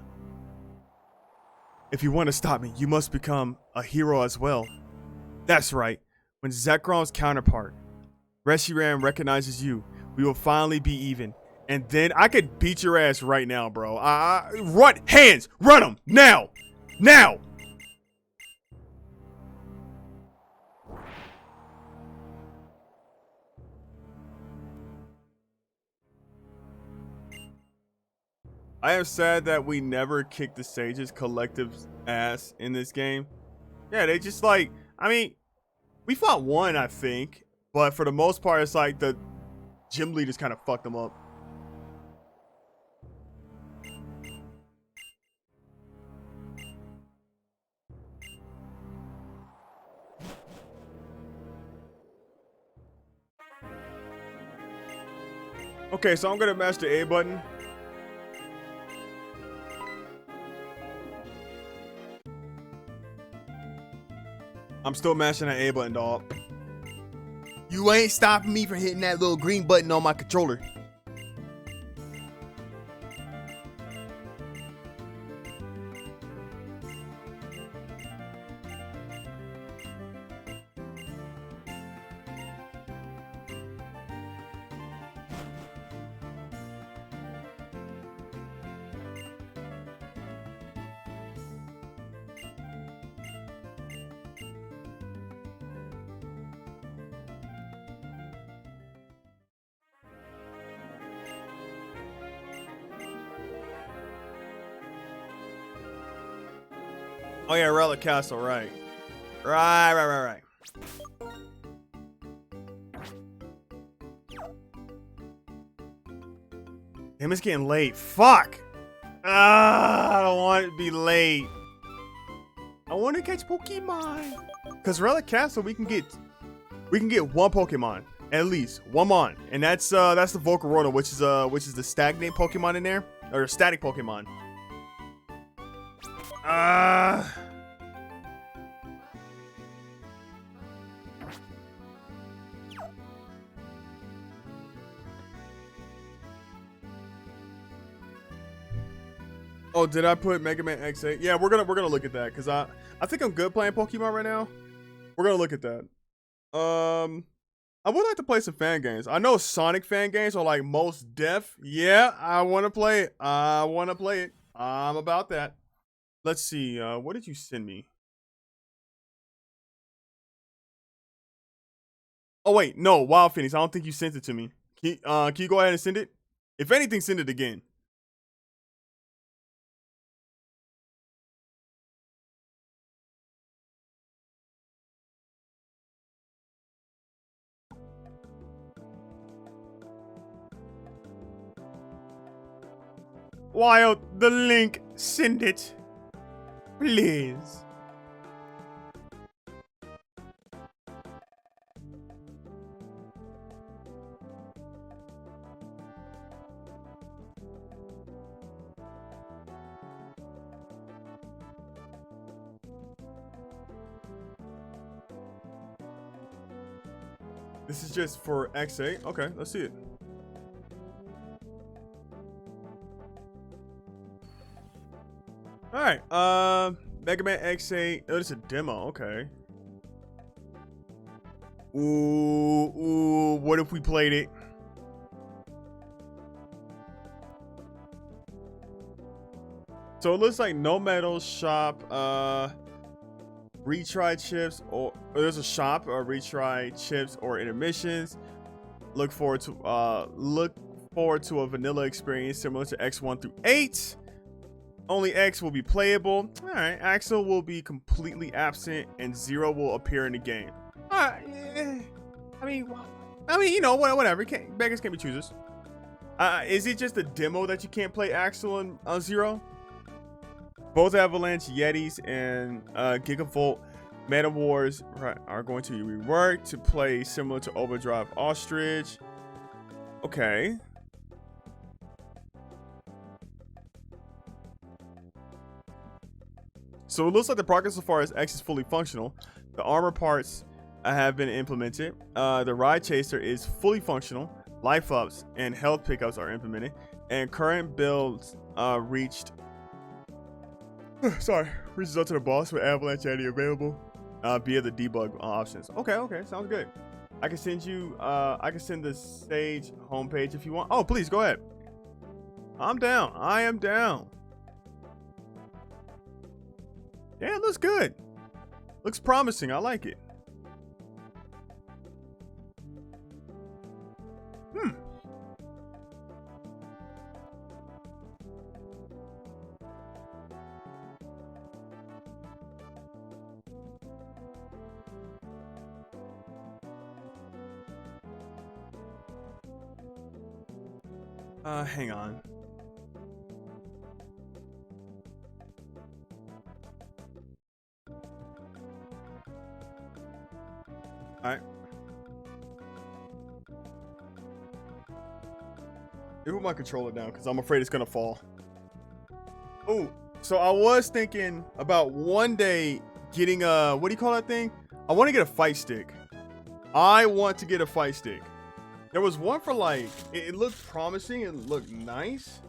If you want to stop me, you must become a hero as well. That's right. When Zekrom's counterpart, Reshiram, recognizes you, we will finally be even. And then I could beat your ass right now, bro. Run! Hands! Run them! Now! Now! I am sad that we never kicked the Sage's collective ass in this game. Yeah, they just like, I mean, we fought one, I think. But for the most part, it's like the gym leaders kind of fucked them up. Okay, so I'm gonna mash the A button. I'm still mashing that A button, dog. You ain't stopping me from hitting that little green button on my controller. Oh yeah, Relic Castle, right. Right. Damn, it's getting late. Fuck! I don't want it to be late. I want to catch Pokemon. Cause Relic Castle, we can get one Pokemon. At least one mon. And that's the Volcarona, which is the stagnate Pokemon in there. Or static Pokemon. Oh, did I put Mega Man X8? Yeah, we're gonna look at that because I think I'm good playing Pokemon right now. We're gonna look at that. I would like to play some fan games. I know Sonic fan games are like most def. Yeah, I want to play it. I'm about that. Let's see. What did you send me? Oh wait, no, Wild Phoenix. I don't think you sent it to me. Can you go ahead and send it? If anything, send it again. Wild, the link, send it. Please. This is just for X8. Okay, let's see it. All right, Mega Man X8. Oh, it's a demo. Okay. Ooh, what if we played it? So it looks like No Metal Shop, retry chips, or there's a shop or retry chips or intermissions. Look forward to a vanilla experience similar to X1 through 8. Only X will be playable. All right, Axel will be completely absent, and Zero will appear in the game. All right, I mean, you know, whatever. Beggars can't be choosers. Is it just a demo that you can't play Axel and Zero? Both Avalanche Yetis and Gigavolt Meta Wars are going to be reworked to play similar to Overdrive Ostrich. Okay. So it looks like the progress so far as X is fully functional. The armor parts have been implemented. The Ride Chaser is fully functional. Life ups and health pickups are implemented. And current builds reached up to the boss with Avalanche Yeti available via the debug options. Okay, sounds good. I can send you the stage homepage if you want. Oh, please go ahead. I'm down. I am down. Yeah, it looks good. Looks promising. I like it. Hang on. Alright. Move my controller down because I'm afraid it's gonna fall. Oh, so I was thinking about one day getting a, what do you call that thing? I want to get a fight stick. I want to get a fight stick. There was one for like, it looked promising and looked nice,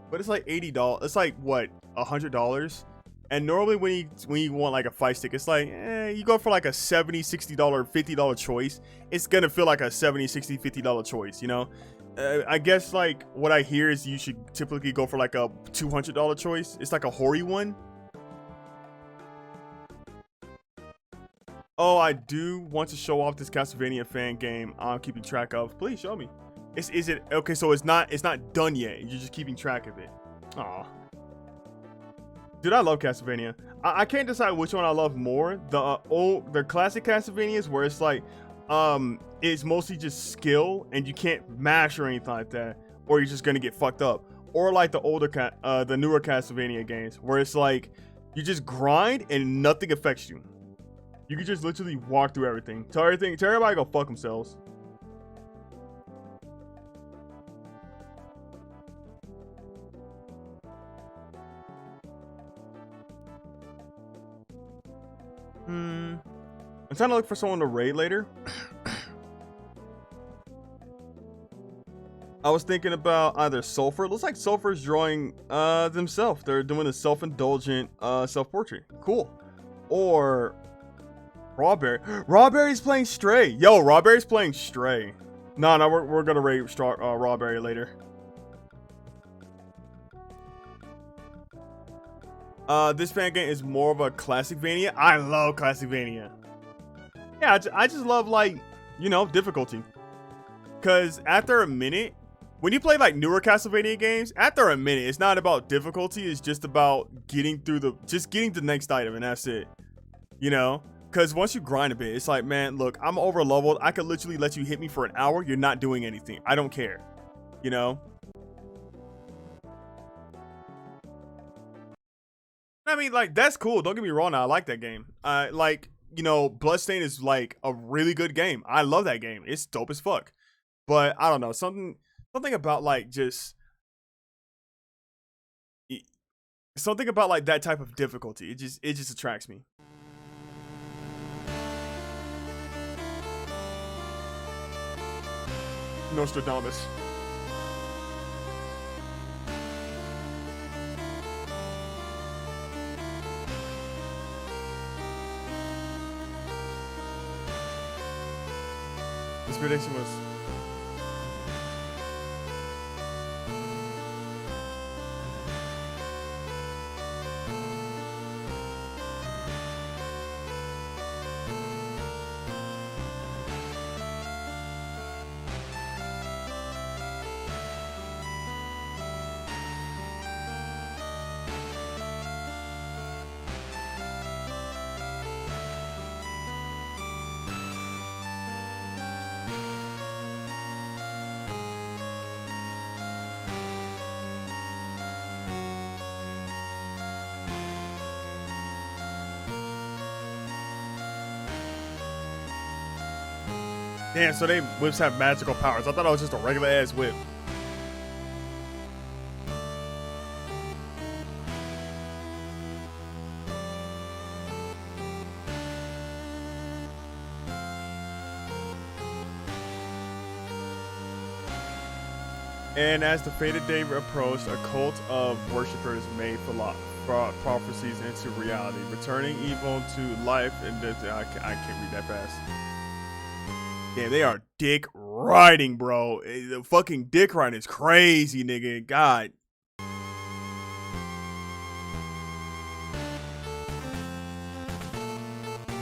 but it's like $80. It's like what, $100? And normally when you want like a fight stick, it's like, you go for like a $70, $60, $50 choice. It's gonna feel like a $70, $60, $50 choice, you know? I guess like what I hear is you should typically go for like a $200 choice. It's like a Hori one. Oh, I do want to show off this Castlevania fan game I'm keeping track of. Please show me. Is it okay? So it's not done yet. You're just keeping track of it. Aw. Dude, I love Castlevania. I can't decide which one I love more. The classic Castlevanias where it's like, it's mostly just skill and you can't mash or anything like that, or you're just gonna get fucked up. Or like the newer Castlevania games where it's like you just grind and nothing affects you. You can just literally walk through everything. Tell everybody to go fuck themselves. I'm trying to look for someone to raid later. I was thinking about either Sulfur. It looks like Sulfur's drawing themselves. They're doing a self-indulgent self-portrait. Cool. Or Rawberry. Rawberry's playing Stray. Yo, Rawberry's playing Stray. No, we're gonna raid Rawberry later. This fan game is more of a Classicvania. I love Classicvania. Yeah, I just love, like, you know, difficulty. Because after a minute, when you play like newer Castlevania games, after a minute, it's not about difficulty. It's just about getting through getting to the next item, and that's it. You know? Because once you grind a bit, it's like, man, look, I'm over leveled. I could literally let you hit me for an hour. You're not doing anything. I don't care. You know? I mean, like, that's cool. Don't get me wrong. I like that game. Like, you know, Bloodstained is like a really good game. I love that game. It's dope as fuck. But I don't know, something about like something about like that type of difficulty. It just attracts me. Nostradamus. This prediction was damn, so they whips have magical powers. I thought it was just a regular ass whip. And as the fated day approached, a cult of worshippers made prophecies into reality, returning evil to life. And I can't read that fast. Yeah, they are dick riding, bro. The fucking dick riding is crazy, nigga. God.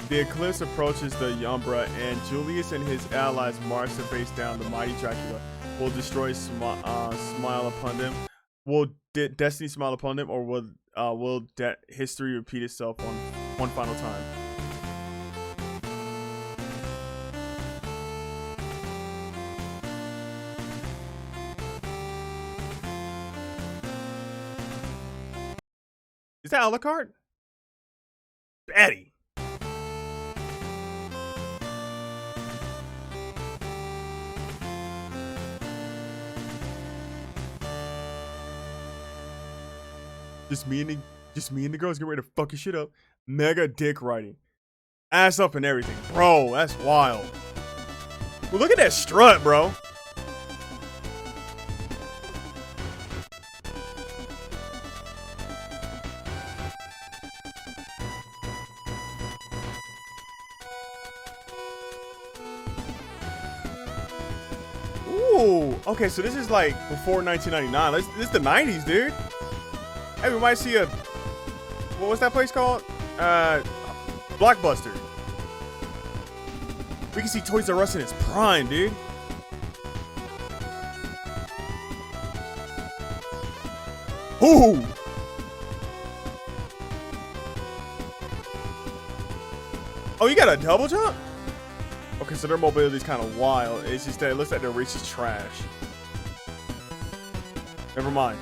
The eclipse approaches the Umbra, and Julius and his allies march to face down the mighty Dracula. Will destroy smile upon them? Will destiny smile upon them, or will history repeat itself one final time? Is that Alucard? Betty. Just me and the girls get ready to fuck your shit up. Mega dick riding. Ass up and everything. Bro, that's wild. Well, look at that strut, bro. Ooh, okay, so this is like before 1999. This is the 90s, dude. Hey, we might see what was that place called? Blockbuster. We can see Toys R Us in its prime, dude. Ooh. Oh, you got a double jump? Okay, so their mobility is kind of wild. It's just that it looks like their race is trash. Never mind.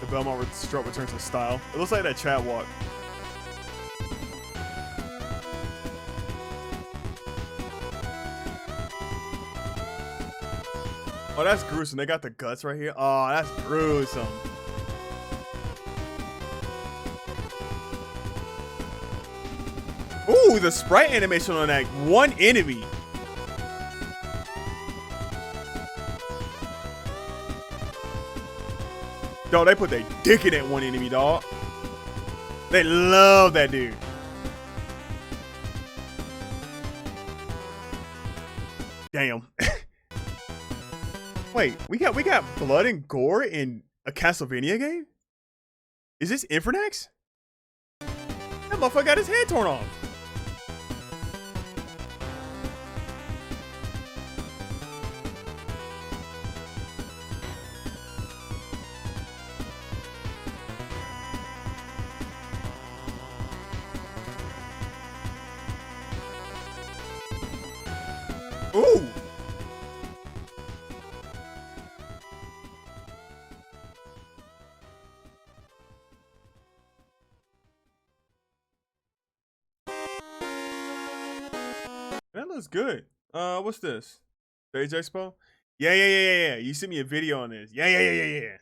The Belmont strut returns to style. It looks like that chat walk. Oh, that's gruesome. They got the guts right here. Oh, that's gruesome. Ooh, the sprite animation on that one enemy. Dog, they put their dick in that one enemy, dog. They love that dude. Damn. Wait, we got blood and gore in a Castlevania game? Is this Infernax? That motherfucker got his head torn off. Ooh. That looks good. What's this? Stage Expo? Yeah. You sent me a video on this. Yeah.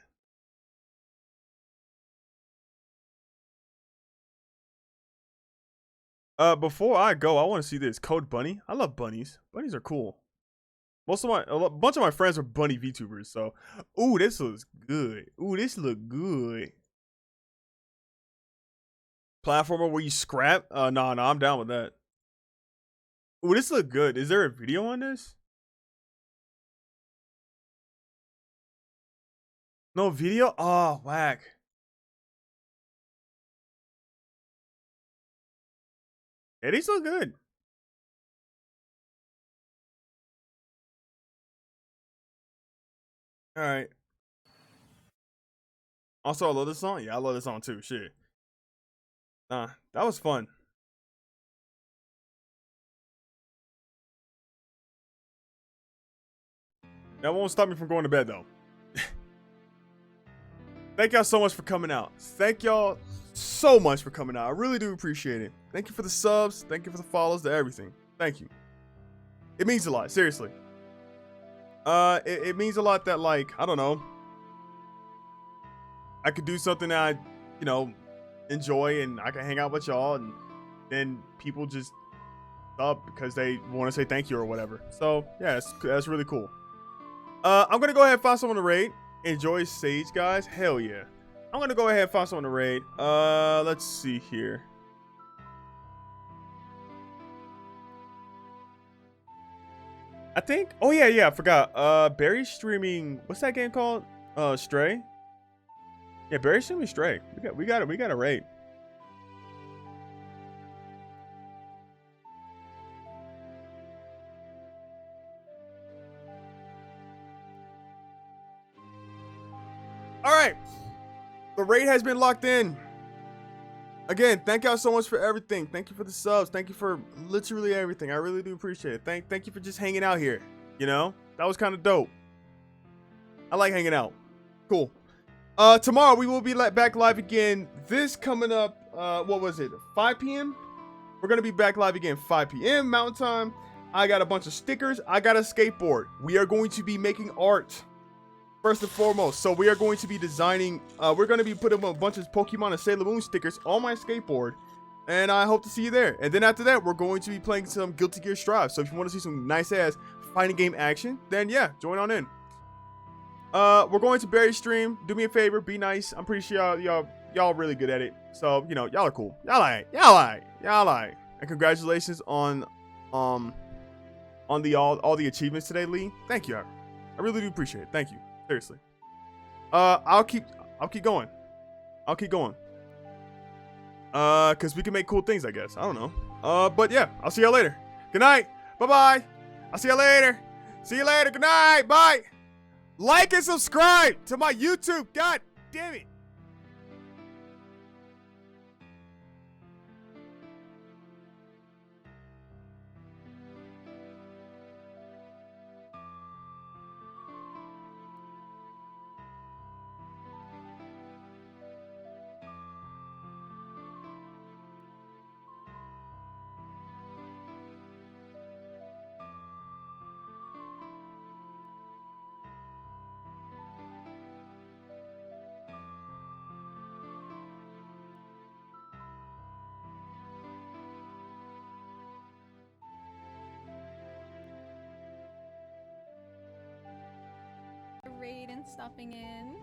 Before I go, I want to see this Code Bunny. I love bunnies. Bunnies are cool. A bunch of my friends are bunny VTubers. So, ooh, this looks good. Ooh, this look good. Platformer where you scrap? No, I'm down with that. Ooh, this look good. Is there a video on this? No video? Oh, whack. Yeah, these look good. All right. Also, I love this song. Yeah, I love this song too. Shit. Nah, that was fun. That won't stop me from going to bed though. Thank y'all so much for coming out. Thank y'all so much for coming out. I really do appreciate it. Thank you for the subs. Thank you for the follows, to everything. Thank you. It means a lot, seriously. It means a lot that, like, I don't know, I could do something that I, you know, enjoy, and I can hang out with y'all, and then people just sub because they want to say thank you or whatever. So yeah, that's really cool. I'm gonna go ahead and find someone to raid. Enjoy Sage, guys. Hell yeah. I'm gonna go ahead and find someone to raid. Let's see here. I think. Oh yeah, I forgot. Barry's streaming. What's that game called? Stray. Yeah, Barry's streaming Stray. We got a raid. All right, the raid has been locked in. Again, thank y'all so much for everything. Thank you for the subs. Thank you for literally everything. I really do appreciate it. Thank you for just hanging out here. You know, that was kind of dope. I like hanging out. Cool. Tomorrow we will be back live again. This coming up, what was it? 5 p.m. We're gonna be back live again 5 p.m. Mountain Time. I got a bunch of stickers. I got a skateboard. We are going to be making art. First and foremost, so we are going to be designing, we're going to be putting a bunch of Pokemon and Sailor Moon stickers on my skateboard, and I hope to see you there. And then after that, we're going to be playing some Guilty Gear Strive, so if you want to see some nice-ass fighting game action, then yeah, join on in. We're going to Barry's stream. Do me a favor, be nice. I'm pretty sure y'all really good at it, so, you know, y'all are cool. Y'all like. And congratulations on all the achievements today, Lee. Thank you. I really do appreciate it. Thank you. Seriously. I'll keep going. Cause we can make cool things, I guess. I don't know. But yeah, I'll see y'all later. Good night. Bye-bye. I'll see y'all later. See you later. Good night. Bye. Like and subscribe to my YouTube. God damn it. Raid and stuffing in.